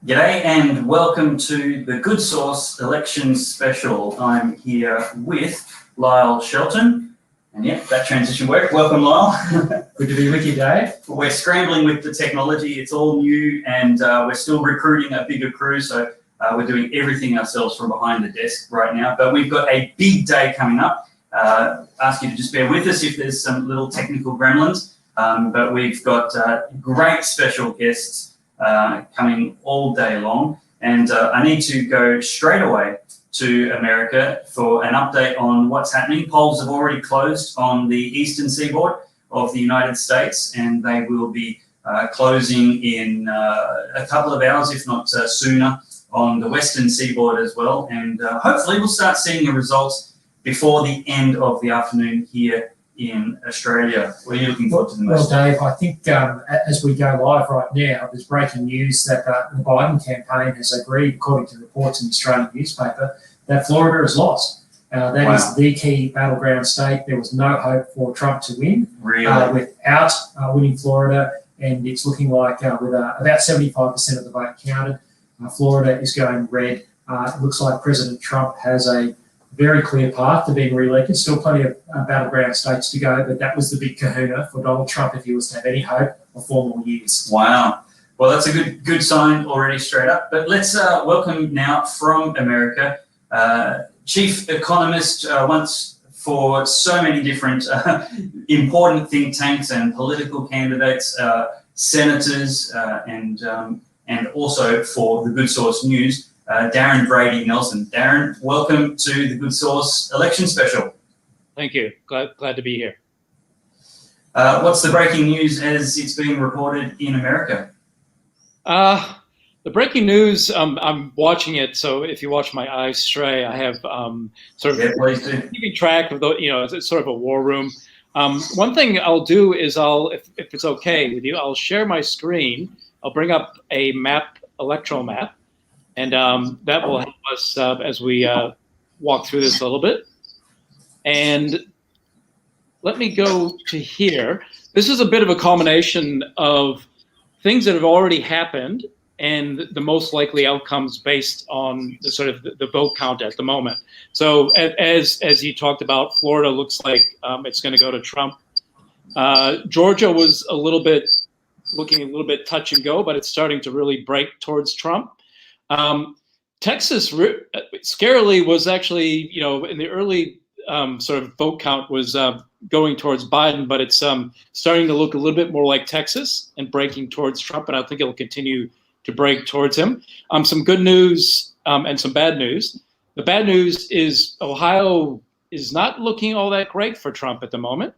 G'day and welcome to the Good Source Elections Special. I'm here with Lyle, Shelton, and yeah, that transition worked. Welcome, Lyle. Good to be with you, Dave. We're scrambling with the technology. It's all new and we're still recruiting a bigger crew, so we're doing everything ourselves from behind the desk right now. But we've got a big day coming up. Ask you to just bear with us if there's some little technical gremlins, but we've got great special guests coming all day long, and I need to go straight away to America for an update on what's happening. Polls have already closed on the eastern seaboard of the United States, and they will be closing in a couple of hours, if not sooner, on the western seaboard as well. And hopefully we'll start seeing the results before the end of the afternoon here in Australia. What are you looking forward to the most? Well, Dave, I think as we go live right now, there's breaking news that the Biden campaign has agreed, according to reports in the Australian newspaper, that Florida has lost. That is the key battleground state. There was no hope for Trump to win without winning Florida, and it's looking like with about 75% of the vote counted, Florida is going red. It looks like President Trump has a very clear path to being re-elected. Still plenty of battleground states to go, but that was the big kahuna for Donald Trump if he was to have any hope of 4 more years. Wow. Well, that's a good sign already straight up. But let's welcome now from America, chief economist once for so many different important think tanks and political candidates, senators, and also for the Good Source News, Darren Brady Nelson. Darren, welcome to the Good Source Election Special. Thank you. Glad to be here. What's the breaking news as it's being reported in America? The breaking news, I'm watching it, so if you watch my eyes stray, I have sort of keeping track of the, it's sort of a war room. One thing I'll do is if it's okay with you, I'll share my screen. I'll bring up a map, electoral map, and that will help us as we walk through this a little bit. And let me go to here. This is a bit of a combination of things that have already happened and the most likely outcomes based on the sort of the vote count at the moment. So as you talked about, Florida looks like it's going to go to Trump. Georgia was looking a little bit touch and go, but it's starting to really break towards Trump. Texas, scarily, was actually, in the early sort of vote count was going towards Biden, but it's starting to look a little bit more like Texas and breaking towards Trump, and I think it'll continue to break towards him. Some good news and some bad news. The bad news is Ohio is not looking all that great for Trump at the moment,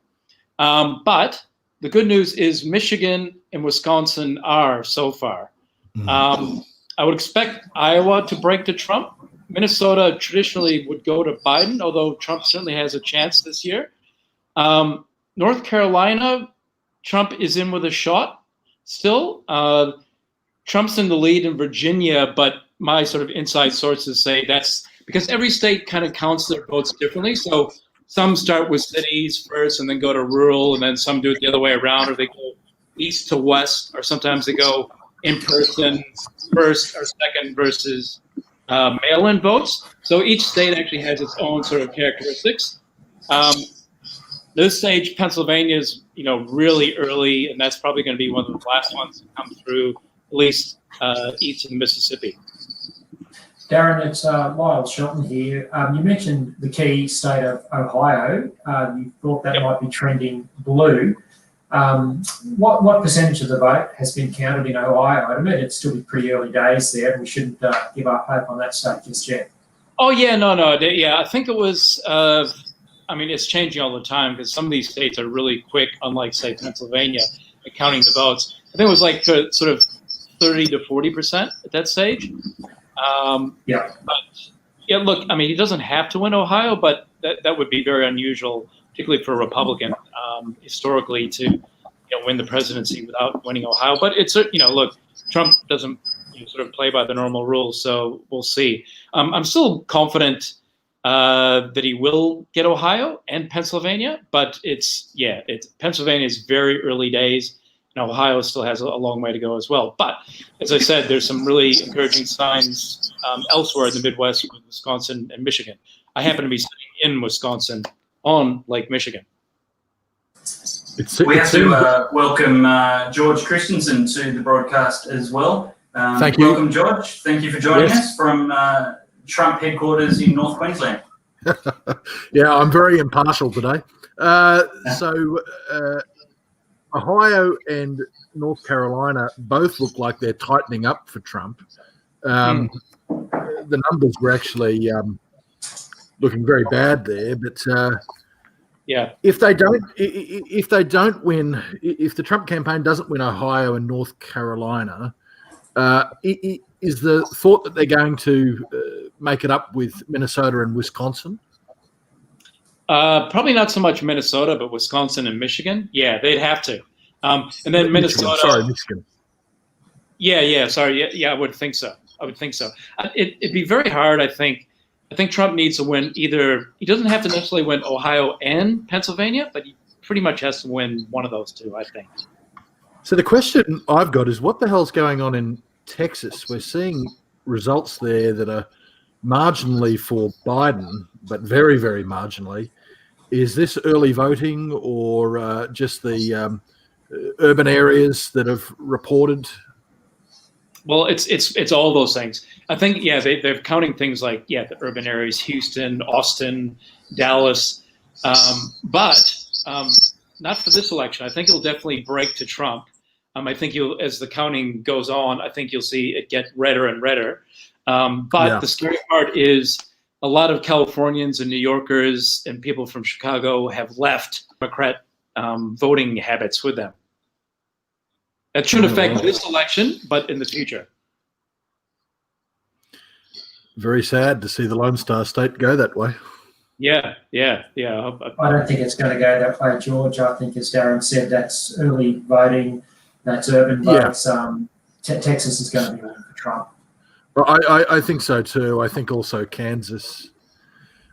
but the good news is Michigan and Wisconsin are so far. I would expect Iowa to break to Trump. Minnesota traditionally would go to Biden, although Trump certainly has a chance this year. North Carolina, Trump is in with a shot still. Trump's in the lead in Virginia, but my sort of inside sources say that's because every state kind of counts their votes differently. So some start with cities first and then go to rural, and then some do it the other way around, or they go east to west, or sometimes they go in person first or second versus mail-in votes. So each state actually has its own sort of characteristics. This stage, Pennsylvania is really early, and that's probably going to be one of the last ones to come through, at least east of the Mississippi. Darren, it's Lyle, Shelton here. You mentioned the key state of Ohio. You thought that might be trending blue. What percentage of the vote has been counted in Ohio? I admit it's still pretty early days there. We shouldn't give up hope on that state just yet. Oh, yeah, no. Yeah, I think it was, it's changing all the time because some of these states are really quick, unlike, say, Pennsylvania, at counting the votes. I think it was like sort of 30 to 40% at that stage. But, yeah, look, he doesn't have to win Ohio, but that would be very unusual, particularly for a Republican, historically, to win the presidency without winning Ohio. But it's look, Trump doesn't sort of play by the normal rules, so we'll see. I'm still confident that he will get Ohio and Pennsylvania, but it's Pennsylvania is very early days, and Now, Ohio still has a long way to go as well. But as I said, there's some really encouraging signs elsewhere in the Midwest, with Wisconsin and Michigan. I happen to be sitting in Wisconsin on Lake Michigan. We have to welcome George Christensen to the broadcast as well. Thank you. Welcome, George. Thank you for joining us from Trump headquarters in North Queensland. Yeah, I'm very impartial today. Ohio and North Carolina both look like they're tightening up for Trump. The numbers were actually looking very bad there, but yeah, if they don't win, if the Trump campaign doesn't win Ohio and North Carolina, is the thought that they're going to make it up with Minnesota and Wisconsin? Probably not so much Minnesota, but Wisconsin and Michigan. Yeah, they'd have to. And then Minnesota. Michigan. Yeah. Sorry. Yeah, I would think so. It'd be very hard, I think. I think Trump needs to win either. He doesn't have to necessarily win Ohio and Pennsylvania, but he pretty much has to win one of those two, I think. So the question I've got is, what the hell's going on in Texas? We're seeing results there that are marginally for Biden, but very, very marginally. Is this early voting or just the urban areas that have reported? Well, it's all those things. I think, they're counting things like, the urban areas, Houston, Austin, Dallas, but not for this election. I think it'll definitely break to Trump. I think as the counting goes on, I think you'll see it get redder and redder. The scary part is a lot of Californians and New Yorkers and people from Chicago have left Democrat voting habits with them. That shouldn't affect this election, but in the future. Very sad to see the Lone Star State go that way. Yeah. I don't think it's going to go that way, George. I think, as Darren said, that's early voting, that's urban votes. Texas is going to be winning for Trump. Well, I think so too. I think also Kansas.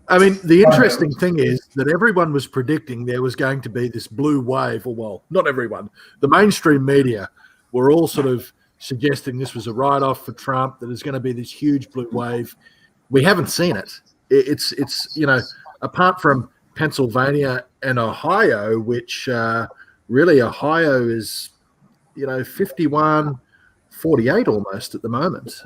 I mean, the interesting thing is that everyone was predicting there was going to be this blue wave, or well, not everyone. The mainstream media were all sort of suggesting this was a write-off for Trump, that there's going to be this huge blue wave. We haven't seen it. It's apart from Pennsylvania and Ohio, which really Ohio is, 51-48 almost at the moment.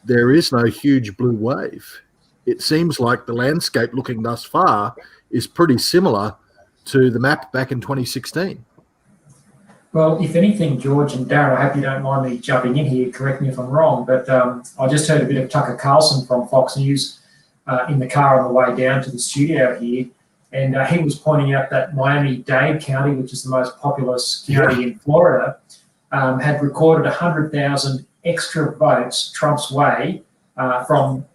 There is no huge blue wave. It seems like the landscape looking thus far is pretty similar to the map back in 2016. Well, if anything, George and Darren, I hope you don't mind me jumping in here, correct me if I'm wrong, but I just heard a bit of Tucker Carlson from Fox News in the car on the way down to the studio here, and he was pointing out that Miami-Dade County, which is the most populous county in Florida, had recorded 100,000 extra votes Trump's way from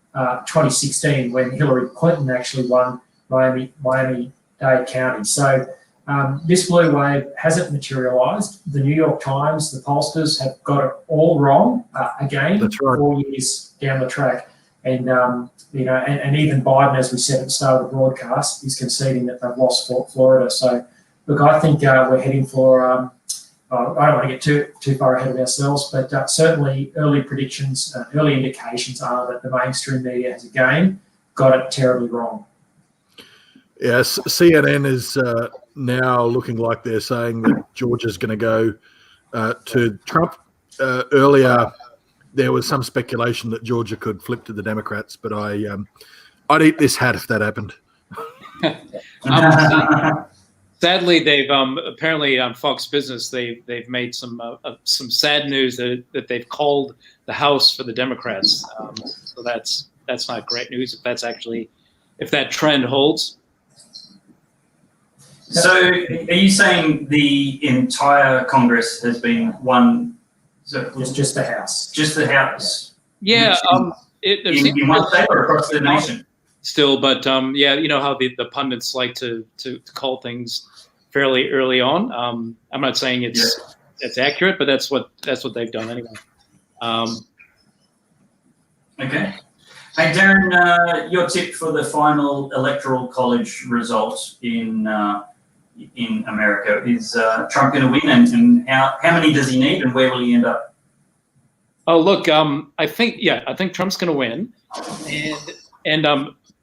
2016, when Hillary Clinton actually won Miami-Dade County. So this blue wave hasn't materialised. The New York Times, the pollsters, have got it all wrong again. That's right. 4 years down the track, and and even Biden, as we said at the start of the broadcast, is conceding that they've lost Florida. So look, I think we're heading for. I don't want to get too far ahead of ourselves, but certainly early predictions, early indications are that the mainstream media has again got it terribly wrong. Yes, CNN is now looking like they're saying that Georgia's going to go to Trump. Earlier, there was some speculation that Georgia could flip to the Democrats, but I'd eat this hat if that happened. Sadly, they've apparently on Fox Business they've made some sad news that they've called the House for the Democrats. So that's not great news if that trend holds. So, are you saying the entire Congress has been won? So It's just the House. Just the House. Yeah. In one state or across the nation? Still, but you know how the pundits like to call things fairly early on. I'm not saying it's accurate, but that's what they've done anyway. Okay. Hey, Darren, your tip for the final electoral college results in in America. Is Trump going to win, and how many does he need, and where will he end up? Oh, look, I think Trump's going to win, and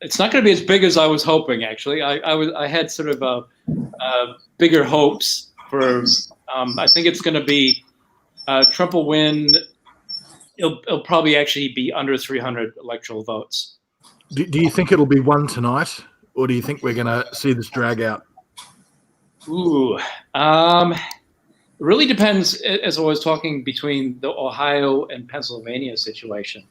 it's not going to be as big as I was hoping. Actually, I had sort of bigger hopes for. I think it's going to be Trump will win. It'll probably actually be under 300 electoral votes. Do you think it'll be won tonight, or do you think we're going to see this drag out? Ooh, it really depends. As I was talking between the Ohio and Pennsylvania situation,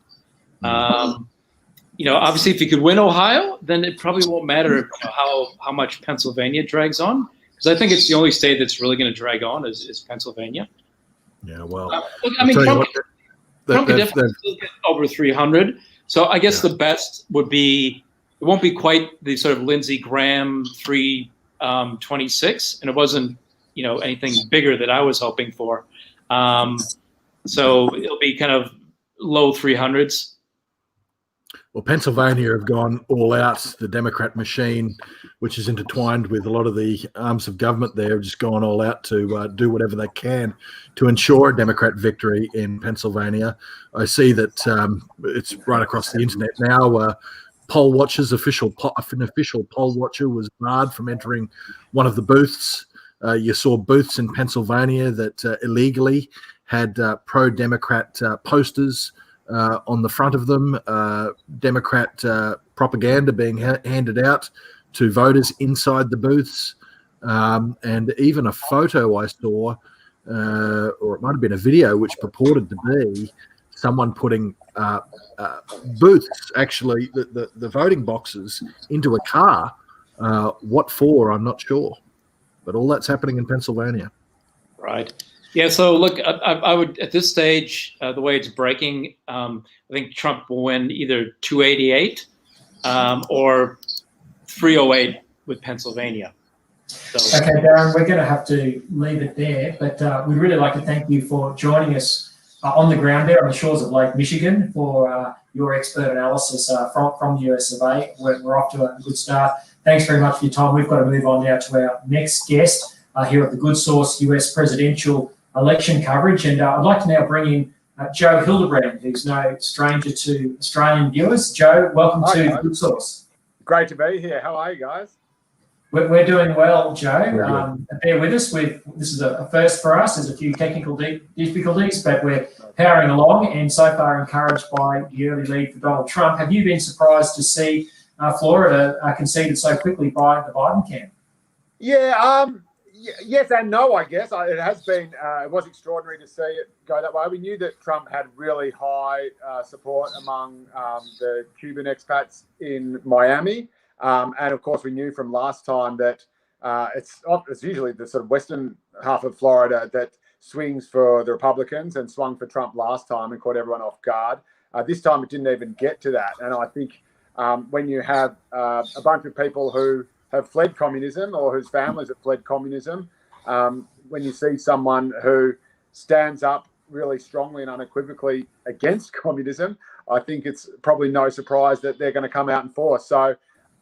obviously, if you could win Ohio, then it probably won't matter how much Pennsylvania drags on, because I think it's the only state that's really going to drag on is Pennsylvania. Yeah, well, look, I mean, Trump could definitely still get over 300. So I guess the best would be, it won't be quite the sort of Lindsey Graham 326, and it wasn't anything bigger that I was hoping for. So it'll be kind of low 300s. Well, Pennsylvania have gone all out. The Democrat machine, which is intertwined with a lot of the arms of government there, have just gone all out to do whatever they can to ensure a Democrat victory in Pennsylvania. I see that it's right across the internet now. Poll watchers, an official poll watcher was barred from entering one of the booths. You saw booths in Pennsylvania that illegally had pro-Democrat posters on the front of them, Democrat propaganda being handed out to voters inside the booths, and even a photo I saw, or it might have been a video, which purported to be someone putting booths, actually, the voting boxes, into a car. What for, I'm not sure. But all that's happening in Pennsylvania. Right. Yeah, so look, I would, at this stage, the way it's breaking, I think Trump will win either 288 or 308 with Pennsylvania. So. Okay, Darren, we're going to have to leave it there, but we'd really like to thank you for joining us on the ground there on the shores of Lake Michigan for your expert analysis from the US of A. We're off to a good start. Thanks very much for your time. We've got to move on now to our next guest here at the Good Source US presidential election coverage, and I'd like to now bring in Joe Hildebrand, who's no stranger to Australian viewers. Joe, welcome to the Good Source. Great to be here. How are you guys? We're doing well, Joe. Bear with us. This is a first for us. There's a few technical difficulties, but we're powering along, and so far encouraged by the early lead for Donald Trump. Have you been surprised to see Florida conceded so quickly by the Biden camp? Yeah, yes and no, I guess. It has been, it was extraordinary to see it go that way. We knew that Trump had really high support among the Cuban expats in Miami. And of course, we knew from last time that it's usually the sort of western half of Florida that swings for the Republicans, and swung for Trump last time and caught everyone off guard. This time it didn't even get to that. And I think when you have a bunch of people who have fled communism, or whose families have fled communism, when you see someone who stands up really strongly and unequivocally against communism, I think it's probably no surprise that they're going to come out in force. So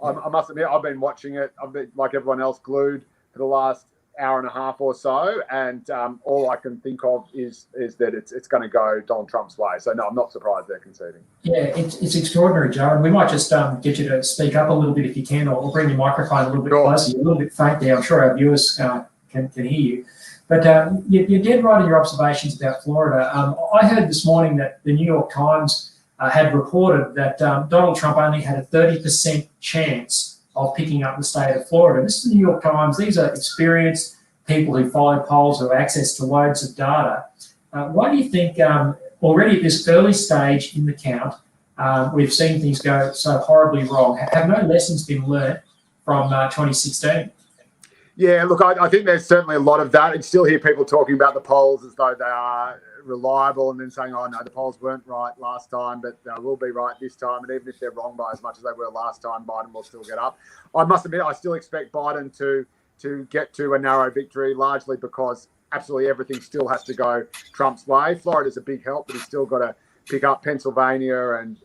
I must admit, I've been watching it. I've been, like everyone else, glued for the last hour and a half or so, and all I can think of is that it's going to go Donald Trump's way. So no, I'm not surprised they're conceding. Yeah, it's extraordinary, Joe. And we might just get you to speak up a little bit if you can, or bring your microphone a little bit closer. You're a little bit faint there. I'm sure our viewers can hear you. But you're dead right in your observations about Florida. I heard this morning that the New York Times had reported that Donald Trump only had a 30% chance of picking up the state of Florida. This is the New York Times. These are experienced people who follow polls, who have access to loads of data. Why do you think already at this early stage in the count, we've seen things go so horribly wrong? Have no lessons been learned from 2016? Yeah, look, I think there's certainly a lot of that. I still hear people talking about the polls as though they are reliable, and then saying, oh, no, the polls weren't right last time, but they will be right this time. And even if they're wrong by as much as they were last time, Biden will still get up. I must admit, I still expect Biden to get to a narrow victory, largely because absolutely everything still has to go Trump's way. Florida's a big help, but he's still got to pick up Pennsylvania and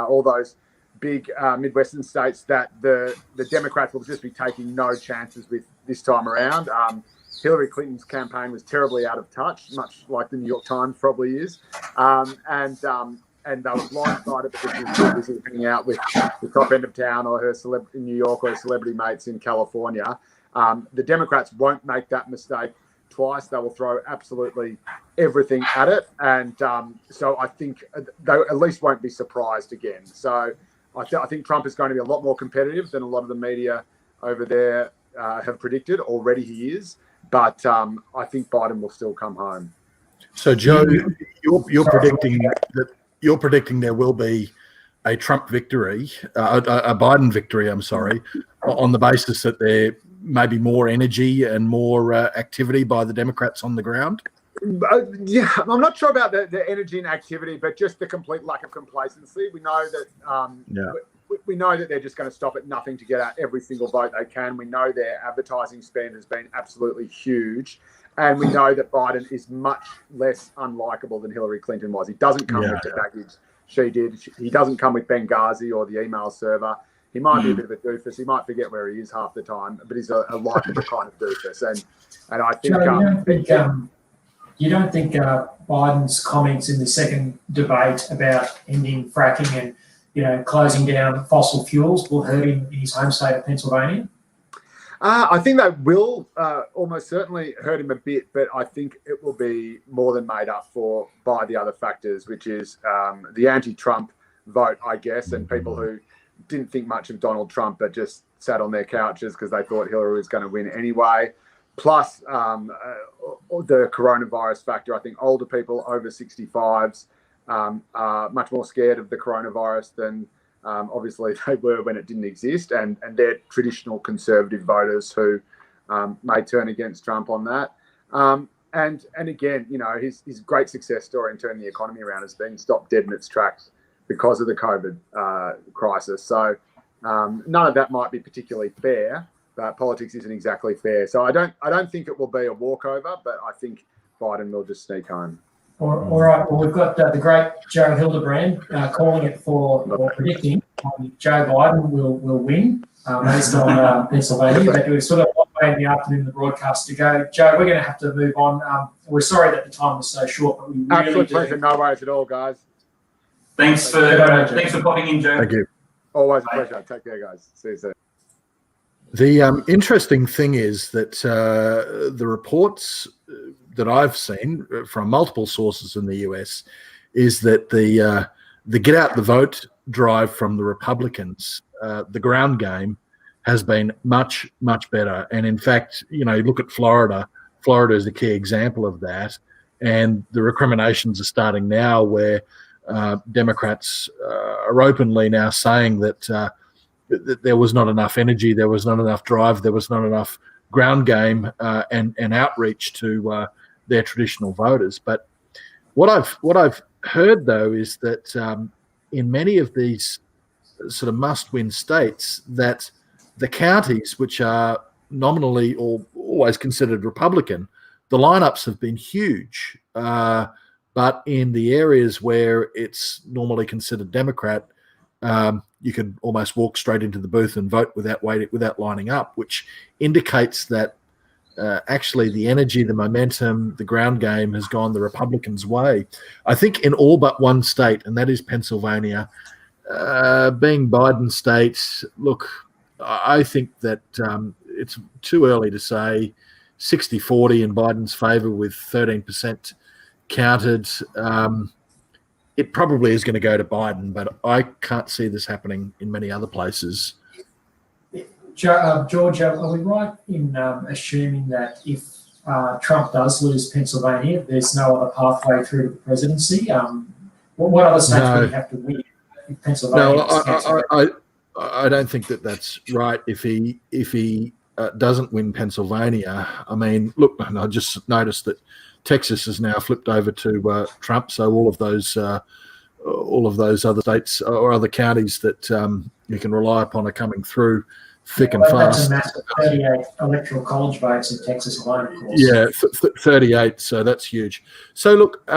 all those big Midwestern states that the Democrats will just be taking no chances with this time around. Hillary Clinton's campaign was terribly out of touch, much like the New York Times probably is, and they were blindsided because she was too busy hanging out with the top end of town or her in New York or her celebrity mates in California. The Democrats won't make that mistake twice. They will throw absolutely everything at it, and so I think they at least won't be surprised again. So I think Trump is going to be a lot more competitive than a lot of the media over there have predicted. Already he is, but I think Biden will still come home. So, Joe, you're predicting that there will be a Trump victory, a Biden victory, I'm sorry, on the basis that there may be more energy and more activity by the Democrats on the ground? Yeah, I'm not sure about the energy and activity, but just the complete lack of complacency. We know that we know that they're just going to stop at nothing to get out every single vote they can. We know their advertising spend has been absolutely huge. And we know that Biden is much less unlikable than Hillary Clinton was. He doesn't come with the baggage she did. He doesn't come with Benghazi or the email server. He might be a bit of a doofus. He might forget where he is half the time, but he's a likable kind of doofus. And I think you don't think Biden's comments in the second debate about ending fracking and closing down fossil fuels will hurt him in his home state of Pennsylvania? I think that will almost certainly hurt him a bit, but I think it will be more than made up for by the other factors, which is the anti-Trump vote, I guess, and people who didn't think much of Donald Trump but just sat on their couches because they thought Hillary was going to win anyway. Plus the coronavirus factor. I think older people over 65s are much more scared of the coronavirus than obviously they were when it didn't exist, and they're traditional conservative voters who may turn against Trump on that. And again, his great success story in turning the economy around has been stopped dead in its tracks because of the COVID crisis. So none of that might be particularly fair, but politics isn't exactly fair. So I don't think it will be a walkover, but I think Biden will just sneak home. All right. Well, we've got the great Joe Hildebrand calling it or predicting Joe Biden will win based on Pennsylvania. But we've sort of got way in the afternoon the broadcast to go. Joe, we're going to have to move on. We're sorry that the time was so short, but we really absolute pleasure. No worries at all, guys. Thanks for popping in, Joe. Thank you. Always a pleasure. Take care, guys. See you soon. The interesting thing is that the reports that I've seen from multiple sources in the US is that the get out the vote drive from the Republicans, the ground game, has been much, much better. And in fact, look at Florida. Florida is a key example of that. And the recriminations are starting now where Democrats are openly now saying that there was not enough energy, there was not enough drive, there was not enough ground game and outreach to their traditional voters. But what I've heard though is that in many of these sort of must-win states, that the counties which are nominally or always considered Republican, the lineups have been huge. But in the areas where it's normally considered Democrat, you could almost walk straight into the booth and vote without lining up, which indicates that actually the energy, the momentum, the ground game has gone the Republicans' way. I think in all but one state, and that is Pennsylvania, being Biden state, look, I think that it's too early to say 60-40 in Biden's favor with 13% counted. It probably is going to go to Biden, but I can't see this happening in many other places. George, are we right in assuming that if Trump does lose Pennsylvania, there's no other pathway through to the presidency? What other states would he have to win if Pennsylvania? No, I don't think that that's right. If he doesn't win Pennsylvania, I mean, look, I just noticed that Texas has now flipped over to Trump, so all of those other states or other counties that you can rely upon are coming through thick and fast. That's a massive 38 electoral college votes in Texas alone, of course. Yeah, 38, so that's huge. So look,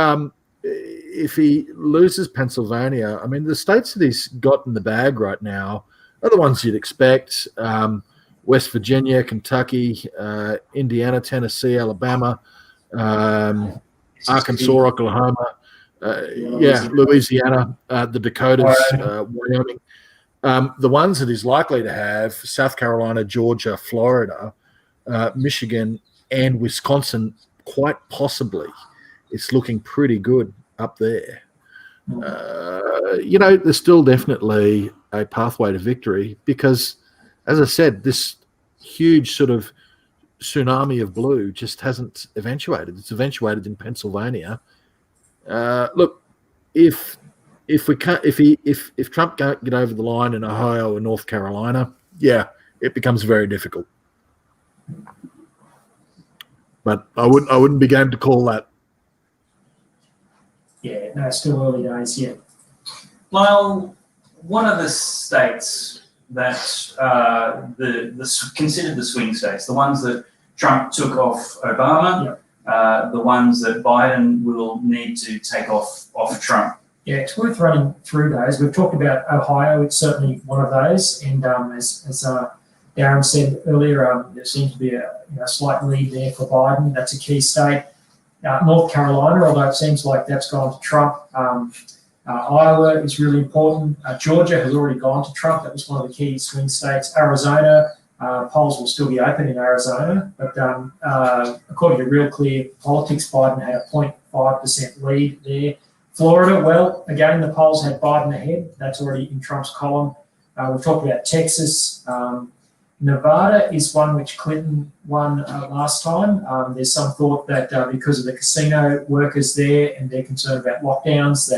if he loses Pennsylvania, I mean, the states that he's got in the bag right now are the ones you'd expect. West Virginia, Kentucky, Indiana, Tennessee, Alabama, Arkansas, Oklahoma, Louisiana, the Dakotas, Wyoming. The ones that he's likely to have: South Carolina, Georgia, Florida, Michigan, and Wisconsin, quite possibly. It's looking pretty good up there. There's still definitely a pathway to victory because, as I said, this huge sort of tsunami of blue just hasn't eventuated. It's eventuated in Pennsylvania. Look, if Trump can't get over the line in Ohio and North Carolina, it becomes very difficult. But I wouldn't be game to call that. Yeah, no, still early days yet. Lyle, one of the states that considered the swing states, the ones that Trump took off Obama, the ones that Biden will need to take off Trump. Yeah, it's worth running through those. We've talked about Ohio; it's certainly one of those. And as Darren said earlier, there seems to be a slight lead there for Biden. That's a key state. North Carolina, although it seems like that's gone to Trump. Iowa is really important. Georgia has already gone to Trump. That was one of the key swing states. Arizona, polls will still be open in Arizona. But according to Real Clear Politics, Biden had a 0.5% lead there. Florida, well, again, the polls had Biden ahead. That's already in Trump's column. We've talked about Texas. Nevada is one which Clinton won last time. There's some thought that because of the casino workers there and they're concerned about lockdowns,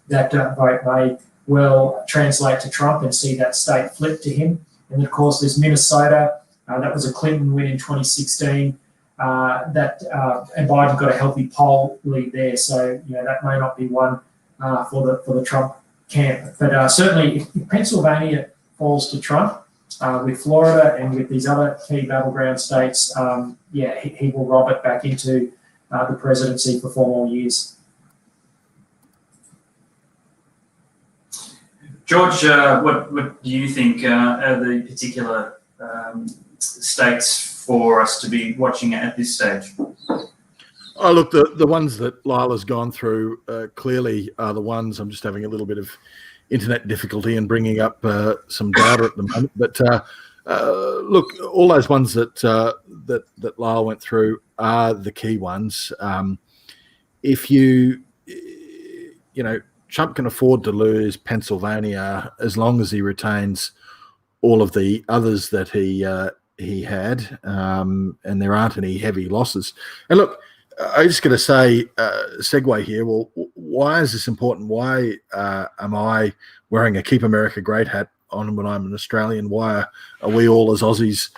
that vote may well translate to Trump and see that state flip to him. And of course, there's Minnesota. That was a Clinton win in 2016. And Biden got a healthy poll lead there. So that may not be one for the Trump camp. But certainly, if Pennsylvania falls to Trump, with Florida and with these other key battleground states, he will rob it back into the presidency for 4 more years. George, what do you think are the particular states for us to be watching at this stage? Oh, look, the ones that Lyle has gone through clearly are the ones. I'm just having a little bit of internet difficulty and bringing up some data at the moment. But look, all those ones that Lyle went through are the key ones. If Trump can afford to lose Pennsylvania as long as he retains all of the others that he had, and there aren't any heavy losses. And look, I'm just going to say, segue here. Well, why is this important? Why am I wearing a Keep America Great hat on when I'm an Australian? Why are we all as Aussies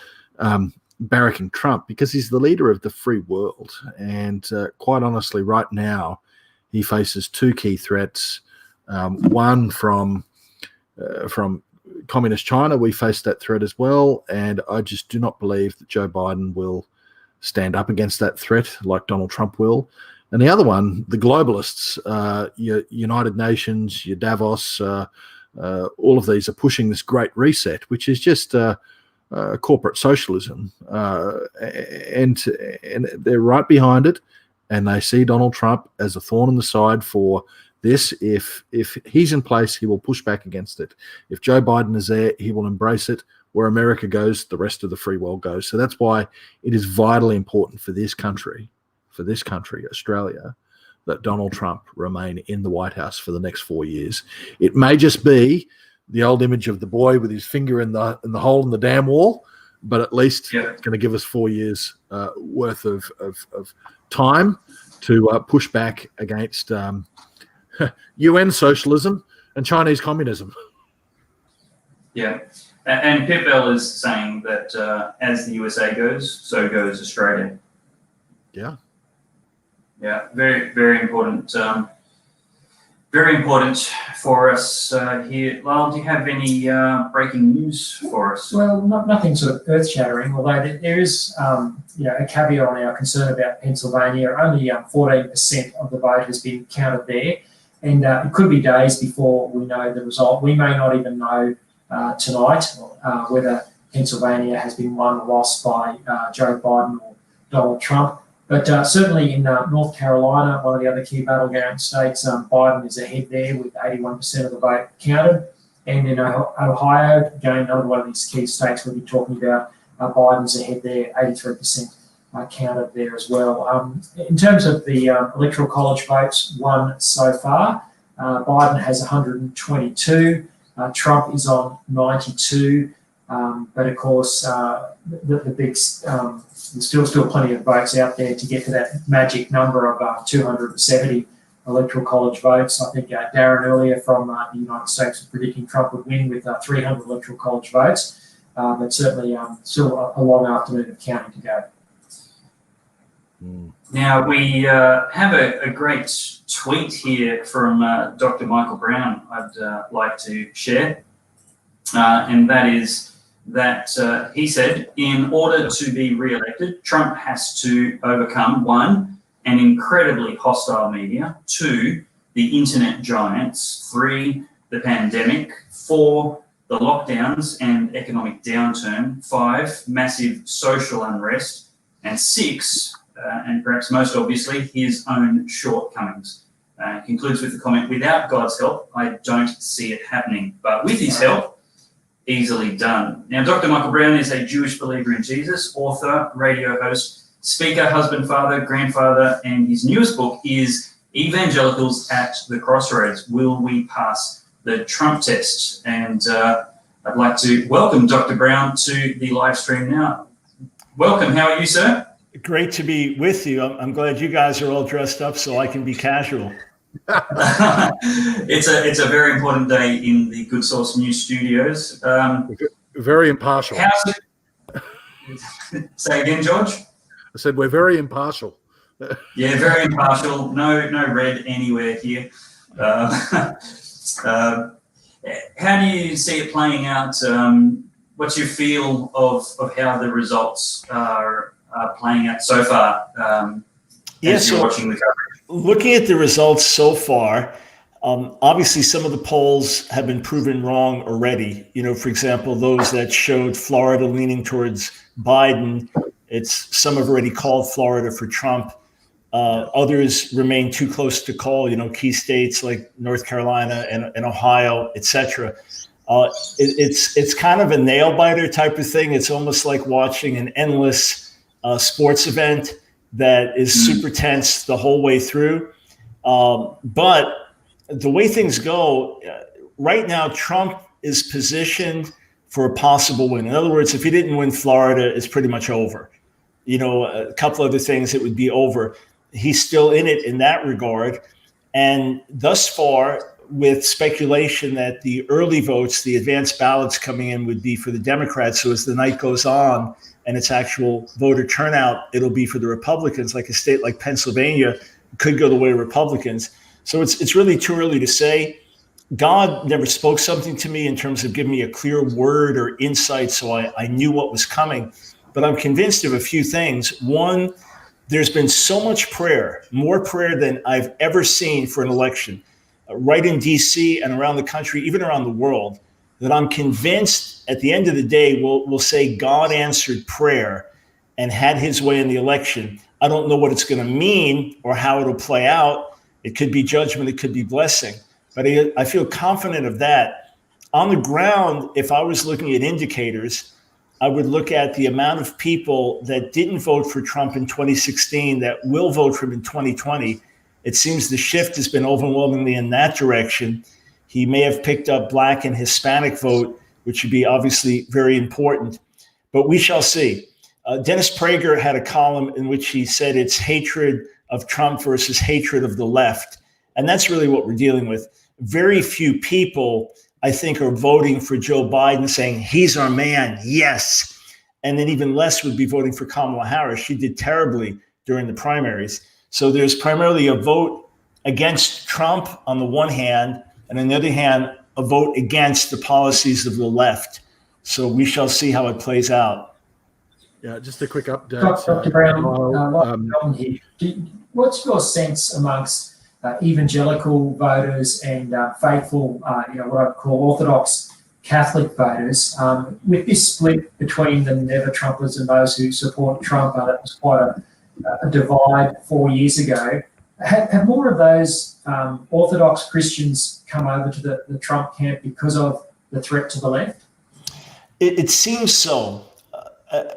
barracking Trump? Because he's the leader of the free world. And quite honestly, right now, he faces 2 key threats. One from communist China. We face that threat as well. And I just do not believe that Joe Biden will stand up against that threat like Donald Trump will. And the other one, the globalists, your United Nations, your Davos, all of these are pushing this great reset, which is just corporate socialism. And they're right behind it. And they see Donald Trump as a thorn in the side for this. If he's in place, he will push back against it. If Joe Biden is there, he will embrace it. Where America goes, the rest of the free world goes. So that's why it is vitally important for this country, Australia, that Donald Trump remain in the White House for the next 4 years. It may just be the old image of the boy with his finger in the hole in the dam wall, but at least it's going to give us 4 years worth of time to push back against UN socialism and Chinese communism. Yeah. And Pip Bell is saying that as the USA goes, so goes Australia. Yeah. Yeah, very, very important. Very important for us here. Lyle, do you have any breaking news for us? Well, nothing sort of earth-shattering, although there is a caveat on our concern about Pennsylvania. Only 14% of the vote has been counted there, and it could be days before we know the result. We may not even know tonight whether Pennsylvania has been won or lost by Joe Biden or Donald Trump. But certainly in North Carolina, one of the other key battleground states, Biden is ahead there with 81% of the vote counted. And in Ohio, again, another one of these key states we'll be talking about, Biden's ahead there, 83% counted there as well. In terms of the Electoral College votes won so far, Biden has 122, Trump is on 92, but of course, the big... there's still plenty of votes out there to get to that magic number of 270 Electoral College votes. I think Darren earlier from the United States was predicting Trump would win with 300 Electoral College votes, but certainly still a long afternoon of counting to go. Now, we have a great tweet here from Dr. Michael Brown I'd like to share, and that is that he said, in order to be re-elected, Trump has to overcome 1, an incredibly hostile media, 2, the internet giants, 3, the pandemic, 4, the lockdowns and economic downturn, 5, massive social unrest, and 6, and perhaps most obviously, his own shortcomings. Concludes with the comment, without God's help, I don't see it happening, but with his help, easily done. Now, Dr. Michael Brown is a Jewish believer in Jesus, author, radio host, speaker, husband, father, grandfather, and his newest book is Evangelicals at the Crossroads. Will we pass the Trump test? And I'd like to welcome Dr. Brown to the live stream now. Welcome. How are you, sir? Great to be with you. I'm glad you guys are all dressed up so I can be casual. It's a very important day in the Good Source News studios. Very impartial. Say again, George? I said we're very impartial. Yeah, very impartial. No red anywhere here. How do you see it playing out? What's your feel of how the results are playing out so far? As you're watching the coverage. Looking at the results so far, obviously some of the polls have been proven wrong already. For example, those that showed Florida leaning towards Biden, some have already called Florida for Trump. Others remain too close to call, key states like North Carolina and Ohio, etc. It's kind of a nail biter type of thing. It's almost like watching an endless sports event that is super tense the whole way through. But the way things go, right now, Trump is positioned for a possible win. In other words, if he didn't win Florida, it's pretty much over. A couple other things, it would be over. He's still in it in that regard. And thus far, with speculation that the early votes, the advanced ballots coming in would be for the Democrats. So as the night goes on, and its actual voter turnout, it'll be for the Republicans. Like a state like Pennsylvania could go the way of Republicans. So it's really too early to say. God never spoke something to me in terms of giving me a clear word or insight, so I knew what was coming. But I'm convinced of a few things. One, there's been so much prayer, more prayer than I've ever seen for an election, right in D.C. and around the country, even around the world, that I'm convinced at the end of the day, we'll say God answered prayer and had his way in the election. I don't know what it's going to mean or how it'll play out. It could be judgment, it could be blessing. But I feel confident of that. On the ground, if I was looking at indicators, I would look at the amount of people that didn't vote for Trump in 2016 that will vote for him in 2020. It seems the shift has been overwhelmingly in that direction. He may have picked up Black and Hispanic vote, which would be obviously very important, but we shall see. Dennis Prager had a column in which he said it's hatred of Trump versus hatred of the left. And that's really what we're dealing with. Very few people, I think, are voting for Joe Biden saying, he's our man, yes. And then even less would be voting for Kamala Harris. She did terribly during the primaries. So there's primarily a vote against Trump on the one hand, and on the other hand, a vote against the policies of the left. So we shall see how it plays out. Yeah, just a quick update. Dr. Brown, Lyle, what's your sense amongst evangelical voters and faithful, what I call Orthodox Catholic voters, with this split between the never-Trumpers and those who support Trump? That was quite a divide 4 years ago. Have more of those Orthodox Christians come over to the Trump camp because of the threat to the left? It seems so.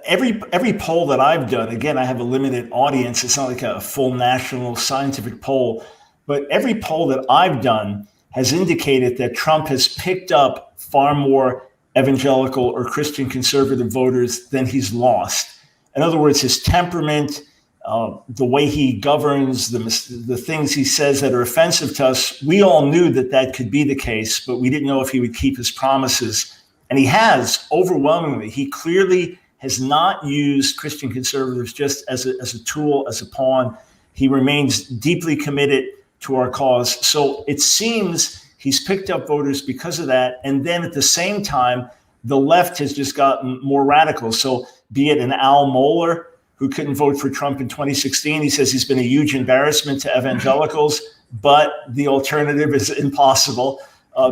Every poll that I've done, again, I have a limited audience. It's not like a full national scientific poll, but every poll that I've done has indicated that Trump has picked up far more evangelical or Christian conservative voters than he's lost. In other words, his temperament, the way he governs, the things he says that are offensive to us, we all knew that could be the case, but we didn't know if he would keep his promises. And he has, overwhelmingly. He clearly has not used Christian conservatives just as a tool, as a pawn. He remains deeply committed to our cause. So it seems he's picked up voters because of that. And then at the same time, the left has just gotten more radical. So be it an Al Mohler, who couldn't vote for Trump in 2016. He says he's been a huge embarrassment to evangelicals, but the alternative is impossible.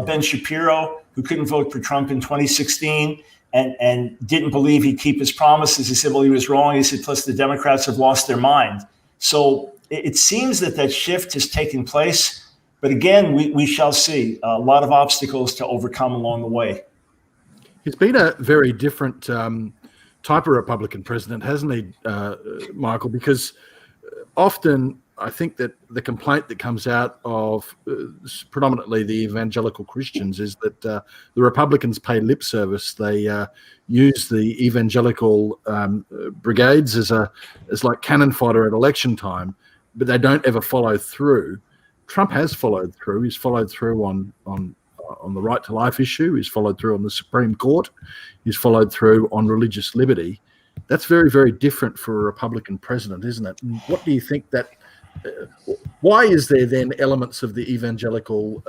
Ben Shapiro, who couldn't vote for Trump in 2016 and didn't believe he'd keep his promises. He said, well, he was wrong. He said, plus the Democrats have lost their mind. So it seems that shift has taken place. But again, we shall see a lot of obstacles to overcome along the way. He's been a very different type of Republican president, hasn't he, Michael? Because often I think that the complaint that comes out of predominantly the evangelical Christians is that the Republicans pay lip service. They use the evangelical brigades as like cannon fodder at election time, but they don't ever follow through. Trump has followed through. He's followed through on the right to life issue. He's followed through on the Supreme Court. He's followed through on religious liberty. That's very, very different for a Republican president, isn't it? And what do you think that? Why is there then elements of the evangelical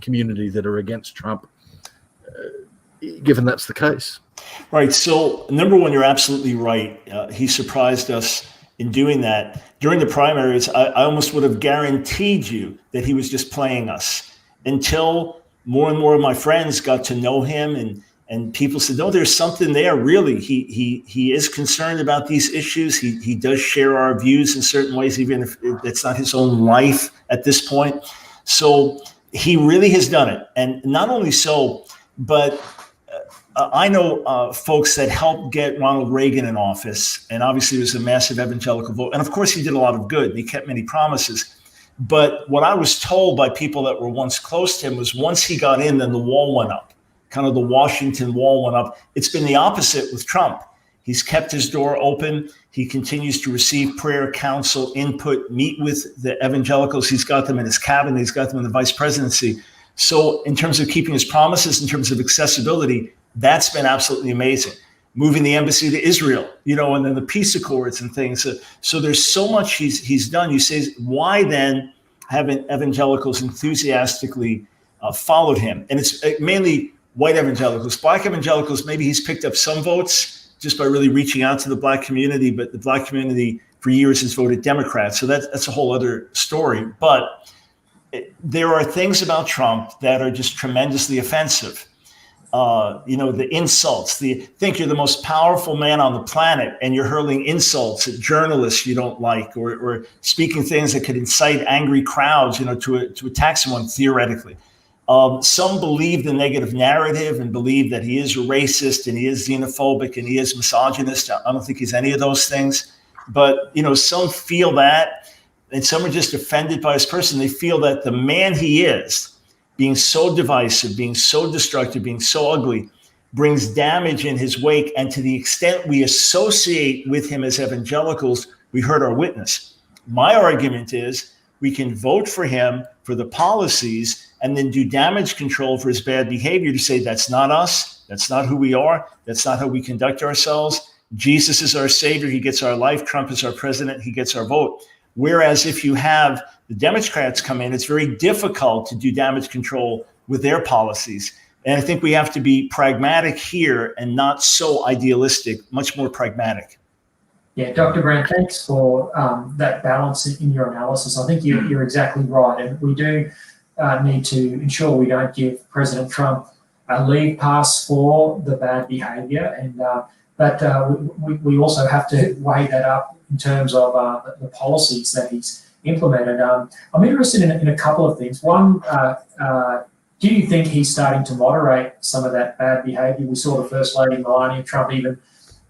community that are against Trump, given that's the case? Right. So, number one, you're absolutely right. He surprised us in doing that. During the primaries, I almost would have guaranteed you that he was just playing us until more and more of my friends got to know him and people said, no, there's something there. Really, he is concerned about these issues. He does share our views in certain ways, even if it's not his own life at this point. So he really has done it. And not only so, but I know folks that helped get Ronald Reagan in office. And obviously, there was a massive evangelical vote. And of course, he did a lot of good. He kept many promises. But what I was told by people that were once close to him was once he got in, then the wall went up. Kind of the Washington wall went up. It's been the opposite with Trump. He's kept his door open. He continues to receive prayer, counsel, input, meet with the evangelicals. He's got them in his cabinet. He's got them in the vice presidency. So in terms of keeping his promises, in terms of accessibility, that's been absolutely amazing. Moving the embassy to Israel, and then the peace accords and things. So there's so much he's done. You say, why then haven't evangelicals enthusiastically followed him? And it's mainly white evangelicals. Black evangelicals, maybe he's picked up some votes just by really reaching out to the black community, but the black community for years has voted Democrat. So that's a whole other story. But there are things about Trump that are just tremendously offensive. The insults, think you're the most powerful man on the planet and you're hurling insults at journalists you don't like, or speaking things that could incite angry crowds, to attack someone theoretically. Some believe the negative narrative and believe that he is a racist and he is xenophobic and he is misogynist. I don't think he's any of those things. But, some feel that, and some are just offended by his person. They feel that the man he is, being so divisive, being so destructive, being so ugly, brings damage in his wake. And to the extent we associate with him as evangelicals, we hurt our witness. My argument is we can vote for him for the policies and then do damage control for his bad behavior to say, that's not us. That's not who we are. That's not how we conduct ourselves. Jesus is our savior. He gets our life. Trump is our president. He gets our vote. Whereas if you have the Democrats come in, it's very difficult to do damage control with their policies. And I think we have to be pragmatic here and not so idealistic, much more pragmatic. Yeah, Dr. Brand, thanks for that balance in your analysis. I think you're exactly right. And we do need to ensure we don't give President Trump a leave pass for the bad behavior. And but we also have to weigh that up in terms of the policies that he's implemented. I'm interested in a couple of things. One, do you think he's starting to moderate some of that bad behavior? We saw the First Lady, Melania Trump, even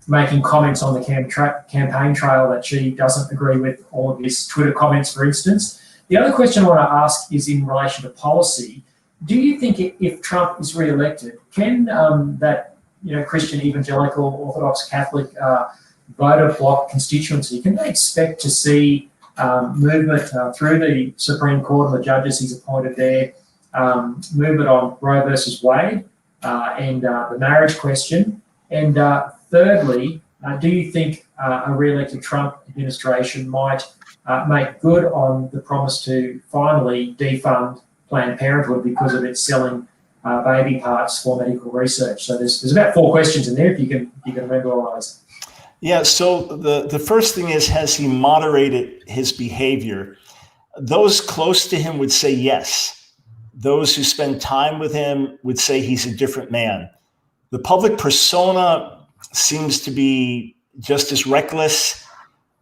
making comments on the campaign trail that she doesn't agree with all of his Twitter comments, for instance. The other question I want to ask is in relation to policy. Do you think if Trump is re-elected, can that Christian, Evangelical, Orthodox, Catholic voter bloc constituency, can they expect to see movement through the Supreme Court and the judges he's appointed there, movement on Roe versus Wade and the marriage question? And thirdly, do you think a re-elected Trump administration might make good on the promise to finally defund Planned Parenthood because of its selling baby parts for medical research? So there's about 4 questions in there, if you can remember all those. Yeah, so the first thing is, has he moderated his behavior? Those close to him would say yes. Those who spend time with him would say he's a different man. The public persona seems to be just as reckless,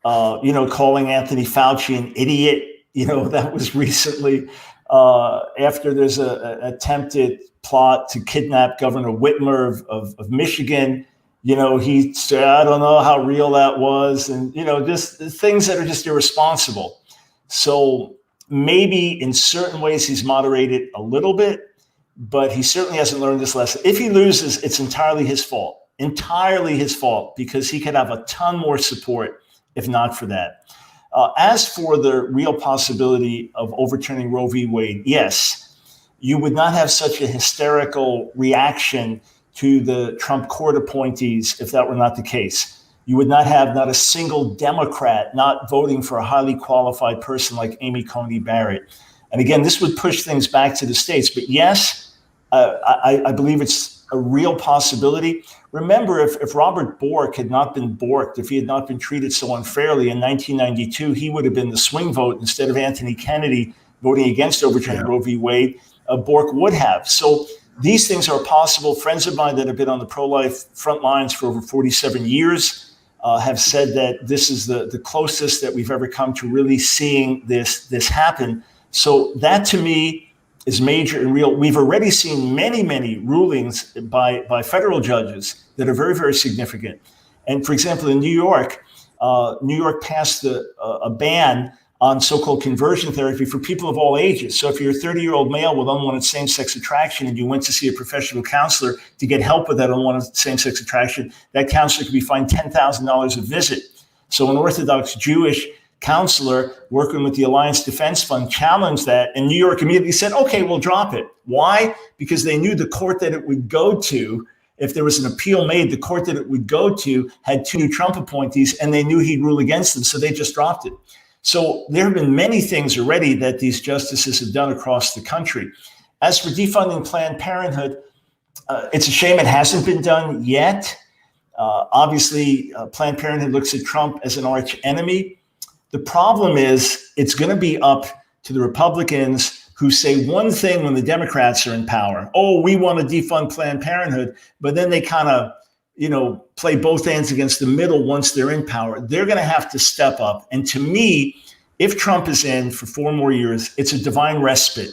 calling Anthony Fauci an idiot. That was recently after there's an attempted plot to kidnap Governor Whitmer of Michigan. He said, I don't know how real that was. And, just things that are just irresponsible. So maybe in certain ways he's moderated a little bit, but he certainly hasn't learned this lesson. If he loses, it's entirely his fault, because he could have a ton more support if not for that. As for the real possibility of overturning Roe v. Wade, yes, you would not have such a hysterical reaction to the Trump court appointees if that were not the case. You would not have not a single Democrat not voting for a highly qualified person like Amy Coney Barrett. And again, this would push things back to the states. But yes, I believe it's a real possibility. Remember, if Robert Bork had not been borked, if he had not been treated so unfairly in 1992, he would have been the swing vote instead of Anthony Kennedy voting against overturning Roe v. Wade. Bork would have. So these things are possible. Friends of mine that have been on the pro-life front lines for over 47 years have said that this is the closest that we've ever come to really seeing this happen. So that to me is major and real. We've already seen many rulings by federal judges that are very, very significant. And for example, in New York passed a ban on so-called conversion therapy for people of all ages. So if you're a 30-year-old male with unwanted same-sex attraction and you went to see a professional counselor to get help with that unwanted same-sex attraction, that counselor could be fined $10,000 a visit. So an Orthodox Jewish counselor working with the Alliance Defense Fund challenged that, and New York immediately said, okay, we'll drop it. Why? Because they knew the court that it would go to, if there was an appeal made, the court that it would go to had 2 Trump appointees, and they knew he'd rule against them, so they just dropped it. So there have been many things already that these justices have done across the country. As for defunding Planned Parenthood, it's a shame it hasn't been done yet. Obviously, Planned Parenthood looks at Trump as an arch enemy. The problem is it's going to be up to the Republicans who say one thing when the Democrats are in power. Oh, we want to defund Planned Parenthood, but then they kind of play both ends against the middle once they're in power. They're going to have to step up. And to me, if Trump is in for 4 more years, it's a divine respite.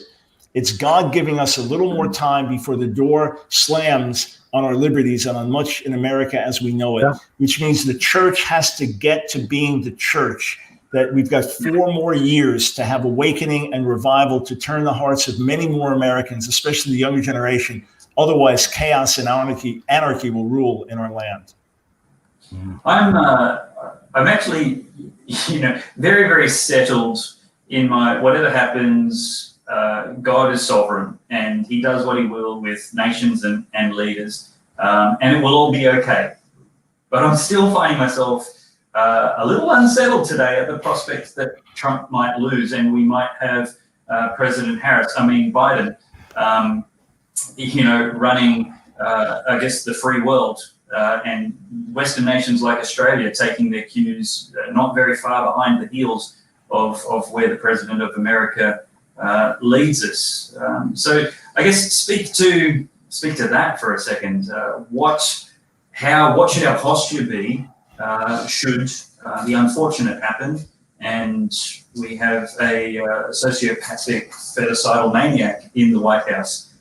It's God giving us a little more time before the door slams on our liberties and on much in America as we know it, which means the church has to get to being the church, that we've got 4 more years to have awakening and revival to turn the hearts of many more Americans, especially the younger generation. Otherwise, chaos and anarchy will rule in our land. I'm actually, very, very settled in my whatever happens. God is sovereign, and He does what He will with nations and leaders, and it will all be okay. But I'm still finding myself a little unsettled today at the prospect that Trump might lose and we might have Biden, running, I guess, the free world, and Western nations like Australia taking their cues not very far behind the heels of where the President of America leads us. So I guess speak to that for a second. What should our posture be should the unfortunate happen and we have a sociopathic feticidal maniac in the White House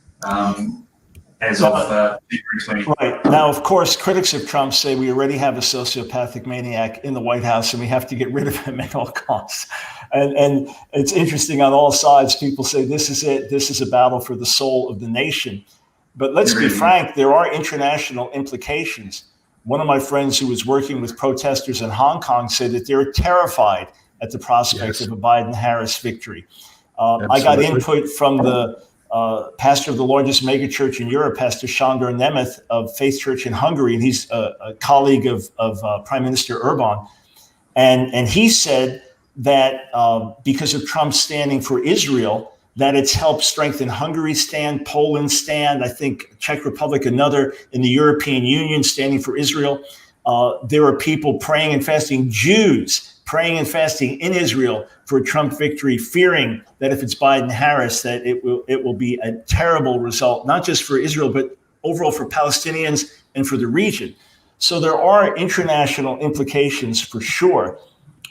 as of February 20. Right. Now, of course, critics of Trump say we already have a sociopathic maniac in the White House and we have to get rid of him at all costs. And it's interesting on all sides. People say this is it. This is a battle for the soul of the nation. But let's be frank, there are international implications. One of my friends who was working with protesters in Hong Kong said that they're terrified at the prospect of a Biden-Harris victory. I got input from the pastor of the largest megachurch in Europe, Pastor Sándor Nemeth of Faith Church in Hungary, and he's a colleague of Prime Minister Orbán. And he said that because of Trump's standing for Israel, that it's helped strengthen Hungary's stand, Poland's stand, I think Czech Republic, another in the European Union standing for Israel. There are people praying and fasting, Jews praying and fasting in Israel for a Trump victory, fearing that if it's Biden-Harris, that it will be a terrible result, not just for Israel, but overall for Palestinians and for the region. So there are international implications for sure.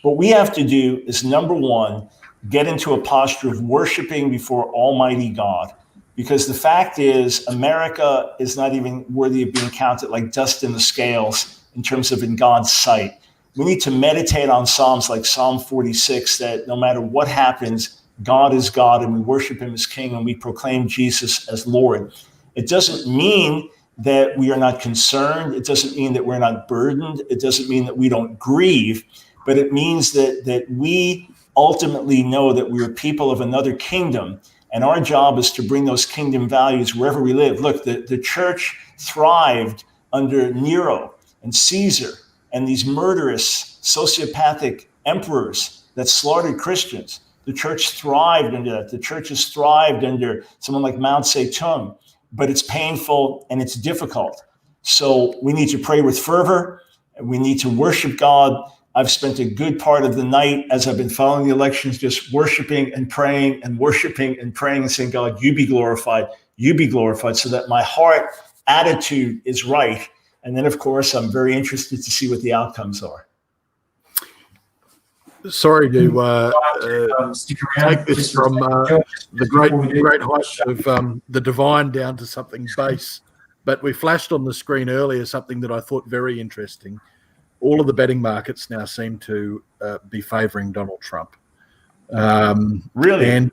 What we have to do is, number one, get into a posture of worshiping before Almighty God. Because the fact is, America is not even worthy of being counted like dust in the scales in terms of in God's sight. We need to meditate on Psalms like Psalm 46, that no matter what happens, God is God and we worship him as King and we proclaim Jesus as Lord. It doesn't mean that we are not concerned. It doesn't mean that we're not burdened. It doesn't mean that we don't grieve, but it means that we ultimately know that we are people of another kingdom, and our job is to bring those kingdom values wherever we live. Look, the church thrived under Nero and Caesar and these murderous, sociopathic emperors that slaughtered Christians. The church thrived under that. The church has thrived under someone like Mao Zedong, but it's painful and it's difficult. So we need to pray with fervor, and we need to worship God. I've spent a good part of the night as I've been following the elections, just worshiping and praying and worshiping and praying and saying, God, you be glorified, so that my heart attitude is right. And then, of course, I'm very interested to see what the outcomes are. Sorry to take this from the great height of the divine down to something base, but we flashed on the screen earlier something that I thought very interesting. All of the betting markets now seem to be favouring Donald Trump. Really?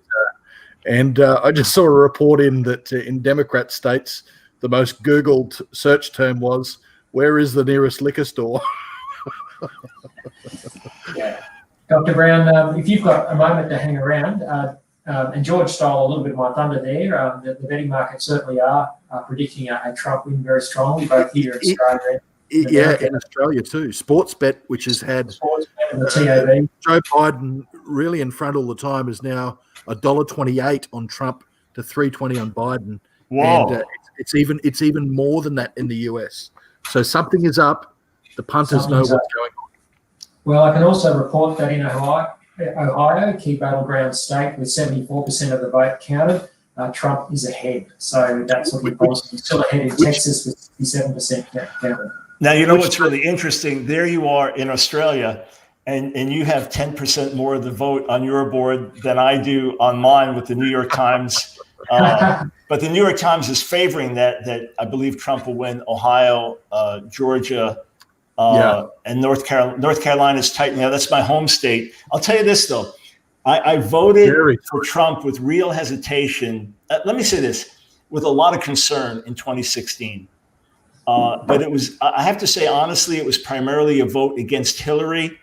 And I just saw a report in that in Democrat states, the most Googled search term was, where is the nearest liquor store? Yeah. Dr. Brown, if you've got a moment to hang around, and George stole a little bit of my thunder there, the betting markets certainly are predicting a Trump win very strongly, both here in Australia. In Australia too. Sportsbet, which has had Joe Biden really in front all the time, is now $1.28 on Trump to $3.20 on Biden. Wow. And it's even more than that in the US. So something is up. The punters know what's going on. Well, I can also report that in Ohio, key battleground state with 74% of the vote counted, Trump is ahead. So that's looking positive. He's still ahead in Texas with 67% counted. Now, you know what's really interesting? There you are in Australia, and you have 10% more of the vote on your board than I do on mine with the New York Times. But the New York Times is favoring that I believe Trump will win Ohio, Georgia, and North Carolina. North Carolina is tight now. That's my home state. I'll tell you this, though. I voted for Trump with real hesitation. Let me say this, with a lot of concern in 2016. But it was, I have to say, honestly, it was primarily a vote against Hillary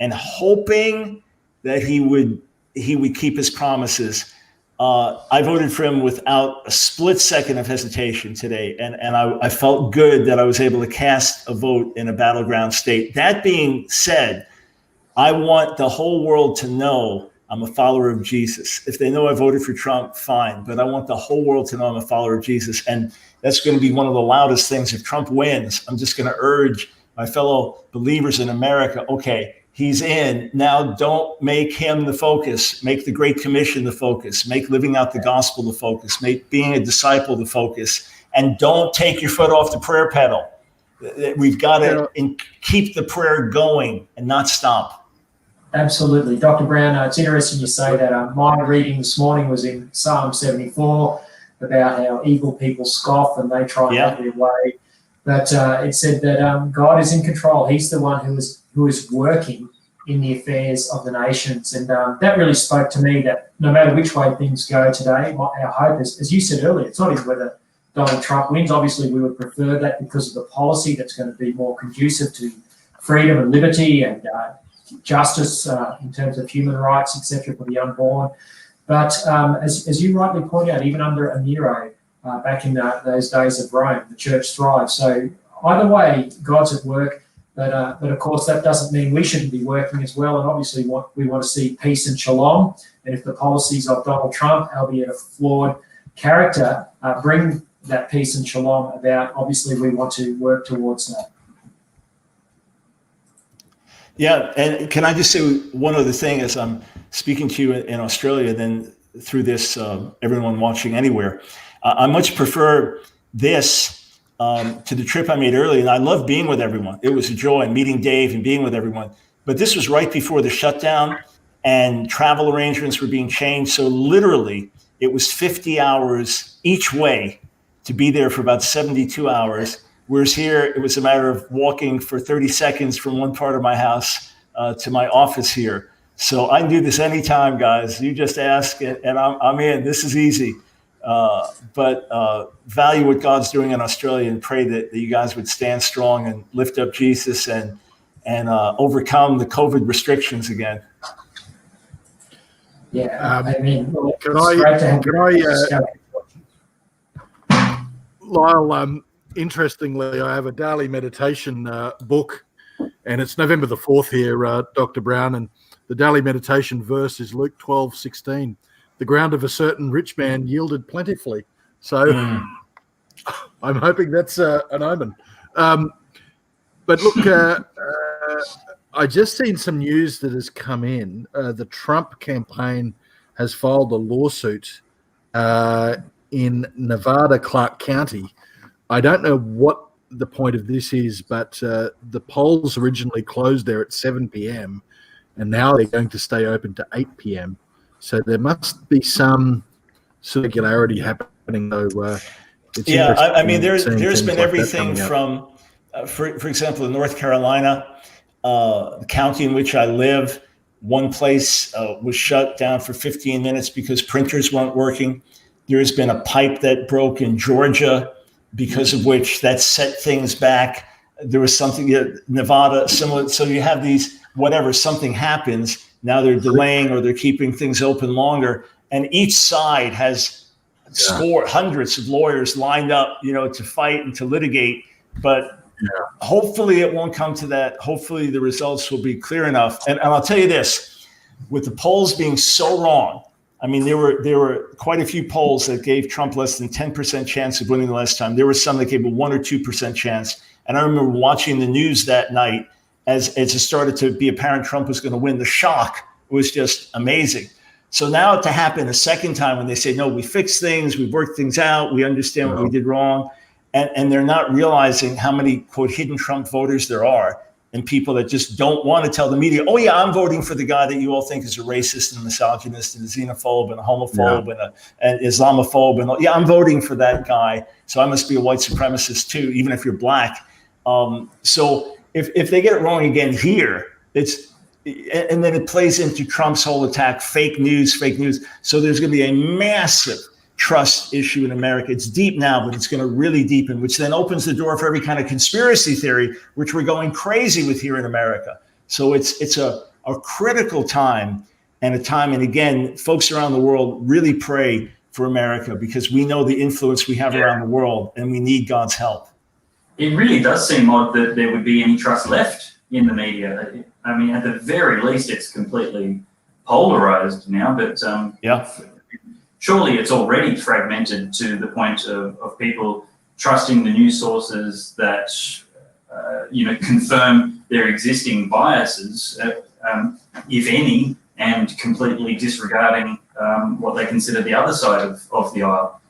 and hoping that he would keep his promises. I voted for him without a split second of hesitation today. And I felt good that I was able to cast a vote in a battleground state. That being said, I want the whole world to know I'm a follower of Jesus. If they know I voted for Trump, fine. But I want the whole world to know I'm a follower of Jesus. And that's going to be one of the loudest things. If Trump wins, I'm just going to urge my fellow believers in America, okay, he's in. Now don't make him the focus. Make the Great Commission the focus. Make living out the gospel the focus. Make being a disciple the focus. And don't take your foot off the prayer pedal. We've got to keep the prayer going and not stop. Absolutely. Dr. Brown, it's interesting you say that. My reading this morning was in Psalm 74 about how evil people scoff and they try and have their way. But it said that God is in control. He's the one who is working in the affairs of the nations. And that really spoke to me that no matter which way things go today, our hope is, as you said earlier, it's not even whether Donald Trump wins. Obviously, we would prefer that because of the policy that's going to be more conducive to freedom and liberty and justice in terms of human rights, etc., for the unborn. But as you rightly point out, even under a Nero, back in those days of Rome, the church thrived. So either way, God's at work. But of course, that doesn't mean we shouldn't be working as well. And obviously, we want to see peace and shalom. And if the policies of Donald Trump, albeit a flawed character, bring that peace and shalom about, obviously we want to work towards that. Yeah, and can I just say one other thing as I'm speaking to you in Australia than through this, everyone watching anywhere. I much prefer this to the trip I made earlier, and I love being with everyone. It was a joy meeting Dave and being with everyone. But this was right before the shutdown and travel arrangements were being changed. So literally, it was 50 hours each way to be there for about 72 hours. Whereas here, it was a matter of walking for 30 seconds from one part of my house to my office here. So I can do this anytime, guys. You just ask, and I'm in. This is easy. But value what God's doing in Australia and pray that you guys would stand strong and lift up Jesus and overcome the COVID restrictions again. Yeah, I mean, Lyle, interestingly, I have a daily meditation book, and it's November the 4th here, Dr. Brown, and the daily meditation verse is Luke 12:16. The ground of a certain rich man yielded plentifully. So I'm hoping that's an omen. But look, I just seen some news that has come in. The Trump campaign has filed a lawsuit in Nevada, Clark County. I don't know what the point of this is, but the polls originally closed there at 7 p.m. and now they're going to stay open to 8 p.m. So there must be some circularity happening, though. I mean, there's been everything from, for example, in North Carolina, the county in which I live, one place was shut down for 15 minutes because printers weren't working. There's been a pipe that broke in Georgia, because of which that set things back. There was something, Nevada, similar. So you have these, whatever, something happens, now they're delaying or they're keeping things open longer. And each side has hundreds of lawyers lined up, to fight and to litigate. But hopefully it won't come to that. Hopefully the results will be clear enough. And I'll tell you this, with the polls being so wrong, I mean, there were quite a few polls that gave Trump less than 10% chance of winning the last time. There were some that gave a 1 or 2% chance. And I remember watching the news that night as it started to be apparent Trump was going to win. The shock was just amazing. So now to happen a second time when they say, no, we fixed things, we worked things out, we understand what we did wrong. And they're not realizing how many, quote, hidden Trump voters there are. And people that just don't want to tell the media, oh, yeah, I'm voting for the guy that you all think is a racist and a misogynist and a xenophobe and a homophobe and Islamophobe. And yeah, I'm voting for that guy. So I must be a white supremacist, too, even if you're black. So if they get it wrong again here, and then it plays into Trump's whole attack, fake news. So there's going to be a massive trust issue in America. It's deep now, but it's going to really deepen, which then opens the door for every kind of conspiracy theory, which we're going crazy with here in America. So it's a critical time. and a time. And again, folks around the world really pray for America because we know the influence we have around the world, and we need God's help. It really does seem odd that there would be any trust left in the media. I mean, at the very least, it's completely polarized now, but surely it's already fragmented to the point of people trusting the news sources that, confirm their existing biases, if any, and completely disregarding what they consider the other side of the aisle.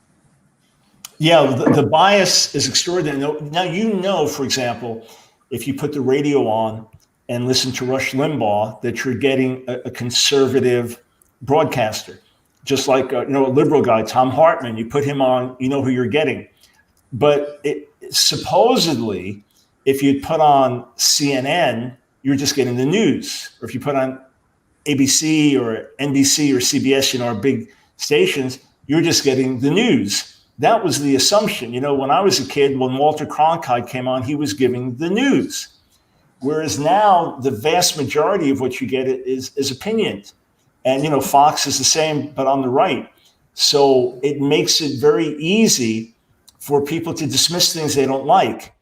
Yeah, the bias is extraordinary. Now, for example, if you put the radio on and listen to Rush Limbaugh, that you're getting a conservative broadcaster, just like a liberal guy, Tom Hartman. You put him on, you know who you're getting. But supposedly, if you put on CNN, you're just getting the news. Or if you put on ABC or NBC or CBS, our big stations, you're just getting the news. That was the assumption. When I was a kid, when Walter Cronkite came on, he was giving the news. Whereas now the vast majority of what you get is opinions. And, Fox is the same, but on the right. So it makes it very easy for people to dismiss things they don't like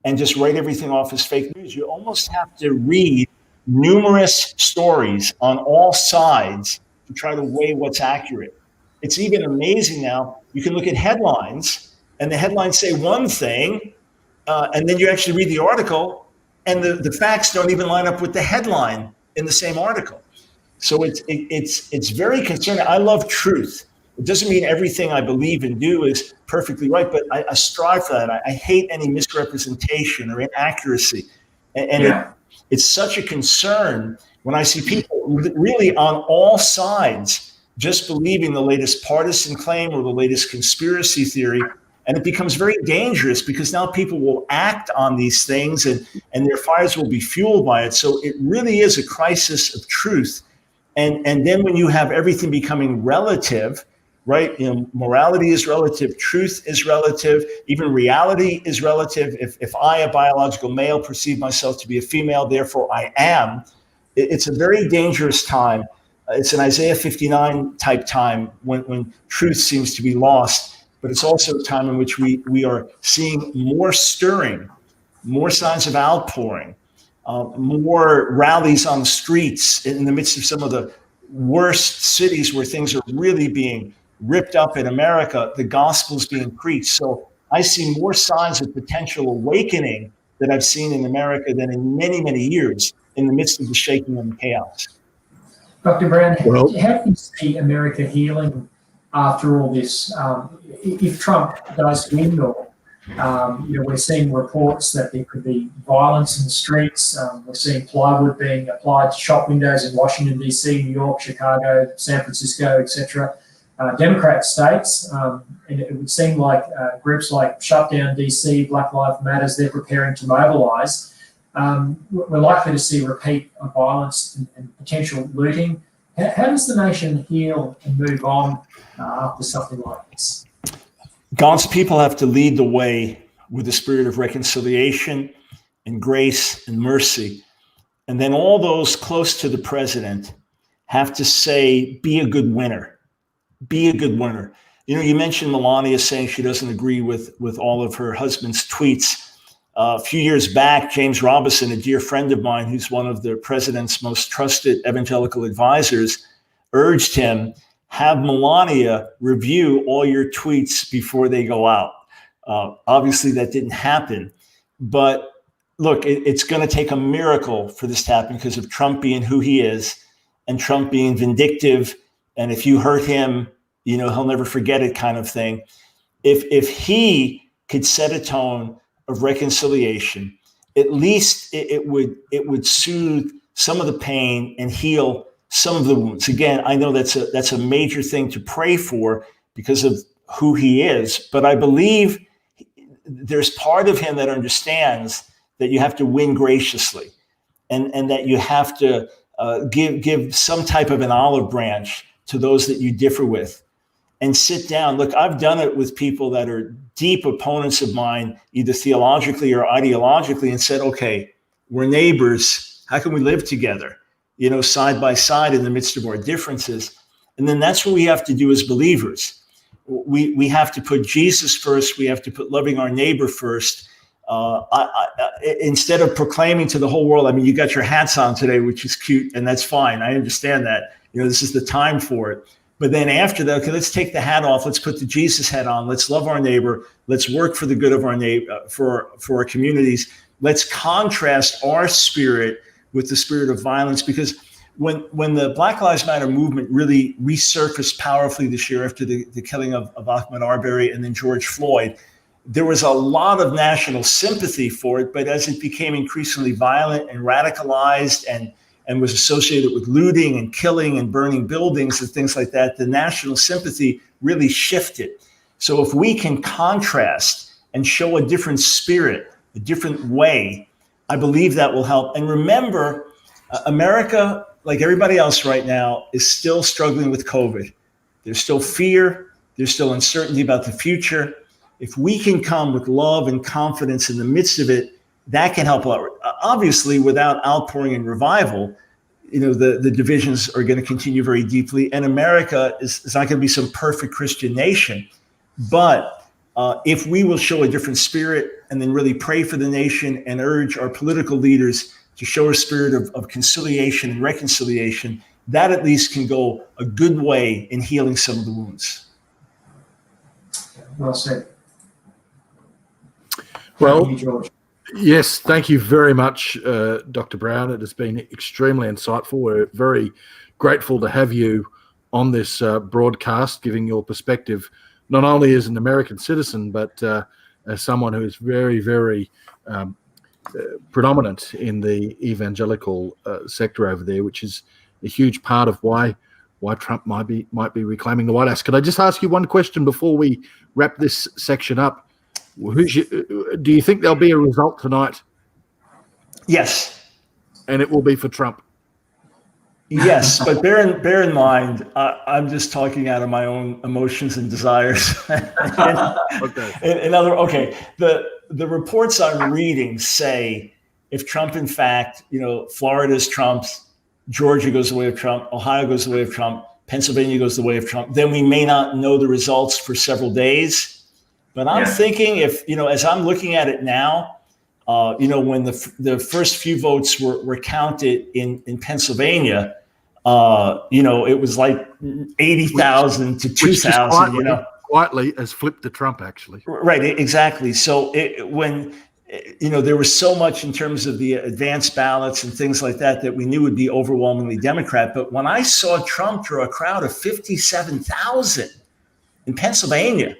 and just write everything off as fake news. You almost have to read numerous stories on all sides to try to weigh what's accurate. It's even amazing now. You can look at headlines, and the headlines say one thing, and then you actually read the article, and the facts don't even line up with the headline in the same article. So it's very concerning. I love truth. It doesn't mean everything I believe and do is perfectly right, but I strive for that. I hate any misrepresentation or inaccuracy. And it's such a concern when I see people really on all sides just believing the latest partisan claim or the latest conspiracy theory. And it becomes very dangerous because now people will act on these things and their fires will be fueled by it. So it really is a crisis of truth. And then when you have everything becoming relative, right? Morality is relative, truth is relative, even reality is relative. If I, a biological male, perceive myself to be a female, therefore I am, it's a very dangerous time. It's an Isaiah 59 type time when truth seems to be lost, but it's also a time in which we are seeing more stirring, more signs of outpouring, more rallies on the streets in the midst of some of the worst cities where things are really being ripped up in America. The gospel's being preached. So I see more signs of potential awakening that I've seen in America than in many, many years in the midst of the shaking and the chaos. Dr. Brown, how do you see America healing after all this? If Trump does win, or we're seeing reports that there could be violence in the streets. We're seeing plywood being applied to shop windows in Washington, D.C., New York, Chicago, San Francisco, etc. Democrat states, and it would seem like groups like Shutdown DC, Black Lives Matters, they're preparing to mobilise. We're likely to see repeat of violence and potential looting. How does the nation heal and move on after something like this? God's people have to lead the way with the spirit of reconciliation and grace and mercy. And then all those close to the president have to say, be a good winner. Be a good winner. You mentioned Melania saying she doesn't agree with all of her husband's tweets. A few years back, James Robison, a dear friend of mine, who's one of the president's most trusted evangelical advisors, urged him, have Melania review all your tweets before they go out. Obviously, that didn't happen. But look, it's going to take a miracle for this to happen because of Trump being who he is and Trump being vindictive. And if you hurt him, he'll never forget it kind of thing. If he could set a tone of reconciliation, at least it would soothe some of the pain and heal some of the wounds. Again, I know that's a major thing to pray for because of who he is, but I believe there's part of him that understands that you have to win graciously and that you have to give some type of an olive branch to those that you differ with and sit down. Look, I've done it with people that are deep opponents of mine, either theologically or ideologically, and said, okay, we're neighbors. How can we live together? side by side in the midst of our differences. And then that's what we have to do as believers. We have to put Jesus first. We have to put loving our neighbor first. Instead of proclaiming to the whole world, I mean, you got your hats on today, which is cute, and that's fine. I understand that. This is the time for it. But then after that, okay, let's take the hat off. Let's put the Jesus hat on. Let's love our neighbor. Let's work for the good of our neighbor, for our communities. Let's contrast our spirit with the spirit of violence, because when the Black Lives Matter movement really resurfaced powerfully this year after the killing of Ahmaud Arbery and then George Floyd, there was a lot of national sympathy for it. But as it became increasingly violent and radicalized and was associated with looting and killing and burning buildings and things like that, the national sympathy really shifted. So if we can contrast and show a different spirit, a different way, I believe that will help. And remember, America, like everybody else right now, is still struggling with COVID. There's still fear. There's still uncertainty about the future. If we can come with love and confidence in the midst of it, that can help a lot. Obviously, without outpouring and revival, the divisions are going to continue very deeply. And America is not going to be some perfect Christian nation. But if we will show a different spirit and then really pray for the nation and urge our political leaders to show a spirit of conciliation and reconciliation, that at least can go a good way in healing some of the wounds. Well said. Well, Thank you, George. yes, thank you very much, Dr. Brown. It has been extremely insightful. We're very grateful to have you on this broadcast, giving your perspective, not only as an American citizen, but as someone who is very, very predominant in the evangelical sector over there, which is a huge part of why Trump might be reclaiming the White House. Could I just ask you one question before we wrap this section up? Do you think there'll be a result tonight? Yes. And it will be for Trump? Yes, but bear in mind, I'm just talking out of my own emotions and desires. Okay. The reports I'm reading say if Trump, in fact, Florida's Trump's, Georgia goes the way of Trump, Ohio goes the way of Trump, Pennsylvania goes the way of Trump, then we may not know the results for several days. But I'm thinking if, as I'm looking at it now, when the first few votes were counted in Pennsylvania, it was like 80,000 to 2,000, quietly has flipped to Trump, actually. Right, exactly. So when there was so much in terms of the advanced ballots and things like that we knew would be overwhelmingly Democrat. But when I saw Trump draw a crowd of 57,000 in Pennsylvania,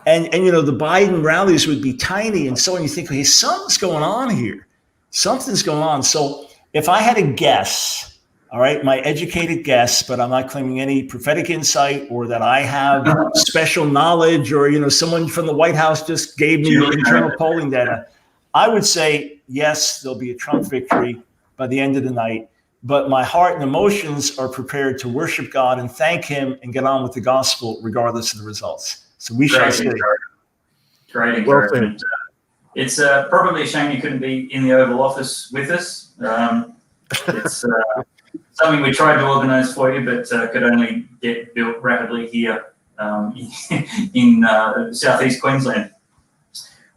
and the Biden rallies would be tiny, and so on, you think, hey, something's going on here. Something's going on. So if I had a guess, all right, my educated guess, but I'm not claiming any prophetic insight or that I have special knowledge or, someone from the White House just gave me internal polling data, I would say, yes, there'll be a Trump victory by the end of the night. But my heart and emotions are prepared to worship God and thank him and get on with the gospel regardless of the results. So we shall see. Great encouragement. It's probably a shame you couldn't be in the Oval Office with us. It's something we tried to organise for you, but could only get built rapidly here in southeast Queensland.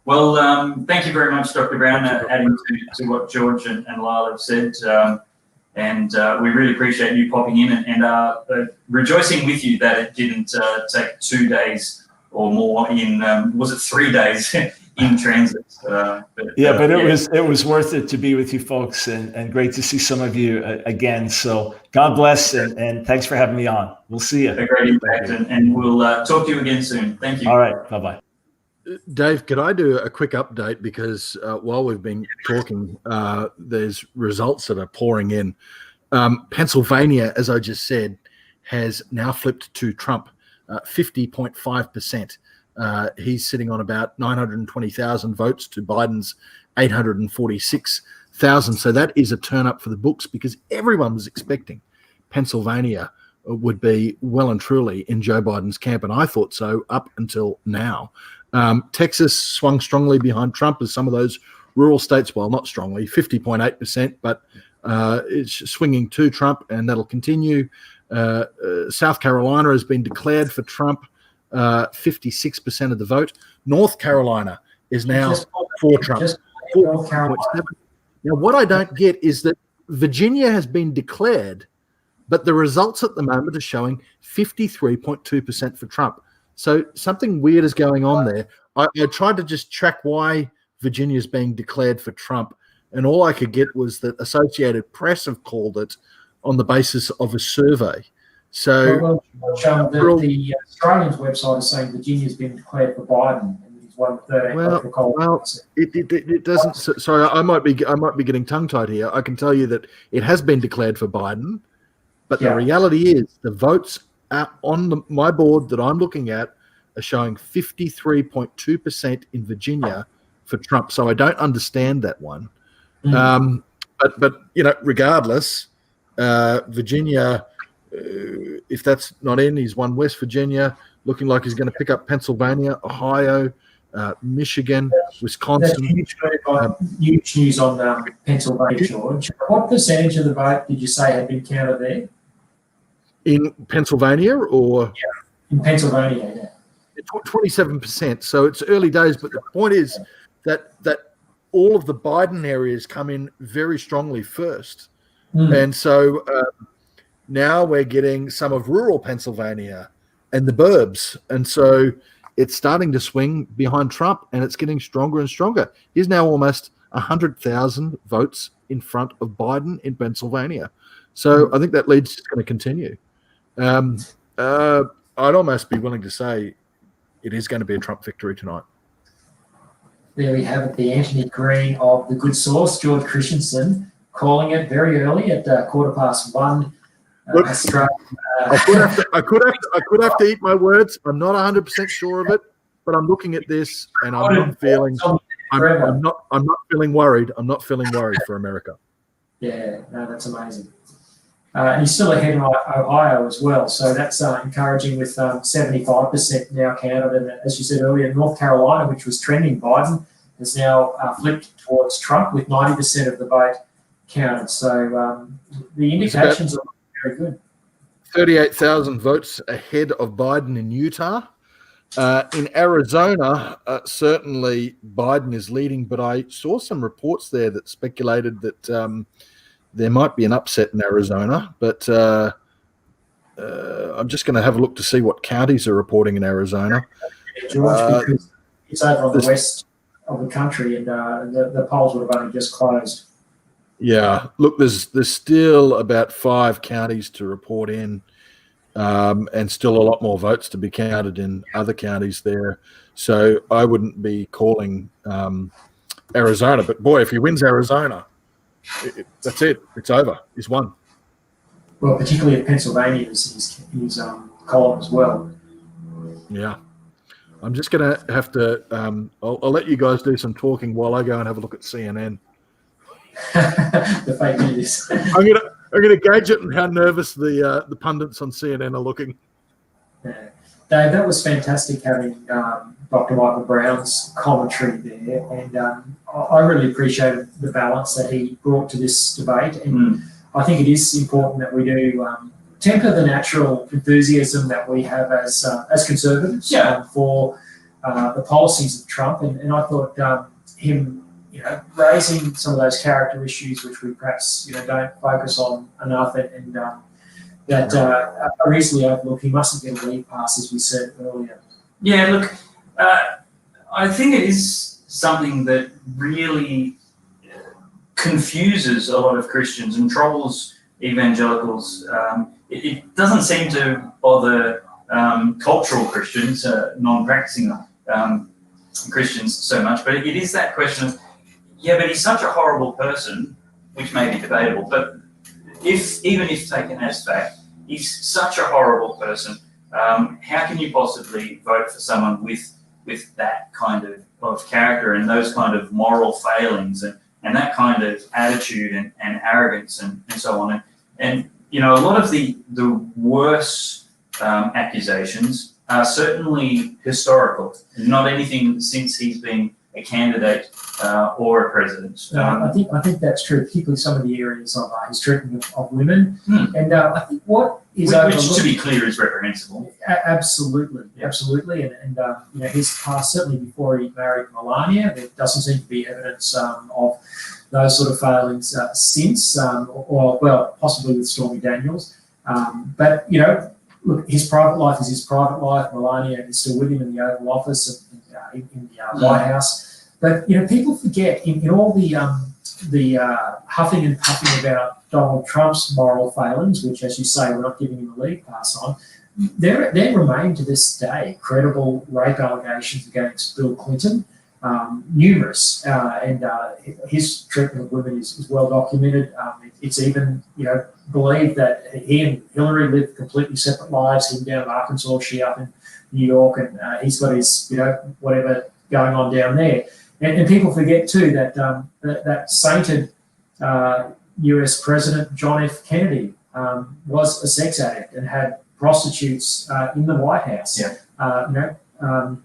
Well, thank you very much, Dr. Brown, adding to what George and Lyle have said. And we really appreciate you popping in and rejoicing with you that it didn't take 2 days or more in, was it 3 days in transit? But it was worth it to be with you folks and great to see some of you again. So God bless and thanks for having me on. We'll see you. A great impact and we'll talk to you again soon. Thank you. All right. Bye-bye. Dave, could I do a quick update? Because while we've been talking, there's results that are pouring in. Pennsylvania, as I just said, has now flipped to Trump, 50.5%. He's sitting on about 920,000 votes to Biden's 846,000. So that is a turn up for the books because everyone was expecting Pennsylvania would be well and truly in Joe Biden's camp. And I thought so up until now. Texas swung strongly behind Trump as some of those rural states, well, not strongly, 50.8%, but is swinging to Trump, and that'll continue. South Carolina has been declared for Trump, 56% of the vote. North Carolina is now for Trump, 4.7. Now, what I don't get is that Virginia has been declared, but the results at the moment are showing 53.2% for Trump. So something weird is going on there. I tried to just track why Virginia is being declared for Trump, and all I could get was that Associated Press have called it on the basis of a survey. So the Australians' website is saying Virginia's been declared for Biden, and he's won 13 electoral college. It doesn't. Sorry, I might be getting tongue tied here. I can tell you that it has been declared for Biden, but the reality is the votes on my board that I'm looking at are showing 53.2% in Virginia for Trump. So I don't understand that one. But regardless, Virginia, if that's not in, he's won West Virginia, looking like he's going to pick up Pennsylvania, Ohio, Michigan, Wisconsin. That's huge news on Pennsylvania, George. What percentage of the vote did you say had been counted there? In Pennsylvania, or in Pennsylvania, yeah. 27%. So it's early days, but the point is that all of the Biden areas come in very strongly first, and so now we're getting some of rural Pennsylvania and the burbs, and so it's starting to swing behind Trump, and it's getting stronger and stronger. He's now almost 100,000 votes in front of Biden in Pennsylvania. So I think that lead's just going to continue. I'd almost be willing to say it is going to be a Trump victory tonight. There we have it, the Anthony Green of the good source, George Christensen, calling it very early at 1:15. Look, I could have to eat my words. I'm not 100% sure of it, but I'm looking at this and I'm not feeling worried. I'm not feeling worried for America. Yeah, no, that's amazing. And he's still ahead in Ohio as well, so that's encouraging with 75% now counted. And as you said earlier, North Carolina, which was trending Biden, has now flipped towards Trump with 90% of the vote counted. So the indications are very good. 38,000 votes ahead of Biden in Utah. In Arizona, certainly Biden is leading, but I saw some reports there that speculated that there might be an upset in Arizona, but I'm just going to have a look to see what counties are reporting in Arizona. George, because it's over on the west of the country, and the polls would have only just closed. Yeah, look, there's still about 5 counties to report in, and still a lot more votes to be counted in other counties there. So I wouldn't be calling Arizona, but boy, if he wins Arizona, that's it. It's over. He's won. Well, particularly if Pennsylvania is his column as well. Yeah. I'm just going to have to I'll let you guys do some talking while I go and have a look at CNN. The fake news. I'm going to gauge it and how nervous the pundits on CNN are looking. Yeah. Dave, that was fantastic having Dr. Michael Brown's commentary there, and I really appreciated the balance that he brought to this debate, and I think it is important that we do temper the natural enthusiasm that we have as conservatives for the policies of Trump, and I thought him raising some of those character issues which we perhaps don't focus on enough, and that are easily overlooked. He mustn't get a lead pass, as we said earlier. Yeah, look, I think it is something that really confuses a lot of Christians and troubles evangelicals. It doesn't seem to bother cultural Christians, non-practicing Christians so much, but it is that question of, but he's such a horrible person, which may be debatable, but even if taken as fact, he's such a horrible person, how can you possibly vote for someone with that kind of character and those kind of moral failings and that kind of attitude and arrogance and so on. And a lot of the worst accusations are certainly historical, not anything since he's been a candidate or a president. I think that's true, particularly some of the areas of his treatment of women. And I think what is which, to be clear, is reprehensible. Absolutely. And you know, his past, certainly before he married Melania, there doesn't seem to be evidence of those sort of failings since, or well, possibly with Stormy Daniels. But you know, look, his private life is his private life. Melania is still with him in the Oval Office, in the White House. But you know, people forget in all the huffing and puffing about Donald Trump's moral failings, which, as you say, we're not giving him a league pass on. There remain to this day credible rape allegations against Bill Clinton, numerous, and his treatment of women is well documented. It's even, you know, believed that he and Hillary lived completely separate lives. Him down in Arkansas, she up in New York, and he's got his, you know, whatever going on down there. And people forget too that that sainted U.S. President John F. Kennedy was a sex addict and had prostitutes in the White House. Yeah. You know,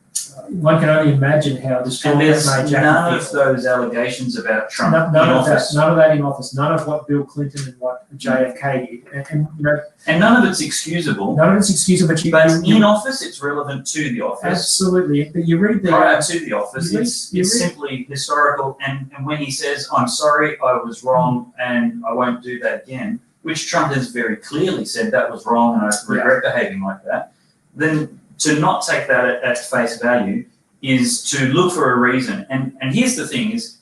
one can only imagine how distraught And there's that made none Jackie of feel. those allegations about Trump None in of that. office. None of that in office. None of what Bill Clinton and what JFK did. And you know, And none of it's excusable. none of it's excusable. But But in office, it's relevant to the office. absolutely. But you read the Prior to the office, you read- it's you read- simply historical. And when he says, "I'm sorry, I was wrong, and I won't do that again," which Trump has very clearly said that was wrong, and I regret behaving like that, then to not take that at face value is to look for a reason. And here's the thing: is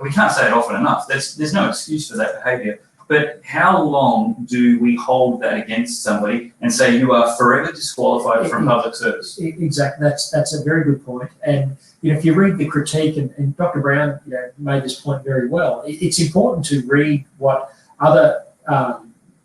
we can't say it often enough. There's no excuse for that behaviour. But how long do we hold that against somebody and say you are forever disqualified from public service? Exactly. That's a very good point. And you know, if you read the critique, and Dr. Brown, you know, made this point very well. It's important to read what other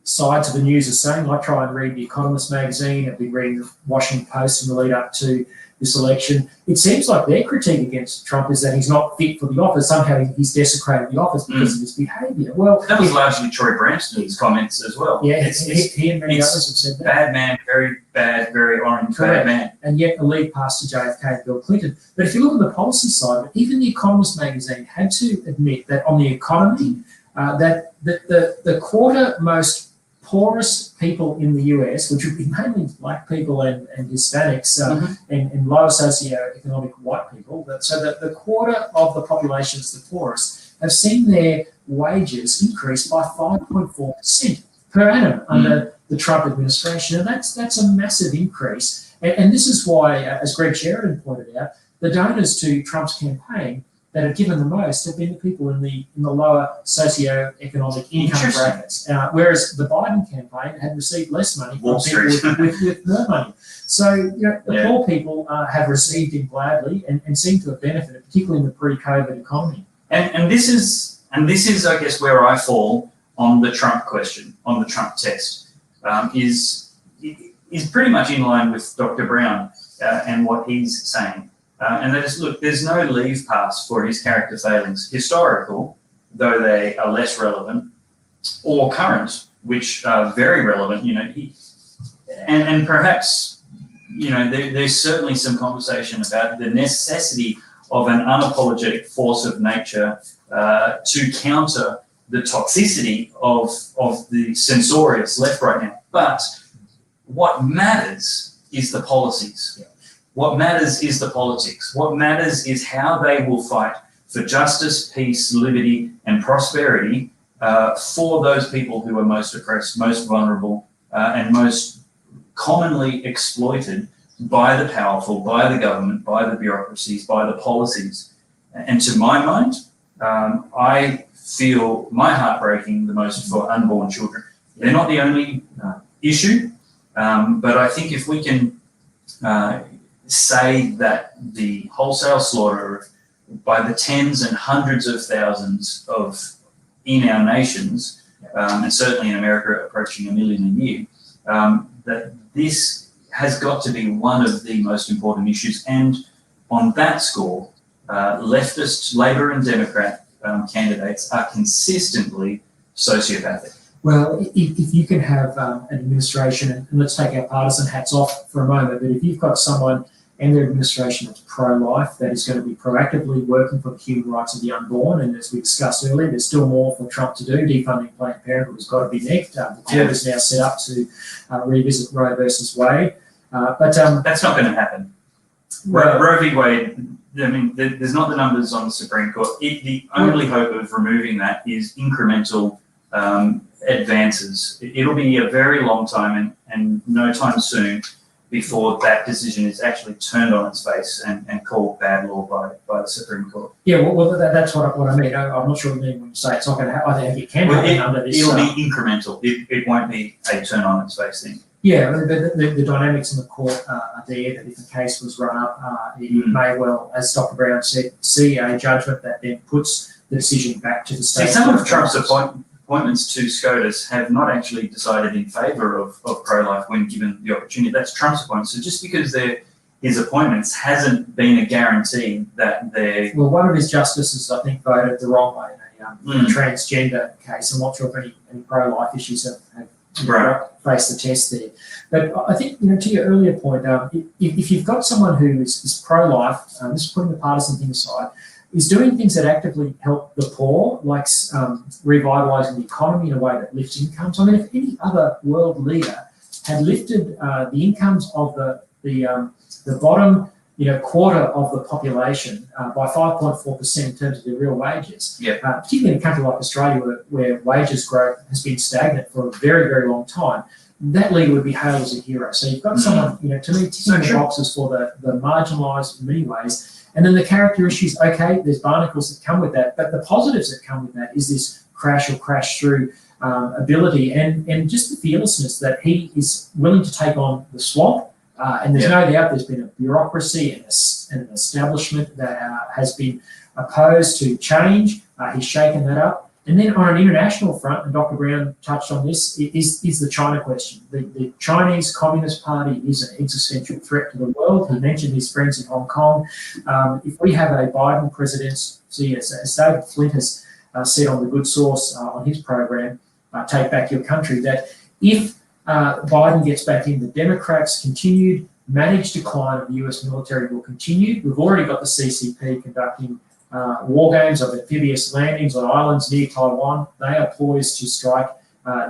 sides of the news are saying. I try and read The Economist magazine. I've been reading the Washington Post in the lead up to this election. It seems like their critique against Trump is that he's not fit for the office. Somehow he's desecrated the office because of his behaviour. Well, That was largely Troy Branston's comments as well. yeah, It's he and many it's others have said that. bad man, very bad, very orange, bad man. And yet the lead passed to JFK and Bill Clinton. But if you look at the policy side of it, even The Economist magazine had to admit that on the economy, that the quarter most poorest people in the US, which would be mainly black people and Hispanics and lower socioeconomic white people, so that the quarter of the population that's the poorest have seen their wages increase by 5.4% per annum under the Trump administration. And that's a massive increase. And this is why, as Greg Sheridan pointed out, the donors to Trump's campaign that have given the most have been the people in the lower socio-economic income brackets, whereas the Biden campaign had received less money from people with more money. So you know, the poor people have received it gladly and seem to have benefited, particularly in the pre-COVID economy. And this is, I guess, where I fall on the Trump question, on the Trump test, is pretty much in line with Dr. Brown and what he's saying. And that is, look, there's no leave pass for his character failings, historical, though they are less relevant, or current, which are very relevant. You know, and perhaps, you know, there's certainly some conversation about the necessity of an unapologetic force of nature to counter the toxicity of the censorious left right now. But what matters is the policies. Yeah. What matters is the politics. What matters is how they will fight for justice, peace, liberty, and prosperity for those people who are most oppressed, most vulnerable, and most commonly exploited by the powerful, by the government, by the bureaucracies, by the policies. And to my mind, I feel my heart breaking the most for unborn children. They're not the only issue, but I think if we can say that the wholesale slaughter by the tens and hundreds of thousands in our nations, and certainly in America approaching 1 million a year, that this has got to be one of the most important issues. And on that score, leftist, Labor and Democrat candidates are consistently sociopathic. Well, if you can have an administration, and let's take our partisan hats off for a moment, but if you've got someone and their administration that's pro-life, that is going to be proactively working for the human rights of the unborn. And as we discussed earlier, there's still more for Trump to do. Defunding Planned Parenthood has got to be next. The court is now set up to revisit Roe versus Wade. But that's not going to happen. Roe v. Wade, I mean, there's not the numbers on the Supreme Court. The only hope of removing that is incremental advances. It'll be a very long time and no time soon before that decision is actually turned on its face and called bad law by the Supreme Court. Yeah, well that's what I mean. I'm not sure what you mean when you say it's not going to happen. I think it can happen under this. It'll be incremental. It won't be a turn on its face thing. Yeah, the dynamics in the court are there, that if a case was run up, it may well, as Dr. Brown said, see a judgment that then puts the decision back to the state. Some of Trump's appointments to SCOTUS have not actually decided in favour of pro-life when given the opportunity. That's Trump's appointments. So just because they're his appointments hasn't been a guarantee that they're... Well, one of his justices, I think, voted the wrong way in a transgender case. I'm not sure if any pro-life issues have faced the test there. But I think, to your earlier point, if you've got someone who is pro-life, just putting the partisan thing aside, is doing things that actively help the poor, like revitalising the economy in a way that lifts incomes. I mean, if any other world leader had lifted the incomes of the bottom quarter of the population by 5.4% in terms of their real wages, particularly in a country like Australia where wages growth has been stagnant for a very, very long time, that leader would be hailed as a hero. So you've got someone, to me, ticking the boxes for the marginalised in many ways. And then the character issues, okay, there's barnacles that come with that, but the positives that come with that is this crash or crash through ability and just the fearlessness that he is willing to take on the swamp. And there's no doubt there's been a bureaucracy and an establishment that has been opposed to change. He's shaken that up. And then on an international front, and Dr. Brown touched on this, is the China question. The Chinese Communist Party is an existential threat to the world. He mentioned his friends in Hong Kong. If we have a Biden presidency, as David Flint has said on the Good Source on his program, Take Back Your Country, that if Biden gets back in, the Democrats' continued managed decline of the US military will continue. We've already got the CCP conducting war games of amphibious landings on islands near Taiwan. They are poised to strike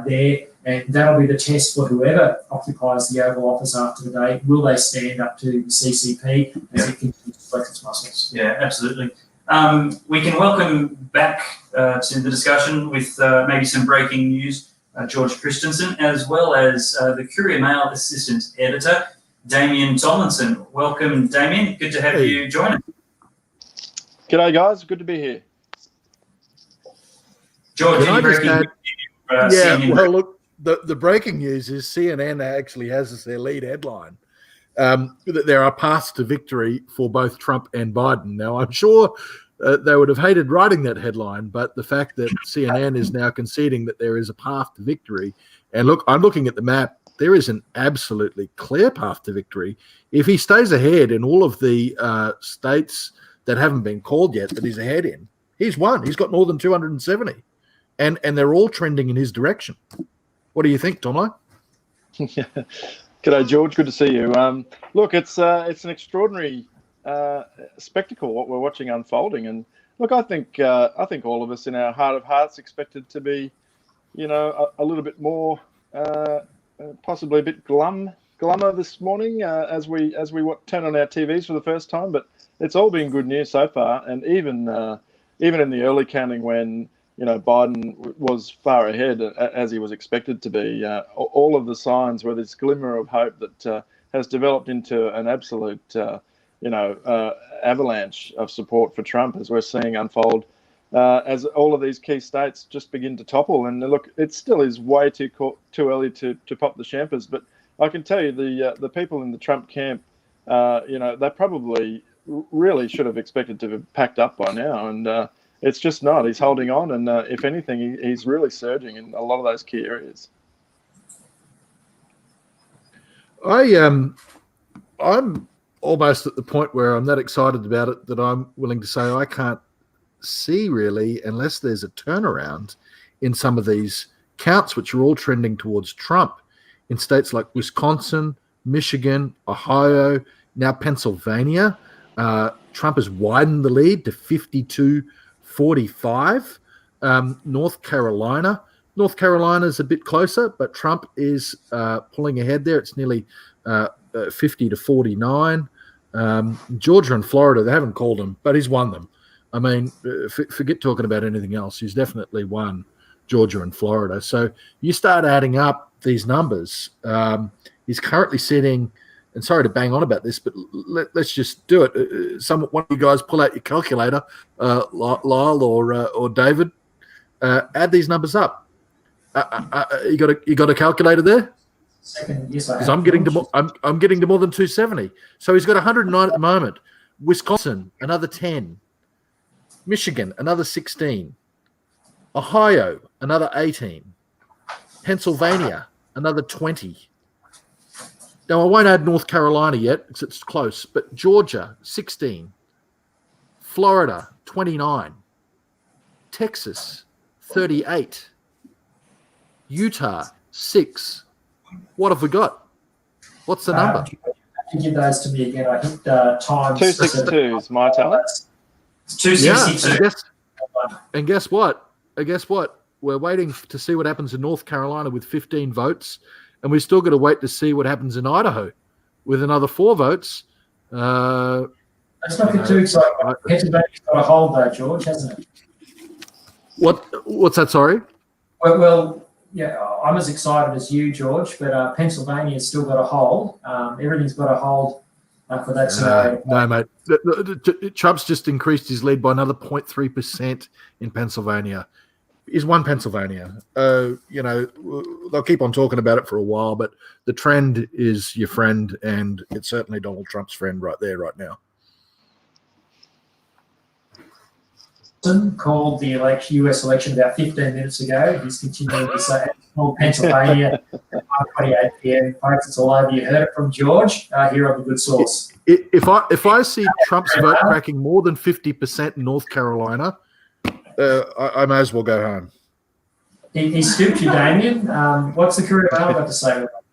there, and that'll be the test for whoever occupies the Oval Office after the day. Will they stand up to the CCP as it continues to flex its muscles? Yeah, absolutely. We can welcome back to the discussion with maybe some breaking news, George Christensen, as well as the Courier Mail Assistant Editor, Damien Tomlinson. Welcome, Damien. Good to have you join us. G'day, guys. Good to be here. George, any breaking news? Well, look, the breaking news is CNN actually has as their lead headline that there are paths to victory for both Trump and Biden. Now, I'm sure they would have hated writing that headline, but the fact that CNN is now conceding that there is a path to victory, and look, I'm looking at the map, there is an absolutely clear path to victory. If he stays ahead in all of the states that haven't been called yet that he's ahead in, he's won. He's got more than 270. And they're all trending in his direction. What do you think, Tomo? G'day, George. Good to see you. Look, it's an extraordinary spectacle what we're watching unfolding. And look, I think all of us in our heart of hearts expected to be, a little bit more, possibly a bit glummer this morning as we turn on our TVs for the first time. But it's all been good news so far. And even in the early counting when Biden was far ahead as he was expected to be, all of the signs were this glimmer of hope that has developed into an absolute avalanche of support for Trump as we're seeing unfold as all of these key states just begin to topple. And look, it still is way too early to pop the champers, but I can tell you the people in the Trump camp, they probably really should have expected to have packed up by now, and it's just not. He's holding on, and if anything, he's really surging in a lot of those key areas. I'm almost at the point where I'm that excited about it that I'm willing to say I can't see really, unless there's a turnaround in some of these counts, which are all trending towards Trump in states like Wisconsin, Michigan, Ohio, Now Pennsylvania, Trump has widened the lead to 52-45. North Carolina is a bit closer, but Trump is pulling ahead there. It's nearly 50-49. Georgia and Florida, they haven't called him, but he's won them. I mean, forget talking about anything else. He's definitely won Georgia and Florida. So you start adding up these numbers. He's currently sitting, and sorry to bang on about this, but let's just do it. One of you guys pull out your calculator, Lyle or David. Add these numbers up. You got a calculator there? Second, yes, I Because have. I'm getting to more than 270. So he's got 109 at the moment. Wisconsin, another 10. Michigan, another 16. Ohio, another 18. Pennsylvania, another 20. Now, I won't add North Carolina yet because it's close, but Georgia, 16. Florida, 29. Texas, 38. Utah, 6. What have we got? What's the number? You have to give those to me again. I hit times. 262 is my tally. It's 262. And guess what? We're waiting to see what happens in North Carolina with 15 votes, and we've still got to wait to see what happens in Idaho with another 4 votes. Let's not get too excited. Pennsylvania's got a hold though, George, hasn't it? What's that? Sorry. Well, yeah, I'm as excited as you, George, but Pennsylvania's still got a hold. Everything's got a hold for that scenario. No, mate. Trump's just increased his lead by another 0.3% in Pennsylvania. He's won Pennsylvania. They'll keep on talking about it for a while, but the trend is your friend, and it's certainly Donald Trump's friend right there, right now. Called the US election about 15 minutes ago. He's continuing to say Pennsylvania at 5:28 p.m. Folks, it's all over. You heard it from George here on the good source. If I see Trump's vote cracking more than 50% in North Carolina, I may as well go home. He stooped you, Damien. What's the Courier Mail got to say about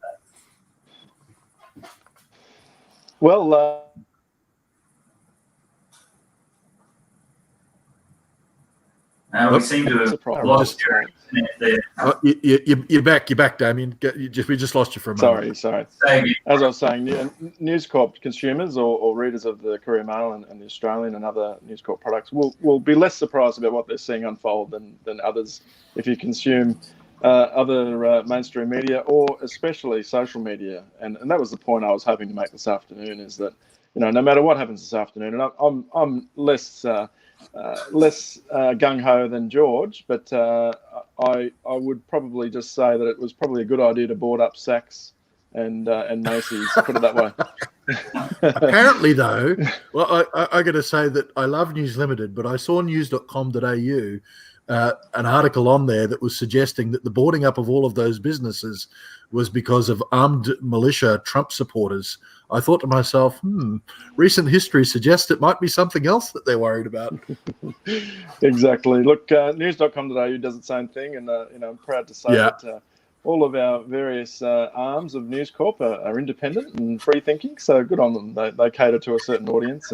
that? Well, We seem to have lost your internet there. You're back, Damien. We just lost you for a moment. Sorry. Say again. As I was saying, News Corp consumers or readers of the Courier Mail and the Australian and other News Corp products will be less surprised about what they're seeing unfold than others if you consume other mainstream media or especially social media. And that was the point I was hoping to make this afternoon, is that no matter what happens this afternoon, and I'm less gung-ho than George, but I would probably just say that it was probably a good idea to board up Saks and Macy's, put it that way. Apparently, though, well, I got to say that I love News Limited, but I saw news.com.au an article on there that was suggesting that the boarding up of all of those businesses was because of armed militia Trump supporters. I thought to myself, recent history suggests it might be something else that they're worried about. Exactly. Look, news.com.au does the same thing, and I'm proud to say that all of our various arms of News Corp are independent and free thinking, so good on them. They cater to a certain audience,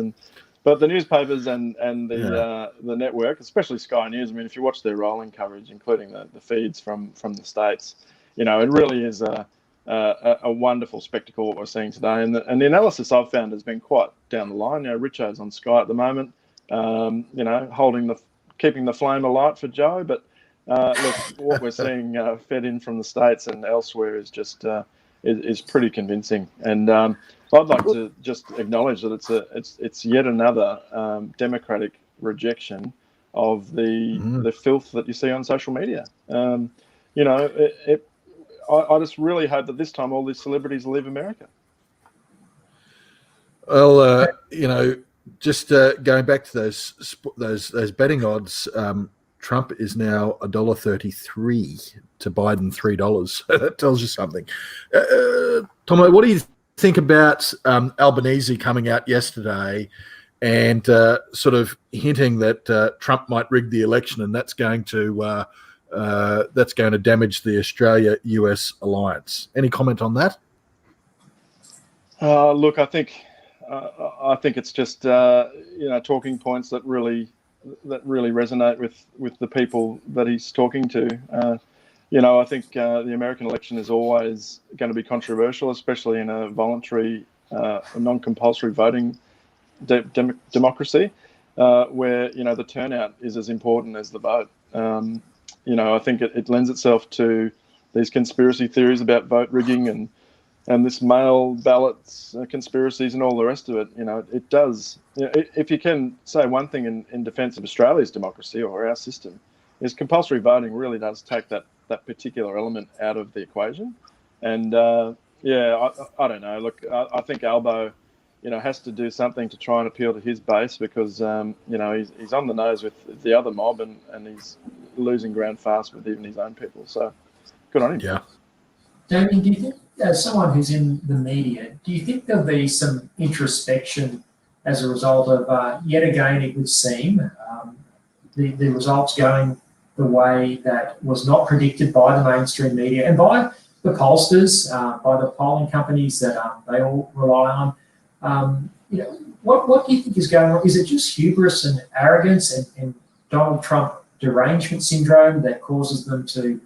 but the newspapers and the network, especially Sky News, I mean, if you watch their rolling coverage, including the feeds from the States, it really is a wonderful spectacle what we're seeing today. And the analysis I've found has been quite down the line. Richo's on Sky at the moment, keeping the flame alight for Joe. But look, what we're seeing fed in from the States and elsewhere is just is pretty convincing. And I'd like to just acknowledge that it's yet another democratic rejection of the filth that you see on social media. I just really hope that this time all these celebrities leave America. Well, just going back to those betting odds, Trump is now $1.33 to Biden $3. That tells you something. Tom, what do you think about Albanese coming out yesterday and sort of hinting that Trump might rig the election, and that's going to damage the Australia-US alliance? Any comment on that? Look, I think I think it's just talking points that really resonate with the people that he's talking to. I think the American election is always going to be controversial, especially in a voluntary, non-compulsory voting democracy, where the turnout is as important as the vote. I think it lends itself to these conspiracy theories about vote rigging and this mail ballots conspiracies and all the rest of it. It does. If you can say one thing in defence of Australia's democracy or our system, is compulsory voting really does take that particular element out of the equation. And I don't know. Look, I think Albo, has to do something to try and appeal to his base because he's on the nose with the other mob and he's losing ground fast with even his own people. So good on him. Yeah. Damien, do you think, as someone who's in the media, do you think there'll be some introspection as a result of, yet again, it would seem, the results going the way that was not predicted by the mainstream media and by the pollsters, by the polling companies that they all rely on? What do you think is going on? Is it just hubris and arrogance and Donald Trump derangement syndrome that causes them to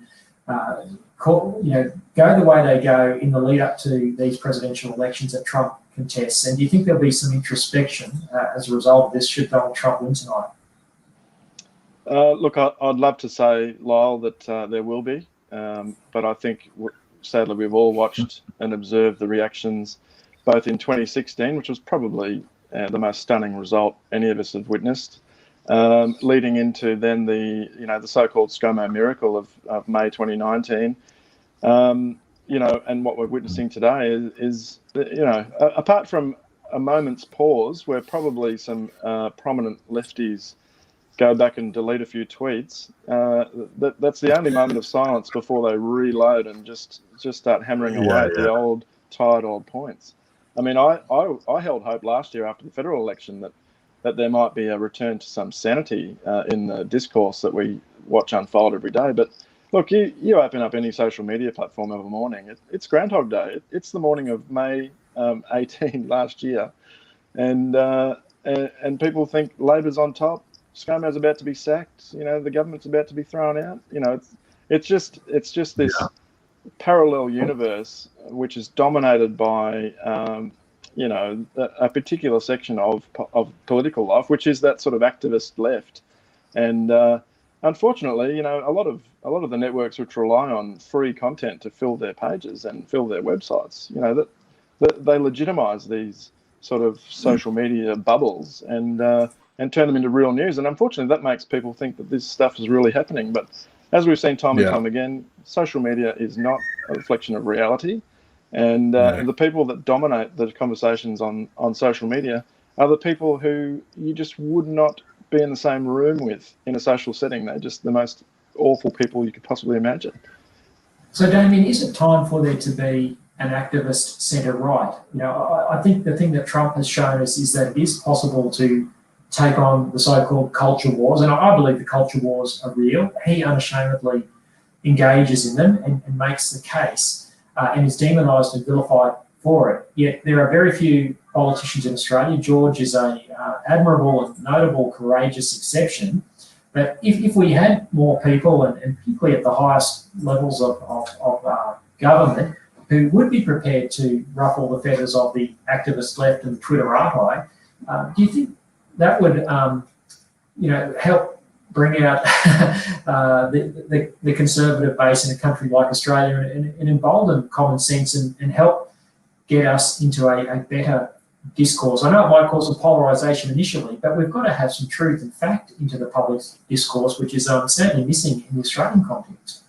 go the way they go in the lead up to these presidential elections that Trump contests? And do you think there'll be some introspection as a result of this should Donald Trump win tonight? Look, I'd love to say, Lyle, that there will be, but I think sadly we've all watched and observed the reactions both in 2016, which was probably the most stunning result any of us have witnessed, leading into then the so-called ScoMo miracle of May 2019. And what we're witnessing today is apart from a moment's pause where probably some prominent lefties go back and delete a few tweets, that's the only moment of silence before they reload and just start hammering away at the old points. I mean, I held hope last year after the federal election that there might be a return to some sanity in the discourse that we watch unfold every day. But look, you open up any social media platform of a morning, it's Groundhog Day. It's the morning of May 18 last year, and people think Labor's on top, ScoMo's about to be sacked, the government's about to be thrown out. It's just this parallel universe which is dominated by a particular section of political life, which is that sort of activist left. And unfortunately, a lot of the networks which rely on free content to fill their pages and fill their websites, that they legitimize these sort of social media bubbles and turn them into real news. And unfortunately, that makes people think that this stuff is really happening. But as we've seen time and time again, social media is not a reflection of reality. And the people that dominate the conversations on social media are the people who you just would not be in the same room with in a social setting. They're just the most awful people you could possibly imagine. So, Damien, is it time for there to be an activist centre-right? I think the thing that Trump has shown us is that it is possible to take on the so-called culture wars, and I believe the culture wars are real. He unashamedly engages in them and makes the case and is demonised and vilified for it. Yet there are very few politicians in Australia. George is an admirable and notable, courageous exception. But if we had more people, and particularly at the highest levels of government, who would be prepared to ruffle the feathers of the activist left and the Twitterati, do you think that would, help bring out the conservative base in a country like Australia and embolden common sense and help get us into a better discourse? I know it might cause some polarisation initially, but we've got to have some truth and fact into the public discourse, which is certainly missing in the Australian context.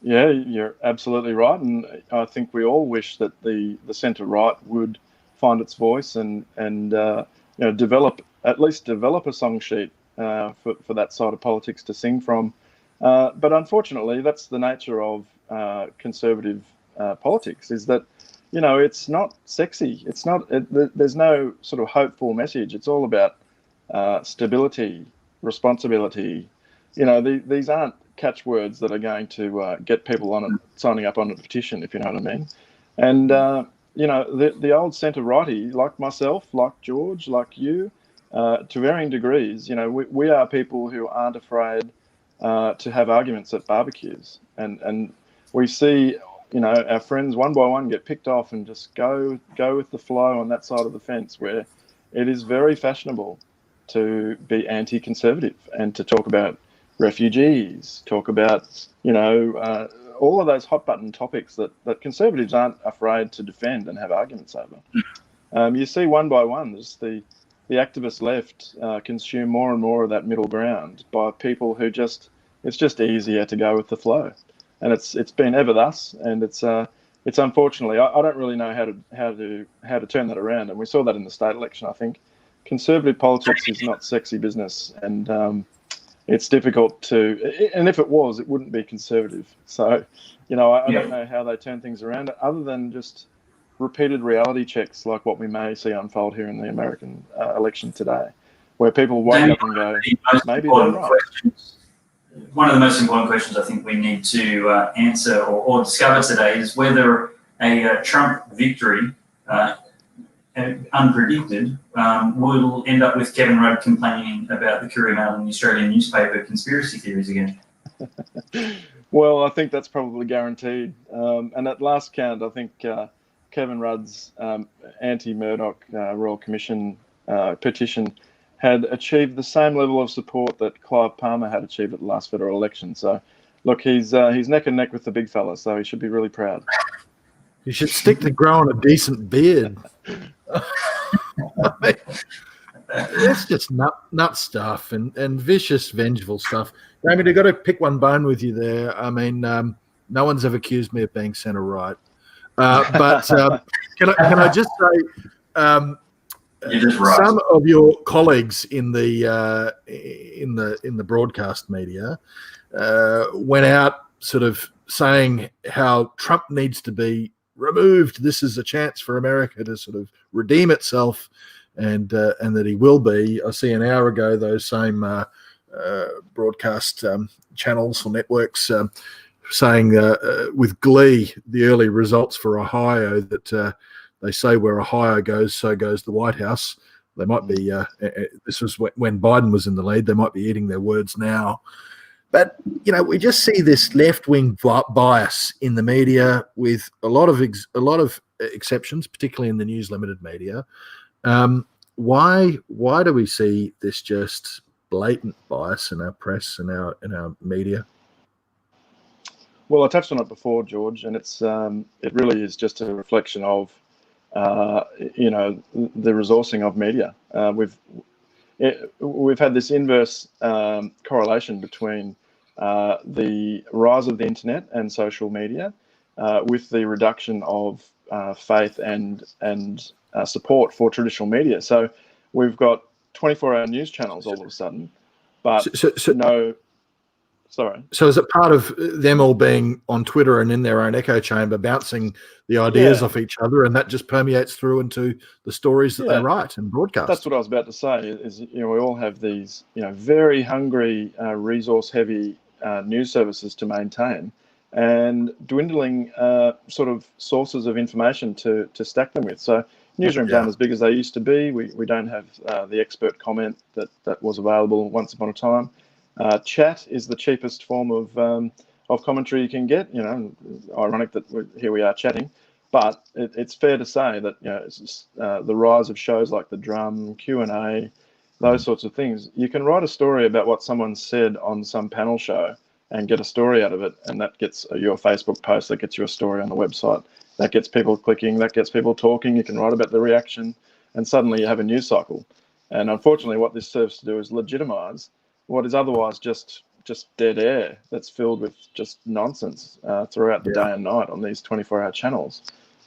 Yeah, you're absolutely right, and I think we all wish that the centre right would find its voice and develop a song sheet for that side of politics to sing from. But unfortunately, that's the nature of conservative politics, is that it's not sexy. It's not. There's no sort of hopeful message. It's all about stability, responsibility. These aren't catchwords that are going to get people on it, signing up on a petition, if you know what I mean. And the old centre-righty, like myself, like George, like you, to varying degrees, we are people who aren't afraid to have arguments at barbecues, and we see, our friends one by one get picked off and just go with the flow on that side of the fence, where it is very fashionable to be anti-conservative and to talk about refugees, talk about, all of those hot button topics that conservatives aren't afraid to defend and have arguments over. You see one by one, just the activist left consume more and more of that middle ground by people who it's just easier to go with the flow, and it's been ever thus, and it's unfortunately, I don't really know how to turn that around, and we saw that in the state election. I think conservative politics is not sexy business, and it's difficult to, and if it was, it wouldn't be conservative. So, I don't know how they turn things around, other than just repeated reality checks like what we may see unfold here in the American election today, where people wake up and go, maybe they're right. One of the most important questions I think we need to answer or discover today is whether a Trump victory, unpredicted, will end up with Kevin Rudd complaining about the Courier Mail and the Australian newspaper conspiracy theories again. Well, I think that's probably guaranteed. And at last count, I think Kevin Rudd's anti-Murdoch Royal Commission petition had achieved the same level of support that Clive Palmer had achieved at the last federal election. So, look, he's neck and neck with the big fella, so he should be really proud. You should stick to growing a decent beard. It's just nut stuff and vicious, vengeful stuff. I mean, you've got to pick one bone with you there. I mean, no one's ever accused me of being centre right, but can I just say, some of your colleagues in the broadcast media went out sort of saying how Trump needs to be removed. This is a chance for America to sort of redeem itself, and that he will be. I see an hour ago those same broadcast channels or networks saying with glee the early results for Ohio, that they say where Ohio goes, so goes the White House. They might be, this was when Biden was in the lead, they might be eating their words now. But, we just see this left-wing bias in the media with a lot of exceptions, particularly in the news limited media. Why do we see this just blatant bias in our press and our media? Well, I touched on it before, George, and it really is just a reflection of the resourcing of media. We've had this inverse correlation between the rise of the internet and social media with the reduction of faith and support for traditional media. So we've got 24-hour news channels all of a sudden, but no. Sorry. So is it part of them all being on Twitter and in their own echo chamber, bouncing the ideas off each other, and that just permeates through into the stories that they write and broadcast? That's what I was about to say. Is we all have these very hungry, resource-heavy news services to maintain, and dwindling sort of sources of information to stack them with. So newsrooms aren't as big as they used to be. We don't have the expert comment that was available once upon a time. Chat is the cheapest form of commentary you can get. Ironic that here we are chatting, but it's fair to say that it's just, the rise of shows like The Drum, Q&A, those sorts of things. You can write a story about what someone said on some panel show and get a story out of it, and that gets your Facebook post, that gets you a story on the website, that gets people clicking, that gets people talking. You can write about the reaction, and suddenly you have a news cycle. And unfortunately, what this serves to do is legitimize what is otherwise just dead air that's filled with just nonsense throughout the day and night on these 24-hour channels.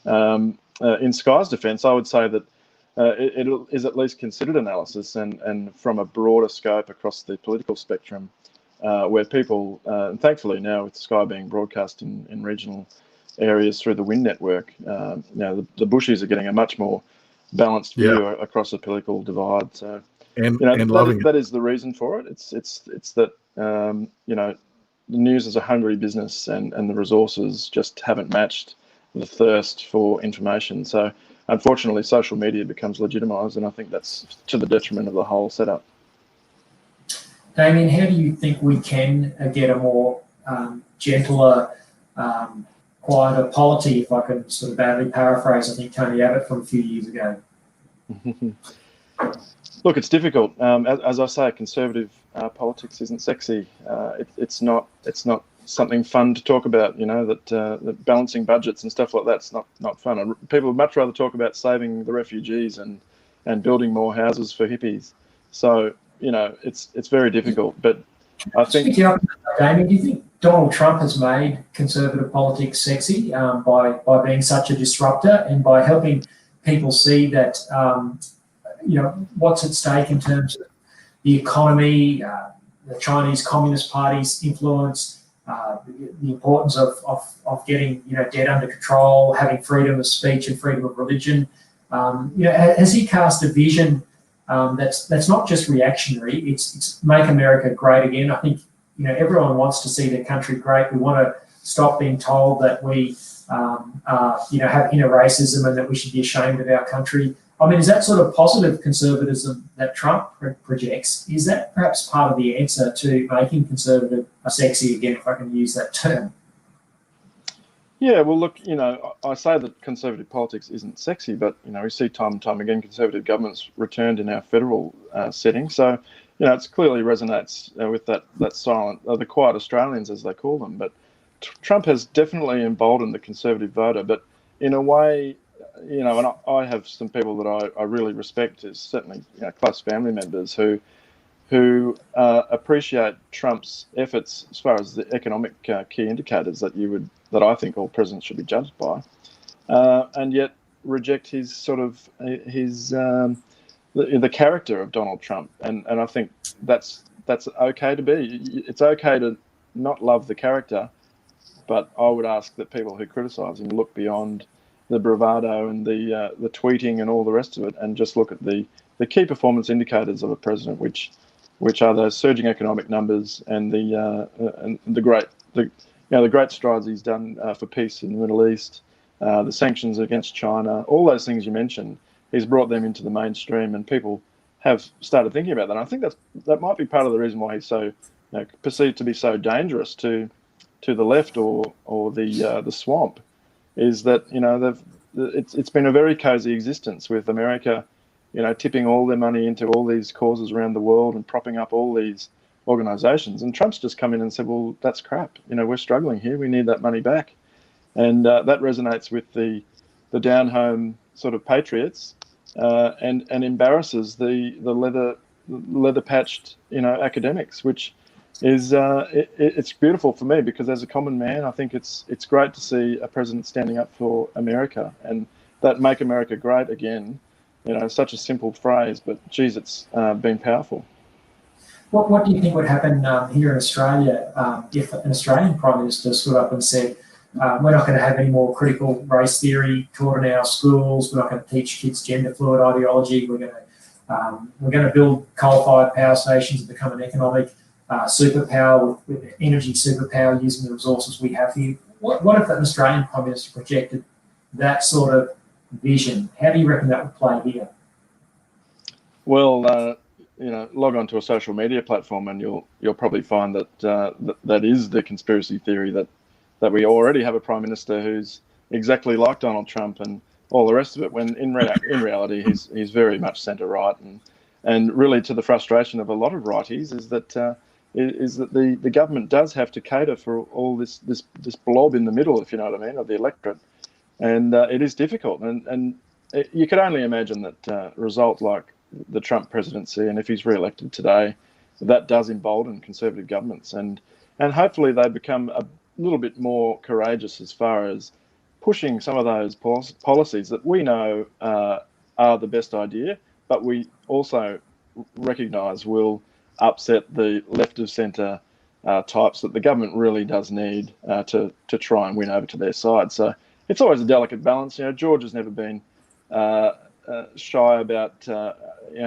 In Sky's defense, I would say that it is at least considered analysis and from a broader scope across the political spectrum, where people, and thankfully now with Sky being broadcast in regional areas through the Wind network, the Bushies are getting a much more balanced view across the political divide. So, that is the reason for it. It's that the news is a hungry business, and the resources just haven't matched the thirst for information. So unfortunately, social media becomes legitimised, and I think that's to the detriment of the whole setup. Damien, how do you think we can get a more gentler, quieter polity, if I can sort of badly paraphrase, I think, Tony Abbott from a few years ago? Look, it's difficult. As I say, conservative politics isn't sexy. It's not something fun to talk about. That balancing budgets and stuff like that's not fun. People would much rather talk about saving the refugees and building more houses for hippies. So it's very difficult. But I think, Damien, do you think Donald Trump has made conservative politics sexy by being such a disruptor and by helping people see that what's at stake in terms of the economy, the Chinese Communist Party's influence, the importance of getting debt under control, having freedom of speech and freedom of religion? Has he cast a vision that's not just reactionary? It's make America great again. I think everyone wants to see their country great. We want to stop being told that we have inner racism and that we should be ashamed of our country. I mean, is that sort of positive conservatism that Trump projects? Is that perhaps part of the answer to making conservative sexy again, if I can use that term? Yeah, well, look, I say that conservative politics isn't sexy, but, we see time and time again conservative governments returned in our federal setting. So, it clearly resonates with that silent, the quiet Australians, as they call them. But Trump has definitely emboldened the conservative voter, but in a way, and I have some people that I really respect, is certainly close family members who appreciate Trump's efforts as far as the economic key indicators that I think all presidents should be judged by, and yet reject his sort of the character of Donald Trump, and I think that's okay to be. It's okay to not love the character, but I would ask that people who criticise him look beyond the bravado and the tweeting and all the rest of it, and just look at the key performance indicators of a president, which are those surging economic numbers and the great strides he's done for peace in the Middle East, the sanctions against China, all those things you mentioned. He's brought them into the mainstream, and people have started thinking about that. And I think that might be part of the reason why he's so perceived to be so dangerous to the left or the swamp, is that it's been a very cozy existence with America, tipping all their money into all these causes around the world and propping up all these organisations. And Trump's just come in and said, well, that's crap. We're struggling here. We need that money back. And that resonates with the down-home sort of patriots and embarrasses the leather-patched, academics, which is it's beautiful for me, because as a common man, I think it's great to see a president standing up for America, and that "Make America Great Again," such a simple phrase, but geez, it's been powerful. What do you think would happen here in Australia if an Australian Prime Minister stood up and said, we're not going to have any more critical race theory taught in our schools, we're not going to teach kids gender fluid ideology, we're going to build coal-fired power stations and become an economic superpower with energy superpower using the resources we have here? What if an Australian Prime Minister projected that sort of vision? How do you reckon that would play here? Well, log on to a social media platform and you'll probably find that is the conspiracy theory that we already have a Prime Minister who's exactly like Donald Trump and all the rest of it, when in reality he's very much centre-right, and really to the frustration of a lot of righties is that the government does have to cater for all this blob in the middle, if you know what I mean, of the electorate, and it is difficult, and you could only imagine that result like the Trump presidency, and if he's re-elected today, that does embolden conservative governments, and hopefully they become a little bit more courageous as far as pushing some of those policies that we know are the best idea, but we also recognise will upset the left of centre types that the government really does need to try and win over to their side. So it's always a delicate balance. George has never been shy about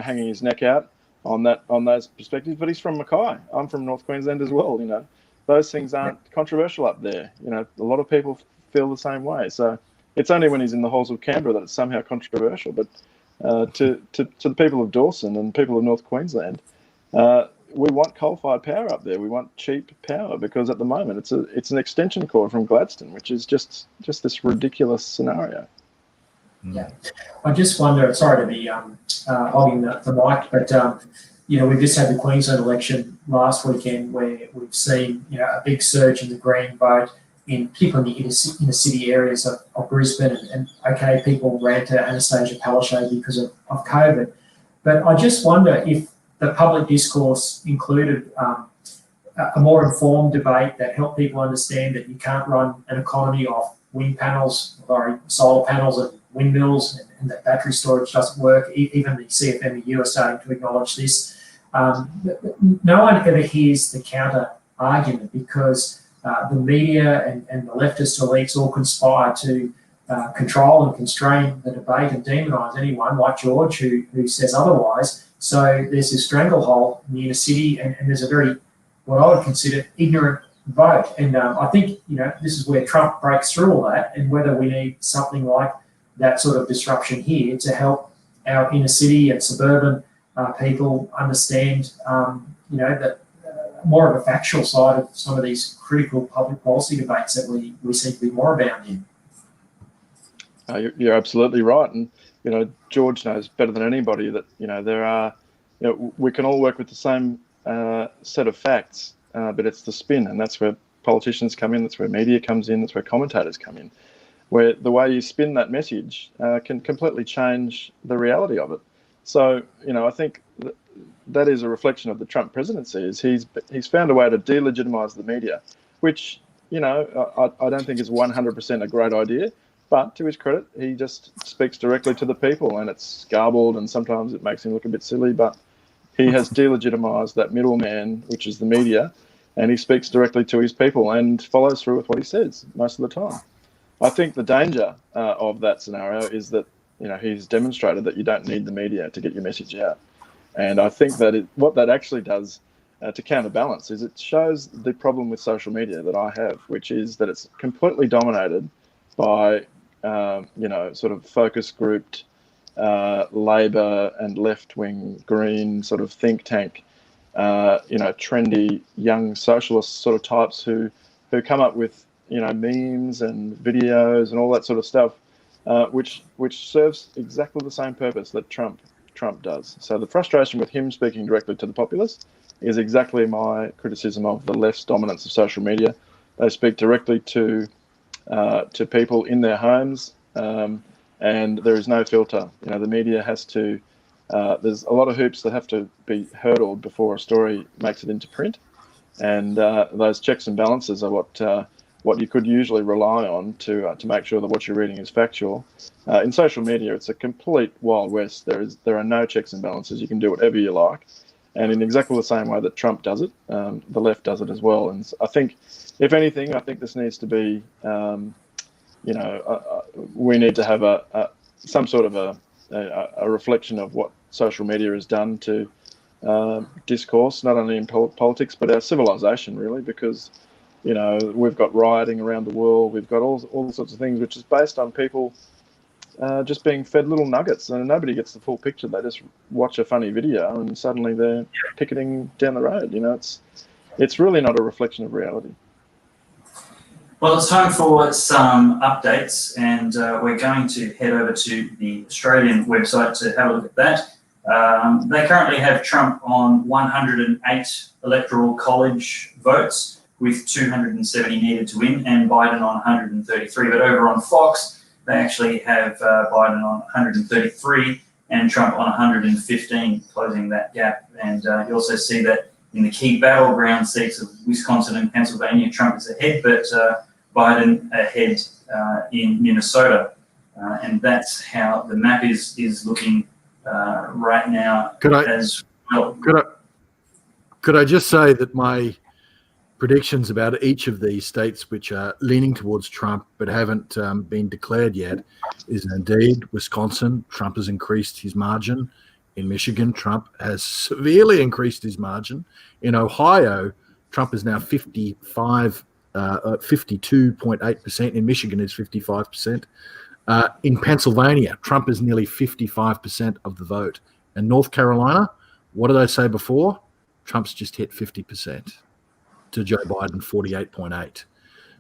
hanging his neck out on those perspectives, but he's from Mackay. I'm from North Queensland as well. Those things aren't controversial up there. A lot of people feel the same way. So It's only when he's in the halls of Canberra that it's somehow controversial. But to the people of Dawson and people of North Queensland, we want coal-fired power up there. We want cheap power because at the moment it's an extension cord from Gladstone, which is just this ridiculous scenario. Yeah, I just wonder. Sorry to be hogging the mic, but we've just had the Queensland election last weekend, where we've seen a big surge in the Green vote, particularly in the inner city areas of Brisbane, and okay, people ran to Anastasia Palaszczuk because of COVID, but I just wonder if the public discourse included a more informed debate that helped people understand that you can't run an economy off solar panels and windmills, and that battery storage doesn't work. Even the CFMEU are starting to acknowledge this. No one ever hears the counter argument because the media and the leftist elites all conspire to control and constrain the debate and demonise anyone like George who says otherwise. So there's this stranglehold in the inner city, and there's a very, what I would consider, ignorant vote. And I think, this is where Trump breaks through all that, and whether we need something like that sort of disruption here to help our inner city and suburban people understand, that more of a factual side of some of these critical public policy debates that we seem to be more abound in. You're absolutely right, and George knows better than anybody that there are, we can all work with the same set of facts, but it's the spin, and that's where politicians come in, that's where media comes in, that's where commentators come in, where the way you spin that message can completely change the reality of it. So I think that is a reflection of the Trump presidency. Is he's found a way to delegitimize the media, which I don't think is 100% a great idea. But to his credit, he just speaks directly to the people, and it's garbled, and sometimes it makes him look a bit silly. But he has delegitimized that middleman, which is the media, and he speaks directly to his people and follows through with what he says most of the time. I think the danger of that scenario is that he's demonstrated that you don't need the media to get your message out, and I think that what that actually does to counterbalance is it shows the problem with social media that I have, which is that it's completely dominated by sort of focus grouped Labor and left-wing Green sort of think tank, trendy young socialist sort of types who come up with memes and videos and all that sort of stuff, which serves exactly the same purpose that Trump does. So the frustration with him speaking directly to the populace is exactly my criticism of the left's dominance of social media. They speak directly to people in their homes, and there is no filter. The media has to. There's a lot of hoops that have to be hurdled before a story makes it into print, and those checks and balances are what you could usually rely on to make sure that what you're reading is factual. In social media, it's a complete Wild West. There are no checks and balances. You can do whatever you like, and in exactly the same way that Trump does it, the left does it as well. And I think, if anything, this needs to be, we need to have some sort of a reflection of what social media has done to discourse, not only in politics but our civilization, really, because we've got rioting around the world, we've got all sorts of things which is based on people just being fed little nuggets, and nobody gets the full picture. They just watch a funny video and suddenly they're picketing down the road. It's really not a reflection of reality. Well, it's time for some updates, and we're going to head over to the Australian website to have a look at that. They currently have Trump on 108 electoral college votes with 270 needed to win, and Biden on 133. But over on Fox, they actually have Biden on 133 and Trump on 115, closing that gap. And you also see that in the key battleground seats of Wisconsin and Pennsylvania, Trump is ahead, but Biden ahead in Minnesota. And that's how the map is looking right now as well. Could I just say that my predictions about each of these states which are leaning towards Trump but haven't been declared yet is indeed Wisconsin. Trump has increased his margin. In Michigan, Trump has severely increased his margin. In Ohio, Trump is now 55 52.8%. In Michigan, it's 55%. In Pennsylvania, Trump is nearly 55% of the vote. And North Carolina, what did I say before? Trump's just hit 50% to Joe Biden, 48.8.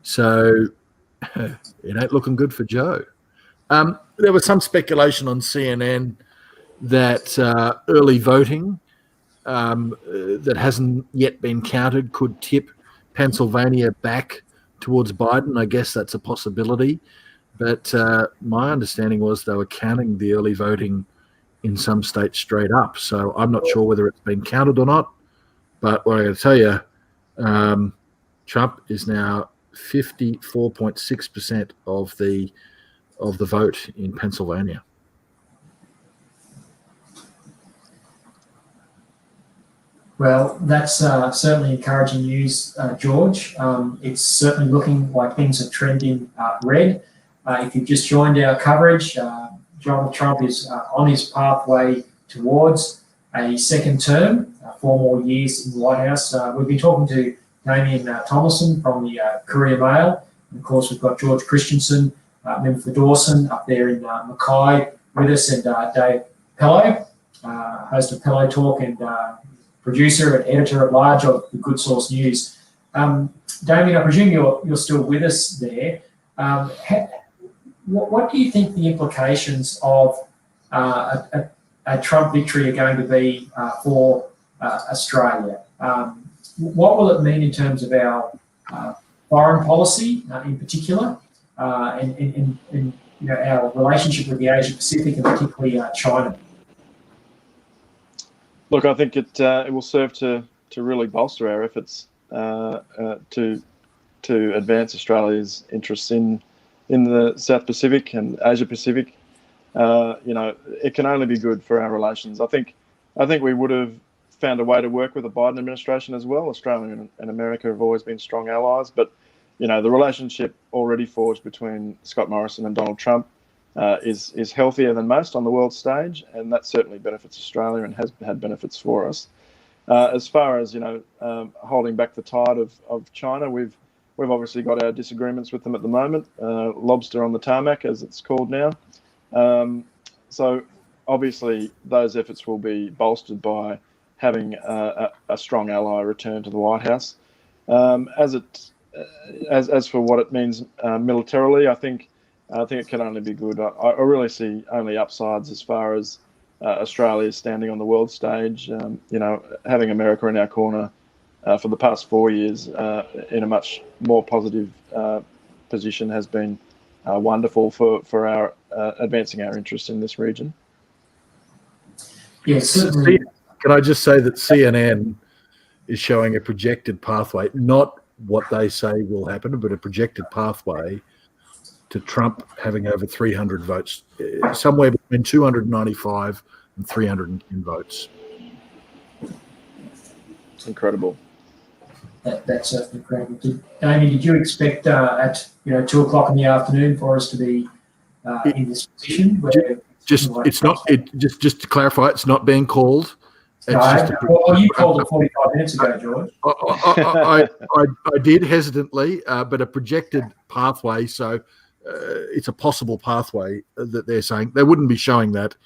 So it ain't looking good for Joe. There was some speculation on CNN that early voting that hasn't yet been counted could tip Pennsylvania back towards Biden. I guess that's a possibility. But my understanding was they were counting the early voting in some states straight up. So I'm not sure whether it's been counted or not. But what I got to tell you, Trump is now 54.6% of the vote in Pennsylvania. Well, that's certainly encouraging news, George. It's certainly looking like things are trending red. If you've just joined our coverage, Donald Trump is on his pathway towards a second term, 4 more years in the White House. We've been talking to Damien Tomlinson from the Courier Mail. And of course, we've got George Christensen, member for Dawson, up there in Mackay with us, and Dave Pellowe, host of Pellowe Talk and producer and editor at large of the Good Source News. Damien, I presume you're still with us there. What do you think the implications of a Trump victory are going to be for Australia? What will it mean in terms of our foreign policy in particular, and our relationship with the Asia Pacific and particularly China? Look, I think it will serve to really bolster our efforts to advance Australia's interests in the South Pacific and Asia Pacific. It can only be good for our relations. I think we would have found a way to work with the Biden administration as well. Australia and America have always been strong allies, but the relationship already forged between Scott Morrison and Donald Trump is healthier than most on the world stage, and that certainly benefits Australia and has had benefits for us. As far as holding back the tide of China, we've obviously got our disagreements with them at the moment. Lobster on the tarmac, as it's called now. So obviously those efforts will be bolstered by having a strong ally return to the White House. As for what it means militarily, I think it can only be good. I really see only upsides as far as Australia standing on the world stage. Having America in our corner for the past 4 years in a much more positive position has been wonderful for our advancing our interests in this region. Yes, certainly. Can I just say that CNN is showing a projected pathway, not what they say will happen, but a projected pathway to Trump having over 300 votes, somewhere between 295 and 310 votes. It's incredible. That's certainly incredible. Damien, did you expect at 2:00 in the afternoon for us to be in this position? Just to clarify, it's not being called. Well, you called it 45 minutes ago, George. I did hesitantly, but a projected pathway. So it's a possible pathway that they're saying. They wouldn't be showing that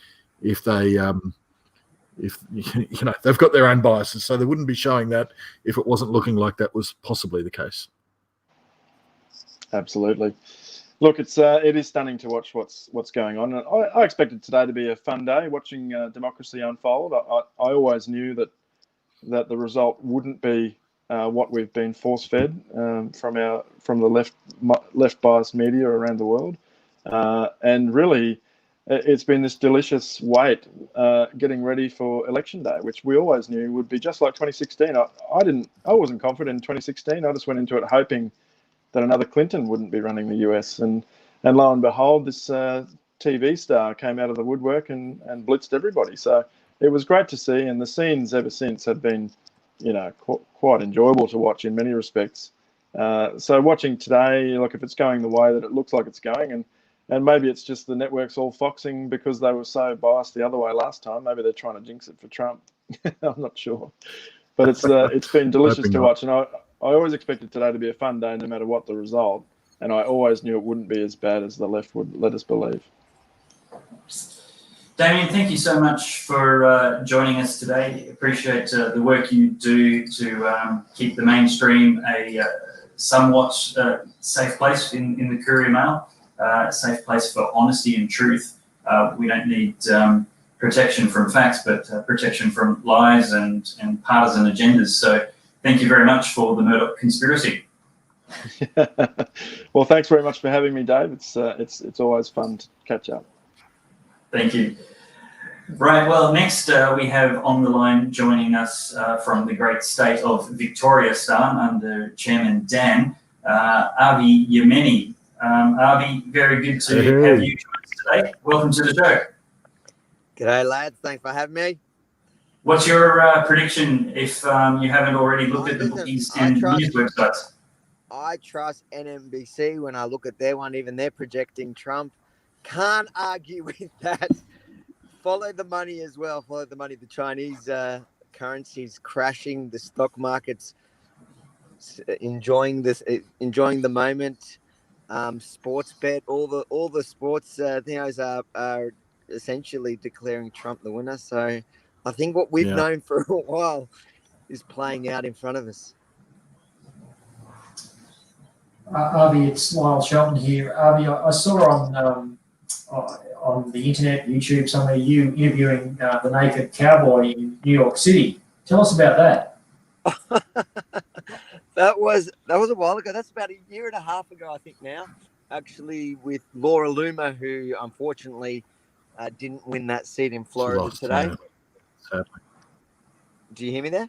if they, they've got their own biases. So they wouldn't be showing that if it wasn't looking like that was possibly the case. Absolutely. Look, it is stunning to watch what's going on. I expected today to be a fun day watching democracy unfold. I always knew that the result wouldn't be what we've been force-fed from the left biased media around the world, and really, it's been this delicious wait, getting ready for election day, which we always knew would be just like 2016. I wasn't confident in 2016. I just went into it hoping that another Clinton wouldn't be running the US. And lo and behold, this TV star came out of the woodwork and blitzed everybody. So it was great to see. And the scenes ever since have been, quite enjoyable to watch in many respects. So watching today, look, if it's going the way that it looks like it's going, and maybe it's just the networks all foxing because they were so biased the other way last time. Maybe they're trying to jinx it for Trump. I'm not sure. But it's been delicious to watch. And I always expected today to be a fun day, no matter what the result, and I always knew it wouldn't be as bad as the left would let us believe. Damien, thank you so much for joining us today. Appreciate the work you do to keep the mainstream a somewhat safe place in the Courier Mail, a safe place for honesty and truth. We don't need protection from facts, but protection from lies and partisan agendas. So thank you very much for the Murdoch conspiracy. Well, thanks very much for having me, Dave. It's always fun to catch up. Thank you. Right, well, next we have on the line joining us from the great state of Victoria under Chairman Dan, Avi Yemeni. Avi, very good to have you join us today. Welcome to the show. G'day, lads. Thanks for having me. What's your prediction if you haven't already looked at the bookies and news websites? I trust NMBC when I look at their one, even they're projecting Trump. Can't argue with that. Follow the money as well. Follow the money. The Chinese currency's crashing. The stock market's enjoying the moment. Sports bet. All the sports things are essentially declaring Trump the winner. So I think what we've known for a while is playing out in front of us. Avi, it's Lyle Shelton here. Avi, I saw on the internet, YouTube, somewhere you interviewing the naked cowboy in New York City. Tell us about that. That was a while ago. That's about a year and a half ago, I think now. Actually, with Laura Loomer, who unfortunately didn't win that seat in Florida today. Sadly. Do you hear me there?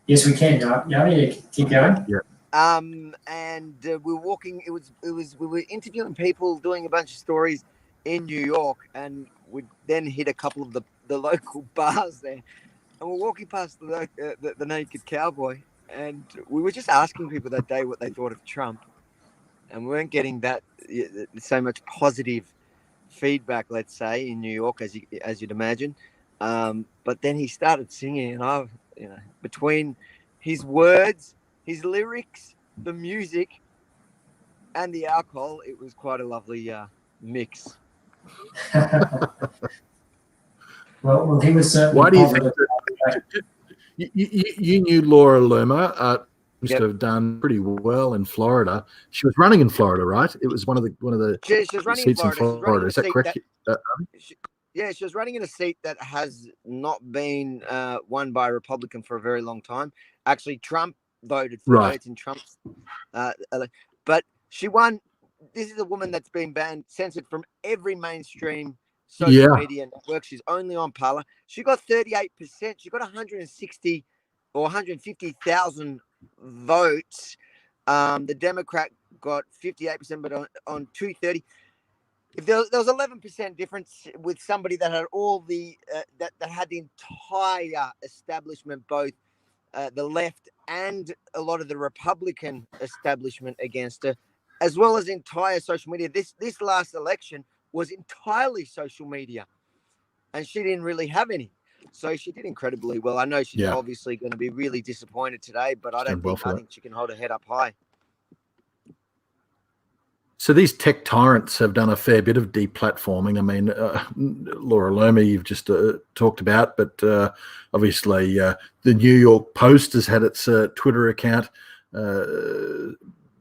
Yes, we can. Yeah, keep going. Yeah. And we were walking. We were interviewing people, doing a bunch of stories in New York, and we then hit a couple of the local bars there, and we're walking past the naked cowboy, and we were just asking people that day what they thought of Trump, and we weren't getting that so much positive feedback, let's say, in New York as you'd imagine. But then he started singing, and between his words, his lyrics, the music, and the alcohol, it was quite a lovely mix. well, he was certainly. Why do you think that you knew Laura Loomer? Must have done pretty well in Florida. She was running in Florida, right? It was one of the she was running seats in Florida. Is that correct? She was running in a seat that has not been won by a Republican for a very long time. Actually, Trump voted for her. It's in Trump's. But she won. This is a woman that's been censored from every mainstream social media network. She's only on Parler. She got 38%. She got 160 or 150,000 votes. The Democrat got 58%, but on 230. If there was 11% difference with somebody that had all the that had the entire establishment, both the left and a lot of the Republican establishment against her, as well as entire social media. This last election was entirely social media, and she didn't really have any. So she did incredibly well. I know she's obviously going to be really disappointed today, but I think she can hold her head up high. So these tech tyrants have done a fair bit of deplatforming. I mean, Laura Loomer, you've just talked about, but obviously the New York Post has had its Twitter account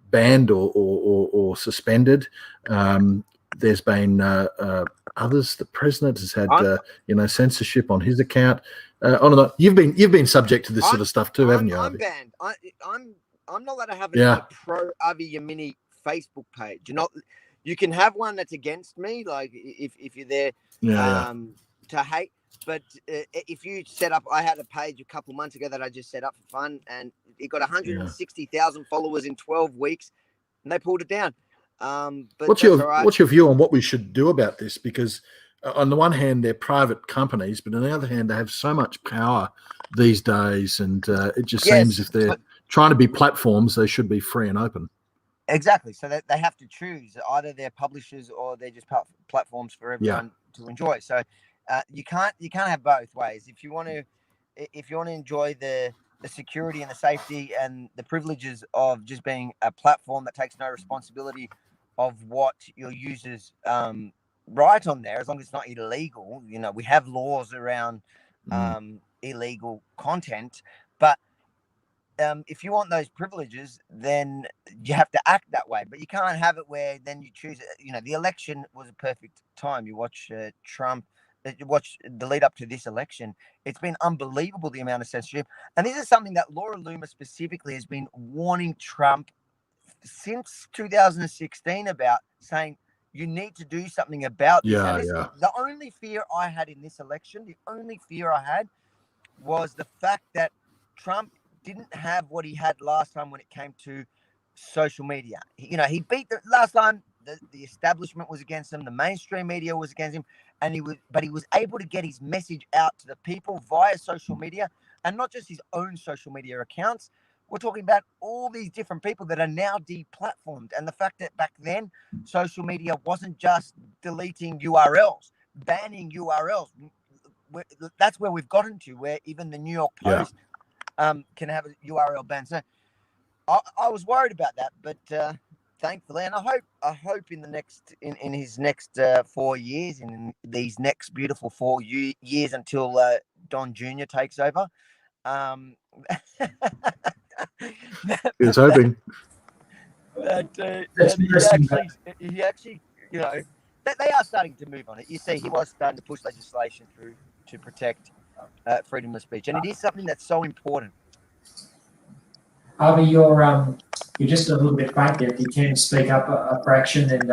banned or suspended. There's been others. The president has had censorship on his account. On and on. You've been subject to this sort of stuff too, haven't you? I'm banned. I'm not allowed to have a pro Avi Yemeni Facebook page. You can have one that's against me, like if you're there to hate. But if you set up, I had a page a couple months ago that I just set up for fun, and it got 160,000 followers in 12 weeks, and they pulled it down. But what's your view on what we should do about this? Because on the one hand, they're private companies, but on the other hand, they have so much power these days, and it just seems if they're trying to be platforms, they should be free and open. Exactly. So they have to choose either they're publishers or they're just platforms for everyone to enjoy. So you can't have both ways. If you want to enjoy the the security and the safety and the privileges of just being a platform that takes no responsibility of what your users write on there, as long as it's not illegal. You know, we have laws around illegal content, but if you want those privileges, then you have to act that way. But you can't have it where then you choose. You know, the election was a perfect time. You watch Trump. You watch the lead up to this election. It's been unbelievable, the amount of censorship. And this is something that Laura Loomer specifically has been warning Trump since 2016 about, saying you need to do something about this. The only fear I had in this election, was the fact that Trump didn't have what he had last time when it came to social media. He beat the last time. The establishment was against him. The mainstream media was against him, and he was able to get his message out to the people via social media, and not just his own social media accounts. We're talking about all these different people that are now deplatformed, and the fact that back then social media wasn't just deleting URLs, banning URLs. That's where we've gotten to, where even the New York Post can have a URL ban. So I was worried about that, but thankfully, and I hope in his next 4 years, in these next beautiful 4 years until Don Jr. takes over. He was hoping. He actually, they are starting to move on it. You see, he was starting to push legislation through to protect freedom of speech, and it is something that's so important. Avi, you're just a little bit faint there. If you can speak up a fraction and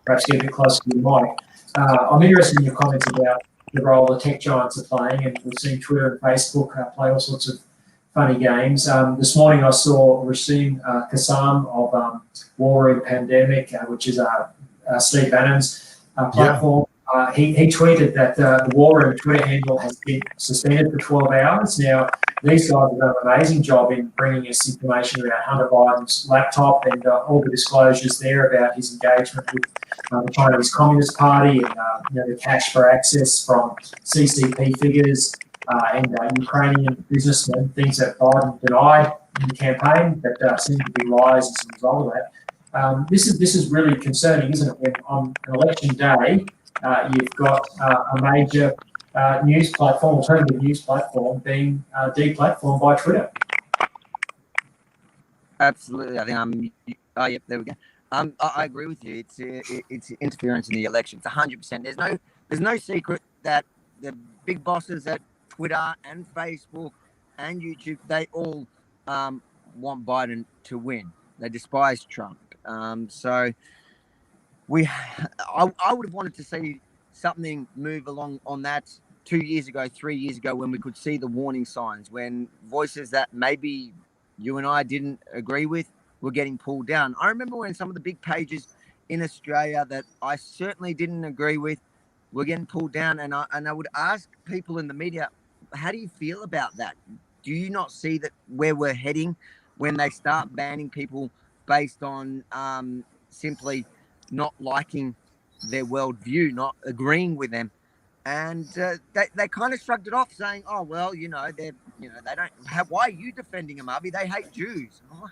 perhaps get a bit closer to your mic. I'm interested in your comments about the role the tech giants are playing, and we've seen Twitter and Facebook play all sorts of funny games. This morning I saw Rasim Kassam of War Room Pandemic, which is Steve Bannon's platform. He tweeted that the War Room Twitter handle has been suspended for 12 hours. Now, these guys have done an amazing job in bringing us information about Hunter Biden's laptop and all the disclosures there about his engagement with the Chinese Communist Party and the cash for access from CCP figures and Ukrainian businessmen, things that Biden denied in the campaign that seem to be lies as a result of that. This is really concerning, isn't it? When on an election day, you've got a major alternative news platform being deplatformed by Twitter. Absolutely. I think yep, there we go. I agree with you. It's interference in the election. It's 100%. There's no secret that the big bosses at Twitter and Facebook and YouTube, they all want Biden to win. They despise Trump. So I would have wanted to see something move along on that 2 years ago, 3 years ago, when we could see the warning signs, when voices that maybe you and I didn't agree with were getting pulled down. I remember when some of the big pages in Australia that I certainly didn't agree with were getting pulled down, and I would ask people in the media, how do you feel about that? Do you not see that where we're heading when they start banning people based on simply not liking their worldview, not agreeing with them? And they kind of shrugged it off, saying, "Oh well, they don't have. Why are you defending them, Avi? They hate Jews." Oh,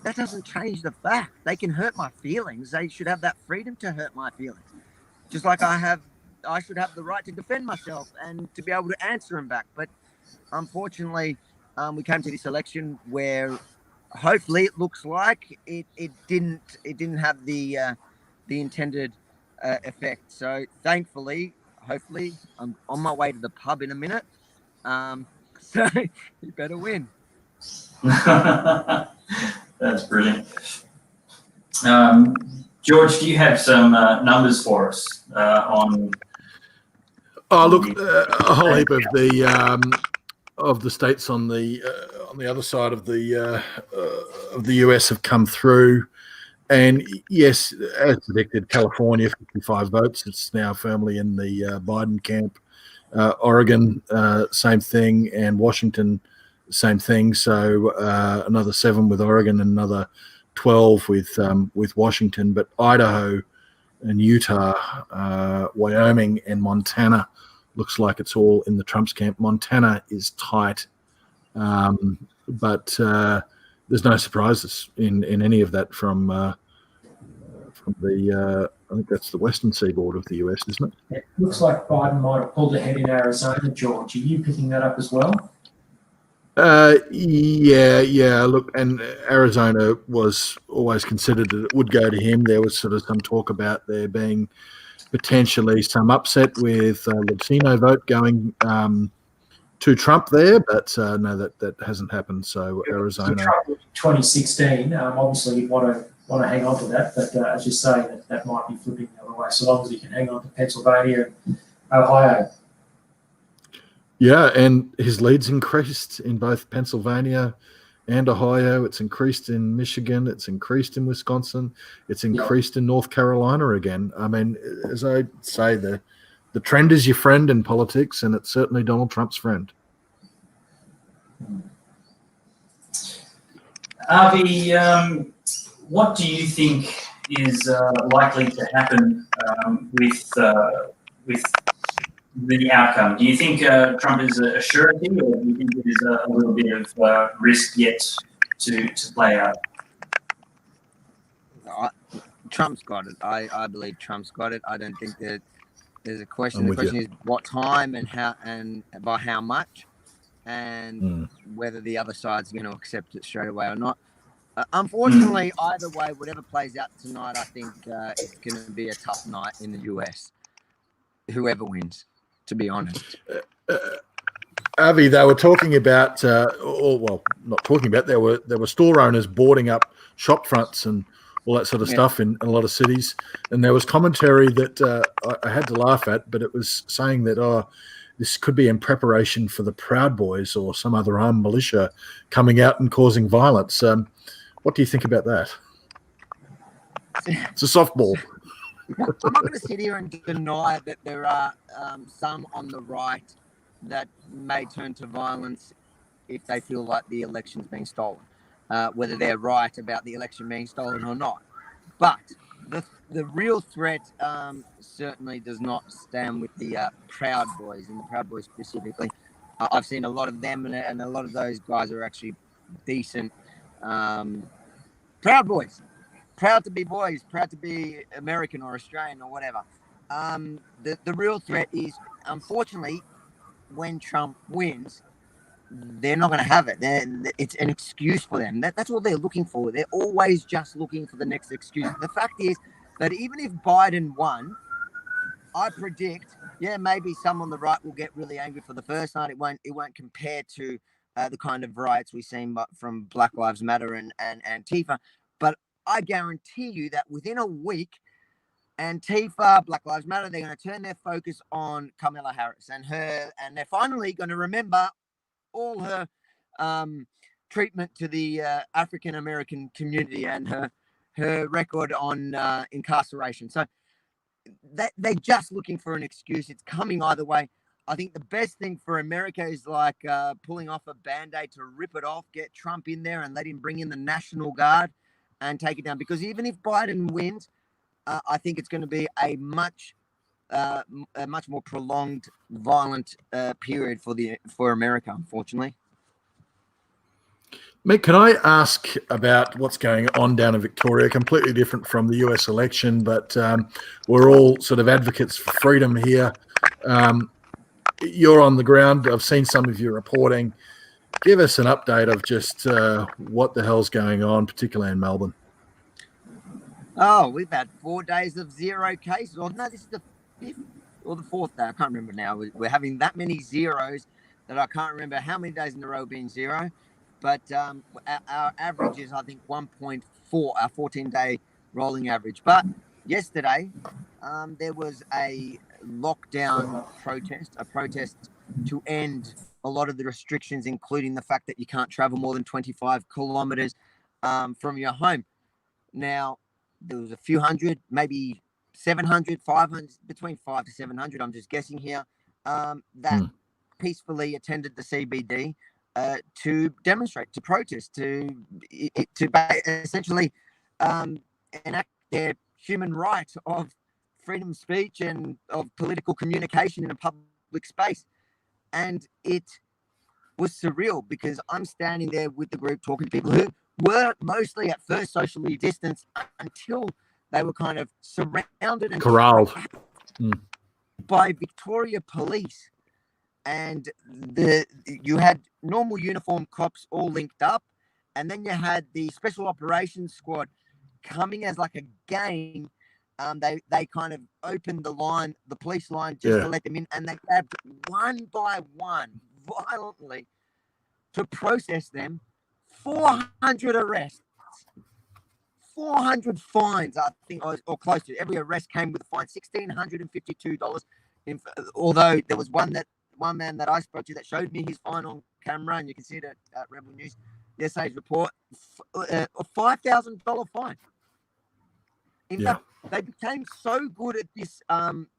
that doesn't change the fact they can hurt my feelings. They should have that freedom to hurt my feelings, just like I should have the right to defend myself and to be able to answer them back. But unfortunately, we came to this election where hopefully it looks like it didn't have the intended effect. So thankfully, hopefully, I'm on my way to the pub in a minute. So you better win. That's brilliant. George, do you have some numbers for us on? Oh, look, a whole heap of the states on the other side of the US have come through, and yes, as predicted, California 55 votes. It's now firmly in the Biden camp. Oregon, same thing, and Washington, same thing. So another 7 with Oregon, and another 12 with Washington. But Idaho and Utah, Wyoming and Montana looks like it's all in the Trump's camp. Montana is tight But there's no surprises in any of that from the I think that's the western seaboard of the US, isn't it? It looks like Biden might have pulled ahead in Arizona, George. Are you picking that up as well? Yeah. Look, and Arizona was always considered that it would go to him. There was sort of some talk about there being potentially some upset with Latino vote going to Trump there, but no, that hasn't happened. So Arizona, Trump 2016. Obviously, you'd want to hang on to that, but as you say, that might be flipping the other way. So long as he can hang on to Pennsylvania and Ohio. Yeah, and his lead's increased in both Pennsylvania and Ohio. It's increased in Michigan. It's increased in Wisconsin. It's increased in North Carolina again. I mean, as I say, the trend is your friend in politics, and it's certainly Donald Trump's friend. Avi, what do you think is likely to happen with the outcome? Do you think Trump is a surety, or do you think there's a little bit of risk yet to play out? Trump's got it. I believe Trump's got it. I don't think that there's a question. The question is what time and how and by how much, and whether the other side's going to accept it straight away or not. Unfortunately, either way, whatever plays out tonight, I think it's going to be a tough night in the US. Whoever wins, to be honest. Avi, they were talking about, not talking about. There were store owners boarding up shop fronts and all that sort of stuff in a lot of cities, and there was commentary that I had to laugh at, but it was saying that this could be in preparation for the Proud Boys or some other armed militia coming out and causing violence. What do you think about that? It's a softball. I'm not going to sit here and deny that there are some on the right that may turn to violence if they feel like the election's being stolen, whether they're right about the election being stolen or not. But the real threat certainly does not stand with the Proud Boys, and the Proud Boys specifically. I've seen a lot of them, and a lot of those guys are actually decent. Proud Boys. Proud to be boys, proud to be American or Australian or whatever. The real threat is, unfortunately, when Trump wins, they're not going to have it. It's an excuse for them. That's what they're looking for. They're always just looking for the next excuse. The fact is that even if Biden won, I predict, maybe some on the right will get really angry for the first night. It won't compare to the kind of riots we've seen from Black Lives Matter and Antifa. But I guarantee you that within a week, Antifa, Black Lives Matter, they're going to turn their focus on Kamala Harris and they're finally going to remember all her treatment to the African American community and her record on incarceration. So they're just looking for an excuse. It's coming either way. I think the best thing for America is like pulling off a Band-Aid to rip it off, get Trump in there and let him bring in the National Guard and take it down. Because even if Biden wins, I think it's going to be a much more prolonged, violent period for America, unfortunately. Mick, can I ask about what's going on down in Victoria? Completely different from the US election, but we're all sort of advocates for freedom here. You're on the ground. I've seen some of your reporting. Give us an update of just what the hell's going on, particularly in Melbourne. Oh, we've had 4 days of 0 cases. Or no, this is the 5th or the 4th day. I can't remember now. We're having that many zeros that I can't remember how many days in a row being 0. But our average is, I think, 1.4, our 14-day rolling average. But yesterday, there was a lockdown protest, a protest to end a lot of the restrictions, including the fact that you can't travel more than 25 kilometers from your home. Now, there was a few hundred, maybe 700, 500, between 500 to 700, I'm just guessing here, that peacefully attended the CBD to demonstrate, to protest, to essentially enact their human right of freedom of speech and of political communication in a public space. And it was surreal because I'm standing there with the group talking to people who were mostly at first socially distanced until they were kind of surrounded and corralled by Victoria police. And you had normal uniformed cops all linked up, and then you had the special operations squad coming as like a gang. They kind of opened the police line just to let them in, and they grabbed one by one violently to process them. 400 arrests, 400 fines, I think, or close to. Every arrest came with a fine, $1,652. Although there was one man that I spoke to that showed me his fine on camera, and you can see it at Rebel News yesterday's report, a $5,000 fine. In fact, they became so good at this.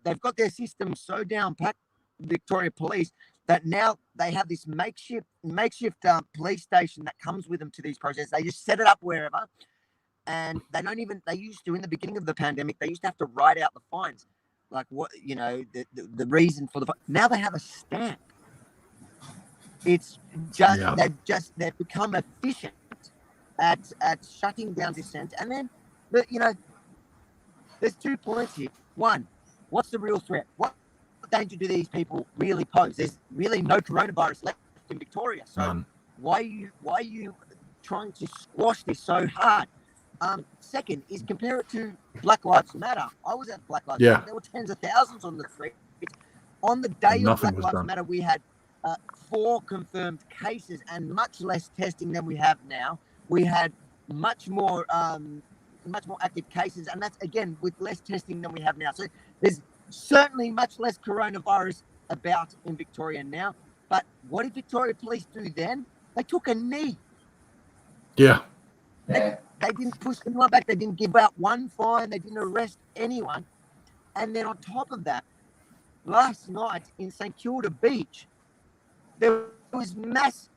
They've got their system so down packed, Victoria Police, that now they have this makeshift police station that comes with them to these processes. They just set it up wherever, and they used to, in the beginning of the pandemic, they used to have to write out the fines, like what, the reason for the fine. Now they have a stamp. It's just they've become efficient at shutting down dissent. And then, there's 2 points here. One, what's the real threat? What danger do these people really pose? There's really no coronavirus left in Victoria. So why are you trying to squash this so hard? Second is compare it to Black Lives Matter. I was at Black Lives Matter. There were tens of thousands on the street. On the day of Black Lives Matter, we had 4 confirmed cases and much less testing than we have now. We had much more active cases, and that's again with less testing than we have now. So there's certainly much less coronavirus about in Victoria now. But what did Victoria Police do then? They took a knee. They didn't push anyone back. They didn't give out one fine. They didn't arrest anyone. And then on top of that, last night in St Kilda Beach, there was mass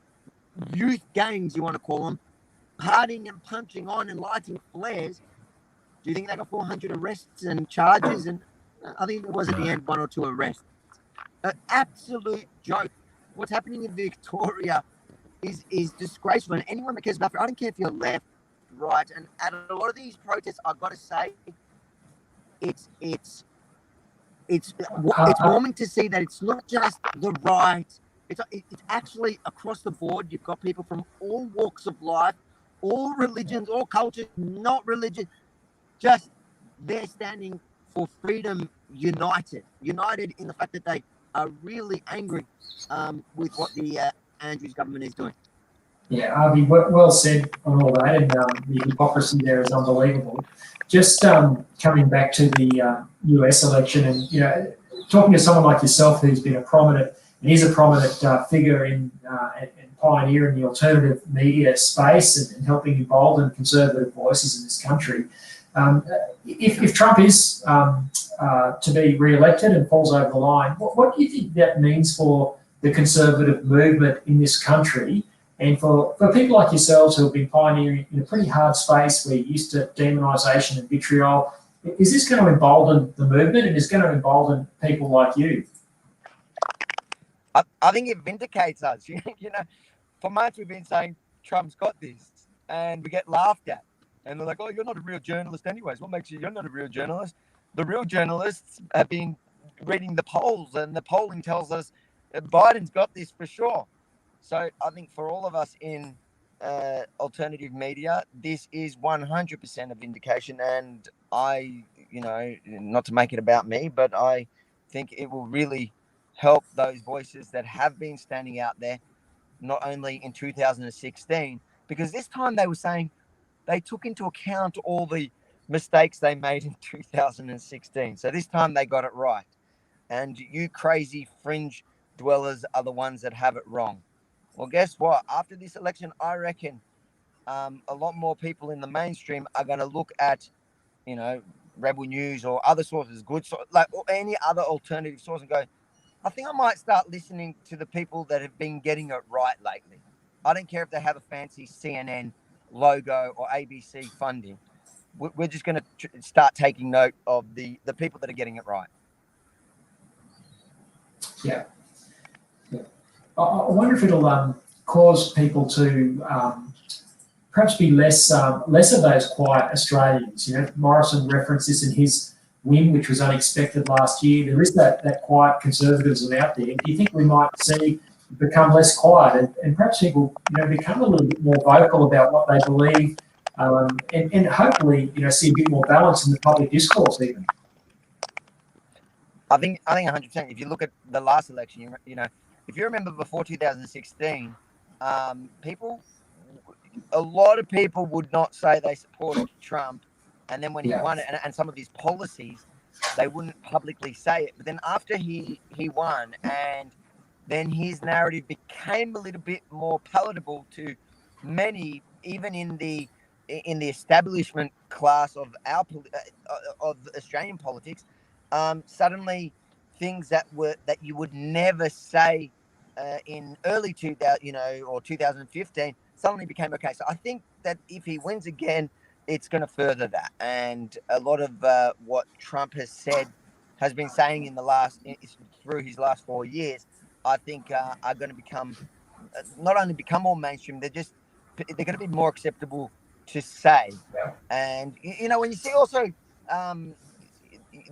youth gangs, you want to call them, partying and punching on and lighting flares. Do you think they got 400 arrests and charges? And I think there was at the end 1 or 2 arrests. An absolute joke. What's happening in Victoria is disgraceful. And anyone that cares about it, I don't care if you're left, right, and at a lot of these protests, I've got to say, it's warming to see that it's not just the right. It's actually across the board. You've got people from all walks of life, all religions, all cultures, not religion, just they're standing for freedom, united in the fact that they are really angry with what the Andrews government is doing. Yeah, Harvey, well said on all that, and the hypocrisy there is unbelievable. Just coming back to the US election, and talking to someone like yourself who's been a prominent figure in and pioneer in the alternative media space and helping embolden conservative voices in this country. If Trump is to be re-elected and falls over the line, what do you think that means for the conservative movement in this country? And for people like yourselves who have been pioneering in a pretty hard space where you're used to demonisation and vitriol, is this going to embolden the movement and is going to embolden people like you? I think it vindicates us. For months we've been saying Trump's got this, and we get laughed at. And they're like, oh, you're not a real journalist anyways. What makes you're not a real journalist? The real journalists have been reading the polls, and the polling tells us that Biden's got this for sure. So I think for all of us in alternative media, this is 100% a vindication. And I, not to make it about me, but I think it will really help those voices that have been standing out there, not only in 2016, because this time they were saying they took into account all the mistakes they made in 2016. So this time they got it right. And you crazy fringe dwellers are the ones that have it wrong. Well, guess what? After this election, I reckon a lot more people in the mainstream are going to look at, Rebel News or other sources, or any other alternative source, and go, I think I might start listening to the people that have been getting it right lately. I don't care if they have a fancy CNN logo or ABC funding. We're just going to start taking note of the people that are getting it right. Yeah. I wonder if it'll cause people to perhaps be less of those quiet Australians. You know, Morrison referenced this in his win, which was unexpected last year. There is that quiet conservatism out there. Do you think we might see become less quiet and perhaps people, become a little bit more vocal about what they believe, and hopefully, see a bit more balance in the public discourse even? I think 100%. If you look at the last election, if you remember before 2016, a lot of people would not say they supported Trump, and then when he won it, and some of his policies, they wouldn't publicly say it. But then after he won, and then his narrative became a little bit more palatable to many, even in the establishment class of of Australian politics. Suddenly, things that you would never say in early 2000, or 2015, suddenly became okay. So I think that if he wins again, it's going to further that. And a lot of what Trump has been saying through his last 4 years, I think are going to not only become more mainstream, they're going to be more acceptable to say. And when you see also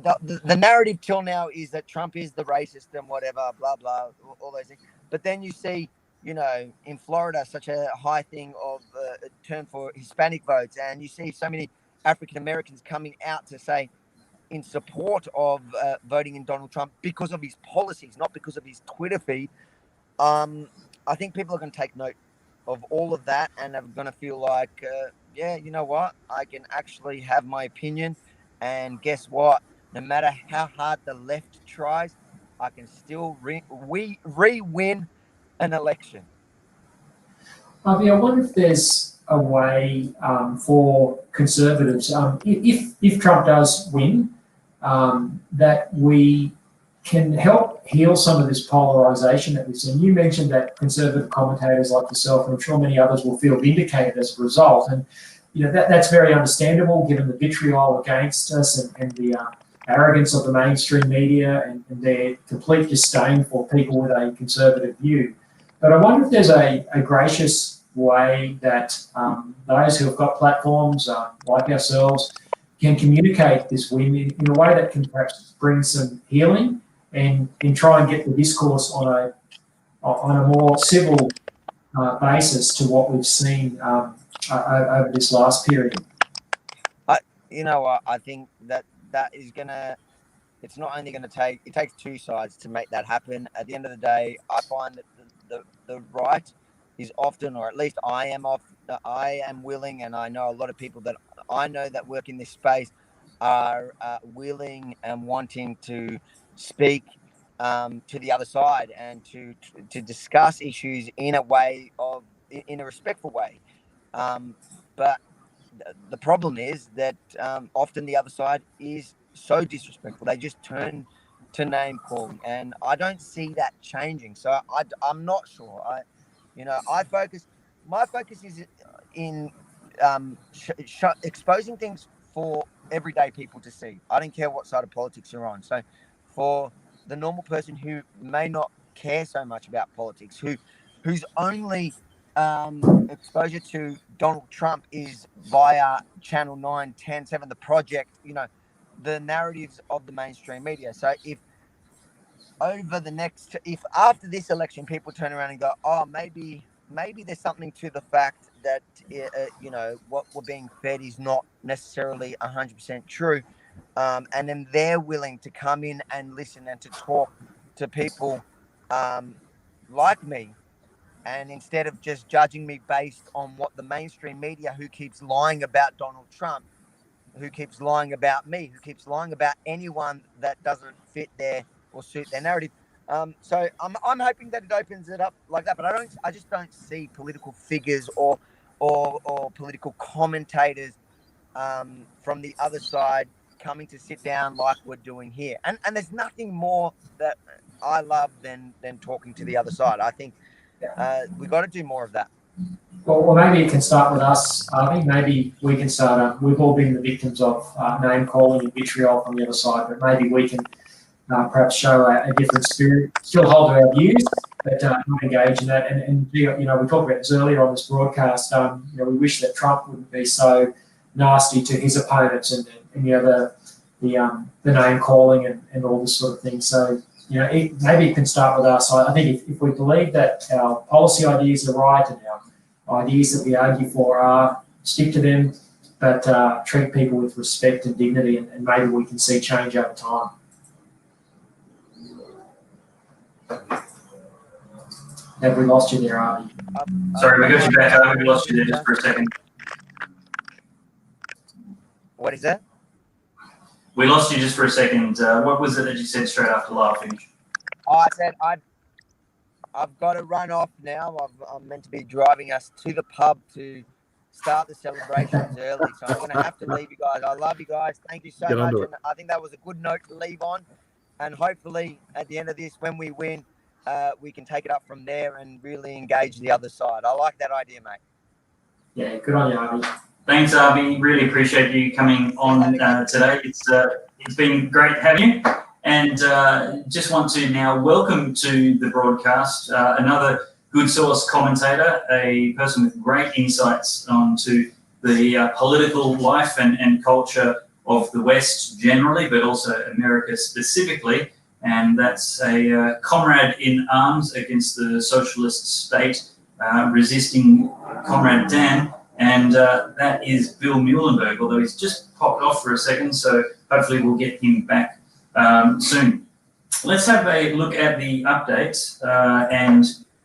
the narrative till now is that Trump is the racist and whatever, blah blah, all those things. But then you see, in Florida, such a high thing of a turn for Hispanic votes, and you see so many African Americans coming out to say in support of voting in Donald Trump because of his policies, not because of his Twitter feed. I think people are going to take note of all of that and are going to feel like, you know what, I can actually have my opinion, and guess what? No matter how hard the left tries, I can still re-win an election. I wonder if there's a way for conservatives, if Trump does win, that we can help heal some of this polarisation that we've seen. You mentioned that conservative commentators like yourself, and I'm sure many others, will feel vindicated as a result. And that's very understandable given the vitriol against us and the arrogance of the mainstream media and their complete disdain for people with a conservative view. But I wonder if there's a gracious way that those who have got platforms like ourselves can communicate this win in a way that can perhaps bring some healing and try and get the discourse on a more civil basis to what we've seen over this last period. I think that is gonna. It's not only gonna take. It takes two sides to make that happen. At the end of the day, I find that the right is often, or at least I am willing, and I know a lot of people that I know that work in this space are willing and wanting to speak to the other side and to discuss issues in a respectful way. But the problem is that often the other side is so disrespectful. They just turn to name calling, and I don't see that changing. So I'm not sure. My focus is in exposing things for everyday people to see. I don't care what side of politics you're on. So for the normal person who may not care so much about politics, whose only exposure to Donald Trump is via Channel 9, 10, 7, The Project, the narratives of the mainstream media. So if after this election, people turn around and go, oh, maybe there's something to the fact that, what we're being fed is not necessarily 100% true. And then they're willing to come in and listen and to talk to people like me. And instead of just judging me based on what the mainstream media, who keeps lying about Donald Trump, who keeps lying about me, who keeps lying about anyone that doesn't fit their or suit their narrative. So I'm hoping that it opens it up like that. But I just don't see political figures or political commentators from the other side coming to sit down like we're doing here. And there's nothing more that I love than talking to the other side. I think we've got to do more of that. Well, maybe it can start with us, Harvey. Maybe we can start. We've all been the victims of name calling and vitriol from the other side, but maybe we can perhaps show a different spirit, still hold to our views, but not engage in that. And we talked about this earlier on this broadcast. We wish that Trump wouldn't be so nasty to his opponents and the name calling and all this sort of thing. So, maybe it can start with us. I think if we believe that our policy ideas are right and our ideas that we argue for are, stick to them, but treat people with respect and dignity, and maybe we can see change over time. Have we lost you there, Arby? Sorry, we got you back. We lost you there just for a second. What is that? We lost you just for a second. What was it that you said straight after Lyle finished? Oh, I said I've got to run off now. I'm meant to be driving us to the pub to start the celebrations early, so I'm going to have to leave you guys. I love you guys. Thank you so much. And I think that was a good note to leave on. And hopefully, at the end of this, when we win, we can take it up from there and really engage the other side. I like that idea, mate. Yeah, good on you, Arby. Thanks, Arby. Really appreciate you coming on today. It's been great having you. And just want to now welcome to the broadcast another good source commentator, a person with great insights onto the political life and culture of the West generally, but also America specifically. And that's a comrade in arms against the socialist state, resisting Comrade Dan. And that is Bill Muehlenberg, although he's just popped off for a second, so hopefully we'll get him back soon. Let's have a look at the updates, and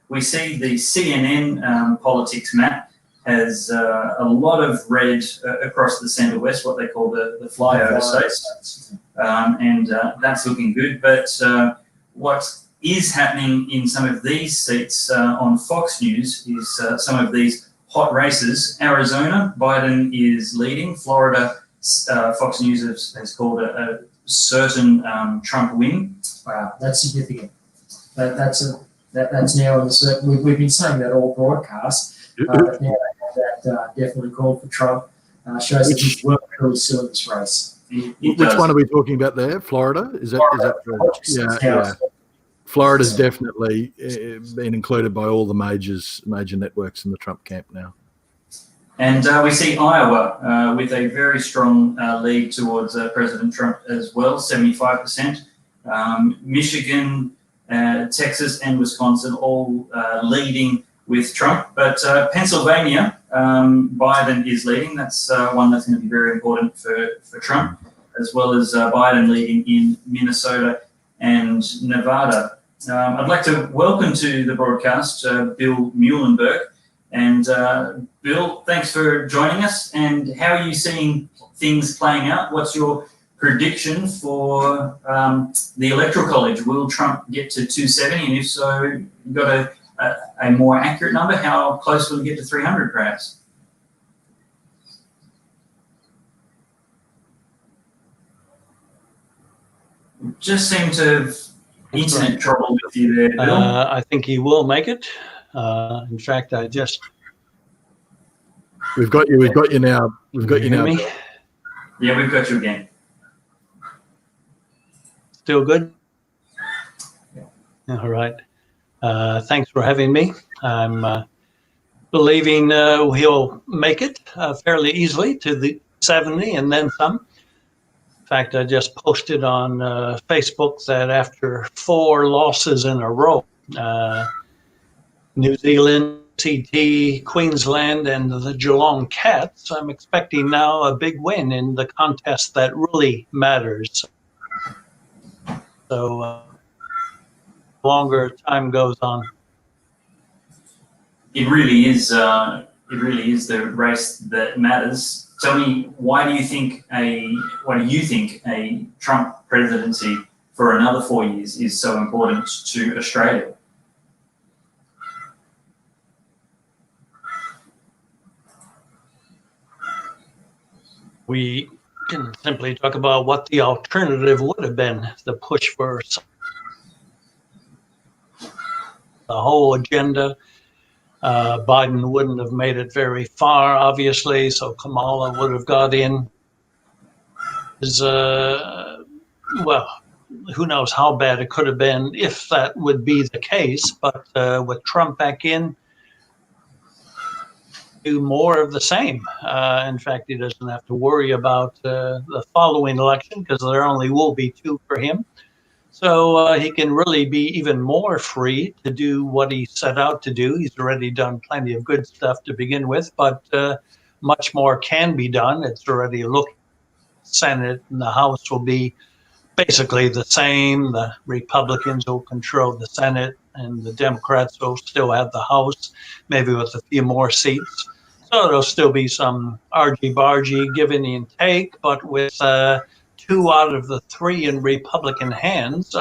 we see the CNN politics map has a lot of red across the centre west, what they call the flyover states, and that's looking good. But what is happening in some of these seats on Fox News is some of these hot races. Arizona, Biden is leading. Florida, Fox News has called a certain Trump win. Wow, that's significant. That's now in the certain. We've been saying that all broadcasts, but now that definitely called for Trump. Shows that he's worked really still in this race. Which one are we talking about there? Florida? Is that yeah. Florida's definitely been included by all the major networks in the Trump camp now. And we see Iowa with a very strong lead towards President Trump as well, 75%. Michigan, Texas, and Wisconsin all leading with Trump. But Pennsylvania, Biden is leading. That's one that's going to be very important for Trump, as well as Biden leading in Minnesota and Nevada. I'd like to welcome to the broadcast Bill Muehlenberg. And Bill, thanks for joining us. And how are you seeing things playing out? What's your prediction for the Electoral College? Will Trump get to 270? And if so, you've got a more accurate number. How close will he get to 300 perhaps? Just seem to have internet trouble with you there, Bill. I think he will make it. In fact, We've got you now. We've got you now. Me? Yeah, we've got you again. Still good? All right. Thanks for having me. I'm believing he'll make it fairly easily to the 70 and then some. In fact, I just posted on Facebook that after 4 losses in a row, New Zealand, CT, Queensland, and the Geelong Cats, I'm expecting now a big win in the contest that really matters. So, longer time goes on. It really is the race that matters. Tell me, why do you think a Trump presidency for another 4 years is so important to Australia? We can simply talk about what the alternative would have been, the push for the whole agenda. Biden wouldn't have made it very far, obviously, so Kamala would have got in. who knows how bad it could have been if that would be the case. But with Trump back in, do more of the same. In fact, he doesn't have to worry about the following election because there only will be 2 for him. So he can really be even more free to do what he set out to do. He's already done plenty of good stuff to begin with, but much more can be done. It's already looked. Senate and the House will be basically the same. The Republicans will control the Senate, and the Democrats will still have the House, maybe with a few more seats. So there'll still be some argy-bargy, give and take, but with 2 out of the 3 in Republican hands,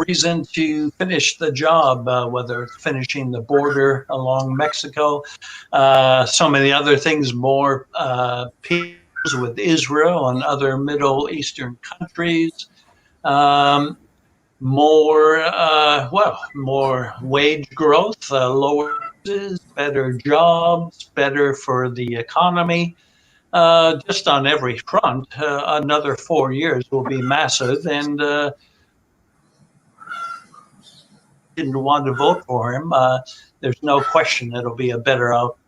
reason to finish the job, whether it's finishing the border along Mexico, so many other things, more peace with Israel and other Middle Eastern countries, more wage growth, lower wages, better jobs, better for the economy. Just on every front, another 4 years will be massive, and didn't want to vote for him. There's no question it'll be a better outcome.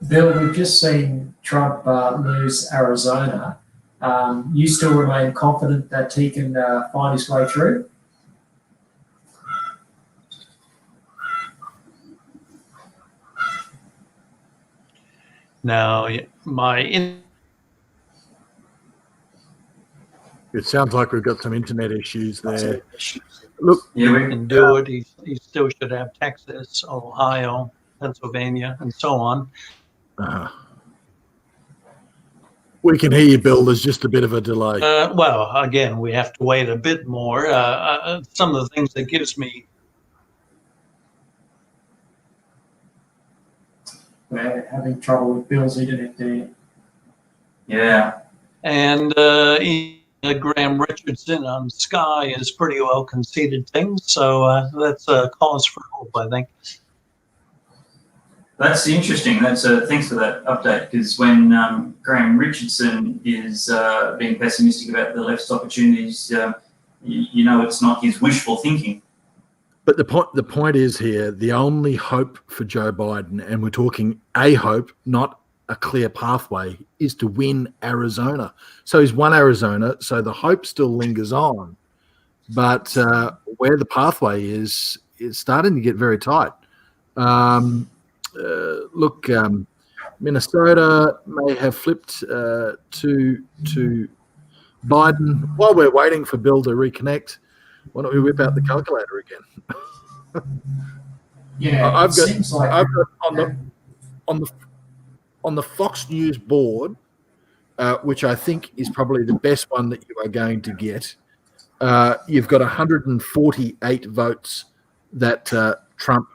Bill, we've just seen Trump lose Arizona. You still remain confident that he can find his way through? Now, it sounds like we've got some internet issues there. Look, we can do it. He still should have Texas, Ohio, Pennsylvania, and so on. We can hear you, Bill. There's just a bit of a delay. Well, again, we have to wait a bit more. Some of the things that gives me... We're having trouble with Bill's internet there. Yeah. And Graham Richardson on Sky has pretty well conceded things, so that's a cause for hope, I think. That's interesting. That's thanks for that update, because when Graham Richardson is being pessimistic about the left's opportunities, you know it's not his wishful thinking. But the point is here, the only hope for Joe Biden, and we're talking a hope, not a clear pathway, is to win Arizona. So he's won Arizona, so the hope still lingers on. But where the pathway is starting to get very tight. Look, Minnesota may have flipped to Biden. While we're waiting for Bill to reconnect, why don't we whip out the calculator again? Yeah, I've got on the Fox News board, which I think is probably the best one that you are going to get. You've got 148 votes that Trump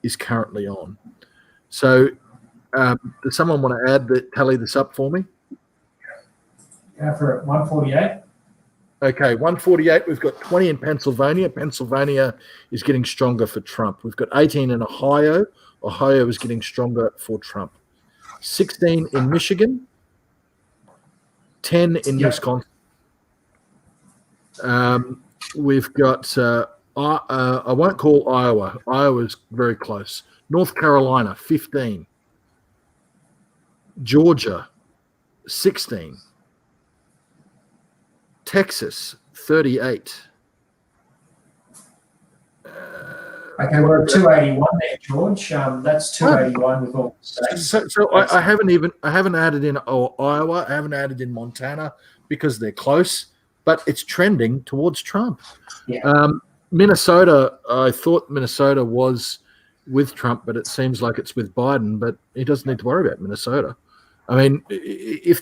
is currently on. So, does someone want to tally this up for me? Yeah, for 148. Okay, 148. We've got 20 in Pennsylvania. Pennsylvania is getting stronger for Trump. We've got 18 in Ohio. Ohio is getting stronger for Trump. 16 in Michigan. 10 in Wisconsin. We've got, I won't call Iowa. Iowa's very close. North Carolina, 15. Georgia, 16. Texas, 38. Okay, we're at 281 there, George. That's 281 with all states. So I haven't added in Iowa. I haven't added in Montana because they're close, but it's trending towards Trump. Yeah. Minnesota, I thought Minnesota was with Trump, but it seems like it's with Biden. But he doesn't need to worry about Minnesota. I mean, if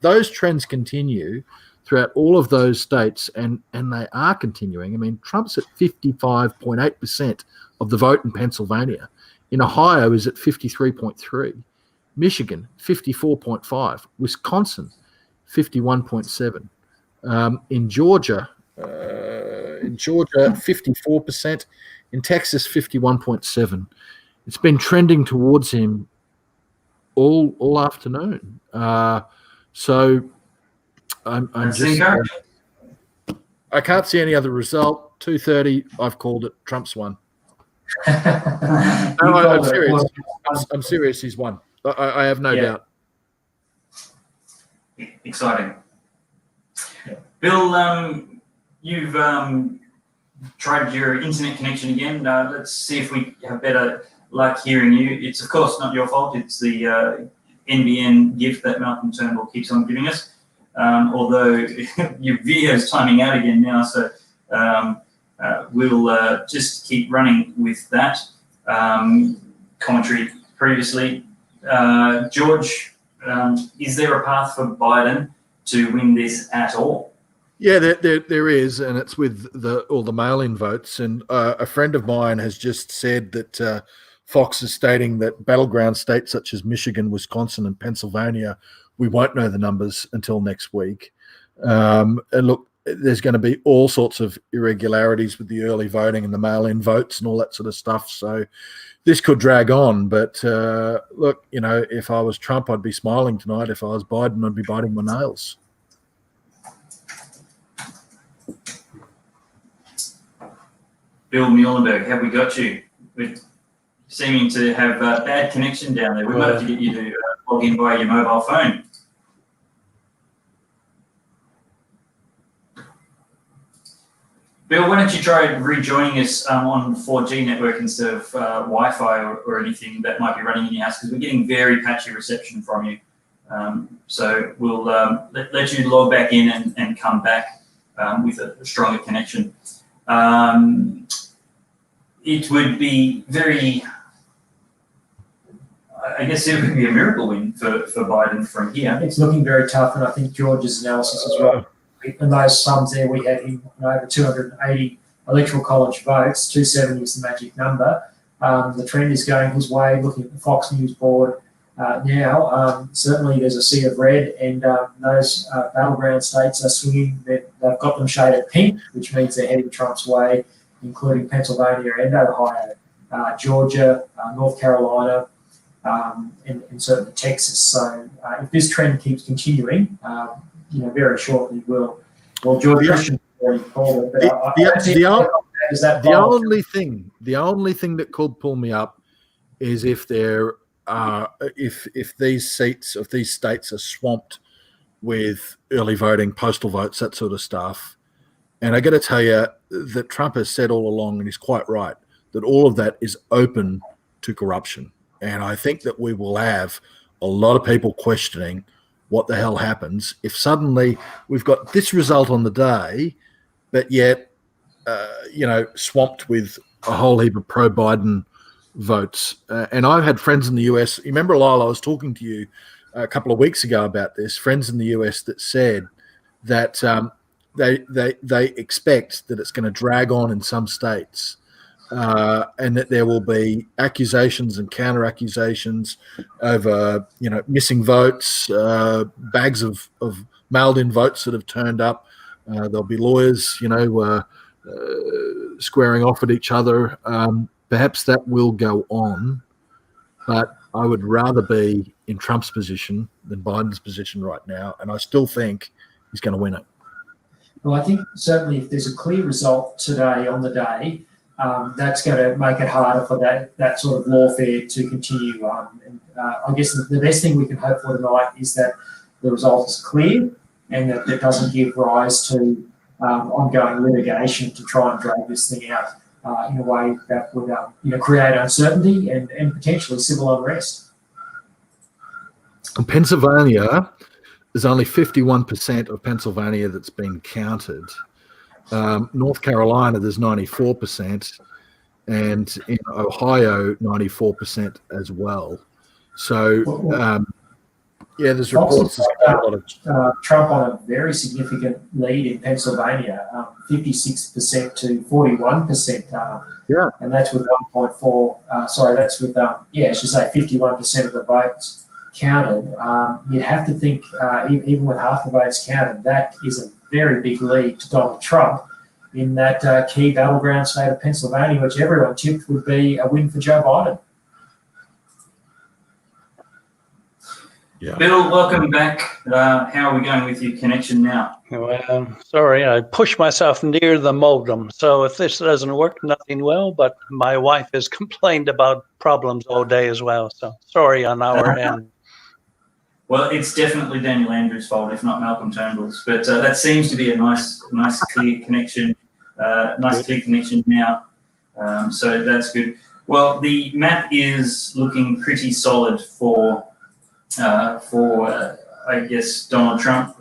those trends continue throughout all of those states, and they are continuing. I mean, Trump's at 55.8% of the vote in Pennsylvania. In Ohio is at 53.3. Michigan, 54.5. Wisconsin, 51.7. In Georgia, 54%. In Texas, 51.7. It's been trending towards him all afternoon. So I'm That's just. encouraging. I can't see any other result. 2:30. I've called it. Trump's won. No, I'm serious. I'm serious. He's won. I have no doubt. Exciting. Bill, you've tried your internet connection again. Let's see if we have better luck hearing you. It's, of course, not your fault. It's the NBN gift that Malcolm Turnbull keeps on giving us. Although your video's timing out again now, so we'll just keep running with that commentary previously. George, is there a path for Biden to win this at all? Yeah, there is, and it's with all the mail-in votes. And a friend of mine has just said that Fox is stating that battleground states such as Michigan, Wisconsin, and Pennsylvania, we won't know the numbers until next week. And look, there's going to be all sorts of irregularities with the early voting and the mail-in votes and all that sort of stuff. So this could drag on. But look, you know, if I was Trump, I'd be smiling tonight. If I was Biden, I'd be biting my nails. Bill Muehlenberg, have we got you? We're seeming to have bad connection down there. We might have to get you to log in via your mobile phone. Bill, why don't you try rejoining us on 4G network instead of Wi-Fi or anything that might be running in your house, because we're getting very patchy reception from you. So we'll let you log back in and come back with a stronger connection. It would be very, I guess it would be a miracle win for Biden from here. It's looking very tough, and I think George's analysis is right. In those sums there, we had him over 280 electoral college votes. 270 is the magic number. The trend is going his way. Looking at the Fox News board now, certainly there's a sea of red, and those battleground states are swinging. They've got them shaded pink, which means they're heading Trump's way, including Pennsylvania and Ohio, Georgia, North Carolina, and certainly Texas. So if this trend keeps continuing, very shortly we'll George Christensen already called it. But the only thing that could pull me up is if there if these seats of these states are swamped with early voting, postal votes, that sort of stuff. And I got to tell you that Trump has said all along, and he's quite right, that all of that is open to corruption. And I think that we will have a lot of people questioning what the hell happens if suddenly we've got this result on the day, but yet, swamped with a whole heap of pro-Biden votes. And I've had friends in the US. You remember, Lyle, I was talking to you a couple of weeks ago about this, friends in the US that said that they expect that it's going to drag on in some states, and that there will be accusations and counter accusations over, missing votes, bags of mailed in votes that have turned up. There'll be lawyers, squaring off at each other. Perhaps that will go on, but I would rather be in Trump's position than Biden's position right now, and I still think he's going to win it. Well, I think certainly if there's a clear result today on the day, that's going to make it harder for that sort of lawfare to continue on. And I guess the best thing we can hope for tonight is that the result is clear and that it doesn't give rise to ongoing litigation to try and drag this thing out in a way that would create uncertainty and potentially civil unrest. In Pennsylvania, there's only 51% of Pennsylvania that's been counted. North Carolina, there's 94%, and in Ohio, 94% as well. So, there's reports. Trump on a very significant lead in Pennsylvania, 56% to 41%. And that's with 1.4. That's with I should say 51% of the votes counted. You'd have to think, even with half the votes counted, that is a very big lead to Donald Trump in that key battleground state of Pennsylvania, which everyone tipped would be a win for Joe Biden. Yeah. Bill, welcome back. How are we going with your connection now? Well, sorry, I pushed myself near the modem. So if this doesn't work, nothing will. But my wife has complained about problems all day as well. So sorry on our end. Well, it's definitely Daniel Andrews' fault, if not Malcolm Turnbull's. But that seems to be a nice, clear connection. Clear connection now. So that's good. Well, the map is looking pretty solid for I guess, Donald Trump.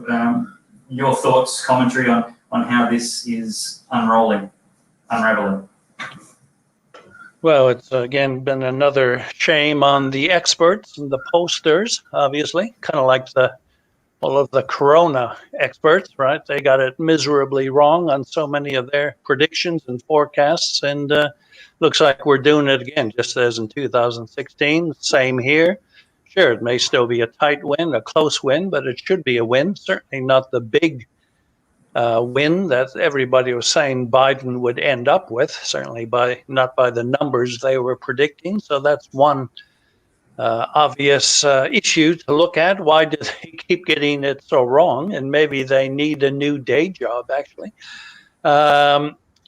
Your thoughts, commentary on how this is unraveling? Well, it's again been another shame on the experts and the posters, obviously, kind of like all of the corona experts, right? They got it miserably wrong on so many of their predictions and forecasts, and looks like we're doing it again, just as in 2016. Same here. Sure, it may still be a tight win, a close win, but it should be a win. Certainly not the big win that everybody was saying Biden would end up with. Certainly not by the numbers they were predicting. So that's one obvious issue to look at. Why did they keep getting it so wrong? And maybe they need a new day job, actually.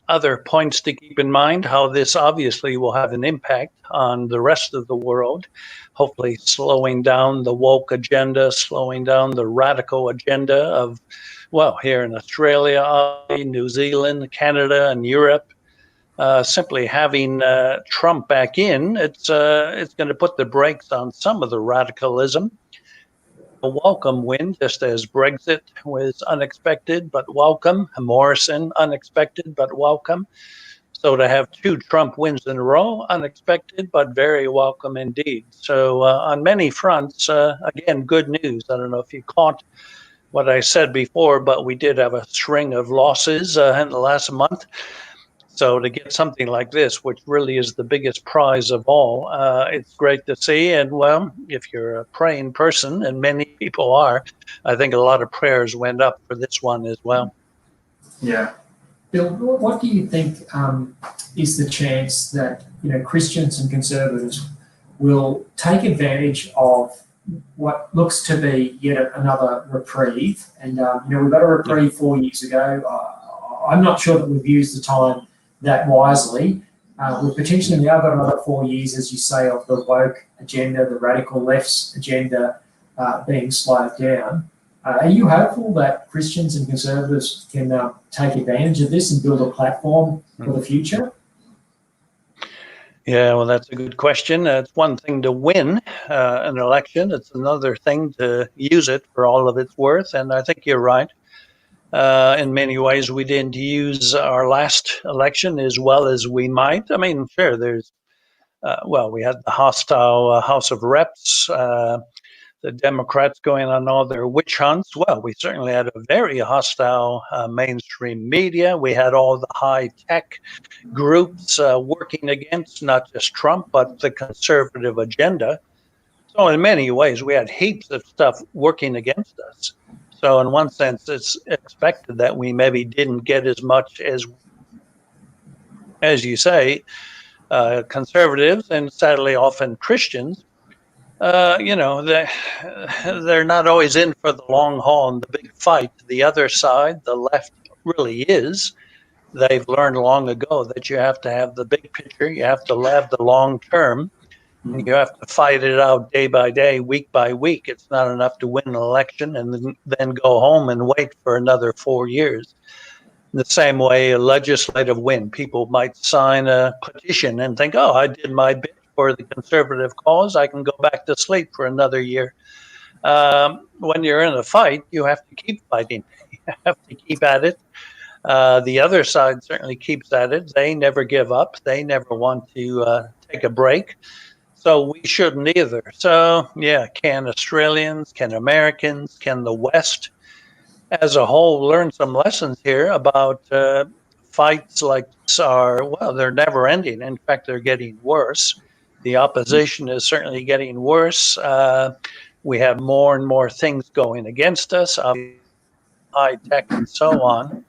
Other points to keep in mind, how this obviously will have an impact on the rest of the world, hopefully slowing down the woke agenda, slowing down the radical agenda of, well, here in Australia, New Zealand, Canada, and Europe. Simply having Trump back in, it's going to put the brakes on some of the radicalism. A welcome win, just as Brexit was unexpected but welcome. Morrison, unexpected but welcome. So to have 2 Trump wins in a row, unexpected but very welcome indeed. So on many fronts, again, good news. I don't know if you caught what I said before, but we did have a string of losses in the last month. So to get something like this, which really is the biggest prize of all, it's great to see. And well, if you're a praying person, and many people are, I think a lot of prayers went up for this one as well. Yeah. Bill, what do you think is the chance that Christians and conservatives will take advantage of what looks to be yet another reprieve? And we got a reprieve 4 years ago. I'm not sure that we've used the time that wisely. We've potentially now got another 4 years, as you say, of the woke agenda, the radical left's agenda being slowed down. Are you hopeful that Christians and conservatives can take advantage of this and build a platform for the future? Yeah, well, that's a good question. It's one thing to win an election. It's another thing to use it for all of its worth. And I think you're right. In many ways, we didn't use our last election as well as we might. I mean, sure, there's, we had the hostile House of Reps, the Democrats going on all their witch hunts. Well, we certainly had a very hostile mainstream media. We had all the high tech groups working against not just Trump, but the conservative agenda. So in many ways, we had heaps of stuff working against us. So in one sense, it's expected that we maybe didn't get as much as you say, conservatives and sadly often Christians. They're not always in for the long haul and the big fight. The other side, the left, really is. They've learned long ago that you have to have the big picture. You have to have the long term. And you have to fight it out day by day, week by week. It's not enough to win an election and then go home and wait for another 4 years. In the same way, a legislative win, people might sign a petition and think, oh, I did my bit for the conservative cause. I can go back to sleep for another year. When you're in a fight, you have to keep fighting. You have to keep at it. The other side certainly keeps at it. They never give up. They never want to take a break. So we shouldn't either. So, yeah, can Australians, can Americans, can the West as a whole learn some lessons here about fights like this they're never ending. In fact, they're getting worse. The opposition is certainly getting worse. We have more and more things going against us, high tech and so on.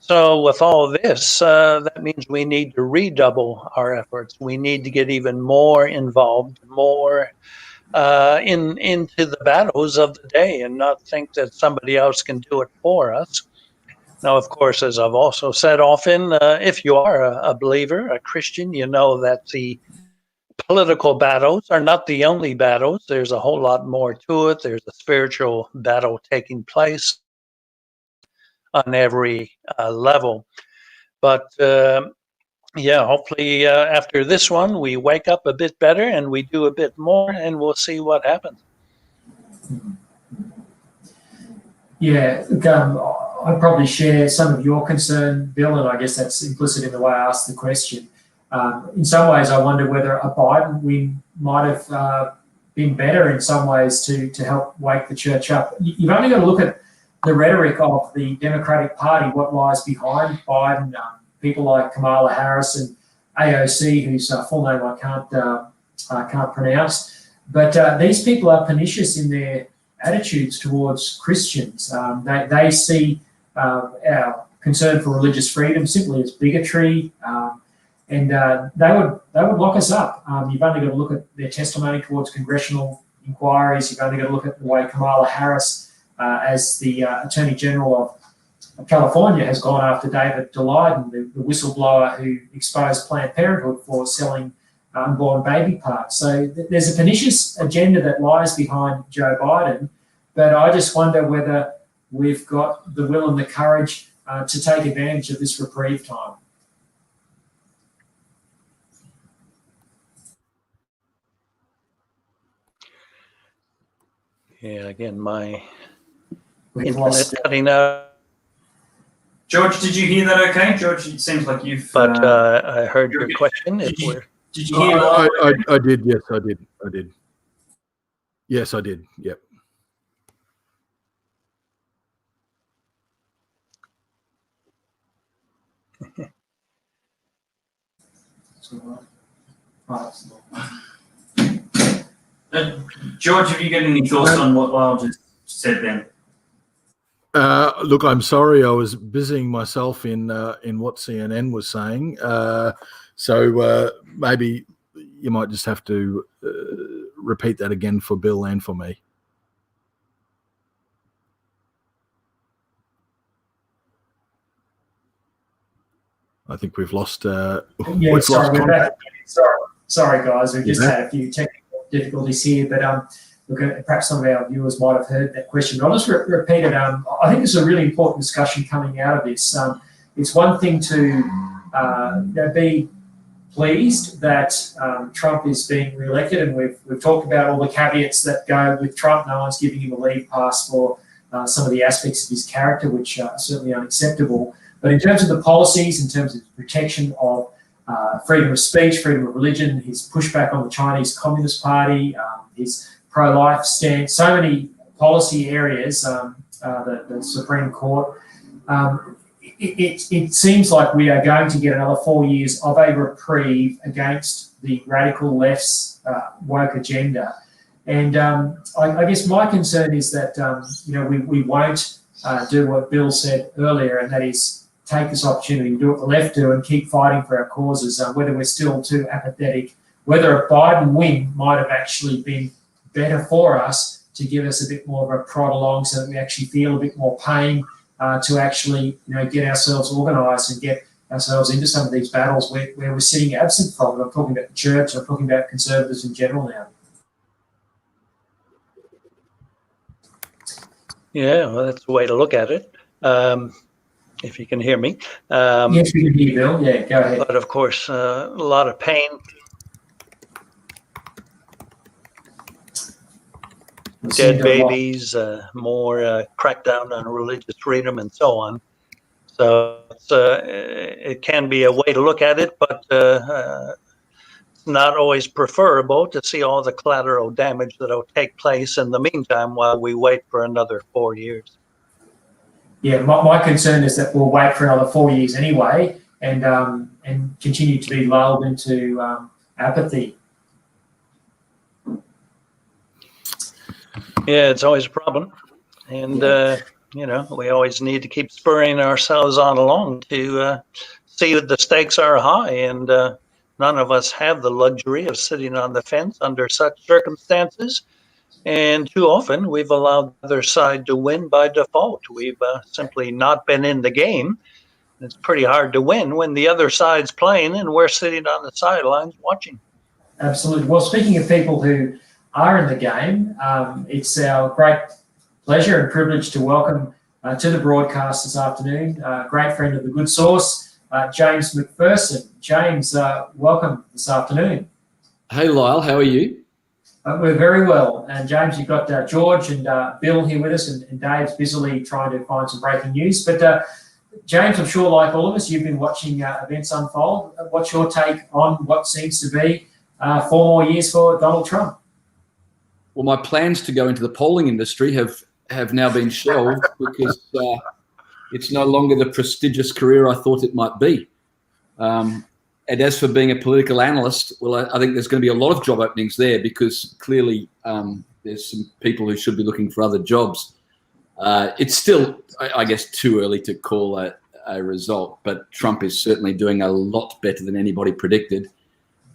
So with all of this, that means we need to redouble our efforts. We need to get even more involved, more into the battles of the day and not think that somebody else can do it for us. Now, of course, as I've also said often, if you are a believer, a Christian, you know that the political battles are not the only battles. There's a whole lot more to it. There's a spiritual battle taking place on every level. But yeah, hopefully after this one, we wake up a bit better and we do a bit more, and we'll see what happens. Yeah, I probably share some of your concern, Bill, and I guess that's implicit in the way I asked the question. In some ways, I wonder whether a Biden win might have been better in some ways to help wake the church up. You've only got to look at the rhetoric of the Democratic Party, what lies behind Biden. People like Kamala Harris and AOC, whose full name I can't pronounce. But these people are pernicious in their attitudes towards Christians. They see our concern for religious freedom simply as bigotry, and they would lock us up. You've only got to look at their testimony towards congressional inquiries. You've only got to look at the way Kamala Harris, as the Attorney General of California, has gone after David Daleiden, the whistleblower who exposed Planned Parenthood for selling unborn baby parts. So there's a pernicious agenda that lies behind Joe Biden, but I just wonder whether we've got the will and the courage to take advantage of this reprieve time. Yeah, again, my We've lost cutting out. George, did you hear that okay? George, it seems like you've... But I heard your question. Did you hear that? I did, yes, I did. Yes, I did, yep. George, have you got any thoughts on what Lyle just said then? Look, I'm sorry, I was busying myself in what CNN was saying. So maybe you might just have to repeat that again for Bill and for me. I think we've lost. Sorry, we're back. Sorry, guys, we've just had a few technical difficulties here, but look, perhaps some of our viewers might have heard that question. I'll just repeat it. I think there's a really important discussion coming out of this. It's one thing to be pleased that Trump is being re-elected, and we've talked about all the caveats that go with Trump. No one's giving him a leave pass for some of the aspects of his character, which are certainly unacceptable. But in terms of the policies, in terms of protection of freedom of speech, freedom of religion, his pushback on the Chinese Communist Party, his pro-life stance, so many policy areas, the Supreme Court, it seems like we are going to get another 4 years of a reprieve against the radical left's woke agenda. And I guess my concern is that we won't do what Bill said earlier, and that is take this opportunity to do what the left do and keep fighting for our causes, whether we're still too apathetic, whether a Biden win might have actually been better for us to give us a bit more of a prod along so that we actually feel a bit more pain to actually get ourselves organised and get ourselves into some of these battles where we're sitting absent from. And I'm talking about the church, I'm talking about conservatives in general now. Yeah, well, that's the way to look at it. If you can hear me. Yes, we can hear you, Bill. Yeah, go ahead. But of course, a lot of pain. Dead babies, more crackdown on religious freedom, and so on. So it can be a way to look at it, but it's not always preferable to see all the collateral damage that will take place in the meantime while we wait for another 4 years. Yeah, my concern is that we'll wait for another 4 years anyway, and continue to be lulled into apathy. Yeah, it's always a problem, and we always need to keep spurring ourselves on along to see that the stakes are high and None of us have the luxury of sitting on the fence under such circumstances. And too often we've allowed the other side to win by default. We've simply not been in the game. It's pretty hard to win when the other side's playing and we're sitting on the sidelines watching. Absolutely. Well, speaking of people who are in the game, it's our great pleasure and privilege to welcome to the broadcast this afternoon a great friend of the Good Source, James Macpherson. James, welcome this afternoon. Hey, Lyle, how are you? We're very well. And James, you've got George and Bill here with us, and Dave's busily trying to find some breaking news. But James, I'm sure like all of us, you've been watching events unfold. What's your take on what seems to be 4 more years for Donald Trump? Well, my plans to go into the polling industry have now been shelved because it's no longer the prestigious career I thought it might be. And as for being a political analyst, well, I think there's going to be a lot of job openings there because clearly there's some people who should be looking for other jobs. It's still, I guess, too early to call a result, but Trump is certainly doing a lot better than anybody predicted.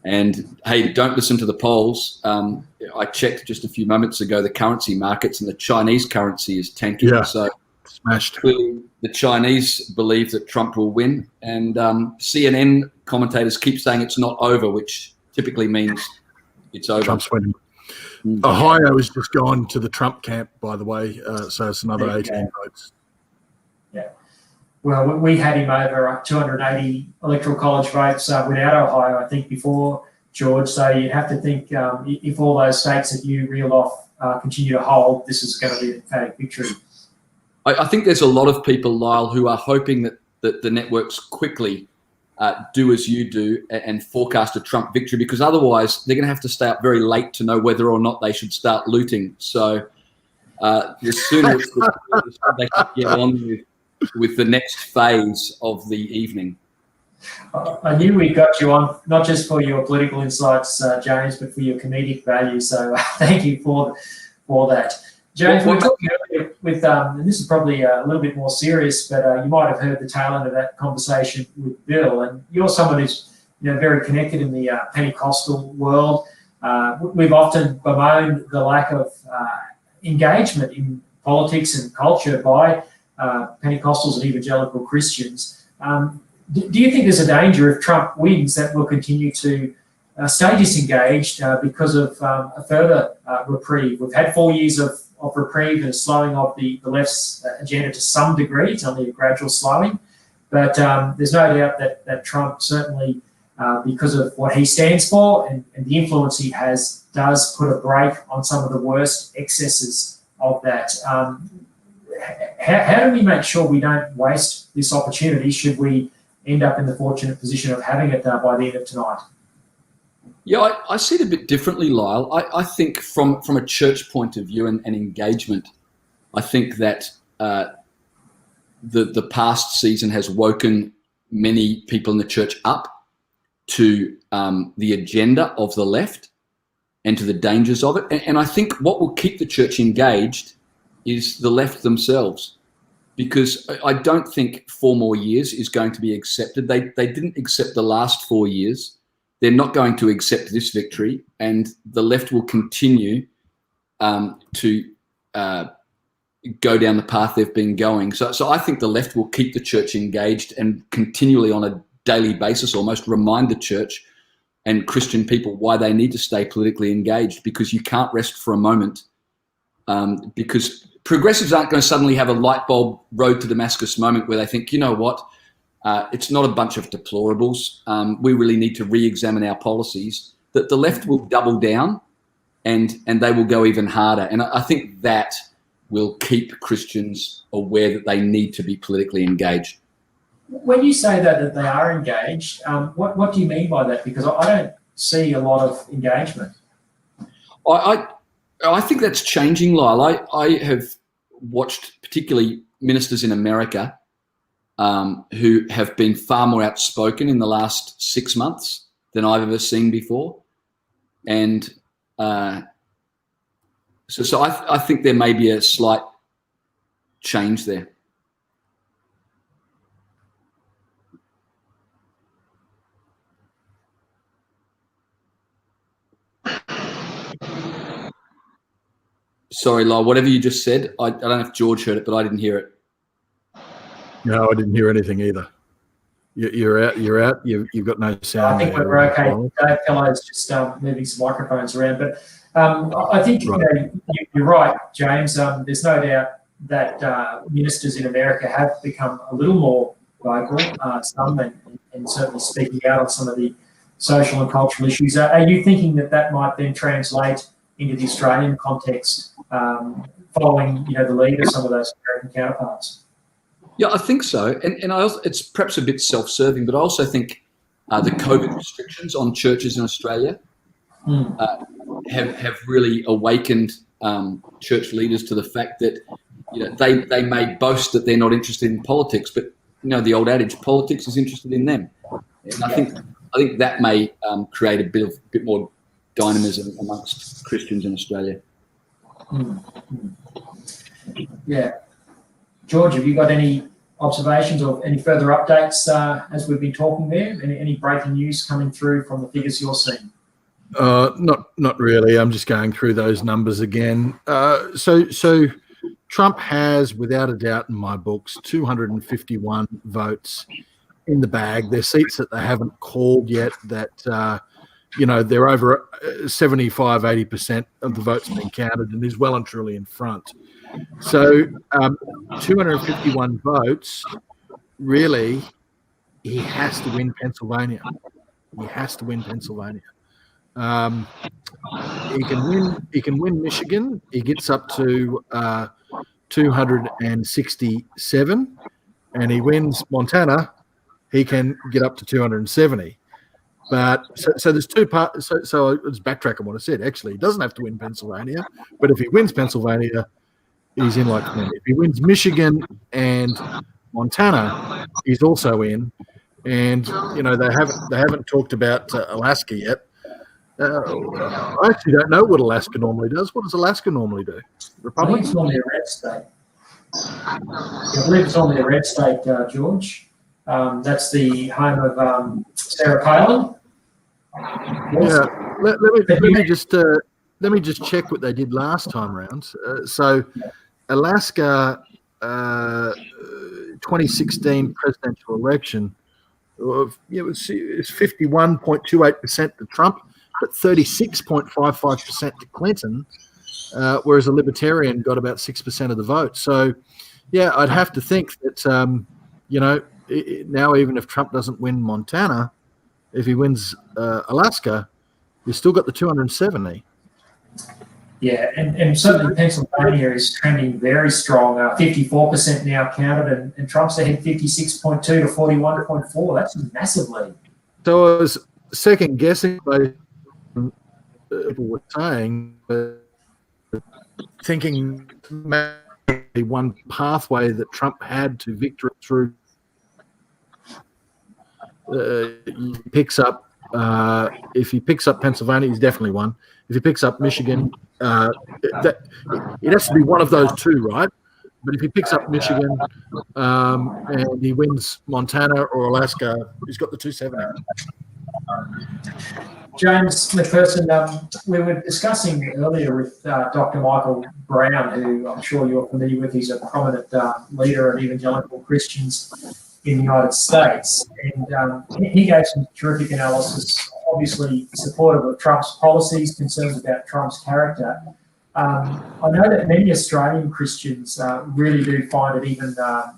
And, hey, don't listen to the polls. I checked just a few moments ago the currency markets, and the Chinese currency is tanking. Yeah, so smashed. Clearly, the Chinese believe that Trump will win, and CNN commentators keep saying it's not over, which typically means it's over. Trump's winning. Ohio has just gone to the Trump camp, by the way, so it's another 18 votes. Yeah. Well, we had him over 280 electoral college votes without Ohio, I think, before, George. So you have to think if all those states that you reel off continue to hold, this is going to be an emphatic victory. I think there's a lot of people, Lyle, who are hoping that the networks quickly do as you do and forecast a Trump victory, because otherwise they're going to have to stay up very late to know whether or not they should start looting. So the sooner they can get on with the next phase of the evening. I knew we got you on, not just for your political insights, James, but for your comedic value. So thank you for that. James, we're talking earlier with, and this is probably a little bit more serious, but you might have heard the tail end of that conversation with Bill. And you're someone who's very connected in the Pentecostal world. We've often bemoaned the lack of engagement in politics and culture by Pentecostals and evangelical Christians. Do you think there's a danger if Trump wins that we'll continue to stay disengaged because of a further reprieve? We've had 4 years of reprieve and a slowing of the left's agenda to some degree. It's only a gradual slowing. But there's no doubt that Trump certainly, because of what he stands for and the influence he has, does put a brake on some of the worst excesses of that. How do we make sure we don't waste this opportunity should we end up in the fortunate position of having it by the end of tonight? Yeah, I see it a bit differently, Lyle. I think from a church point of view and engagement, I think that the past season has woken many people in the church up to the agenda of the left and to the dangers of it. And I think what will keep the church engaged is the left themselves, because I don't think 4 more years is going to be accepted. They didn't accept the last 4 years. They're not going to accept this victory, and the left will continue to go down the path they've been going. So I think the left will keep the church engaged and continually on a daily basis almost remind the church and Christian people why they need to stay politically engaged, because you can't rest for a moment, because progressives aren't going to suddenly have a light bulb road to Damascus moment where they think, you know what, it's not a bunch of deplorables. We really need to re-examine our policies. That the left will double down and they will go even harder. And I think that will keep Christians aware that they need to be politically engaged. When you say that they are engaged, what do you mean by that? Because I don't see a lot of engagement. I think that's changing, Lyle. I have watched particularly ministers in America who have been far more outspoken in the last 6 months than I've ever seen before. And so I think there may be a slight change there. Sorry, Lyle, whatever you just said, I don't know if George heard it, but I didn't hear it. No, I didn't hear anything either. You're out. You've got no sound. I think there, we're okay. Lyle. Dave Pellow's just moving some microphones around. But I think you're right, James. There's no doubt that ministers in America have become a little more vocal, some, and certainly speaking out on some of the social and cultural issues. Are you thinking that might then translate into the Australian context, following the lead of some of those American counterparts? Yeah, I think so. And I also, it's perhaps a bit self-serving, but I also think the COVID restrictions on churches in Australia have really awakened church leaders to the fact that they may boast that they're not interested in politics, but the old adage, politics is interested in them. And I think that may create a bit more dynamism amongst Christians in Australia. Yeah. George, have you got any observations or any further updates as we've been talking there? Any breaking news coming through from the figures you're seeing? Not really. I'm just going through those numbers again. So Trump has, without a doubt in my books, 251 votes in the bag. They're seats that they haven't called yet that, they're over 75, 80% of the votes being counted and is well and truly in front. So 251 votes, really, he has to win Pennsylvania. He has to win Pennsylvania. He can win Michigan. He gets up to 267, and he wins Montana. He can get up to 270. But so there's two parts. So let's backtrack on what I said. Actually, he doesn't have to win Pennsylvania, but if he wins Pennsylvania, he's in like 20. If he wins Michigan and Montana, he's also in. And they haven't talked about Alaska yet. I actually don't know what Alaska normally does. What does Alaska normally do? Republic? I think it's normally a red state. I believe it's normally a red state, George. That's the home of Sarah Palin. Yeah. Let me just check what they did last time round. So Alaska 2016 presidential election, it's 51.28% to Trump, but 36.55% to Clinton, whereas a libertarian got about 6% of the vote. So, yeah, I'd have to think that, now even if Trump doesn't win Montana, if he wins Alaska, you've still got the 270. Yeah, and certainly Pennsylvania is trending very strong. 54% now counted, and Trump's ahead 56.2 to 41.4. That's a massive lead. So I was second guessing by people were saying, thinking maybe one pathway that Trump had to victory through he picks up. If he picks up Pennsylvania, he's definitely won. If he picks up Michigan, it has to be one of those two, right? But if he picks up Michigan and he wins Montana or Alaska, he's got the 270. James Macpherson, we were discussing earlier with Dr. Michael Brown, who I'm sure you're familiar with. He's a prominent leader of evangelical Christians in the United States. And he gave some terrific analysis, obviously supportive of Trump's policies, concerns about Trump's character. I know that many Australian Christians really do find it even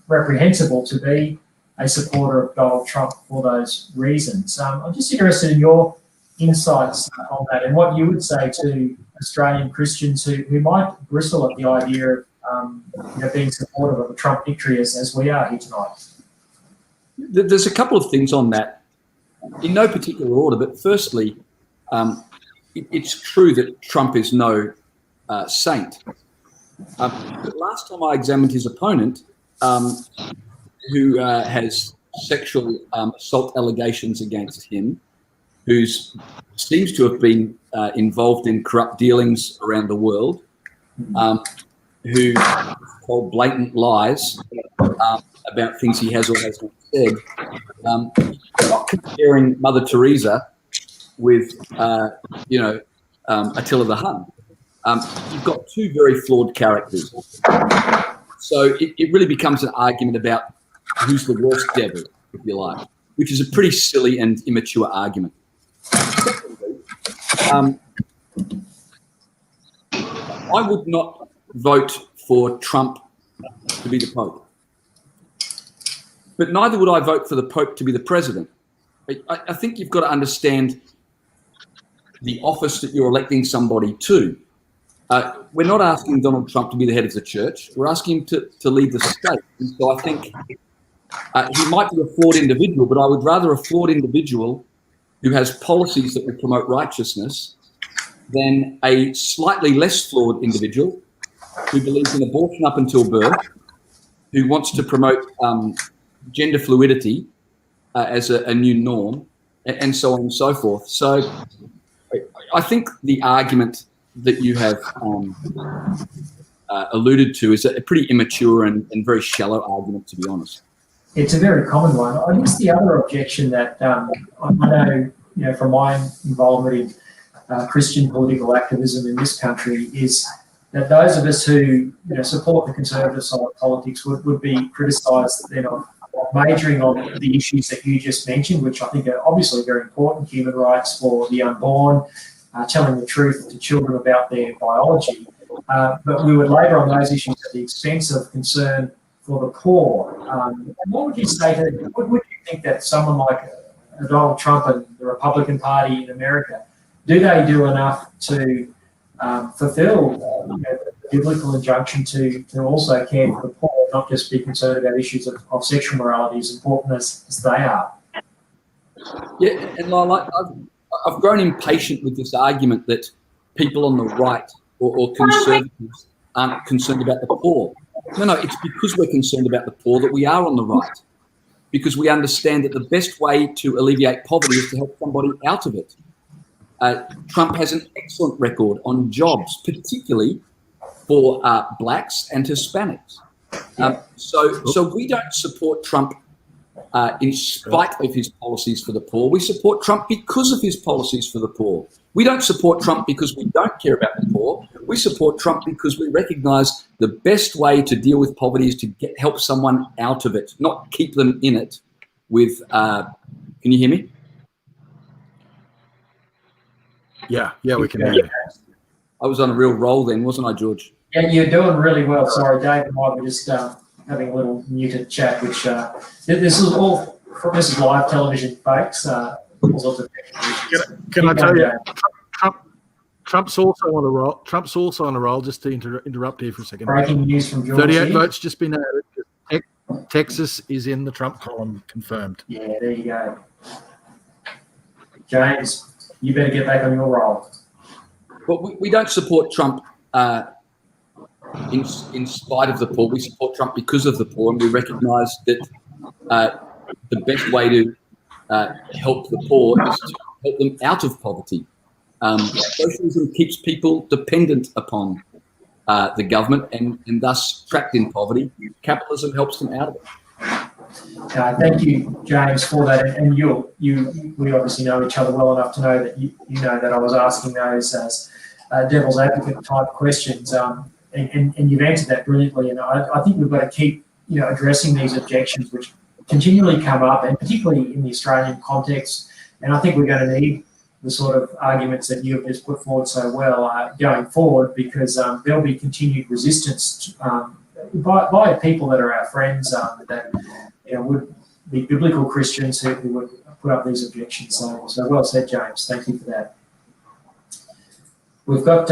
reprehensible to be a supporter of Donald Trump for those reasons. I'm just interested in your insights on that and what you would say to Australian Christians who might bristle at the idea of being supportive of a Trump victory as we are here tonight. There's a couple of things on that, in no particular order. But firstly, it's true that Trump is no saint. But last time I examined his opponent, who has sexual assault allegations against him, who seems to have been involved in corrupt dealings around the world, who told blatant lies about things he has or hasn't said. Not comparing Mother Teresa with, Attila the Hun. you've got two very flawed characters. So it really becomes an argument about who's the worst devil, if you like, which is a pretty silly and immature argument. Secondly, I would not vote for Trump to be the Pope. But neither would I vote for the Pope to be the president. I think you've got to understand the office that you're electing somebody to. We're not asking Donald Trump to be the head of the church. We're asking him to lead the state. And so I think he might be a flawed individual, but I would rather a flawed individual who has policies that would promote righteousness than a slightly less flawed individual who believes in abortion up until birth, who wants to promote gender fluidity as a new norm, and so on and so forth. So I think the argument that you have alluded to is a pretty immature and very shallow argument, to be honest. It's a very common one. I guess the other objection that I know, from my involvement in Christian political activism in this country is that those of us who support the conservative side of politics would be criticised that they're not majoring on the issues that you just mentioned, which I think are obviously very important: human rights for the unborn, telling the truth to children about their biology. But we would labour on those issues at the expense of concern for the poor. What would you say to that? Would you think that someone like Donald Trump and the Republican Party in America, do they do enough to fulfil the biblical injunction to also care for the poor, not just be concerned about issues of sexual morality as important as they are? Yeah, and Lyle, I've grown impatient with this argument that people on the right or conservatives aren't concerned about the poor. No, it's because we're concerned about the poor that we are on the right, because we understand that the best way to alleviate poverty is to help somebody out of it. Trump has an excellent record on jobs, particularly for blacks and Hispanics. So we don't support Trump in spite of his policies for the poor. We support Trump because of his policies for the poor. We don't support Trump because we don't care about the poor. We support Trump because we recognise the best way to deal with poverty is to help someone out of it, not keep them in it with, can you hear me? Yeah, we can hear you. I was on a real roll then, wasn't I, George? Yeah, you're doing really well. Sorry, Dave and I were just having a little muted chat, which this is live television, folks. All sorts of can I tell you, Trump's also on a roll. Trump's also on a roll. Just to interrupt here for a second. Breaking news from George. 38 votes just been added. Texas is in the Trump column, confirmed. Yeah, there you go. James, you better get back on your roll. But we don't support Trump in spite of the poor. We support Trump because of the poor, and we recognise that the best way to help the poor is to help them out of poverty. Socialism keeps people dependent upon the government and thus trapped in poverty. Capitalism helps them out of it. Thank you, James, for that. And we obviously know each other well enough to know that you know that I was asking those as devil's advocate type questions, and you've answered that brilliantly. And I think we've got to keep addressing these objections which continually come up, and particularly in the Australian context. And I think we're going to need the sort of arguments that you've just put forward so well going forward, because there'll be continued resistance by people that are our friends that would be biblical Christians who would put up these objections. So well said, James. Thank you for that. We've got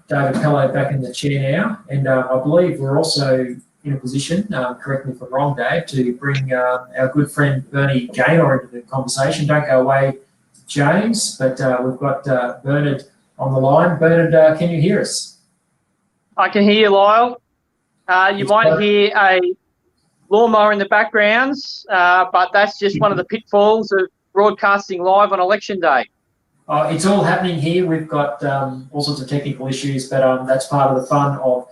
David Pellowe back in the chair now, and I believe we're also in a position, correct me if I'm wrong, Dave, to bring our good friend Bernie Gaynor into the conversation. Don't go away, James, but we've got Bernard on the line. Bernard, can you hear us? I can hear you, Lyle. You might hear a lawnmower in the background, but that's just one of the pitfalls of broadcasting live on election day. It's all happening here. We've got all sorts of technical issues, but that's part of the fun of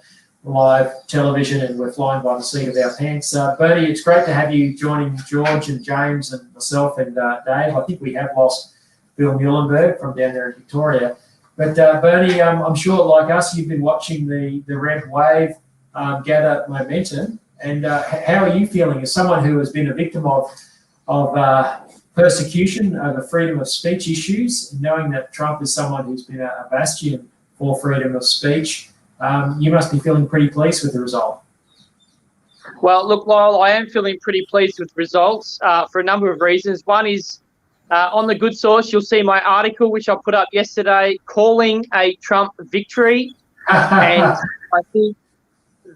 live television, and we're flying by the seat of our pants. Bernie, it's great to have you joining George and James and myself and Dave. I think we have lost Bill Muehlenberg from down there in Victoria. But Bernie, I'm sure, like us, you've been watching the red wave gather momentum. And how are you feeling as someone who has been a victim of persecution over freedom of speech issues, knowing that Trump is someone who's been a bastion for freedom of speech? You must be feeling pretty pleased with the result. Well, look, Lyle, I am feeling pretty pleased with the results for a number of reasons. One is on the good source, you'll see my article, which I put up yesterday, calling a Trump victory. And I think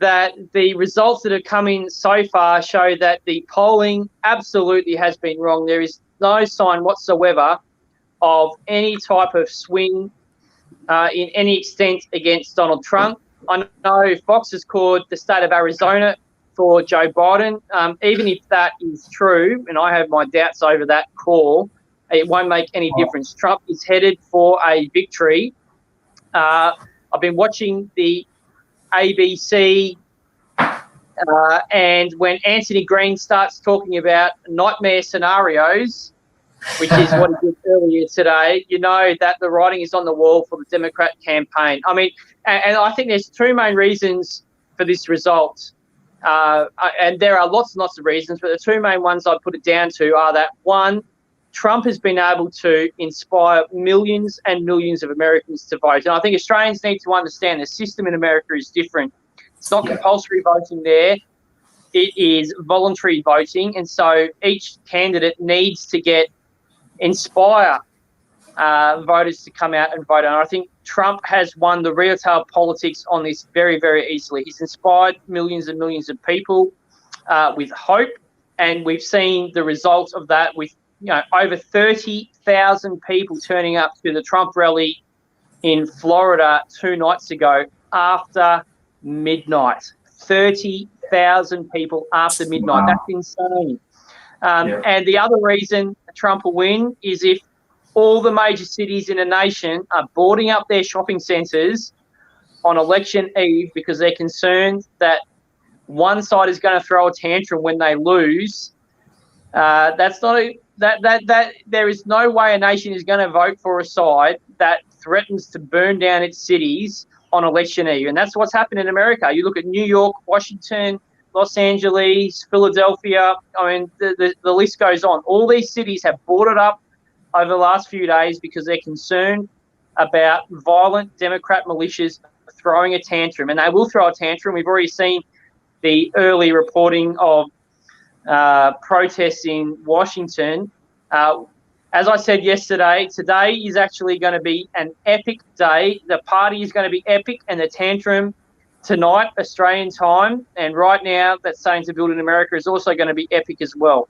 that the results that have come in so far show that the polling absolutely has been wrong. There is no sign whatsoever of any type of swing in any extent against Donald Trump. I know Fox has called the state of Arizona for Joe Biden. Even if that is true, and I have my doubts over that call, it won't make any difference. Trump is headed for a victory. I've been watching the ABC, and when Anthony Green starts talking about nightmare scenarios, which is what he did earlier today, you know that the writing is on the wall for the Democrat campaign. I mean, and I think there's two main reasons for this result. And there are lots and lots of reasons, but the two main ones I'd put it down to are that, one, Trump has been able to inspire millions and millions of Americans to vote. And I think Australians need to understand the system in America is different. It's not compulsory voting there. It is voluntary voting. And so each candidate needs to inspire voters to come out and vote. And I think Trump has won the retail politics on this very, very easily. He's inspired millions and millions of people with hope. And we've seen the results of that with over 30,000 people turning up to the Trump rally in Florida 2 nights ago after midnight. 30,000 people after midnight. Wow. That's insane. And the other reason Trump will win is if all the major cities in a nation are boarding up their shopping centres on election eve because they're concerned that one side is going to throw a tantrum when they lose. There is no way a nation is going to vote for a side that threatens to burn down its cities on election eve. And that's what's happened in America. You look at New York, Washington, Los Angeles, Philadelphia. I mean, the list goes on. All these cities have boarded up over the last few days because they're concerned about violent Democrat militias throwing a tantrum. And they will throw a tantrum. We've already seen the early reporting of protests in Washington. As I said yesterday, today is actually going to be an epic day. The party is going to be epic, and the tantrum tonight, Australian time, and right now that's starting to build in America is also going to be epic as well.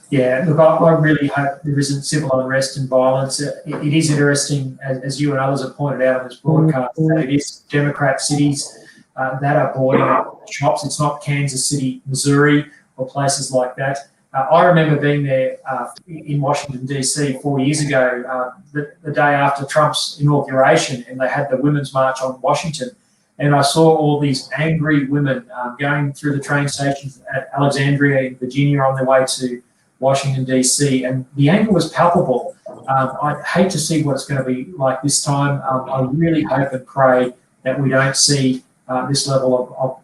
Yeah, look, I really hope there isn't civil unrest and violence. It is interesting, as you and others have pointed out on this broadcast, that it is Democrat cities that are boarding up shops. It's not Kansas City, Missouri, or places like that. I remember being there in Washington, D.C. 4 years ago, the day after Trump's inauguration, and they had the Women's March on Washington. And I saw all these angry women going through the train stations at Alexandria in Virginia on their way to Washington, D.C. And the anger was palpable. I hate to see what it's going to be like this time. I really hope and pray that we don't see this level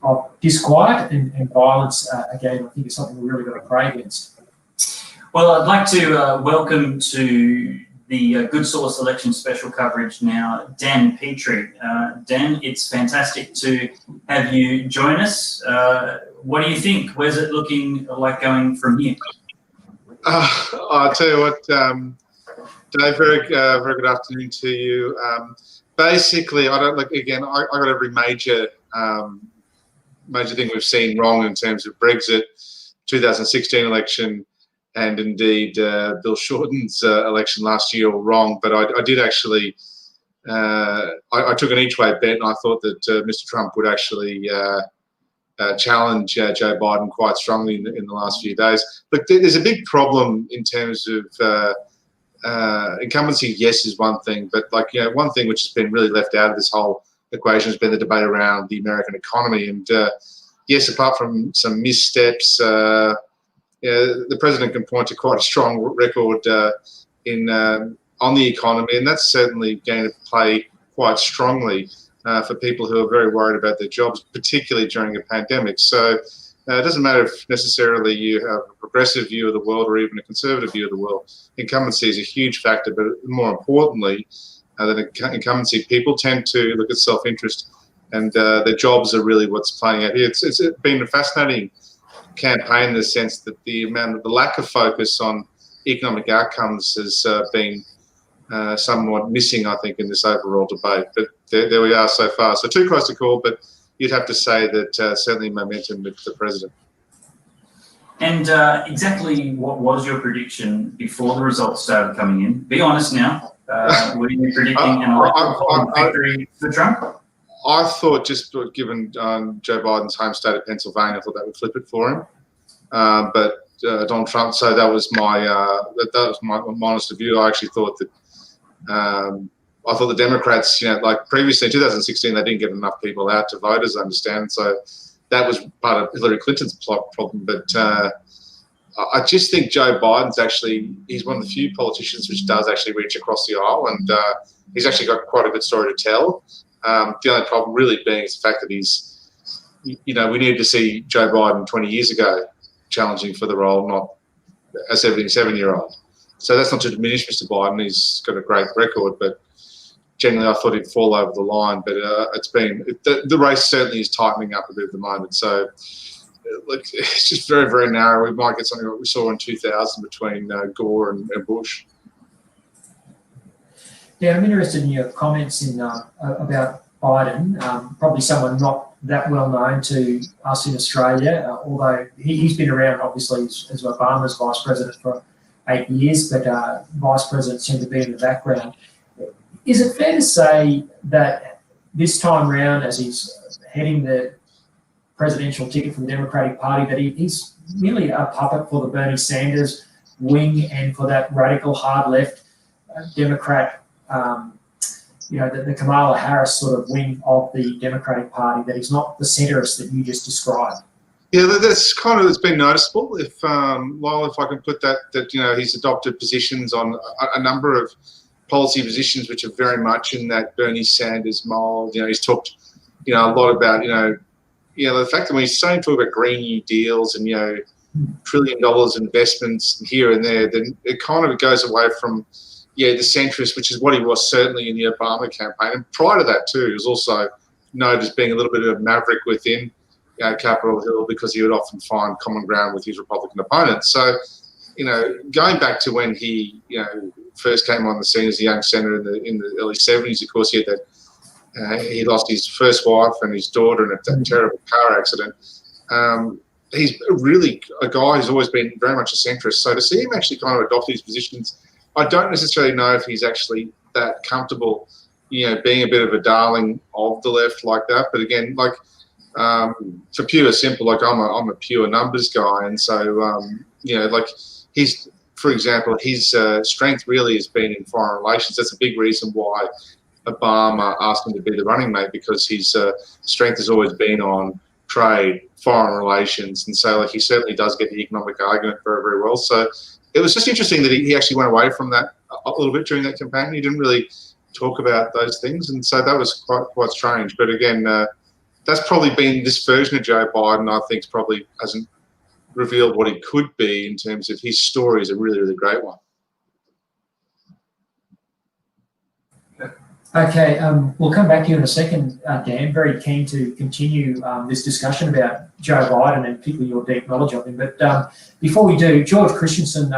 of disquiet and violence again. I think it's something we really got to pray against. Well, I'd like to welcome to the Good Source election special coverage now, Dan Petrie. Dan, it's fantastic to have you join us. What do you think? Where's it looking like going from here? I'll tell you what, Dave, very good afternoon to you. Basically, I got every major thing we've seen wrong in terms of Brexit, 2016 election, and indeed Bill Shorten's election last year all wrong. But I did actually, I took an each-way bet, and I thought that Mr. Trump would actually challenge Joe Biden quite strongly in the last few days. But there's a big problem in terms of incumbency. Yes, is one thing, but one thing which has been really left out of this whole equation has been the debate around the American economy. And yes, apart from some missteps, the president can point to quite a strong record in on the economy, and that's certainly going to play quite strongly for people who are very worried about their jobs, particularly during a pandemic. So it doesn't matter if necessarily you have a progressive view of the world or even a conservative view of the world. Incumbency is a huge factor, but more importantly than incumbency, people tend to look at self-interest, and their jobs are really what's playing out here. It's been a fascinating campaign in the sense that the lack of focus on economic outcomes has been somewhat missing, I think, in this overall debate. But there we are so far. So too close to call, but you'd have to say that certainly momentum with the president. And exactly what was your prediction before the results started coming in? Be honest now. Were you predicting an electoral victory for Trump? I thought, just given Joe Biden's home state of Pennsylvania, I thought that would flip it for him. But Donald Trump. So that was my honest view. I actually thought that I thought the Democrats, like previously in 2016, they didn't get enough people out to vote, as I understand. So that was part of Hillary Clinton's problem. But I just think Joe Biden's he's one of the few politicians which does actually reach across the aisle, and he's actually got quite a good story to tell. The only problem really being is the fact that he's, we needed to see Joe Biden 20 years ago challenging for the role, not a 77-year-old. So that's not to diminish Mr. Biden. He's got a great record, but generally I thought he'd fall over the line. But the race certainly is tightening up a bit at the moment. So look, it's just very, very narrow. We might get something like we saw in 2000 between Gore and Bush. Yeah, I'm interested in your comments about Biden. Probably someone not that well known to us in Australia, although he's been around obviously as Obama's vice president for 8 years, but vice presidents tend to be in the background. Is it fair to say that this time round, as he's heading the presidential ticket for the Democratic Party, that he's merely a puppet for the Bernie Sanders wing and for that radical hard left Democrat, the Kamala Harris sort of wing of the Democratic Party, that he's not the centrist that you just described? Yeah, that's kind of, it's been noticeable. If Lyle, if I can put that he's adopted positions on a number of policy positions which are very much in that Bernie Sanders mold. He's talked, a lot about, the fact that when he's starting to talk about Green New Deals and, $1 trillion investments here and there, then it kind of goes away from, the centrist, which is what he was certainly in the Obama campaign. And prior to that too, he was also known as being a little bit of a maverick within Capitol Hill, because he would often find common ground with his Republican opponents. So, going back to when he, first came on the scene as a young senator in the early 70s, of course, he had that, he lost his first wife and his daughter in a terrible car accident. He's really a guy who's always been very much a centrist. So to see him actually kind of adopt these positions, I don't necessarily know if he's actually that comfortable, being a bit of a darling of the left like that. But again, for pure simple, I'm a pure numbers guy, and so for example, his strength really has been in foreign relations. That's a big reason why Obama asked him to be the running mate, because his strength has always been on trade, foreign relations, and so he certainly does get the economic argument very, very well. So it was just interesting that he actually went away from that a little bit during that campaign. He didn't really talk about those things, and so that was quite strange. But again, that's probably been this version of Joe Biden, I think, probably hasn't revealed what he could be in terms of his story is a really, really great one. Okay, we'll come back to you in a second, Dan. Very keen to continue this discussion about Joe Biden and particularly your deep knowledge of him. But before we do, George Christensen,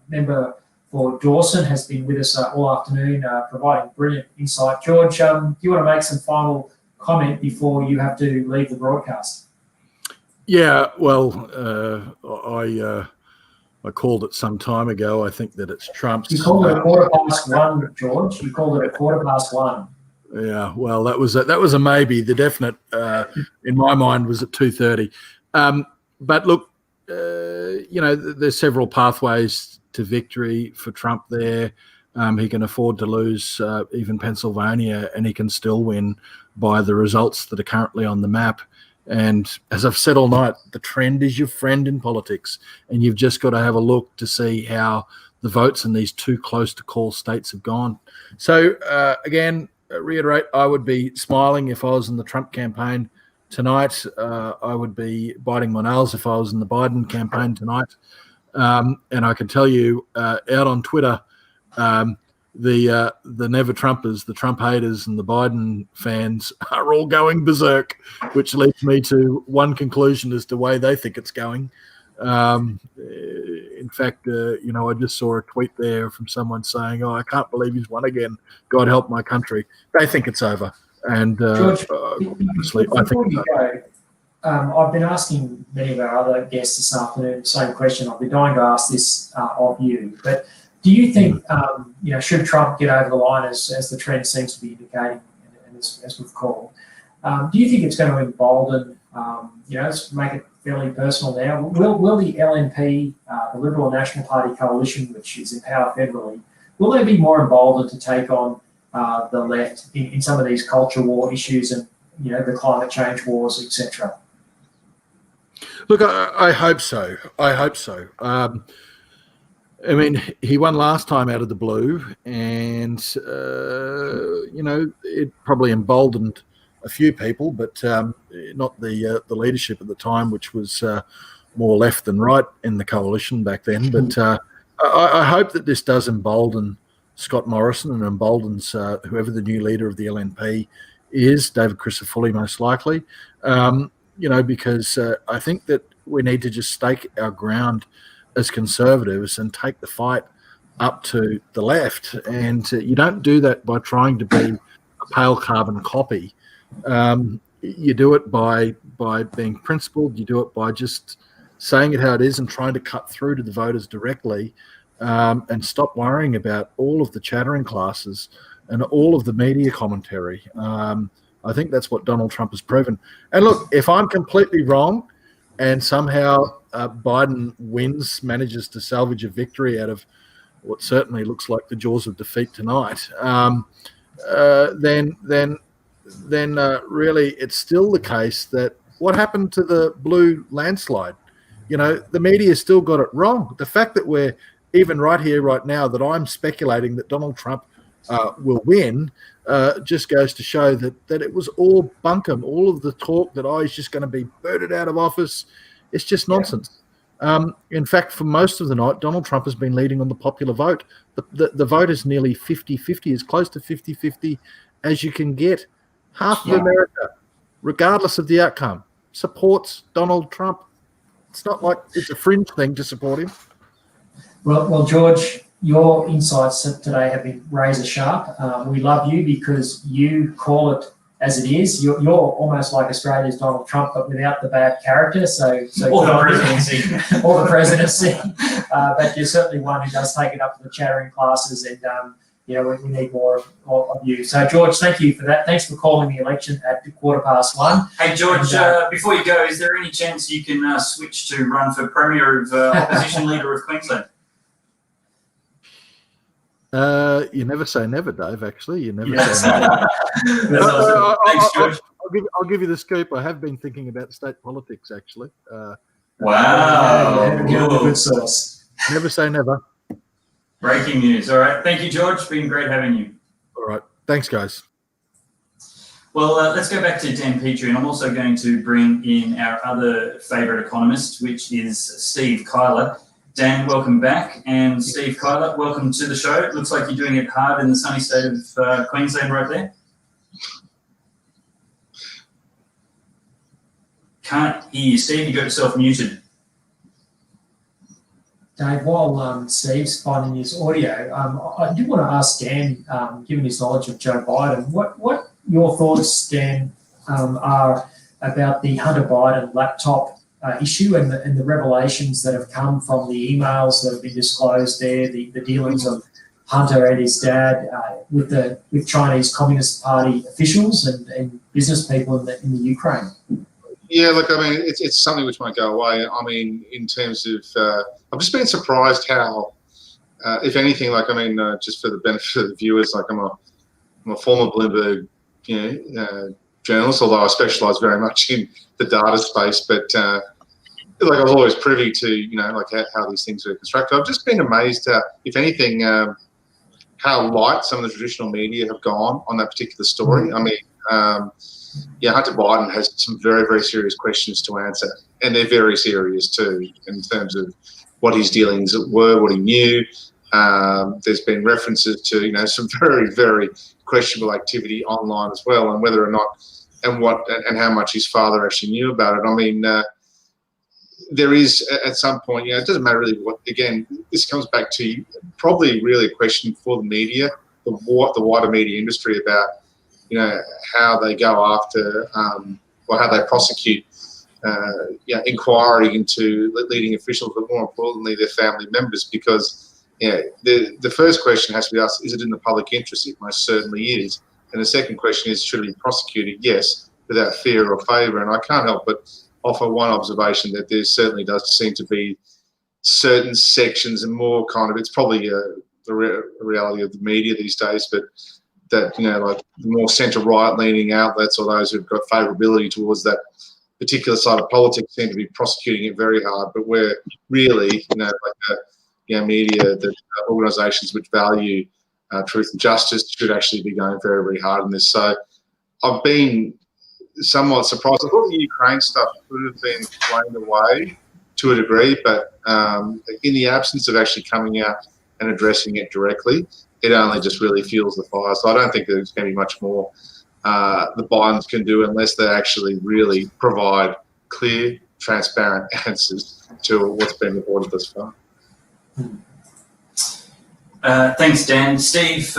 member for Dawson, has been with us all afternoon, providing brilliant insight. George, do you want to make some final comment before you have to leave the broadcast? Yeah, well, I called it some time ago. I think that it's Trump's. You called it a 1:15, George. You called it a 1:15. Yeah, well, that was a maybe. The definite, in my mind, was at 2:30. But look, there's several pathways to victory for Trump there. He can afford to lose even Pennsylvania, and he can still win by the results that are currently on the map. And as I've said all night, the trend is your friend in politics, and you've just got to have a look to see how the votes in these two close to call states have gone. So again, reiterate, I would be smiling if I was in the Trump campaign tonight. I would be biting my nails if I was in the Biden campaign tonight. And I can tell you out on Twitter, the never Trumpers, the Trump haters, and the Biden fans are all going berserk, which leads me to one conclusion as to the way they think it's going. In fact, I just saw a tweet there from someone saying, "Oh, I can't believe he's won again. God help my country." They think it's over, and George, obviously, I think it's over. I've been asking many of our other guests this afternoon the same question. I've been dying to ask this of you, but do you think, should Trump get over the line, as the trend seems to be indicating, and as we've called, do you think it's going to embolden, let's make it fairly personal now, will the LNP, the Liberal National Party coalition, which is in power federally, will they be more emboldened to take on the left in some of these culture war issues and, the climate change wars, etc.? Look, I hope so. I hope so. I mean, he won last time out of the blue, and it probably emboldened a few people, but not the leadership at the time, which was more left than right in the coalition back then. But I hope that this does embolden Scott Morrison and emboldens whoever the new leader of the LNP is, David Crisafulli most likely. Because I think that we need to just stake our ground as conservatives and take the fight up to the left. And you don't do that by trying to be a pale carbon copy. You do it by being principled. You do it by just saying it how it is and trying to cut through to the voters directly, and stop worrying about all of the chattering classes and all of the media commentary. I think that's what Donald Trump has proven. And look, if I'm completely wrong and somehow Biden manages to salvage a victory out of what certainly looks like the jaws of defeat tonight, then really it's still the case that what happened to the blue landslide? The media still got it wrong. The fact that we're even right here, right now, that I'm speculating that Donald Trump will win, just goes to show that it was all bunkum. All of the talk that he's just going to be booted out of office, it's just nonsense. In fact, for most of the night, Donald Trump has been leading on the popular vote. The vote is nearly 50-50, as close to 50-50 as you can get. Half of America, regardless of the outcome, supports Donald Trump. It's not like it's a fringe thing to support him. Well, George, your insights today have been razor sharp. We love you because you call it as it is. You're almost like Australia's Donald Trump, but without the bad character. Or the presidency. Or the presidency. But you're certainly one who does take it up to the chattering classes, and we need more of you. So, George, thank you for that. Thanks for calling the election at 1:15. Hey, George, before you go, is there any chance you can switch to run for Premier of Opposition Leader of Queensland? You never say never, Dave. Actually, you never Yes. say never. Thanks, George. I'll give you the scoop. I have been thinking about state politics, actually. Wow. Good source. Never say never. Breaking news. All right. Thank you, George. It's been great having you. All right. Thanks, guys. Well, let's go back to Dan Petrie, and I'm also going to bring in our other favourite economist, which is Steve Kyler. Dan, welcome back. And Steve Kyler, welcome to the show. It looks like you're doing it hard in the sunny state of Queensland right there. Can't hear you, Steve. You got yourself muted. Dave, while Steve's finding his audio, I do want to ask Dan, given his knowledge of Joe Biden, what your thoughts, Dan, are about the Hunter Biden laptop issue and the revelations that have come from the emails that have been disclosed there, the dealings of Hunter and his dad with Chinese Communist Party officials and business people in the Ukraine. Yeah, look, I mean, it's something which might go away. I mean, in terms of, I've just been surprised how, if anything, just for the benefit of the viewers, I'm a former Bloomberg, journalist, although I specialise very much in the data space. But like I was always privy to, you know, like how these things are constructed. I've just been amazed at, if anything, how light some of the traditional media have gone on that particular story. I mean, yeah, Hunter Biden has some very, very serious questions to answer, and they're very serious too in terms of what his dealings were, what he knew. There's been references to, you know, some very, very questionable activity online as well, and whether or not and how much his father actually knew about it. I mean, there is at some point, you know, it doesn't matter really what. Again, this comes back to probably really a question for the media, the wider media industry about, you know, how they go after or how they prosecute inquiry into leading officials, but more importantly, their family members. Because the first question has to be asked: is it in the public interest? It most certainly is. And the second question is: should it be prosecuted? Yes, without fear or favour. And I can't help but offer one observation that there certainly does seem to be certain sections and more kind of, it's probably the reality of the media these days, but that, you know, like the more centre-right leaning outlets or those who've got favourability towards that particular side of politics seem to be prosecuting it very hard. But where really, you know, like media, the organisations which value truth and justice should actually be going very, very hard in this. So I've been somewhat surprised. I thought the Ukraine stuff could have been explained away to a degree, but in the absence of actually coming out and addressing it directly, it only just really fuels the fire. So I don't think there's going to be much more the Bidens can do unless they actually really provide clear, transparent answers to what's been reported thus far. Thanks, Dan. Steve,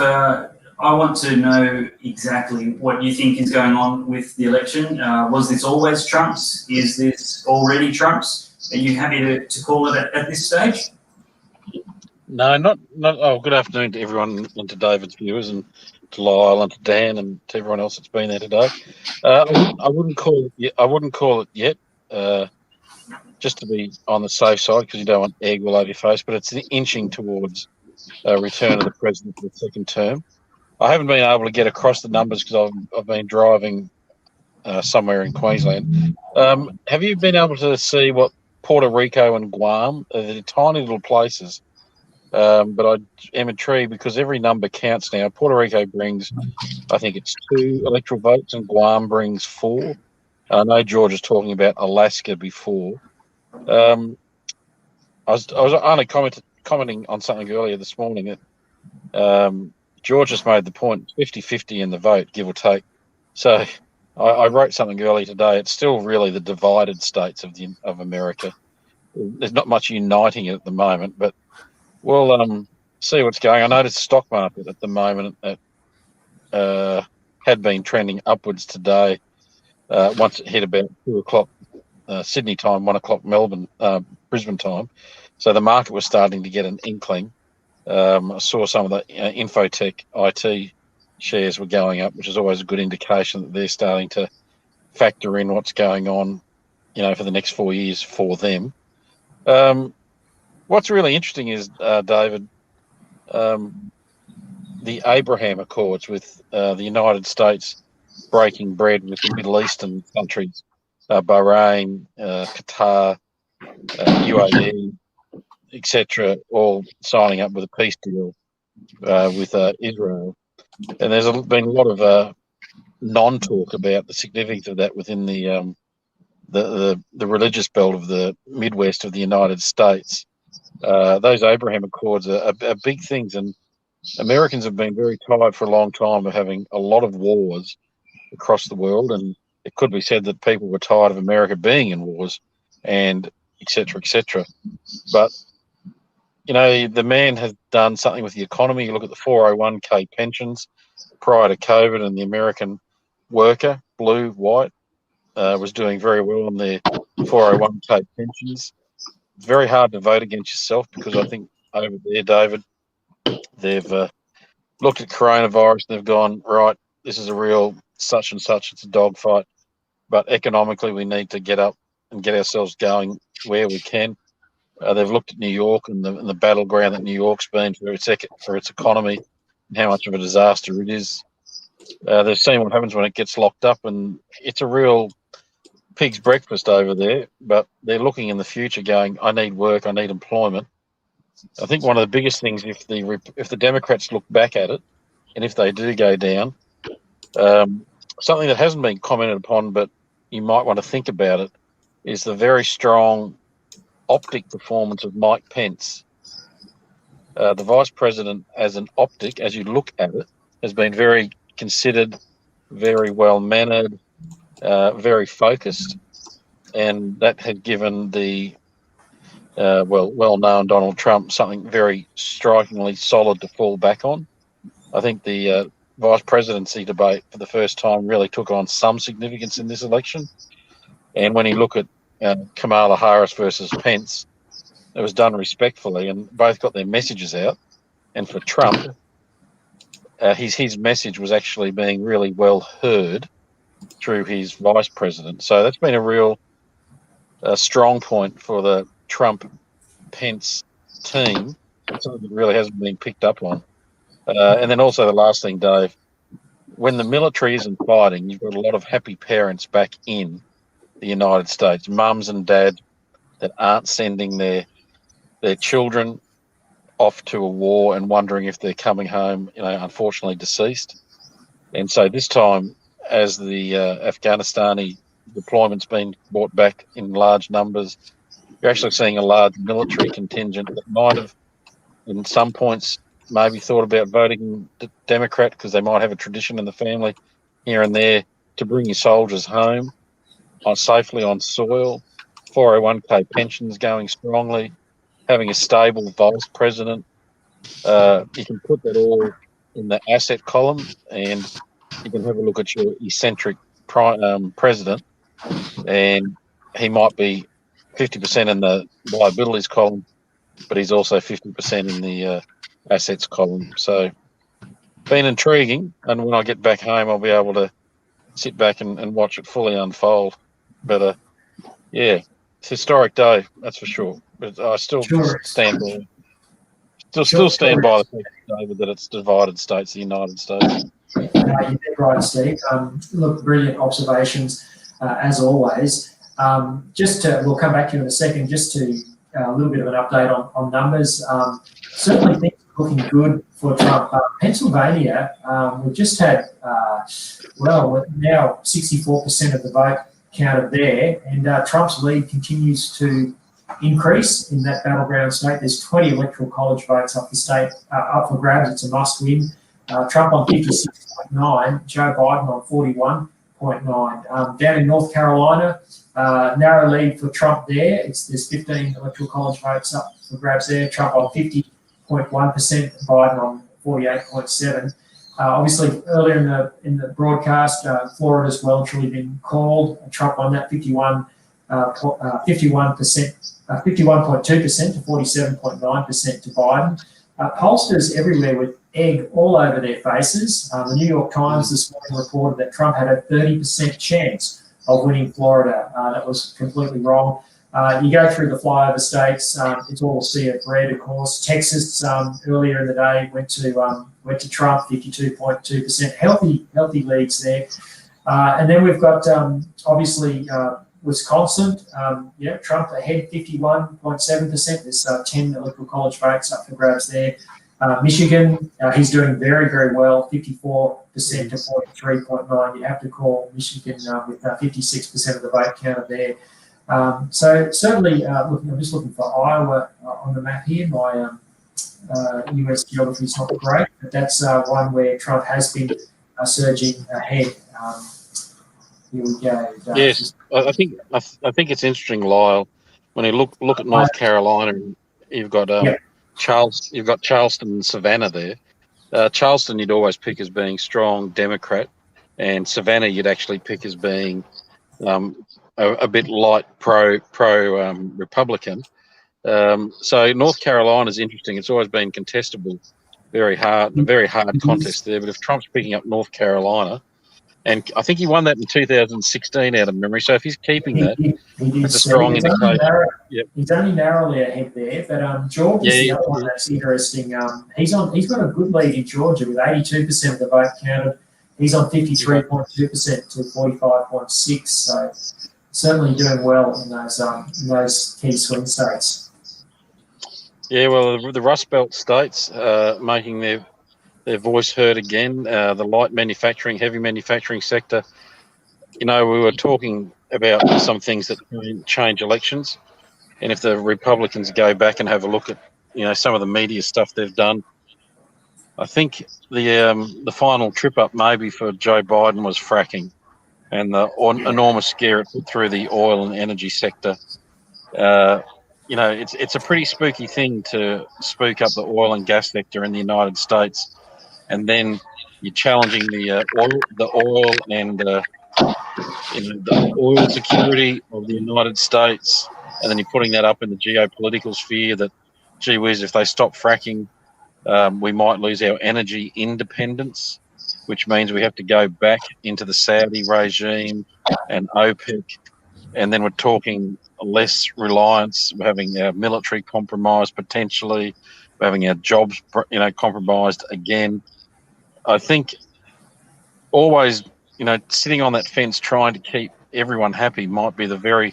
I want to know exactly what you think is going on with the election. Was this always Trump's? Is this already Trump's? Are you happy to call it at this stage? No, not. Oh, good afternoon to everyone and to David's viewers and to Lyle and to Dan and to everyone else that's been there today. I wouldn't call it yet. Just to be on the safe side, because you don't want egg all over your face. But it's inching towards return of the president for the second term. I haven't been able to get across the numbers because I've been driving somewhere in Queensland. Have you been able to see what Puerto Rico and Guam are? They're tiny little places, but I am intrigued because every number counts now. Puerto Rico brings, I think it's 2 electoral votes, and Guam brings 4. I know George was talking about Alaska before. I was only commenting on something earlier this morning that George just made the point, 50-50 in the vote, give or take. So I wrote something earlier today. It's still really the divided states of America. There's not much uniting it at the moment, but we'll see what's going on. I noticed the stock market at the moment had been trending upwards today. Once it hit about 2 o'clock Sydney time, 1 o'clock Brisbane time. So the market was starting to get an inkling. I saw some of the infotech IT shares were going up, which is always a good indication that they're starting to factor in what's going on, you know, for the next 4 years for them. What's really interesting is, David, the Abraham Accords with the United States breaking bread with the Middle Eastern countries, Bahrain, Qatar, UAE, etc., all signing up with a peace deal with Israel. And there's been a lot of non-talk about the significance of that within the religious belt of the Midwest of the United States. Those Abraham Accords are big things, and Americans have been very tired for a long time of having a lot of wars across the world, and it could be said that people were tired of America being in wars, and etc., etc. But you know, the man has done something with the economy. You look at the 401k pensions prior to COVID, and the American worker, blue, white, was doing very well on their 401k pensions. It's very hard to vote against yourself because I think over there, David, they've looked at coronavirus and they've gone, right, this is a real such and such, it's a dogfight, but economically we need to get up and get ourselves going where we can. They've looked at New York and the battleground that New York's been for its economy and how much of a disaster it is. They've seen what happens when it gets locked up, and it's a real pig's breakfast over there, but they're looking in the future going, I need work, I need employment. I think one of the biggest things, if the Democrats look back at it, and if they do go down, something that hasn't been commented upon, but you might want to think about it, is the very strong optic performance of Mike Pence. The vice president, as an optic, as you look at it, has been very considered, very well mannered, very focused, and that had given the well-known Donald Trump something very strikingly solid to fall back on. I think the vice presidency debate for the first time really took on some significance in this election. And when you look at Kamala Harris versus Pence, it was done respectfully, and both got their messages out. And for Trump, his message was actually being really well heard through his vice president. So that's been a real strong point for the Trump-Pence team, something that really hasn't been picked up on. And then also the last thing, Dave, when the military isn't fighting, you've got a lot of happy parents back in the United States, mums and dads that aren't sending their children off to a war and wondering if they're coming home, unfortunately deceased. And so this time, as the Afghanistani deployment's been brought back in large numbers, you're actually seeing a large military contingent that might have, in some points, maybe thought about voting Democrat because they might have a tradition in the family here and there to bring your soldiers home safely on soil, 401k pensions going strongly, having a stable vice president. You can put that all in the asset column, and you can have a look at your eccentric president, and he might be 50% in the liabilities column, but he's also 50% in the assets column. So been intriguing, and when I get back home, I'll be able to sit back and watch it fully unfold. But yeah, it's a historic day, that's for sure. But I still stand by. Still stand by the fact, David, that it's divided states, the United States. You're dead right, Steve. Look, brilliant observations as always. We'll come back to you in a second. Just to a little bit of an update on numbers. Certainly things are looking good for Trump. Pennsylvania, we've just had now 64% of the vote counted there, and Trump's lead continues to increase in that battleground state. There's 20 electoral college votes up for grabs. It's a must-win. Trump on 56.9, Joe Biden on 41.9. Down in North Carolina, narrow lead for Trump there. There's 15 electoral college votes up for grabs there. Trump on 50.1%, Biden on 48.7%. Obviously, earlier in the broadcast, Florida's well and truly been called. Trump on that 51.2% to 47.9% to Biden. Pollsters everywhere with egg all over their faces. The New York Times this morning reported that Trump had a 30% chance of winning Florida. That was completely wrong. You go through the flyover states, it's all a sea of red, of course. Texas earlier in the day went to Trump, 52.2%. Healthy leads there. And then we've got obviously Wisconsin, Trump ahead 51.7%. There's 10 electoral college votes up for grabs there. Michigan, he's doing very, very well, 54% to 43.9%. You have to call Michigan with 56% of the vote counted there. So certainly, I'm just looking for Iowa on the map here. My US geography is not great, but that's one where Trump has been surging ahead. Here we go. Yes, I think it's interesting, Lyle. When you look at North Carolina, you've got Charleston and Savannah there. Charleston you'd always pick as being strong Democrat, and Savannah you'd actually pick as being a bit light pro Republican. So North Carolina is interesting. It's always been contestable, very hard contest there. But if Trump's picking up North Carolina, and I think he won that in 2016 out of memory. So if he's keeping that, it's a strong indication. He's only narrowly ahead there, but Georgia's the other one that's interesting. He's got a good lead in Georgia with 82% of the vote counted. He's on 53.2% to 45.6%. certainly doing well in those key swing states. Yeah, well, the Rust Belt states making their voice heard again. The light manufacturing, heavy manufacturing sector. You know, we were talking about some things that change elections, and if the Republicans go back and have a look at, you know, some of the media stuff they've done, I think the final trip up maybe for Joe Biden was fracking, and the enormous scare it put through the oil and energy sector. You know, it's a pretty spooky thing to spook up the oil and gas sector in the United States, and then you're challenging the oil and you know, the oil security of the United States, and then you're putting that up in the geopolitical sphere that, gee whiz, if they stop fracking, we might lose our energy independence, which means we have to go back into the Saudi regime and OPEC, and then we're talking less reliance. We're having our military compromised potentially. We're having our jobs, you know, compromised again. I think always, you know, sitting on that fence trying to keep everyone happy might be the very,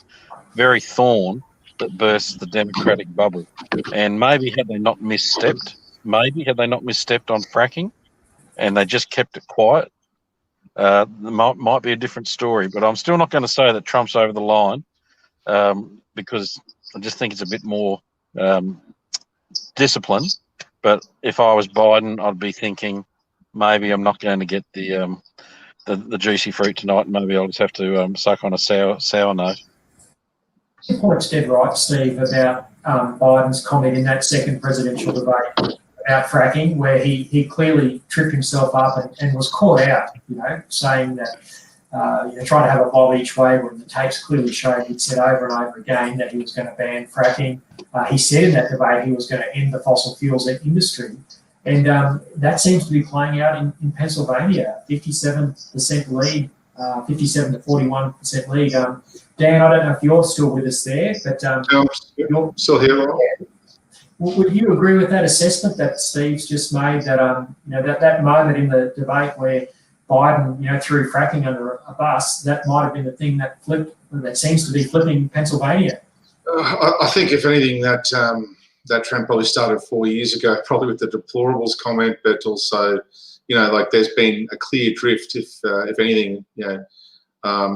very thorn that bursts the democratic bubble. And maybe had they not misstepped on fracking and they just kept it quiet, there might be a different story. But I'm still not going to say that Trump's over the line, because I just think it's a bit more discipline. But if I was Biden, I'd be thinking maybe I'm not going to get the juicy fruit tonight, and maybe I'll just have to suck on a sour note. Your point's dead right, Steve, about Biden's comment in that second presidential debate about fracking, where he clearly tripped himself up and was caught out, you know, saying that, you know, trying to have a bob each way when the tapes clearly showed he'd said over and over again that he was going to ban fracking. He said in that debate he was going to end the fossil fuels industry. And that seems to be playing out in Pennsylvania, 57% lead, 57 to 41% lead. Dan, I don't know if you're still with us there, but I'm still here. Yeah. Would you agree with that assessment that Steve's just made, that you know, that moment in the debate where Biden, you know, threw fracking under a bus, that might have been the thing that flipped, that seems to be flipping Pennsylvania? I think, if anything, that trend probably started 4 years ago, probably with the deplorables comment, but also, you know, like there's been a clear drift, if anything, you know,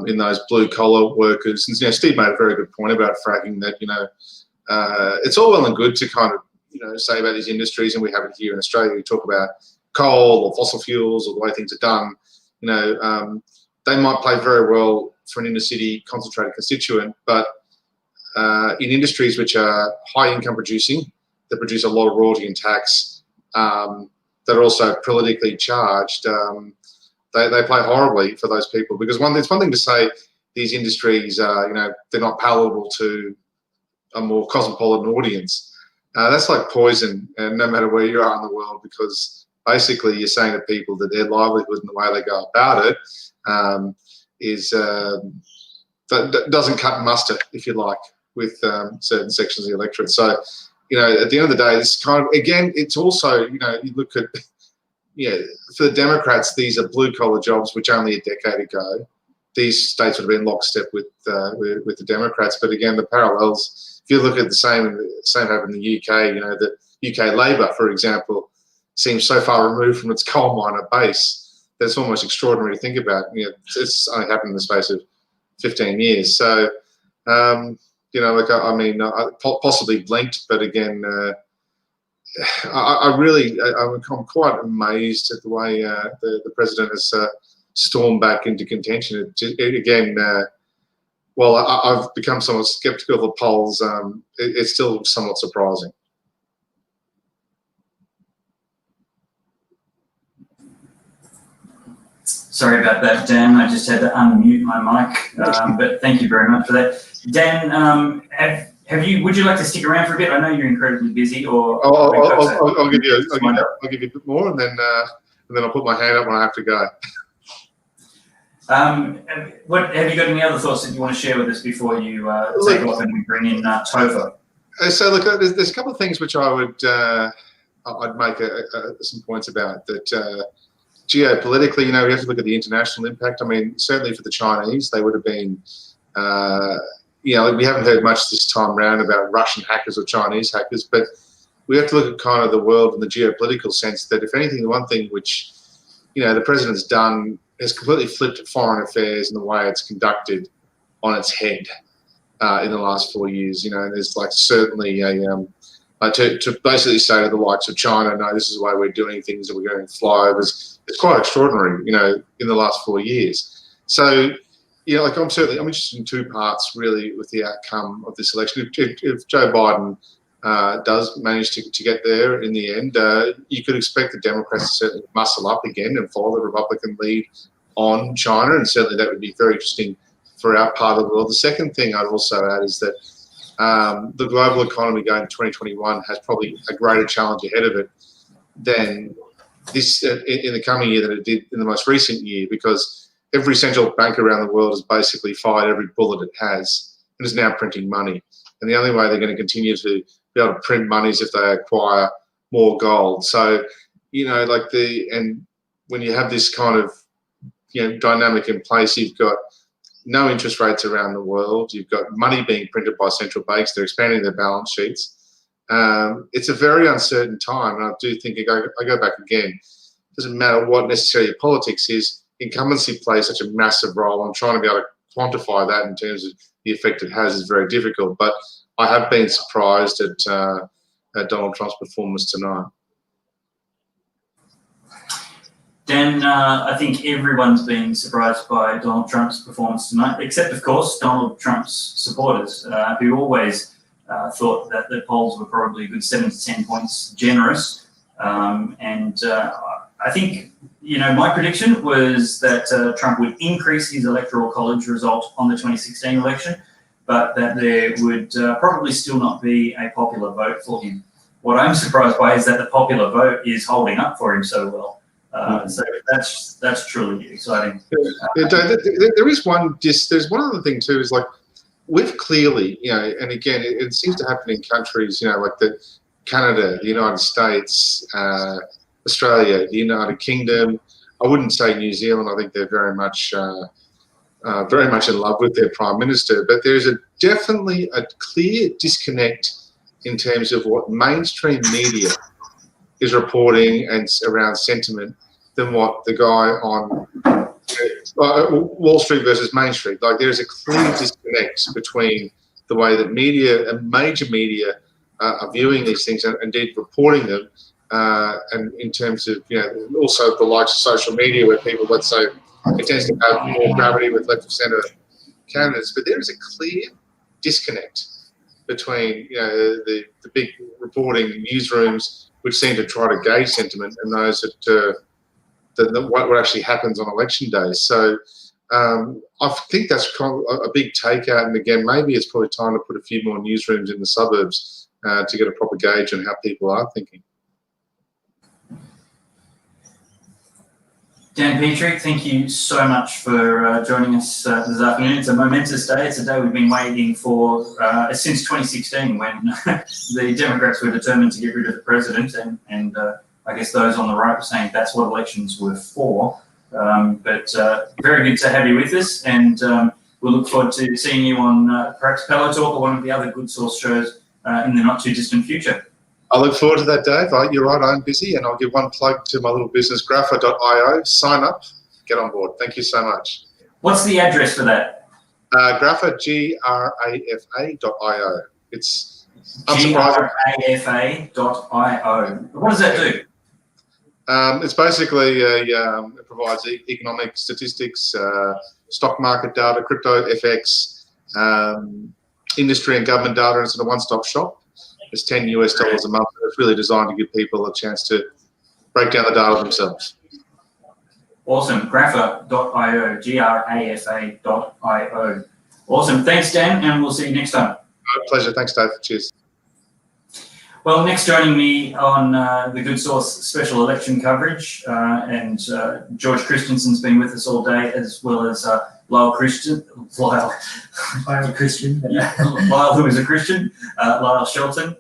in those blue collar workers. And, you know, Steve made a very good point about fracking, that, you know, it's all well and good to kind of, you know, say about these industries, and we have it here in Australia. We talk about coal or fossil fuels or the way things are done. You know, they might play very well for an inner city concentrated constituent, but in industries which are high income producing, that produce a lot of royalty and tax, that are also politically charged, they play horribly for those people. Because it's one thing to say these industries, you know, they're not palatable to a more cosmopolitan audience. That's like poison, and no matter where you are in the world, because basically you're saying to people that their livelihood and the way they go about it that doesn't cut mustard, if you like, with certain sections of the electorate. So, you know, at the end of the day, it's kind of, again, it's also, you know, you look at, yeah, for the Democrats, these are blue collar jobs, which only a decade ago, these states would have been lockstep with the Democrats. But again, the parallels, if you look at the same happened in the UK, you know, the UK Labour, for example, seems so far removed from its coal miner base that it's almost extraordinary to think about. You know, it's only happened in the space of 15 years. So, you know, like, I mean, possibly blinked, but again, I'm quite amazed at the way the president has stormed back into contention. Again, while I've become somewhat sceptical of the polls, it's still somewhat surprising. Sorry about that, Dan. I just had to unmute my mic, but thank you very much for that. Dan, would you like to stick around for a bit? I know you're incredibly busy. Or I'll give you a bit more, and then I'll put my hand up when I have to go. What have you got? Any other thoughts that you want to share with us before you take off and we bring in Topher? So look, there's a couple of things which I would I'd make some points about. That geopolitically, you know, we have to look at the international impact. I mean, certainly for the Chinese, they would have been We haven't heard much this time around about Russian hackers or Chinese hackers, but we have to look at kind of the world in the geopolitical sense that, if anything, the one thing which, the president's done has completely flipped foreign affairs and the way it's conducted on its head in the last 4 years. And there's certainly to basically say to the likes of China, no, this is the way we're doing things and we're going flyovers. It's quite extraordinary, in the last 4 years. So, I'm interested in two parts really with the outcome of this election. If Joe Biden does manage to get there in the end, you could expect the Democrats to certainly muscle up again and follow the Republican lead on China, and certainly that would be very interesting for our part of the world. The second thing I'd also add is that the global economy going to 2021 has probably a greater challenge ahead of it than this in the coming year than it did in the most recent year, because every central bank around the world has basically fired every bullet it has and is now printing money. And the only way they're going to continue to be able to print money is if they acquire more gold. So, and when you have this kind of, dynamic in place, you've got no interest rates around the world. You've got money being printed by central banks. They're expanding their balance sheets. It's a very uncertain time. And I do think, I go back again, it doesn't matter what necessarily your politics is, incumbency plays such a massive role, and trying to be able to quantify that in terms of the effect it has is very difficult. But I have been surprised at Donald Trump's performance tonight. Dan, I think everyone's been surprised by Donald Trump's performance tonight, except, of course, Donald Trump's supporters, who always thought that the polls were probably a good 7 to 10 points generous. I think, my prediction was that Trump would increase his electoral college result on the 2016 election, but that there would probably still not be a popular vote for him. What I'm surprised by is that the popular vote is holding up for him so well. So that's truly exciting. There is one. There's one other thing too. Is we've clearly, and again, it seems to happen in countries, like Canada, the United States, Australia, the United Kingdom. I wouldn't say New Zealand. I think they're very much in love with their prime minister. But there's definitely a clear disconnect in terms of what mainstream media is reporting and around sentiment than what the guy on Wall Street versus Main Street. There's a clear disconnect between the way that media and major media are viewing these things and indeed reporting them, and in terms of also the likes of social media, where people, let's say, it tends to have more gravity with left of centre candidates. But there is a clear disconnect between the big reporting newsrooms, which seem to try to gauge sentiment, and those that what actually happens on election day. So I think that's kind of a big takeout. And again, maybe it's probably time to put a few more newsrooms in the suburbs to get a proper gauge on how people are thinking. Dan Petrie, thank you so much for joining us this afternoon. It's a momentous day. It's a day we've been waiting for since 2016, when the Democrats were determined to get rid of the president, and I guess those on the right were saying that's what elections were for. But very good to have you with us, and we'll look forward to seeing you on perhaps Pellowe Talk or one of the other Good Source shows in the not too distant future. I look forward to that, Dave. You're right, I'm busy, and I'll give one plug to my little business, grapha.io. Sign up, get on board. Thank you so much. What's the address for that? Grapha, grafa.io. It's unsurprising. grafa.io. What does that do? It's basically it provides economic statistics, stock market data, crypto, FX, industry and government data. It's a one-stop shop. It's $10 US a month. It's really designed to give people a chance to break down the data themselves. Awesome. Grapha.io, grafa.io. Awesome. Thanks, Dan, and we'll see you next time. My pleasure. Thanks, Dave. Cheers. Well, next joining me on the Good Source special election coverage, and George Christensen's been with us all day, as well as Lyle, who is a Christian, Lyle Shelton,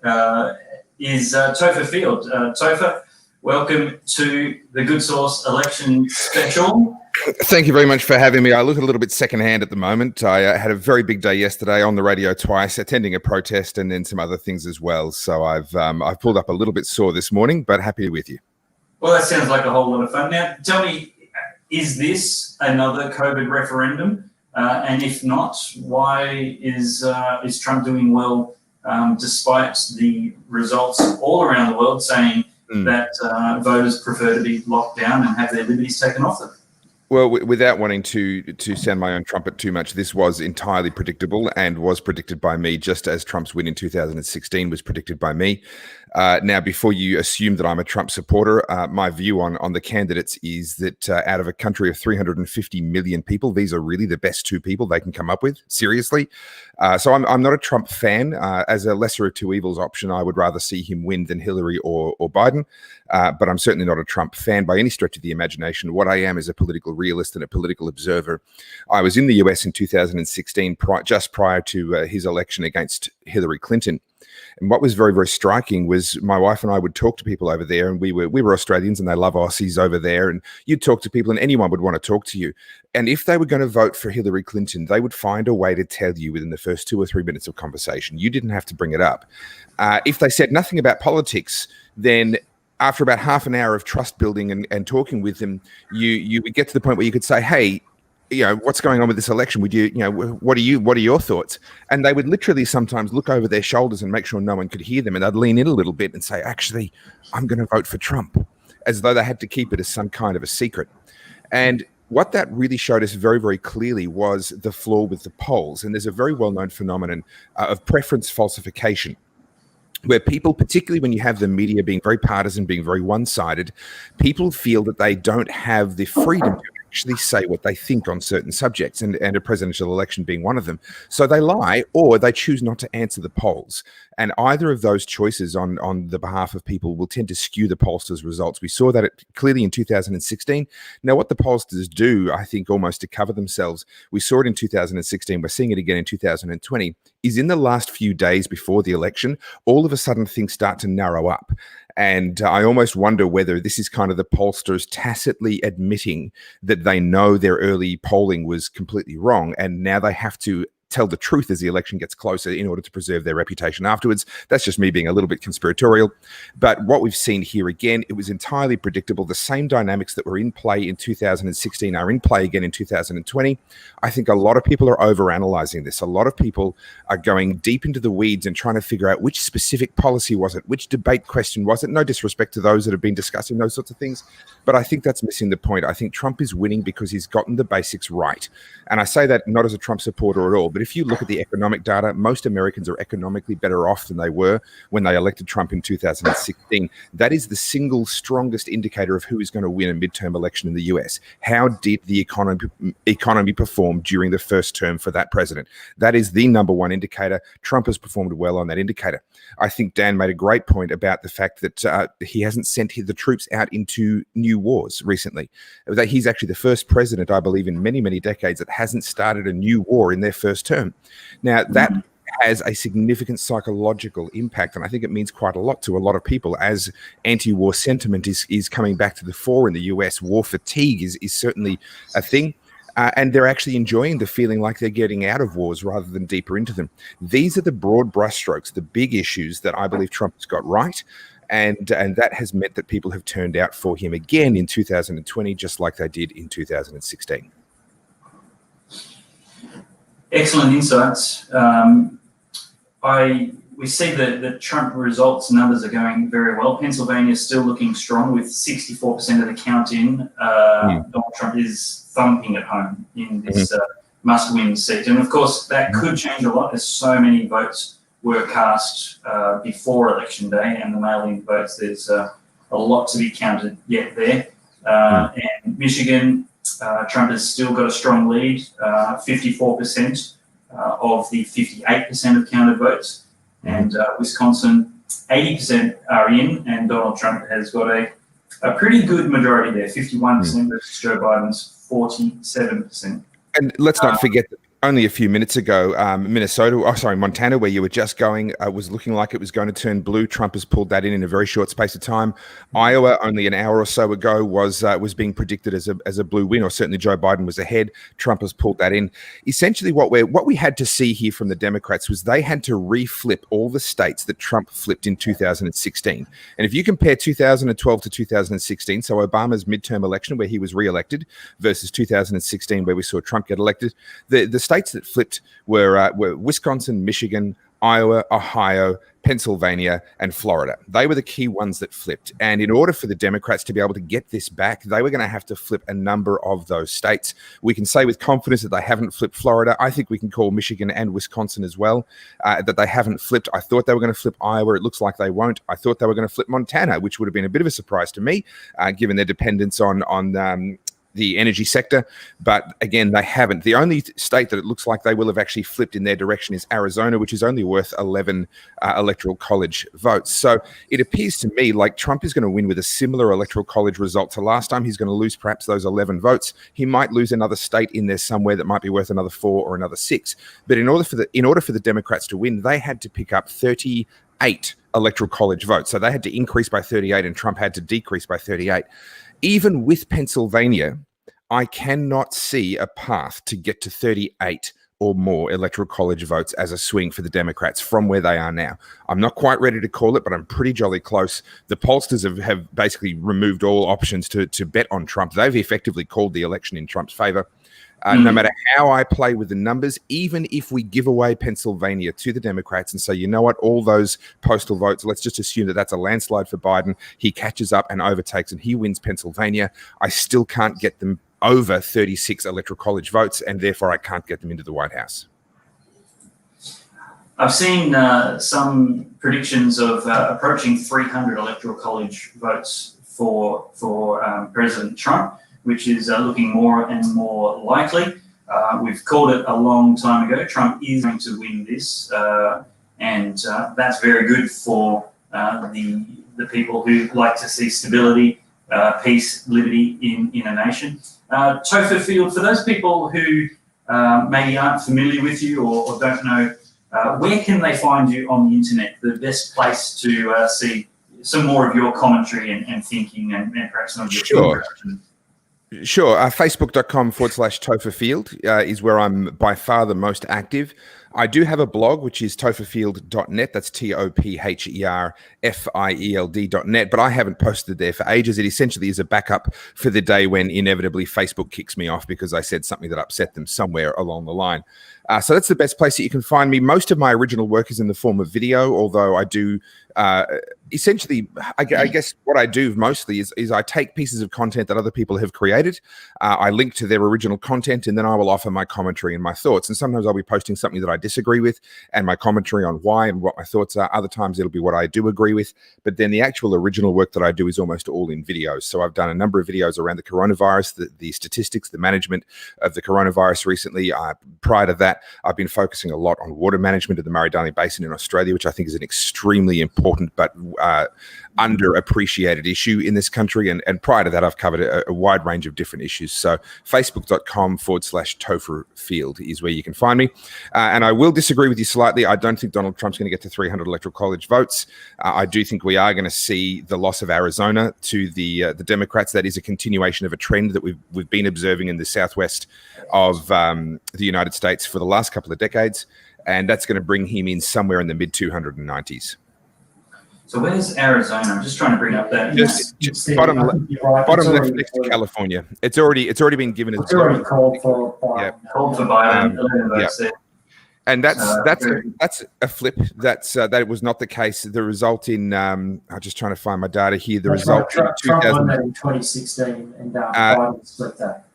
is Topher Field. Topher, welcome to the Good Source election special. Thank you very much for having me. I look a little bit secondhand at the moment. I had a very big day yesterday on the radio twice, attending a protest and then some other things as well. So I've pulled up a little bit sore this morning, but happy with you. Well, that sounds like a whole lot of fun. Now, tell me, is this another COVID referendum? And if not, why is Trump doing well despite the results all around the world saying that voters prefer to be locked down and have their liberties taken off them? Well, without wanting to sound my own trumpet too much, this was entirely predictable and was predicted by me, just as Trump's win in 2016 was predicted by me. Now, before you assume that I'm a Trump supporter, my view on the candidates is that out of a country of 350 million people, these are really the best two people they can come up with, seriously. So I'm not a Trump fan. As a lesser of two evils option, I would rather see him win than Hillary or Biden. But I'm certainly not a Trump fan by any stretch of the imagination. What I am is a political realist and a political observer. I was in the US in 2016, just prior to his election against Hillary Clinton. And what was very, very striking was my wife and I would talk to people over there, and we were Australians and they love Aussies over there. And you'd talk to people and anyone would want to talk to you. And if they were going to vote for Hillary Clinton, they would find a way to tell you within the first 2 or 3 minutes of conversation. You didn't have to bring it up. If they said nothing about politics, then after about half an hour of trust building and talking with them, you would get to the point where you could say, hey, what's going on with this election? Would what are your thoughts? And they would literally sometimes look over their shoulders and make sure no one could hear them. And they'd lean in a little bit and say, actually, I'm going to vote for Trump, as though they had to keep it as some kind of a secret. And what that really showed us very, very clearly was the flaw with the polls. And there's a very well-known phenomenon of preference falsification, where people, particularly when you have the media being very partisan, being very one-sided, people feel that they don't have the freedom to actually say what they think on certain subjects, and a presidential election being one of them. So they lie, or they choose not to answer the polls. And either of those choices on the behalf of people will tend to skew the pollsters' results. We saw that clearly in 2016. Now, what the pollsters do, I think, almost to cover themselves, we saw it in 2016, we're seeing it again in 2020, is in the last few days before the election, all of a sudden things start to narrow up. And I almost wonder whether this is kind of the pollsters tacitly admitting that they know their early polling was completely wrong, and now they have to tell the truth as the election gets closer in order to preserve their reputation afterwards. That's just me being a little bit conspiratorial. But what we've seen here again, it was entirely predictable. The same dynamics that were in play in 2016 are in play again in 2020. I think a lot of people are overanalyzing this. A lot of people are going deep into the weeds and trying to figure out which specific policy was it, which debate question was it. No disrespect to those that have been discussing those sorts of things, but I think that's missing the point. I think Trump is winning because he's gotten the basics right. And I say that not as a Trump supporter at all, but if you look at the economic data, most Americans are economically better off than they were when they elected Trump in 2016. That is the single strongest indicator of who is going to win a midterm election in the US. How did the economy perform during the first term for that president? That is the number one indicator. Trump has performed well on that indicator. I think Dan made a great point about the fact that he hasn't sent the troops out into new wars recently. That he's actually the first president, I believe, in many, many decades that hasn't started a new war in their first term. Now, that has a significant psychological impact, and I think it means quite a lot to a lot of people as anti-war sentiment is coming back to the fore in the US. War fatigue is certainly a thing. And they're actually enjoying the feeling like they're getting out of wars rather than deeper into them. These are the broad brushstrokes, the big issues that I believe Trump has got right. And that has meant that people have turned out for him again in 2020, just like they did in 2016. Excellent insights. We see that the Trump results numbers are going very well. Pennsylvania is still looking strong with 64% of the count in. Donald Trump is thumping at home in this must-win seat. And, of course, that could change a lot as so many votes were cast before Election Day, and the mail-in votes, there's a lot to be counted yet there. And Michigan, Trump has still got a strong lead, 54% of the 58% of counted votes. And Wisconsin, 80% are in, and Donald Trump has got a pretty good majority there, 51% versus Joe Biden's 47%. And let's not forget that only a few minutes ago, Montana, where you were just going, was looking like it was going to turn blue. Trump has pulled that in a very short space of time. Iowa, only an hour or so ago, was being predicted as a blue win, or certainly Joe Biden was ahead. Trump has pulled that in. Essentially, what we had to see here from the Democrats was they had to reflip all the states that Trump flipped in 2016. And if you compare 2012 to 2016, so Obama's midterm election where he was re-elected versus 2016 where we saw Trump get elected, the states that flipped were Wisconsin, Michigan, Iowa, Ohio, Pennsylvania, and Florida. They were the key ones that flipped. And in order for the Democrats to be able to get this back, they were going to have to flip a number of those states. We can say with confidence that they haven't flipped Florida. I think we can call Michigan and Wisconsin as well, that they haven't flipped. I thought they were going to flip Iowa. It looks like they won't. I thought they were going to flip Montana, which would have been a bit of a surprise to me, given their dependence on the energy sector, but again, they haven't. The only state that it looks like they will have actually flipped in their direction is Arizona, which is only worth 11 electoral college votes. So it appears to me like Trump is going to win with a similar electoral college result to last time. He's going to lose perhaps those 11 votes. He might lose another state in there somewhere that might be worth another 4 or another 6. But in order for the Democrats to win, they had to pick up 38 electoral college votes. So they had to increase by 38 and Trump had to decrease by 38. Even with Pennsylvania, I cannot see a path to get to 38 or more electoral college votes as a swing for the Democrats from where they are now. I'm not quite ready to call it, but I'm pretty jolly close. The pollsters have basically removed all options to bet on Trump. They've effectively called the election in Trump's favor. No matter how I play with the numbers, even if we give away Pennsylvania to the Democrats and say, you know what, all those postal votes, let's just assume that that's a landslide for Biden. He catches up and overtakes and he wins Pennsylvania. I still can't get them over 36 electoral college votes, and therefore I can't get them into the White House. I've seen some predictions of approaching 300 electoral college votes for President Trump, which is looking more and more likely. We've called it a long time ago. Trump is going to win this, and that's very good for the people who like to see stability, peace, liberty in a nation. Topher Field, for those people who maybe aren't familiar with you or don't know, where can they find you on the internet? The best place to see some more of your commentary and thinking and perhaps some of your Sure. Facebook.com/Topher Field is where I'm by far the most active. I do have a blog, which is topherfield.net. That's topherfield.net, but I haven't posted there for ages. It essentially is a backup for the day when inevitably Facebook kicks me off because I said something that upset them somewhere along the line. So that's the best place that you can find me. Most of my original work is in the form of video, although I do essentially, I guess what I do mostly is I take pieces of content that other people have created. I link to their original content, and then I will offer my commentary and my thoughts. And sometimes I'll be posting something that I disagree with and my commentary on why and what my thoughts are. Other times it'll be what I do agree with. But then the actual original work that I do is almost all in videos. So I've done a number of videos around the coronavirus, the statistics, the management of the coronavirus recently. Prior to that, I've been focusing a lot on water management of the Murray-Darling Basin in Australia, which I think is an extremely important but underappreciated issue in this country. And prior to that, I've covered a wide range of different issues. So facebook.com/Topher Field is where you can find me. And I will disagree with you slightly. I don't think Donald Trump's going to get to 300 electoral college votes. I do think we are going to see the loss of Arizona to the Democrats. That is a continuation of a trend that we've been observing in the southwest of the United States for the last couple of decades. And that's going to bring him in somewhere in the mid-290s. So where's Arizona? I'm just trying to bring up that. Just bottom left next to California. It's already been given. It's already called for Biden. Yeah. Called for Biden. And that's a flip. That was not the case. The result in I'm just trying to find my data here. The result Trump won that in 2016, and Biden split that.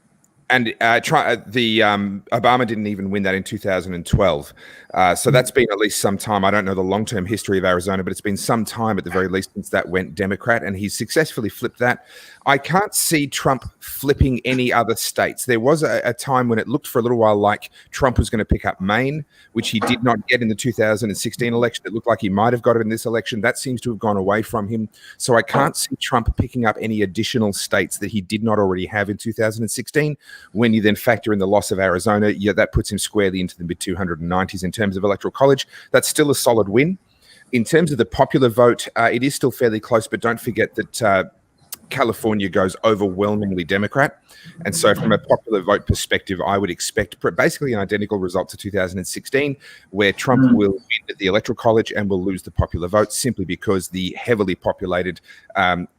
And Obama didn't even win that in 2012. So that's been at least some time. I don't know the long-term history of Arizona, but it's been some time at the very least since that went Democrat, and he's successfully flipped that. I can't see Trump flipping any other states. There was a time when it looked for a little while like Trump was going to pick up Maine, which he did not get in the 2016 election. It looked like he might have got it in this election. That seems to have gone away from him. So I can't see Trump picking up any additional states that he did not already have in 2016. When you then factor in the loss of Arizona, yeah, that puts him squarely into the mid-290s in terms of Electoral College. That's still a solid win. In terms of the popular vote, it is still fairly close, but don't forget that California goes overwhelmingly Democrat. And so from a popular vote perspective, I would expect basically an identical result to 2016, where Trump will win the Electoral College and will lose the popular vote simply because the heavily populated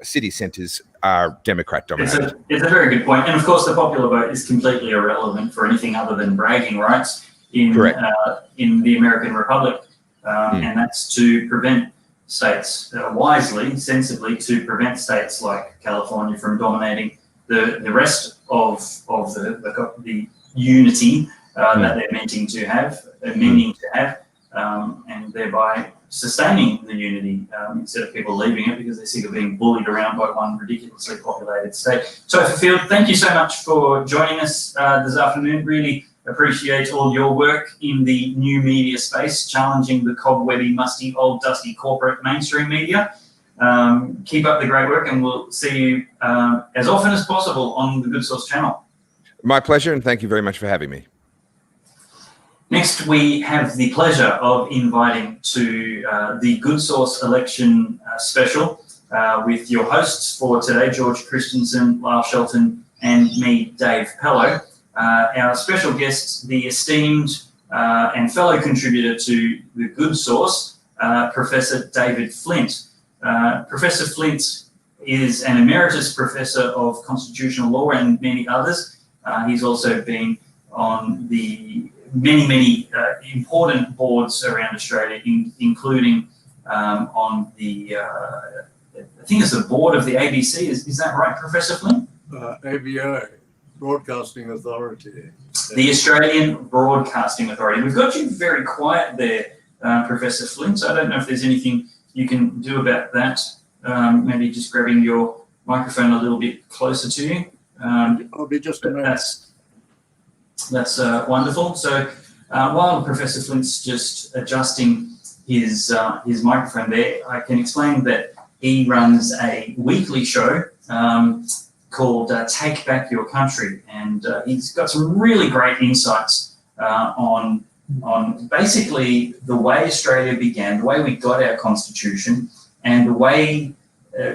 city centers are Democrat dominated. It's a very good point. And of course, the popular vote is completely irrelevant for anything other than bragging rights in the American Republic. And that's to prevent states wisely, sensibly, to prevent states like California from dominating the rest of the unity that they're meaning to have, and thereby sustaining the unity instead of people leaving it because they're sick of being bullied around by one ridiculously populated state. Topher Field, thank you so much for joining us this afternoon. Really appreciate all your work in the new media space, challenging the cobwebby, musty, old, dusty corporate mainstream media. Keep up the great work, and we'll see you as often as possible on the Good Source channel. My pleasure, and thank you very much for having me. Next, we have the pleasure of inviting to the Good Source election special with your hosts for today, George Christensen, Lyle Shelton, and me, Dave Pellowe. Our special guest, the esteemed and fellow contributor to the Good Source, Professor David Flint. Professor Flint is an emeritus professor of constitutional law and many others. He's also been on the many important boards around Australia, including on the, I think it's the board of the ABC. Is that right, Professor Flint? ABO. Broadcasting Authority. The Australian Broadcasting Authority. We've got you very quiet there, Professor Flint, so I don't know if there's anything you can do about that. Maybe just grabbing your microphone a little bit closer to you. I'll be just a minute. That's wonderful. So while Professor Flint's just adjusting his microphone there, I can explain that he runs a weekly show called Take Back Your Country, and he's got some really great insights on basically the way Australia began, the way we got our constitution, and the way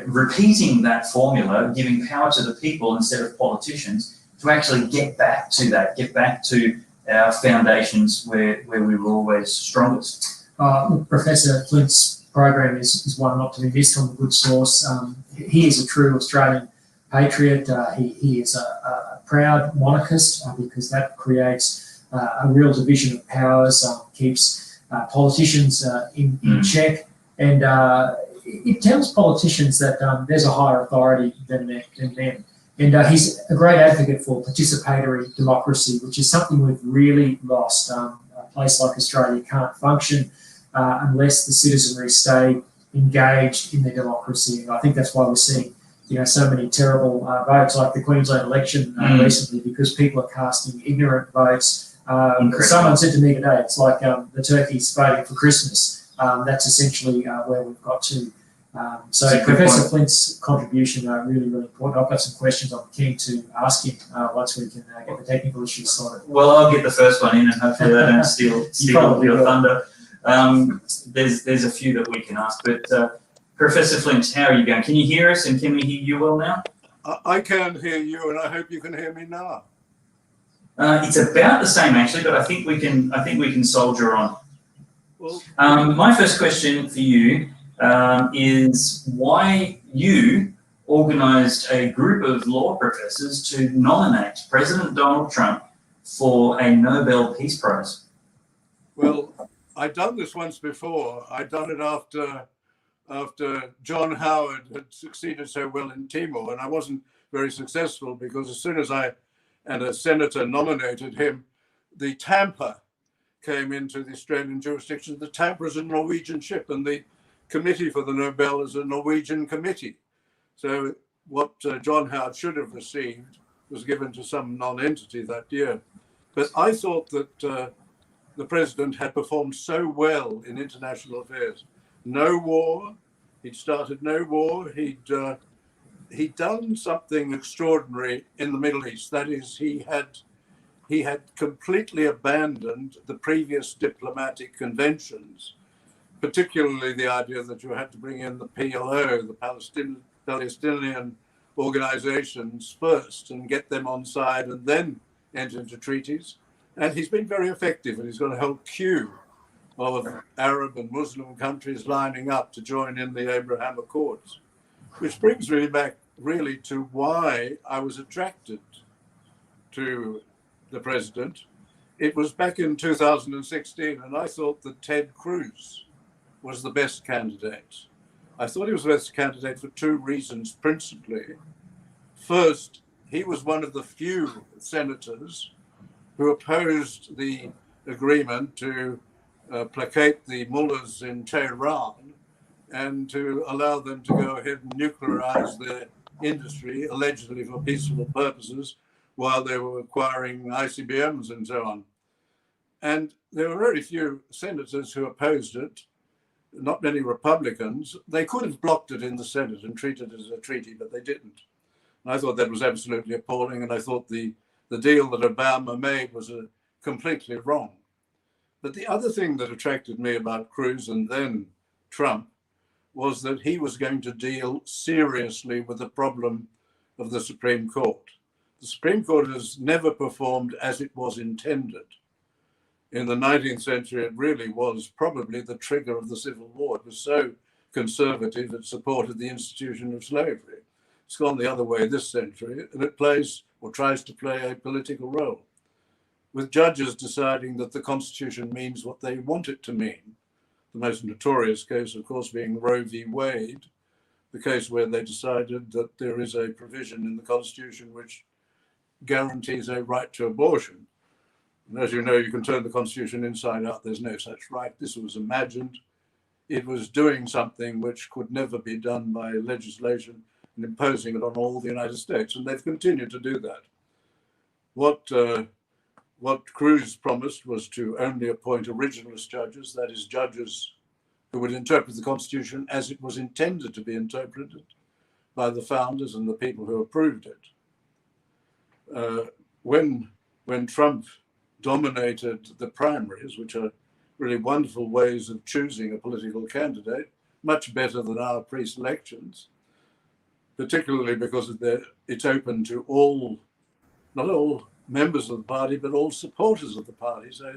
repeating that formula, giving power to the people instead of politicians, to actually get back to that, get back to our foundations where we were always strongest. Look, Professor Flint's program is one not to be missed on the Good Source. He is a true Australian patriot. He is a proud monarchist because that creates a real division of powers, keeps politicians in check, and it tells politicians that there's a higher authority than them. And he's a great advocate for participatory democracy, which is something we've really lost. A place like Australia can't function unless the citizenry stay engaged in their democracy. And I think that's why we're seeing so many terrible votes, like the Queensland election recently, because people are casting ignorant votes. Someone said to me today, it's like the turkeys voting for Christmas. That's essentially where we've got to. So Professor Flint's contribution are really, really important. I've got some questions I'm keen to ask him once we can get the technical issues sorted. Well, I'll get the first one in, and hopefully they don't steal your thunder. There's a few that we can ask, but Professor Flint, how are you going? Can you hear us, and can we hear you well now? I can hear you, and I hope you can hear me now. It's about the same actually, but I think we can soldier on. Well, my first question for you is why you organised a group of law professors to nominate President Donald Trump for a Nobel Peace Prize. Well, I'd done this once before. I'd done it after John Howard had succeeded so well in Timor, and I wasn't very successful because as soon as I and a senator nominated him, the Tampa came into the Australian jurisdiction. The Tampa is a Norwegian ship, and the committee for the Nobel is a Norwegian committee. So what John Howard should have received was given to some non-entity that year. But I thought that the president had performed so well in international affairs. No war. He'd started no war. He'd he'd done something extraordinary in the Middle East. That is, he had completely abandoned the previous diplomatic conventions, particularly the idea that you had to bring in the PLO, the Palestinian organizations first and get them on side and then enter into treaties. And he's been very effective, and he's got a whole queue of Arab and Muslim countries lining up to join in the Abraham Accords, which brings me back really to why I was attracted to the president. It was back in 2016, and I thought that Ted Cruz was the best candidate. I thought he was the best candidate for two reasons, principally. First, he was one of the few senators who opposed the agreement to placate the mullahs in Tehran and to allow them to go ahead and nuclearize their industry, allegedly for peaceful purposes, while they were acquiring ICBMs and so on. And there were very few senators who opposed it, not many Republicans. They could have blocked it in the Senate and treated it as a treaty, but they didn't. And I thought that was absolutely appalling, and I thought the deal that Obama made was completely wrong. But the other thing that attracted me about Cruz and then Trump was that he was going to deal seriously with the problem of the Supreme Court. The Supreme Court has never performed as it was intended. In the 19th century, it really was probably the trigger of the Civil War. It was so conservative, it supported the institution of slavery. It's gone the other way this century, and it plays or tries to play a political role, with judges deciding that the Constitution means what they want it to mean. The most notorious case, of course, being Roe v. Wade, the case where they decided that there is a provision in the Constitution which guarantees a right to abortion. And as you know, you can turn the Constitution inside out. There's no such right. This was imagined. It was doing something which could never be done by legislation and imposing it on all the United States. And they've continued to do that. What Cruz promised was to only appoint originalist judges, that is, judges who would interpret the Constitution as it was intended to be interpreted by the founders and the people who approved it. When Trump dominated the primaries, which are really wonderful ways of choosing a political candidate, much better than our pre-selections, particularly because it's open to all, not all members of the party, but all supporters of the party. So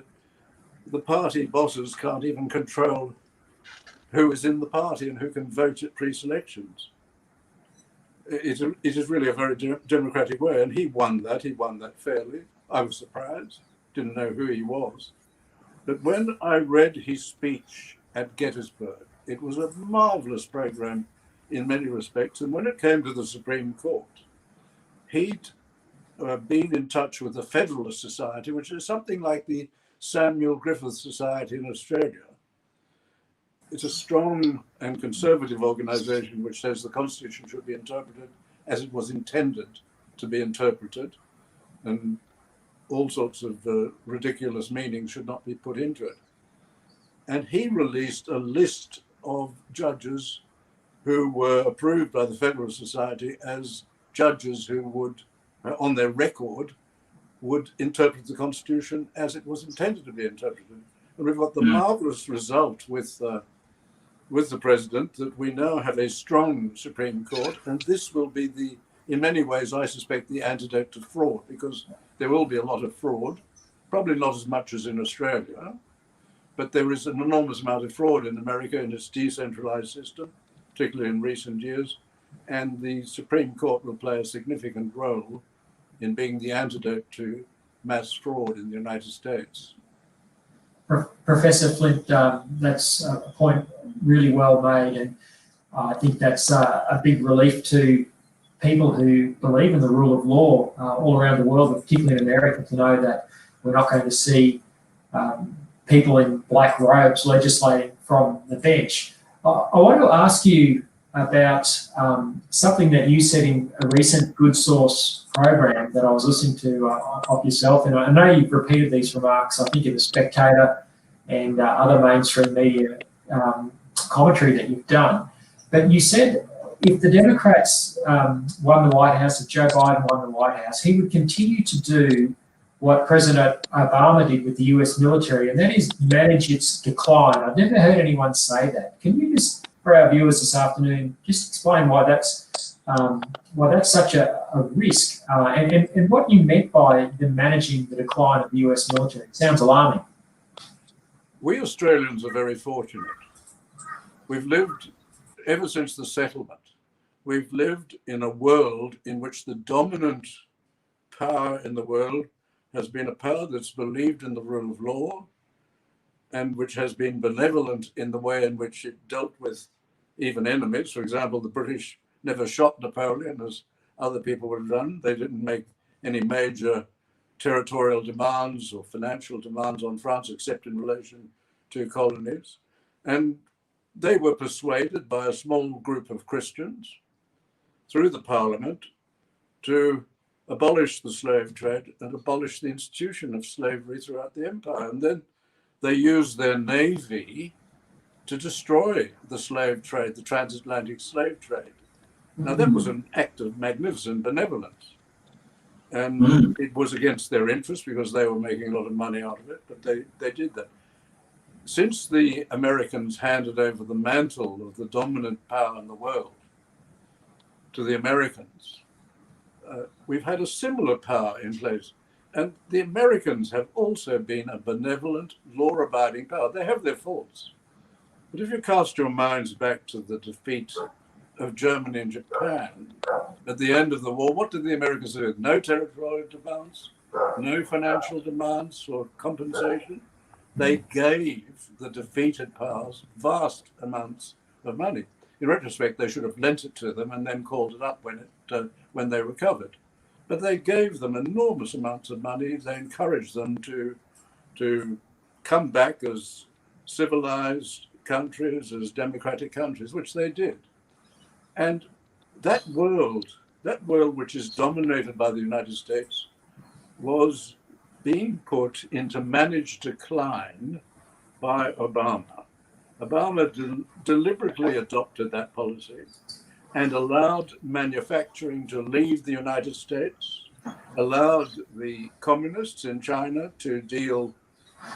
the party bosses can't even control who is in the party and who can vote at pre-selections. It is really a very democratic way, and he won that fairly. I was surprised, didn't know who he was. But when I read his speech at Gettysburg, it was a marvelous program in many respects. And when it came to the Supreme Court, he'd been in touch with the Federalist Society, which is something like the Samuel Griffith Society in Australia. It's a strong and conservative organization which says the Constitution should be interpreted as it was intended to be interpreted, and all sorts of ridiculous meanings should not be put into it. And he released a list of judges who were approved by the Federalist Society as judges who would, on their record, would interpret the Constitution as it was intended to be interpreted. And we've got the marvelous result with the president that we now have a strong Supreme Court, and this will be in many ways, I suspect, the antidote to fraud, because there will be a lot of fraud, probably not as much as in Australia, but there is an enormous amount of fraud in America in its decentralized system, particularly in recent years, and the Supreme Court will play a significant role in being the antidote to mass fraud in the United States. Professor Flint, that's a point really well made, and I think that's a big relief to people who believe in the rule of law all around the world, but particularly in America, to know that we're not going to see people in black robes legislating from the bench. I want to ask you about something that you said in a recent Good Source program that I was listening to of yourself, and I know you've repeated these remarks, I think, in The Spectator and other mainstream media commentary that you've done. But you said if the Democrats won the White House, if Joe Biden won the White House, he would continue to do what President Obama did with the US military, and that is manage its decline. I've never heard anyone say that. Can you just, for our viewers this afternoon, just explain why that's such a risk, and what you meant by them managing the decline of the US military? It sounds alarming. We Australians are very fortunate. We've lived, ever since the settlement, we've lived in a world in which the dominant power in the world has been a power that's believed in the rule of law and which has been benevolent in the way in which it dealt with even enemies. For example, the British never shot Napoleon as other people would have done. They didn't make any major territorial demands or financial demands on France except in relation to colonies. And they were persuaded by a small group of Christians through the Parliament to abolish the slave trade and abolish the institution of slavery throughout the empire. And then they used their navy to destroy the slave trade, the transatlantic slave trade. Now, that was an act of magnificent benevolence. And it was against their interest because they were making a lot of money out of it, but they did that. Since the Americans handed over the mantle of the dominant power in the world to the Americans, we've had a similar power in place. And the Americans have also been a benevolent, law-abiding power. They have their faults. But if you cast your minds back to the defeat of Germany and Japan at the end of the war, what did the Americans do? No territorial demands, no financial demands for compensation. They gave the defeated powers vast amounts of money. In retrospect, they should have lent it to them and then called it up when they recovered. But they gave them enormous amounts of money. They encouraged them to come back as civilized countries, as democratic countries, which they did. And that world which is dominated by the United States was being put into managed decline by Obama. Obama deliberately adopted that policy and allowed manufacturing to leave the United States, allowed the communists in China to deal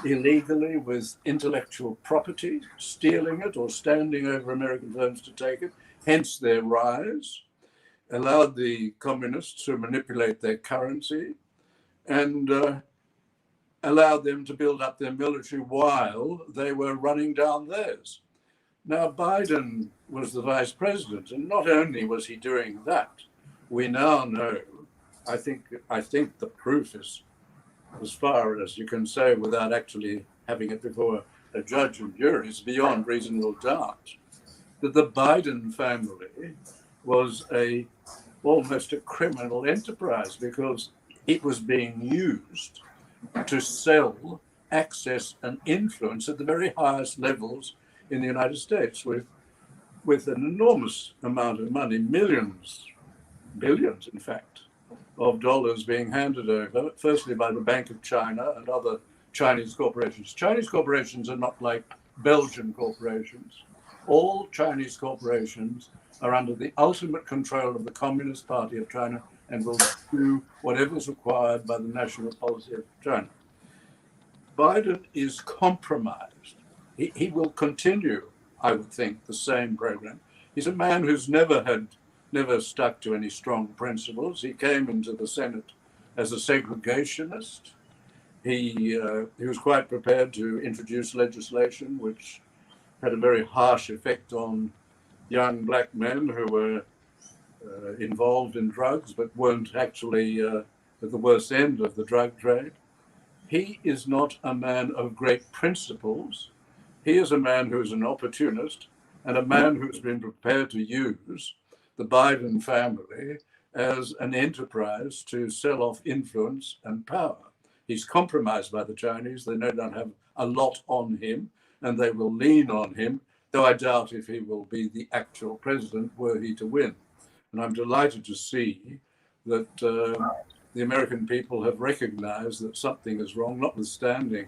illegally with intellectual property, stealing it or standing over American firms to take it, hence their rise, allowed the communists to manipulate their currency, and allowed them to build up their military while they were running down theirs. Now, Biden was the vice president, and not only was he doing that, we now know, I think the proof is as far as you can say without actually having it before a judge and jury, is beyond reasonable doubt, that the Biden family was almost a criminal enterprise because it was being used to sell access and influence at the very highest levels in the United States with an enormous amount of money, millions, billions, in fact, of dollars being handed over, firstly by the Bank of China and other Chinese corporations. Chinese corporations are not like Belgian corporations. All Chinese corporations are under the ultimate control of the Communist Party of China and will do whatever is required by the national policy of China. Biden is compromised. He will continue, I would think, the same program. He's a man who's never stuck to any strong principles. He came into the Senate as a segregationist. He was quite prepared to introduce legislation which had a very harsh effect on young black men who were involved in drugs but weren't actually at the worst end of the drug trade. He is not a man of great principles. He is a man who is an opportunist and a man who's been prepared to use the Biden family as an enterprise to sell off influence and power. He's compromised by the Chinese. They no doubt have a lot on him and they will lean on him, though I doubt if he will be the actual president were he to win. And I'm delighted to see that the American people have recognized that something is wrong, notwithstanding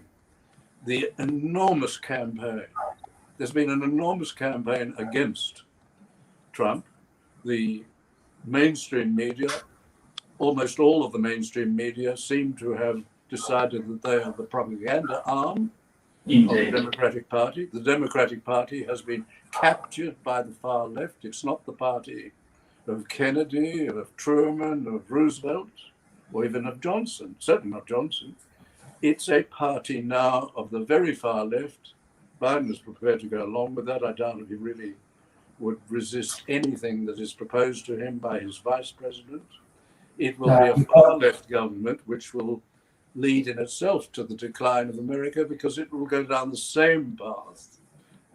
the enormous campaign. There's been an enormous campaign against Trump. the mainstream media, almost all of the mainstream media, seem to have decided that they are the propaganda arm of the Democratic Party. The Democratic Party has been captured by the far left. It's not the party of Kennedy, of Truman, of Roosevelt, or even of Johnson, certainly not Johnson. It's a party now of the very far left. Biden is prepared to go along with that. I doubt if he really would resist anything that is proposed to him by his vice president. It will be a far left government, which will lead in itself to the decline of America, because it will go down the same path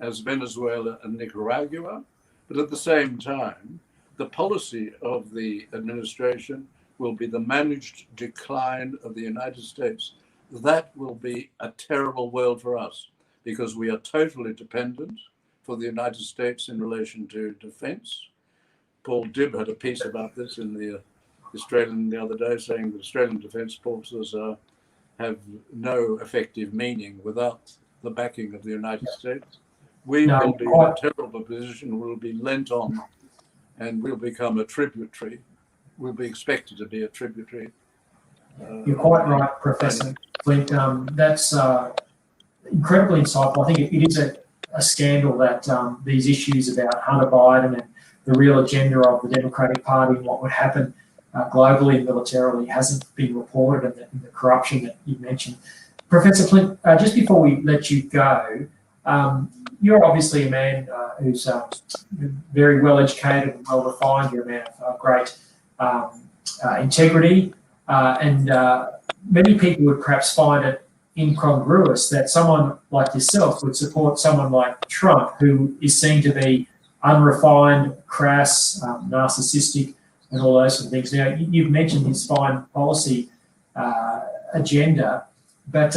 as Venezuela and Nicaragua. But at the same time, the policy of the administration will be the managed decline of the United States. That will be a terrible world for us, because we are totally dependent for the United States in relation to defense. Paul Dibb had a piece about this in the Australian the other day, saying that Australian defence forces have no effective meaning without the backing of the United States. We will be in a terrible position. We'll be lent on, and we'll become a tributary. We'll be expected to be a tributary. You're quite right, Professor Flint. That's incredibly insightful. I think it is a scandal that these issues about Hunter Biden and the real agenda of the Democratic Party and what would happen globally and militarily hasn't been reported, and the corruption that you mentioned. Professor Flint, just before we let you go, you're obviously a man who's very well educated and well refined. You're a man of great integrity, and many people would perhaps find it incongruous that someone like yourself would support someone like Trump, who is seen to be unrefined, crass, narcissistic, and all those sort of things. Now, you've mentioned his foreign policy agenda, but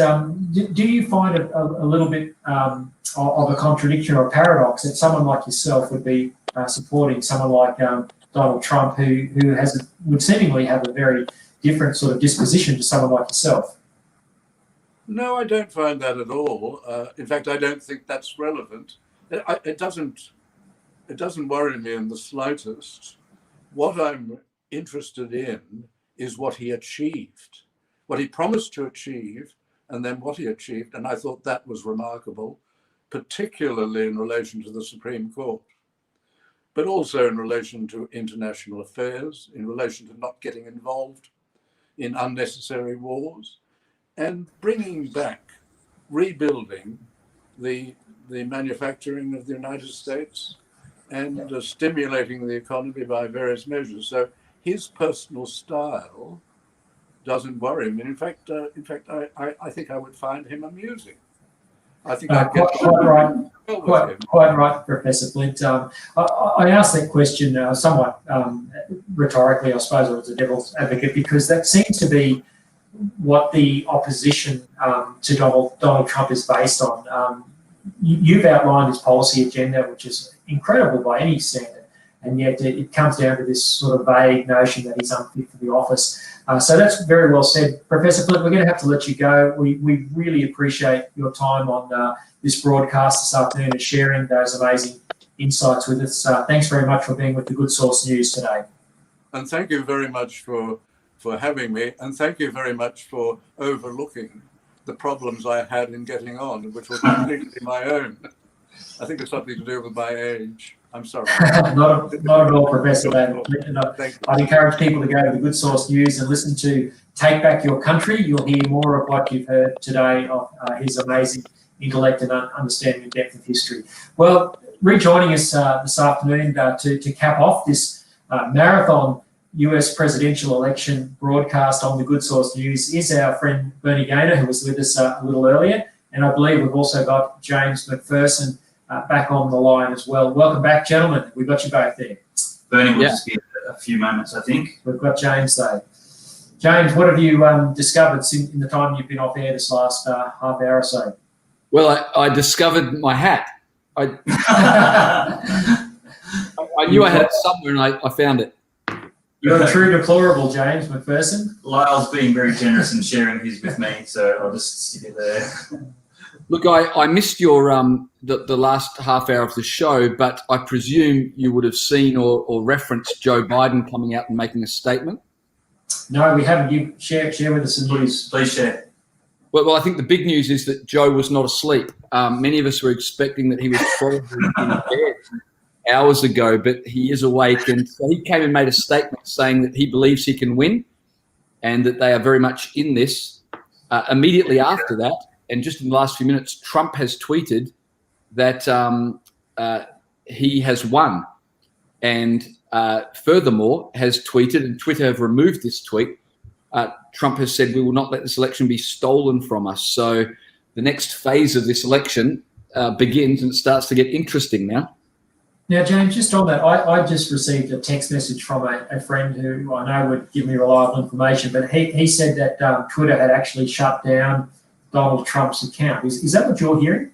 do you find it a little bit of a contradiction or a paradox that someone like yourself would be supporting someone like Donald Trump, who would seemingly have a very different sort of disposition to someone like yourself? No, I don't find that at all. In fact, I don't think that's relevant. It doesn't worry me in the slightest. What I'm interested in is what he achieved, what he promised to achieve, and then what he achieved. And I thought that was remarkable, particularly in relation to the Supreme Court, but also in relation to international affairs, in relation to not getting involved in unnecessary wars, and bringing back, rebuilding the manufacturing of the United States, and stimulating the economy by various measures. So his personal style doesn't worry me. In fact, I think I would find him amusing. I think I'd get quite right, Professor Flint. I asked that question somewhat rhetorically, I suppose, or as a devil's advocate, because that seems to be what the opposition to Donald Trump is based on. You've outlined his policy agenda, which is incredible by any standard, and yet it comes down to this sort of vague notion that he's unfit for the office. So that's very well said. Professor Flint, we're going to have to let you go. We really appreciate your time on this broadcast this afternoon and sharing those amazing insights with us. Thanks very much for being with the Good Source News today. And thank you very much for having me, and thank you very much for overlooking the problems I had in getting on, which were completely my own. I think it's something to do with my age. I'm sorry. Not at all, Professor David. I'd encourage people to go to the Good Source News and listen to Take Back Your Country. You'll hear more of what you've heard today of his amazing intellect and understanding of depth of history. Well, rejoining us this afternoon to cap off this marathon US presidential election broadcast on the Good Source News is our friend Bernie Gaynor, who was with us a little earlier. And I believe we've also got James Macpherson back on the line as well. Welcome back, gentlemen. We've got you both there. Bernie will just be a few moments, I think. We've got James, though. James, what have you discovered in the time you've been off air this last half hour or so? Well, I discovered my hat. I knew I had it somewhere, and I found it. You're a true deplorable, James Macpherson. Lyle's being very generous in sharing his with me, so I'll just stick it there. Look, I missed your the last half hour of the show, but I presume you would have seen or referenced Joe Biden coming out and making a statement. No, we haven't. You share with us, and please share. Well, I think the big news is that Joe was not asleep. Many of us were expecting that he was probably in bed hours ago, but he is awake, and so he came and made a statement saying that he believes he can win, and that they are very much in this. Immediately after that, and just in the last few minutes, Trump has tweeted that he has won, and furthermore has tweeted, and Twitter have removed this tweet. Trump has said, we will not let this election be stolen from us. So the next phase of this election begins, and it starts to get interesting now. Now, James, just on that, I just received a text message from a friend who I know would give me reliable information, but he said that Twitter had actually shut down Donald Trump's account. Is that what you're hearing?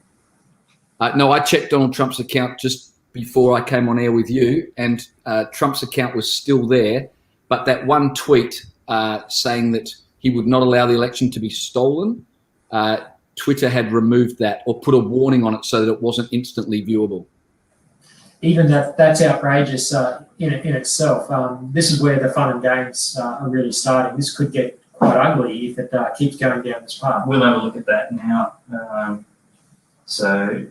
No, I checked Donald Trump's account just before I came on air with you, and Trump's account was still there, but that one tweet saying that he would not allow the election to be stolen, Twitter had removed that or put a warning on it so that it wasn't instantly viewable. Even that's outrageous in itself. This is where the fun and games are really starting. This could get quite ugly if it keeps going down this path. We'll have a look at that now. So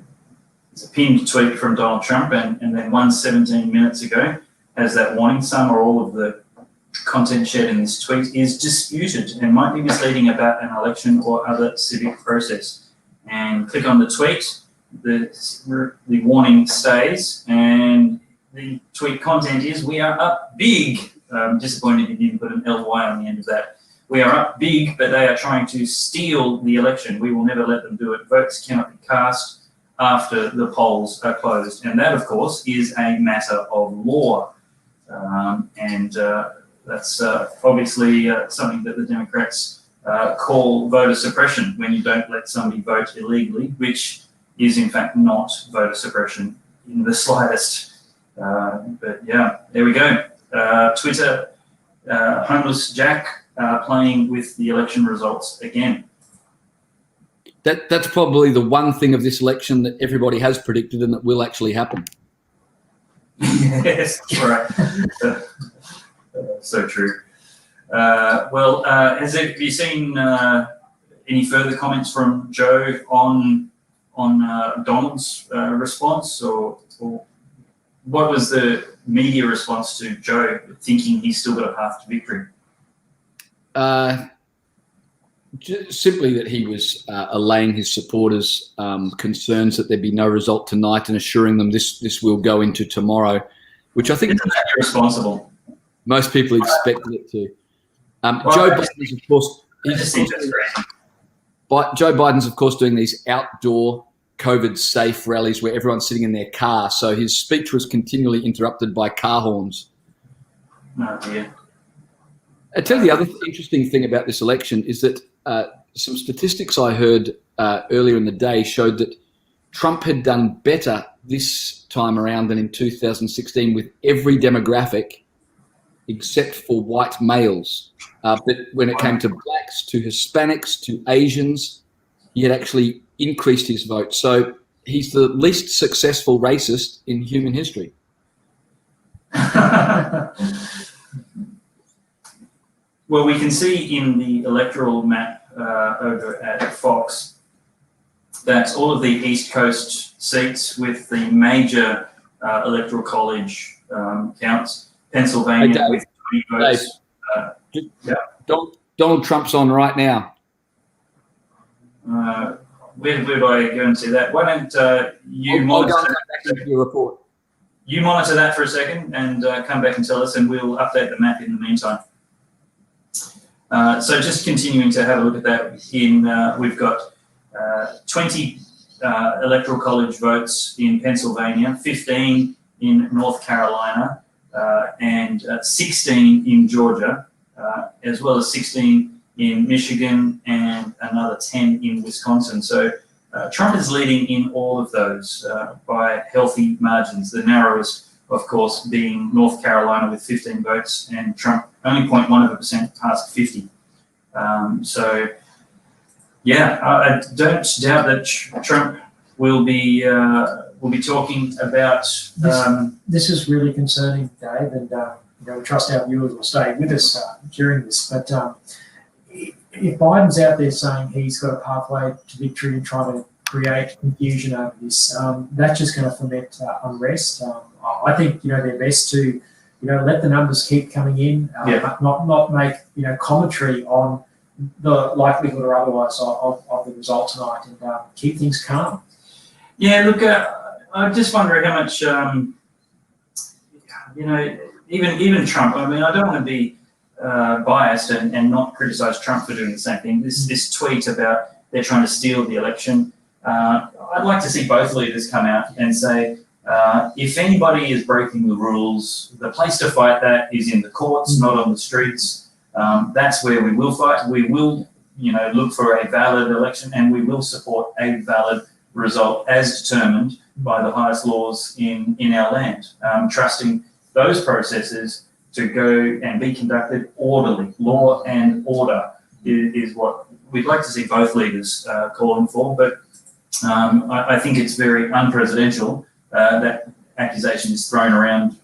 it's a pinned tweet from Donald Trump, and then 17 minutes ago has that warning. Some or all of the content shared in this tweet is disputed and might be misleading about an election or other civic process. And click on the tweet, the warning stays, and the tweet content is, we are up big. I'm disappointed you didn't put an LY on the end of that. We are up big, but they are trying to steal the election. We will never let them do it. Votes cannot be cast after the polls are closed. And that, of course, is a matter of law. That's obviously something that the Democrats call voter suppression, when you don't let somebody vote illegally, which is in fact not voter suppression in the slightest. But yeah, there we go. Twitter, homeless Jack playing with the election results again. That's probably the one thing of this election that everybody has predicted and that will actually happen. Yes, right. So true. Have you seen any further comments from Joe on Donald's response, or what was the media response to Joe thinking he's still got a path to victory? Simply that he was allaying his supporters' concerns that there'd be no result tonight and assuring them this will go into tomorrow, which I think is responsible. Most people expected it to. Joe Biden's, of course, Joe Biden's, of course, doing these outdoor COVID-safe rallies where everyone's sitting in their car. So his speech was continually interrupted by car horns. Oh dear. I tell you, the other interesting thing about this election is that some statistics I heard earlier in the day showed that Trump had done better this time around than in 2016 with every demographic except for white males. But when it came to blacks, to Hispanics, to Asians, he had actually increased his vote. So he's the least successful racist in human history. Well, we can see in the electoral map over at Fox that all of the East Coast seats with the major electoral college counts, Pennsylvania with 20 votes. Donald Trump's on right now. Where do I go and see that? Why don't you monitor your report? You monitor that for a second and come back and tell us, and we'll update the map in the meantime. So just continuing to have a look at that, we've got 20 electoral college votes in Pennsylvania, 15 in North Carolina, and 16 in Georgia, as well as 16 in Michigan and another 10 in Wisconsin. So Trump is leading in all of those by healthy margins. The narrowest, of course, being North Carolina with 15 votes, and Trump only 0.1% past 50. So Yeah, I don't doubt that Trump will be talking about. This is really concerning, Dave, and we trust our viewers will stay with us during this. But if Biden's out there saying he's got a pathway to victory and trying to create confusion over this, that's just going to foment unrest. I think they're best to let the numbers keep coming in, not make commentary on the likelihood or otherwise of the result tonight, and keep things calm. Yeah, look, I just wonder how much even Trump. I mean, I don't want to be biased and not criticise Trump for doing the same thing. This tweet about they're trying to steal the election. I'd like to see both leaders come out and say, if anybody is breaking the rules, the place to fight that is in the courts, not on the streets. That's where we will fight. We will, look for a valid election, and we will support a valid result as determined by the highest laws in our land. Trusting those processes to go and be conducted orderly. Law and order is what we'd like to see both leaders calling for. But I think it's very unpresidential that accusation is thrown around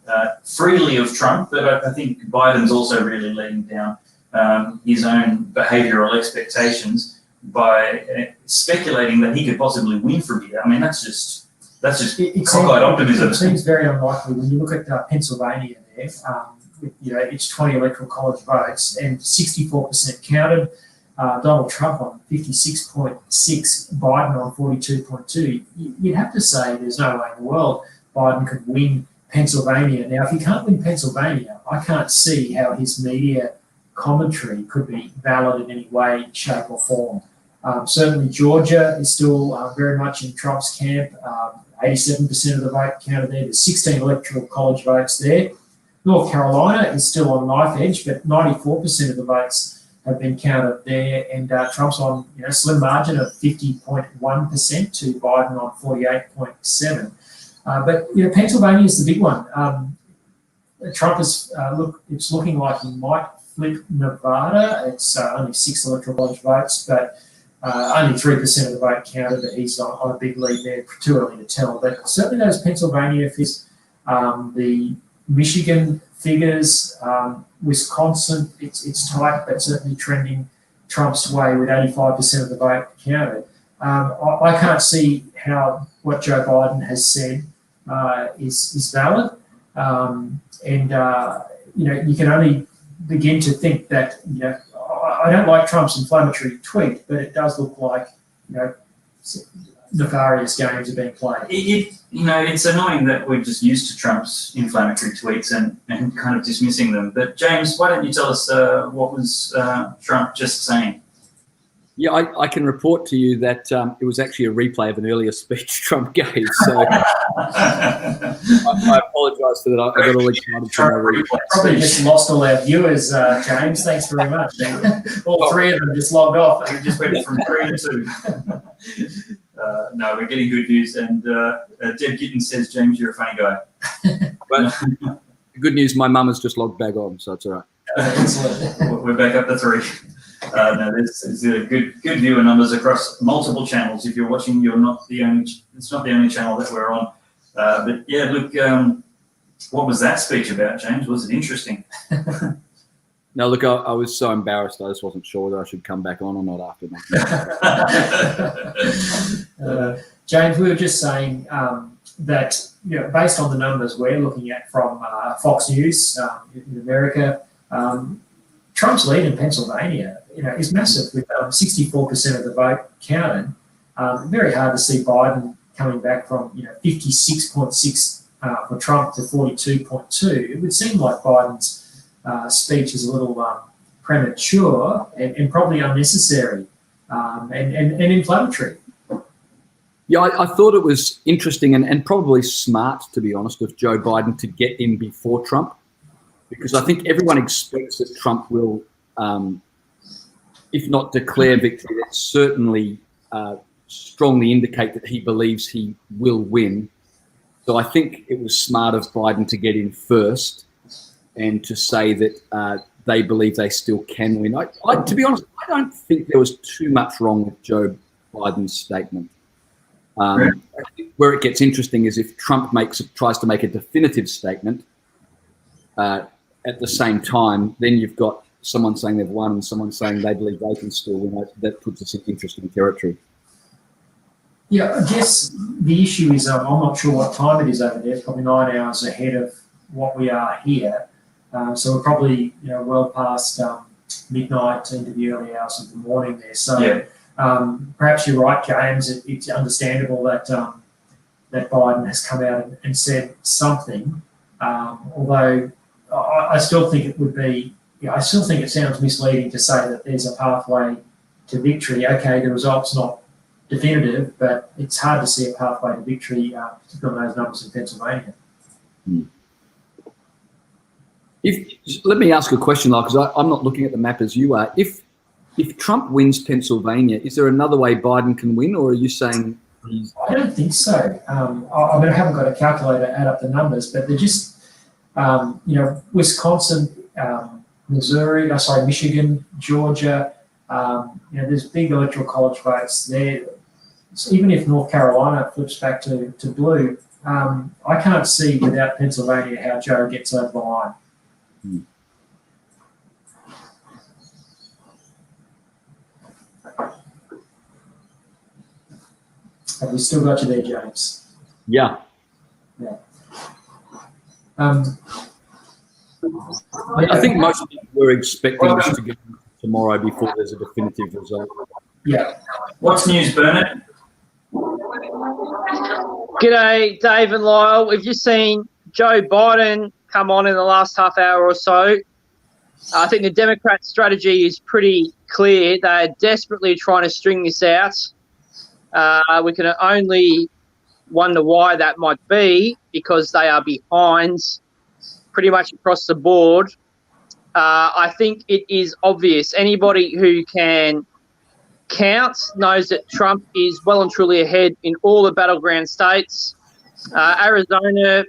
freely of Trump, but I think Biden's also really letting down his own behavioural expectations by speculating that he could possibly win from here. I mean, that's just cockeyed optimism. It seems very unlikely when you look at Pennsylvania there. It's 20 electoral college votes and 64% counted. Donald Trump on 56.6, Biden on 42.2. You'd have to say there's no way in the world Biden could win Pennsylvania. Now, if he can't win Pennsylvania, I can't see how his media commentary could be valid in any way, shape or form. Certainly Georgia is still very much in Trump's camp. 87% of the vote counted there. There's 16 electoral college votes there. North Carolina is still on knife edge, but 94% of the votes have been counted there, and Trump's on a slim margin of 50.1% to Biden on 48.7%. But Pennsylvania is the big one. Trump is it's looking like he might flip Nevada. It's only 6 electoral college votes, but only 3% of the vote counted. But he's on a big lead there. Too early to tell. But certainly those Pennsylvania figures, the Michigan figures, Wisconsin, it's tight, but certainly trending Trump's way with 85% of the vote counted. I can't see how what Joe Biden has said is valid, you can only begin to think that I don't like Trump's inflammatory tweet, but it does look like nefarious games are being played. It's annoying that we're just used to Trump's inflammatory tweets and kind of dismissing them. But James, why don't you tell us what was Trump just saying? Yeah, I can report to you that it was actually a replay of an earlier speech Trump gave. So I apologise for that. I got all excited for my replay. Probably just lost all our viewers, James. Thanks very much. All three of them just logged off. We just went from 3 to 2. No, we're getting good news. And Deb Gitton says, James, you're a funny guy. But the good news, my mum has just logged back on, so it's all right. Excellent. We're back up to 3. No, this is a good viewer numbers across multiple channels. If you're watching, it's not the only channel that we're on. But yeah, look, what was that speech about, James? Was it interesting? No, look, I was so embarrassed. I just wasn't sure whether I should come back on or not after that. James, we were just saying that based on the numbers we're looking at from Fox News in America, Trump's lead in Pennsylvania, is massive with 64% of the vote counted. Very hard to see Biden coming back from 56.6 for Trump to 42.2. It would seem like Biden's speech is a little premature and probably unnecessary and inflammatory. Yeah, I thought it was interesting and probably smart, to be honest, of Joe Biden to get in before Trump, because I think everyone expects that Trump will, if not declare victory, that certainly strongly indicate that he believes he will win. So I think it was smart of Biden to get in first and to say that they believe they still can win. To be honest, I don't think there was too much wrong with Joe Biden's statement. I think where it gets interesting is if Trump tries to make a definitive statement at the same time, then you've got someone saying they've won and someone saying they believe they can still win. That puts us in interesting territory. Yeah, I guess the issue is I'm not sure what time it is over there. It's probably 9 hours ahead of what we are here. So we're probably well past midnight into the early hours of the morning there. So perhaps you're right, James. It's understandable that that Biden has come out and said something. Although I still think it would be. I still think it sounds misleading to say that there's a pathway to victory. Okay, the result's not definitive, but it's hard to see a pathway to victory, particularly on those numbers in Pennsylvania. Let me ask a question, because I'm not looking at the map as you are. If Trump wins Pennsylvania, is there another way Biden can win, or are you saying he's... I don't think so. I haven't got a calculator to add up the numbers, but they're just, Wisconsin, Michigan, Georgia, there's big electoral college votes there. So even if North Carolina flips back to blue, I can't see without Pennsylvania how Joe gets over the line. Have we still got you there, James? Yeah. I think most people were expecting this to get tomorrow before there's a definitive result. Yeah. What's news, Bernard? G'day, Dave and Lyle. We've just seen Joe Biden come on in the last half hour or so. I think the Democrat strategy is pretty clear. They're desperately trying to string this out. We can only wonder why that might be, because they are behind pretty much across the board. I think it is obvious. Anybody who can count knows that Trump is well and truly ahead in all the battleground states. Arizona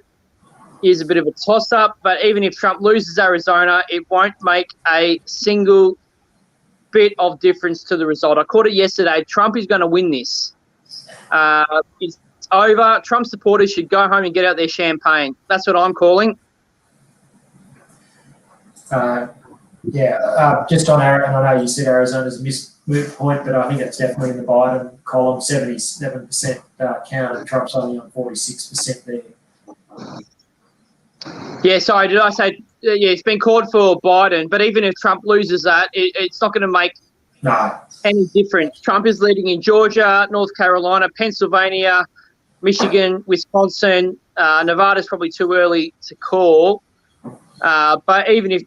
is a bit of a toss-up, but even if Trump loses Arizona, it won't make a single bit of difference to the result. I called it yesterday. Trump is going to win this. It's over. Trump supporters should go home and get out their champagne. That's what I'm calling. Just on Arizona, I know you said Arizona's a moot point, but I think it's definitely in the Biden column. 77% count, and Trump's only on 46% there. Yeah, sorry, did I say, it's been called for Biden, but even if Trump loses that, it's not going to make any difference. Trump is leading in Georgia, North Carolina, Pennsylvania, Michigan, Wisconsin. Nevada's probably too early to call. But even if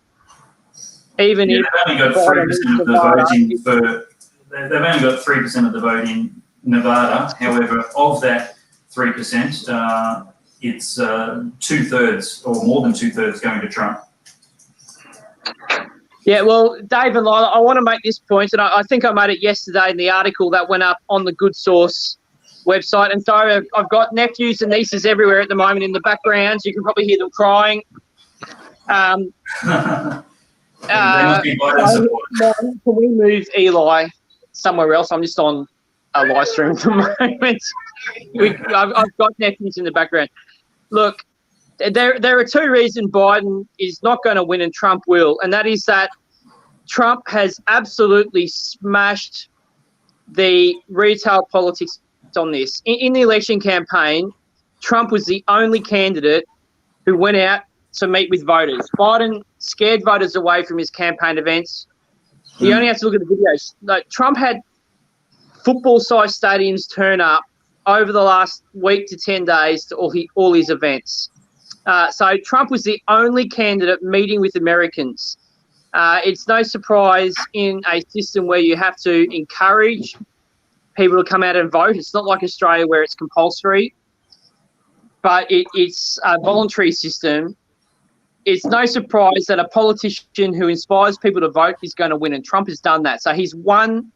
they've only got 3% of the vote they've only got 3% of the vote in Nevada. However, of that 3%, it's 2/3 or more than 2/3 going to Trump. Yeah, well, Dave and Lyle, I want to make this point, and I think I made it yesterday in the article that went up on the Good Source website. And so I've got nephews and nieces everywhere at the moment in the background. You can probably hear them crying. Can we move Eli somewhere else? I'm just on a live stream at the moment. I've got nephews in the background. Look, there are two reasons Biden is not going to win and Trump will, and that is that Trump has absolutely smashed the retail politics on this. In the election campaign, Trump was the only candidate who went out to meet with voters. Biden scared voters away from his campaign events. You only have to look at the videos. Like, Trump had football-sized stadiums turn up over the last week to 10 days to all his events. So Trump was the only candidate meeting with Americans. It's no surprise in a system where you have to encourage people to come out and vote. It's not like Australia where it's compulsory, but it's a voluntary system. It's no surprise that a politician who inspires people to vote is going to win, and Trump has done that. So he's won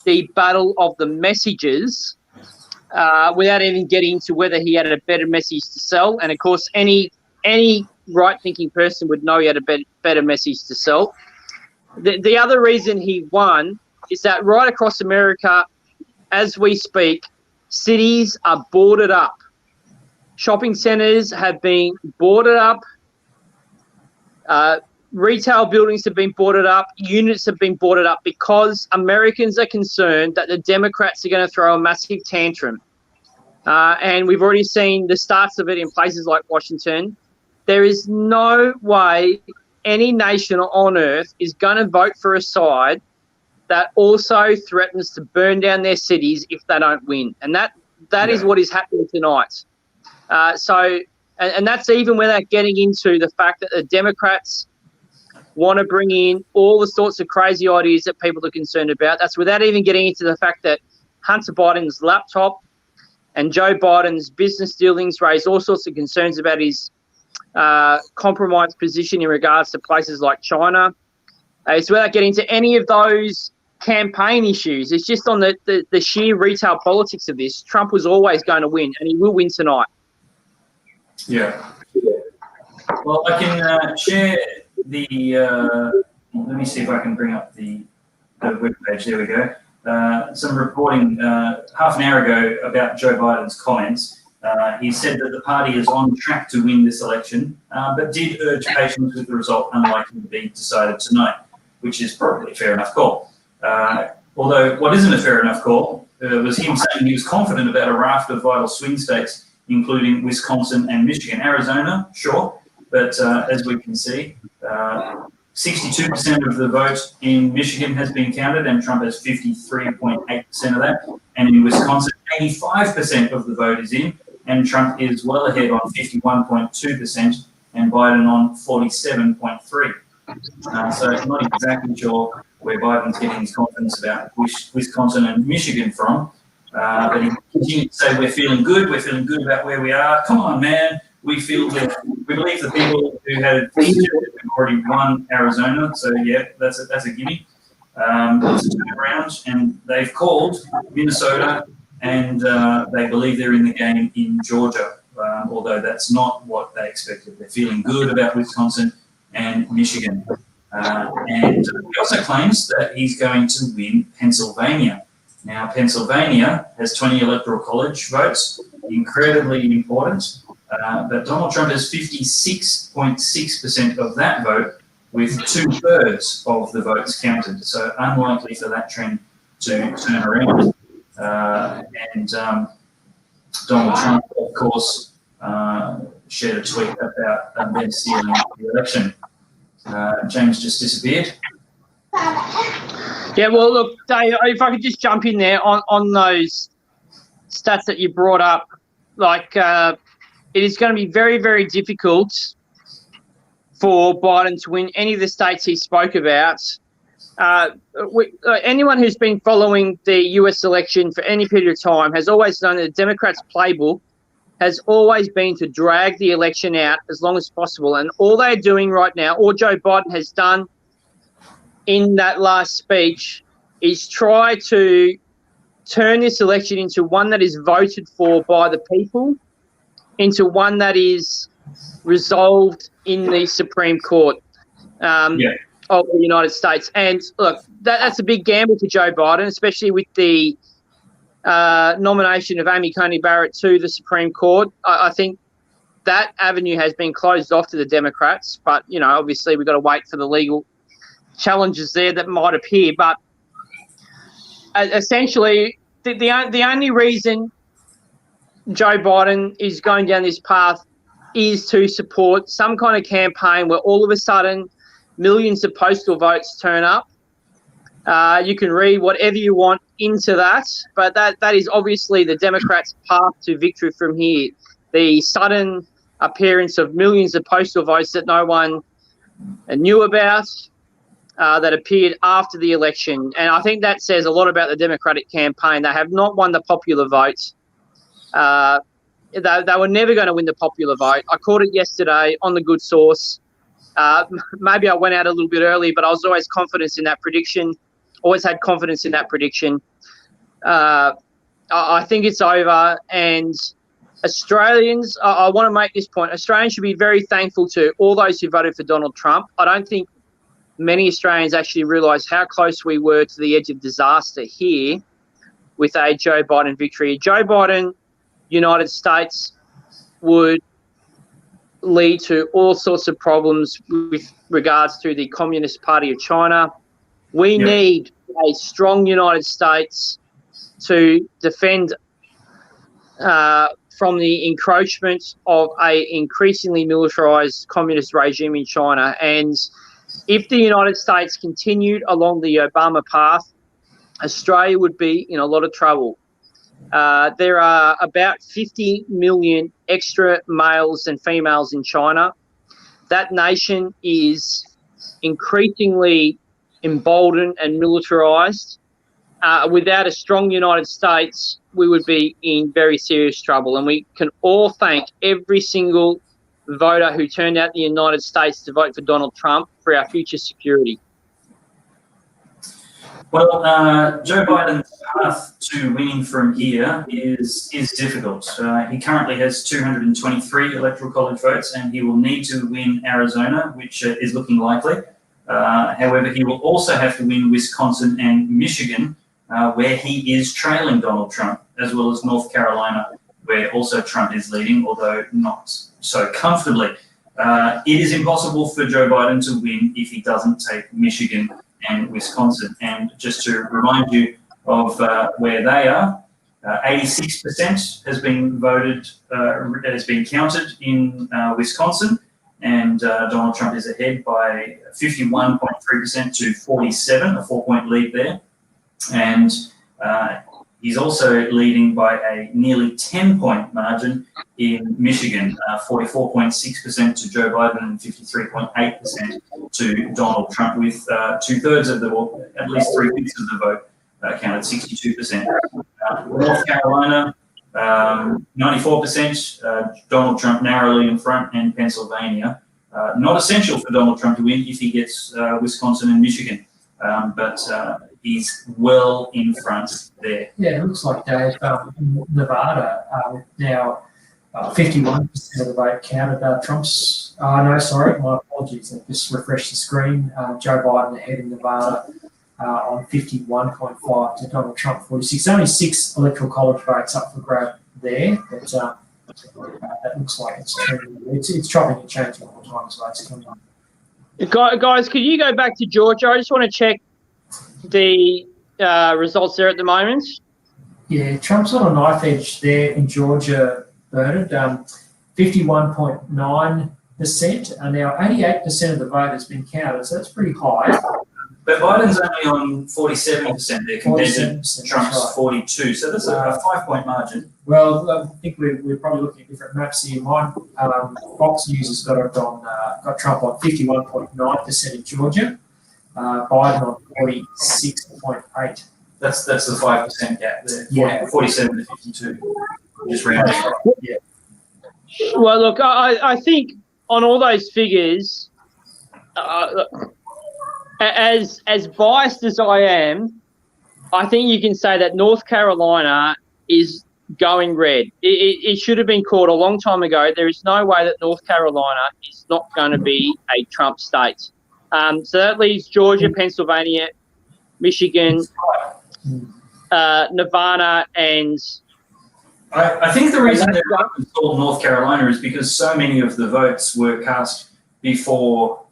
the battle of the messages without even getting to whether he had a better message to sell. And, of course, any right-thinking person would know he had a better message to sell. The other reason he won is that right across America, as we speak, cities are boarded up. Shopping centres have been boarded up. Retail buildings have been boarded up. Units have been boarded up because Americans are concerned that the Democrats are going to throw a massive tantrum. And we've already seen the starts of it in places like Washington. There is no way any nation on earth is going to vote for a side that also threatens to burn down their cities if they don't win. And that is what is happening tonight. And that's even without getting into the fact that the Democrats want to bring in all the sorts of crazy ideas that people are concerned about. That's without even getting into the fact that Hunter Biden's laptop and Joe Biden's business dealings raise all sorts of concerns about his compromised position in regards to places like China. It's without getting into any of those campaign issues. It's just on the sheer retail politics of this. Trump was always going to win, and he will win tonight. Yeah. Well, I can share the. Let me see if I can bring up the web page. There we go. Some reporting half an hour ago about Joe Biden's comments. He said that the party is on track to win this election, but did urge patience with the result unlikely to be decided tonight, which is probably a fair enough call. Although what isn't a fair enough call was him saying he was confident about a raft of vital swing states, including Wisconsin and Michigan. Arizona, sure, but as we can see, 62% of the vote in Michigan has been counted, and Trump has 53.8% of that. And in Wisconsin, 85% of the vote is in, and Trump is well ahead on 51.2%, and Biden on 47.3%. So I'm not exactly sure where Biden's getting his confidence about Wisconsin and Michigan from. But he continued to say, we're feeling good about where we are. Come on, man. We believe the people who had already won Arizona. So, yeah, that's a gimme. It's a turnaround, and they've called Minnesota, and they believe they're in the game in Georgia, although that's not what they expected. They're feeling good about Wisconsin and Michigan. And he also claims that he's going to win Pennsylvania. Now, Pennsylvania has 20 electoral college votes, incredibly important. But Donald Trump has 56.6% of that vote, with 2/3 of the votes counted. So unlikely for that trend to turn around. And Donald Trump, of course, shared a tweet about them stealing the election. James just disappeared. Yeah, well, look, Dave, if I could just jump in there on those stats that you brought up, like it is going to be very, very difficult for Biden to win any of the states he spoke about. Anyone who's been following the US election for any period of time has always known that the Democrats' playbook has always been to drag the election out as long as possible. And all they're doing right now, or Joe Biden has done in that last speech, is try to turn this election into one that is voted for by the people, into one that is resolved in the Supreme Court of the United States. And look, that's a big gamble for Joe Biden, especially with the nomination of Amy Coney Barrett to the Supreme Court. I think that avenue has been closed off to the Democrats, but, you know, obviously we've got to wait for the legal challenges there that might appear. But essentially, the only reason Joe Biden is going down this path is to support some kind of campaign where all of a sudden millions of postal votes turn up. You can read whatever you want into that, but that is obviously the Democrats' path to victory from here. The sudden appearance of millions of postal votes that no one knew about, that appeared after the election. And I think that says a lot about the Democratic campaign. They have not won the popular vote. They were never going to win the popular vote. I caught it yesterday on the good source. Maybe I went out a little bit early, but I was always confident in that prediction. Always had confidence in that prediction. I think it's over. And Australians, I want to make this point. Australians should be very thankful to all those who voted for Donald Trump. I don't think many Australians actually realise how close we were to the edge of disaster here with a Joe Biden victory. Joe Biden, United States, would lead to all sorts of problems with regards to the Communist Party of China. We need a strong United States to defend from the encroachment of a increasingly militarized communist regime in China. And if the United States continued along the Obama path, Australia would be in a lot of trouble. There are about 50 million extra males and females in China. That nation is increasingly emboldened and militarized. Without a strong United States, we would be in very serious trouble. And we can all thank every single voter who turned out in the United States to vote for Donald Trump for our future security. Well, Joe Biden's path to winning from here is difficult. He currently has 223 electoral college votes, and he will need to win Arizona, which is looking likely. However, he will also have to win Wisconsin and Michigan, where he is trailing Donald Trump, as well as North Carolina, where also Trump is leading, although not so comfortably. It is impossible for Joe Biden to win if he doesn't take Michigan and Wisconsin. And just to remind you of where they are, 86% has been voted, has been counted in Wisconsin, and Donald Trump is ahead by 51.3% to 47, a 4-point lead there. And he's also leading by a nearly 10-point margin in Michigan, 44.6% to Joe Biden and 53.8% to Donald Trump, with 2/3 of the, or at least 3/5 of the vote counted, 62%. North Carolina, 94%, Donald Trump narrowly in front, and Pennsylvania. Not essential for Donald Trump to win if he gets Wisconsin and Michigan, but he's well in front there. Yeah, it looks like, Dave, Nevada now 51% of the vote counted. Trump's, no, sorry, my apologies. I just refreshed the screen. Joe Biden ahead in Nevada on 51.5 to Donald Trump 46. Only 6 electoral college votes up for grab there, but that looks like it's trending. It's chopping and changing all the time as votes come up. Guys, could you go back to Georgia? I just want to check the results there at the moment. Yeah, Trump's on a knife edge there in Georgia, Bernard. 51.9%, and now 88% of the vote has been counted, so that's pretty high. But Biden's only on 47% there compared to Trump's right. 42, so that's a 5-point margin. Well, I think we're probably looking at different maps here. Mine, Fox News has got Trump on 51.9% in Georgia, Biden on 46.8. That's the 5% gap there. Yeah, 47 to 52. Just round it. Yeah. Well, look, I think on all those figures, as biased as I am, I think you can say that North Carolina is going red. It should have been called a long time ago. There is no way that North Carolina is not going to be a Trump state. So that leaves Georgia, Pennsylvania, Michigan, Nevada, and I think the reason that it's called North Carolina is because so many of the votes were cast before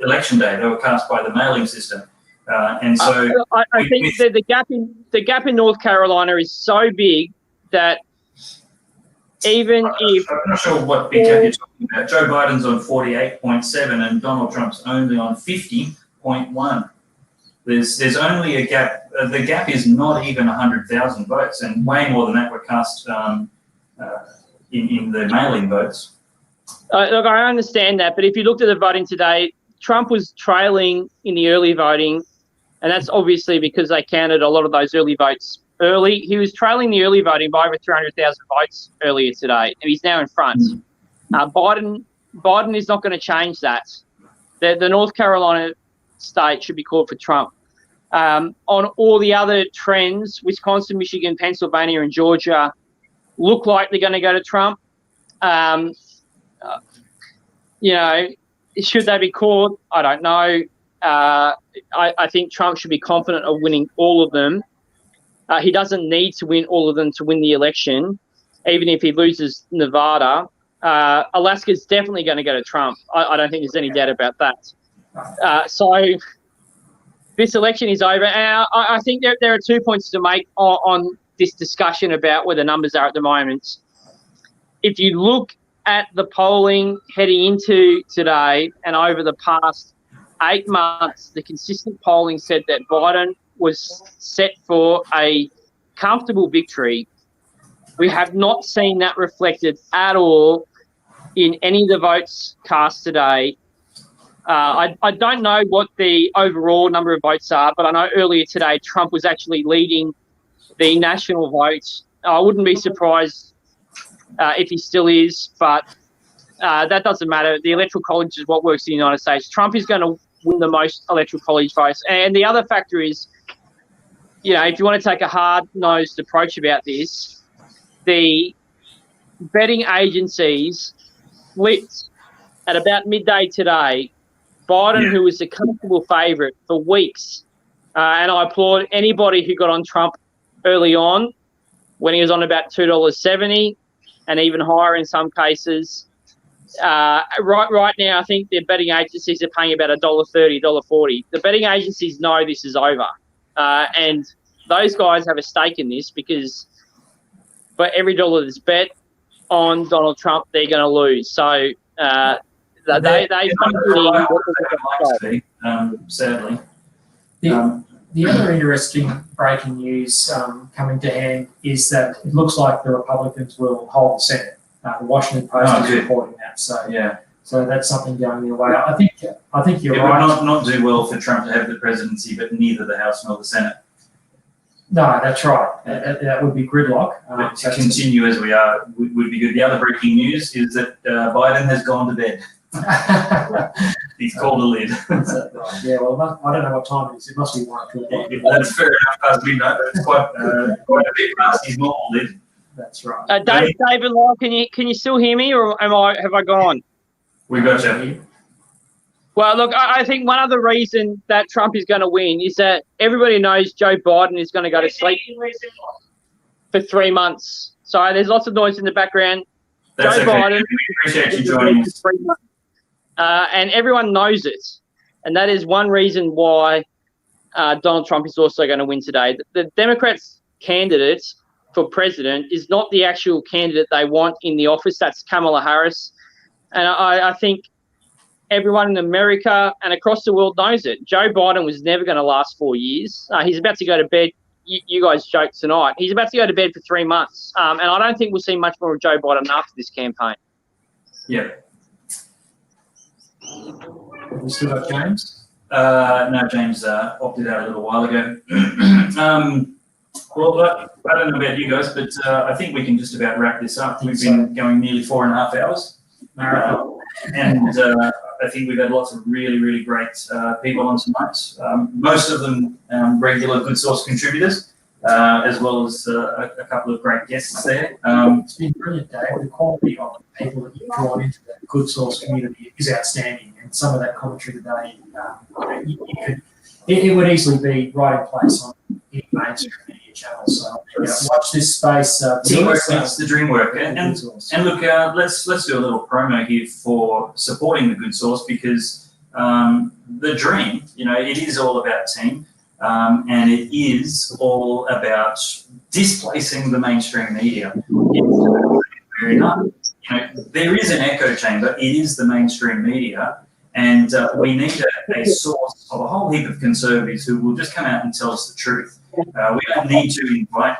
election day. They were cast by the mailing system, and so I think that the gap in North Carolina is so big that even if I'm not sure what big gap you're talking about. Joe Biden's on 48.7 and Donald Trump's only on 50.1. There's only a gap. The gap is not even 100,000 votes, and way more than that were cast in the mail-in votes. Look, I understand that, but if you looked at the voting today, Trump was trailing in the early voting, and that's obviously because they counted a lot of those early votes early. He was trailing the early voting by over 300,000 votes earlier today, and he's now in front. Biden is not going to change that. The North Carolina state should be called for Trump. On all the other trends, Wisconsin, Michigan, Pennsylvania, and Georgia look like they're going to go to Trump. Should they be caught? I don't know. I think Trump should be confident of winning all of them. He doesn't need to win all of them to win the election, even if he loses Nevada. Alaska's definitely going to go to Trump. I don't think there's any doubt about that. So this election is over. And I think there are 2 points to make on this discussion about where the numbers are at the moment. If you look at the polling heading into today and over the past 8 months, the consistent polling said that Biden was set for a comfortable victory. We have not seen that reflected at all in any of the votes cast today. I don't know what the overall number of votes are, but I know earlier today Trump was actually leading the national vote. I wouldn't be surprised if he still is, but that doesn't matter. The Electoral College is what works in the United States. Trump is going to win the most Electoral College votes. And the other factor is, if you want to take a hard-nosed approach about this, the betting agencies flipped at about midday today. Biden, who was a comfortable favourite for weeks, and I applaud anybody who got on Trump early on when he was on about $2.70 and even higher in some cases. Right now, I think the betting agencies are paying about $1.30, $1.40. The betting agencies know this is over. And those guys have a stake in this because for every dollar that's bet on Donald Trump, they're going to lose. So they sadly. The other interesting breaking news coming to hand is that it looks like the Republicans will hold the Senate. The Washington Post is reporting that. So that's something going their way. I think you're right. It would not do well for Trump to have the presidency, but neither the House nor the Senate. No, that's right. That would be gridlock. But to continue as we are would be good. The other breaking news is that Biden has gone to bed. He's called a lid. Right. Yeah, well, I don't know what time it is. It must be 1 o'clock. That's fair enough past midnight, but it's quite a bit past his normal lid. That's right. David Lyle, can you still hear me, or have I gone? We got you. Well, look, I think one other reason that Trump is going to win is that everybody knows Joe Biden is going to go to sleep for 3 months. So there's lots of noise in the background. That's Joe okay. Biden. We appreciate you joining us. And everyone knows it. And that is one reason why Donald Trump is also going to win today. The Democrats' candidate for president is not the actual candidate they want in the office. That's Kamala Harris. And I think everyone in America and across the world knows it. Joe Biden was never going to last 4 years. He's about to go to bed. You guys joked tonight. He's about to go to bed for 3 months. And I don't think we'll see much more of Joe Biden after this campaign. Yeah. We still got James? No, James opted out a little while ago. Well, I don't know about you guys, but I think we can just about wrap this up. We've been going nearly 4.5 hours. And I think we've had lots of really, really great people on tonight. Most of them regular Good Source contributors, as well as a couple of great guests there. It's been brilliant, Dave. The quality of the people that you've drawn into the Good Source community is outstanding. And some of that commentary today, it would easily be right in place on any mainstream media channel. So watch this space. Teamwork makes the dream work. And look, let's do a little promo here for supporting the Good Source, because the dream, it is all about team, and it is all about displacing the mainstream media. Fair enough. There is an echo chamber. It is the mainstream media. And we need a source of a whole heap of conservatives who will just come out and tell us the truth. We don't need to invite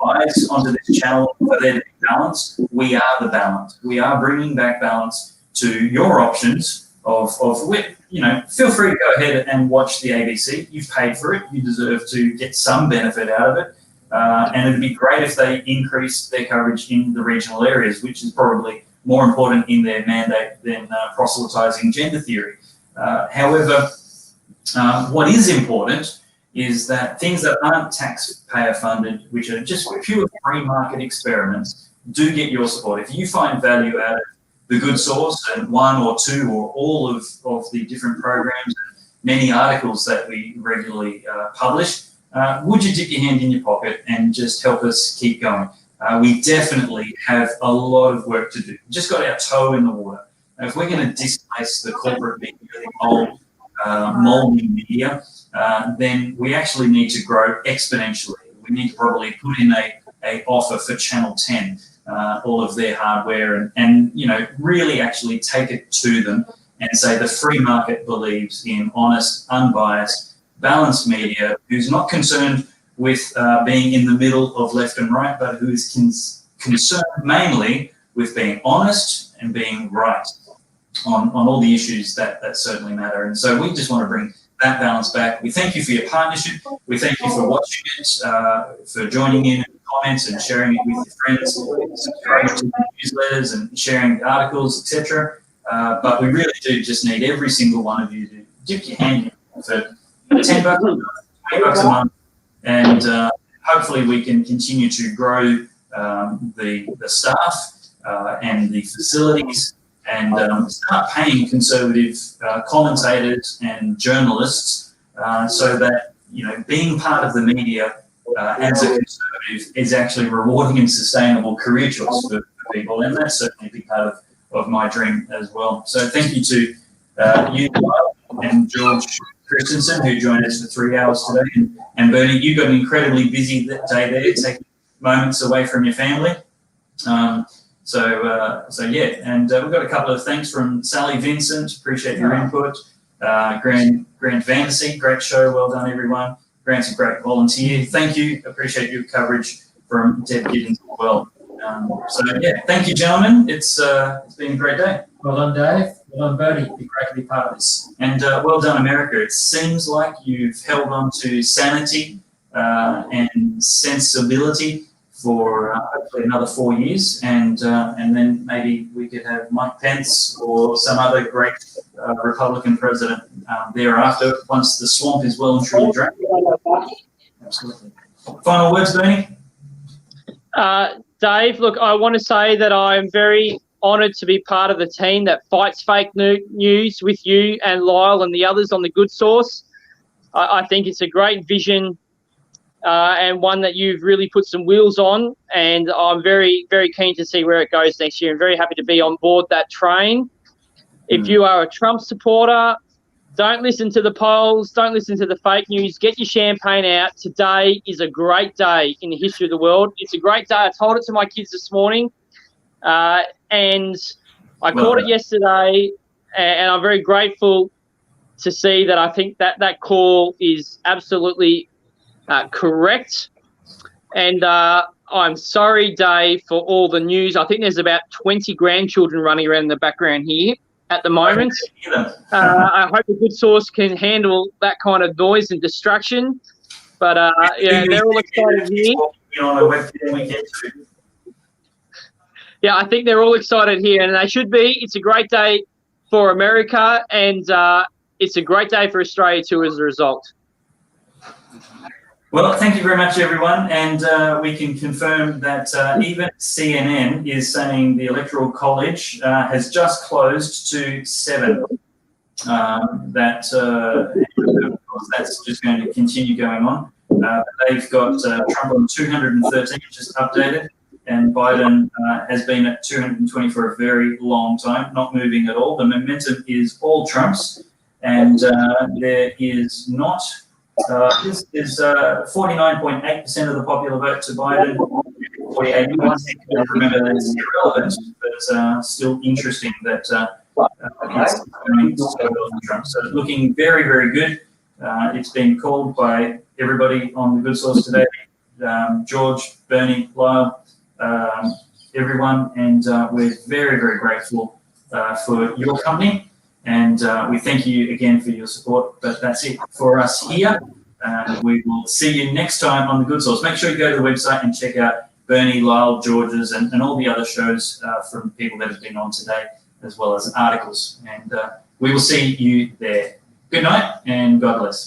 lies onto this channel for there to be balance. We are the balance. We are bringing back balance to your options of feel free to go ahead and watch the ABC. You've paid for it. You deserve to get some benefit out of it. And it'd be great if they increased their coverage in the regional areas, which is probably more important in their mandate than proselytizing gender theory. However, what is important is that things that aren't taxpayer funded, which are just pure free market experiments, do get your support. If you find value out of The Good Source and one or two or all of the different programs, many articles that we regularly publish, would you dip your hand in your pocket and just help us keep going? We definitely have a lot of work to do. We've just got our toe in the water. Now, if we're going to displace the corporate media, the old moldy media, then we actually need to grow exponentially. We need to probably put in a offer for Channel 10, all of their hardware, and you know, really actually take it to them and say the free market believes in honest, unbiased, balanced media, who's not concerned with being in the middle of left and right, but who is concerned mainly with being honest and being right on all the issues that certainly matter. And so we just want to bring that balance back. We thank you for your partnership. We thank you for watching it, for joining in comments and sharing it with your friends, subscribing to the newsletters and sharing articles, etc. But we really do just need every single one of you to dip your hand in for $10, $20 a month, and hopefully we can continue to grow the staff and the facilities, and start paying conservative commentators and journalists so that, you know, being part of the media as a conservative is actually a rewarding and sustainable career choice for people, and that's certainly a big part of my dream as well. So thank you to you, Lyle, and George Christensen, who joined us for 3 hours today, and Bernie, you got an incredibly busy day there, taking moments away from your family. So yeah, and we've got a couple of thanks from Sally Vincent. Appreciate your input. Grant Vandersea, great show. Well done, everyone. Grant's a great volunteer. Thank you. Appreciate your coverage from Deb Giddings as well. So yeah, thank you, gentlemen. It's been a great day. Well done, Dave. Well done, Bernie. It'd be great to be part of this. And well done, America. It seems like you've held on to sanity and sensibility for hopefully another 4 years, and then maybe we could have Mike Pence or some other great Republican president thereafter, once the swamp is well and truly drained. Absolutely. Final words, Bernie? Dave, look, I want to say that I'm very honoured to be part of the team that fights fake news with you and Lyle and the others on the Good Source. I think it's a great vision and one that you've really put some wheels on, and I'm very, very keen to see where it goes next year, and very happy to be on board that train. If you are a Trump supporter, don't listen to the polls, don't listen to the fake news, get your champagne out. Today is a great day in the history of the world. It's a great day. I told it to my kids this morning, and I caught it yesterday, and I'm very grateful to see that. I think that call is absolutely correct, and I'm sorry, Dave, for all the news. I think there's about 20 grandchildren running around in the background here at the moment. I hope the Good Source can handle that kind of noise and distraction, but yeah, they're all excited here. Yeah, I think they're all excited here, and they should be. It's a great day for America, and it's a great day for Australia too as a result. Well, thank you very much, everyone. And we can confirm that even CNN is saying the Electoral College has just closed to 7. That's just going to continue going on. They've got Trump on 213, just updated, and Biden has been at 220 for a very long time, not moving at all. The momentum is all Trump's, and there is not... there's 49.8% of the popular vote to Biden, 48. Remember that it's irrelevant, but still interesting that it's going so well for Trump. So looking very, very good. It's been called by everybody on the Good Source today, George, Bernie, Lyle, everyone, and we're very, very grateful for your company. And we thank you again for your support. But that's it for us here. We will see you next time on The Good Source. Make sure you go to the website and check out Bernie, Lyle, George's, and all the other shows from people that have been on today, as well as articles. And we will see you there. Good night, and God bless.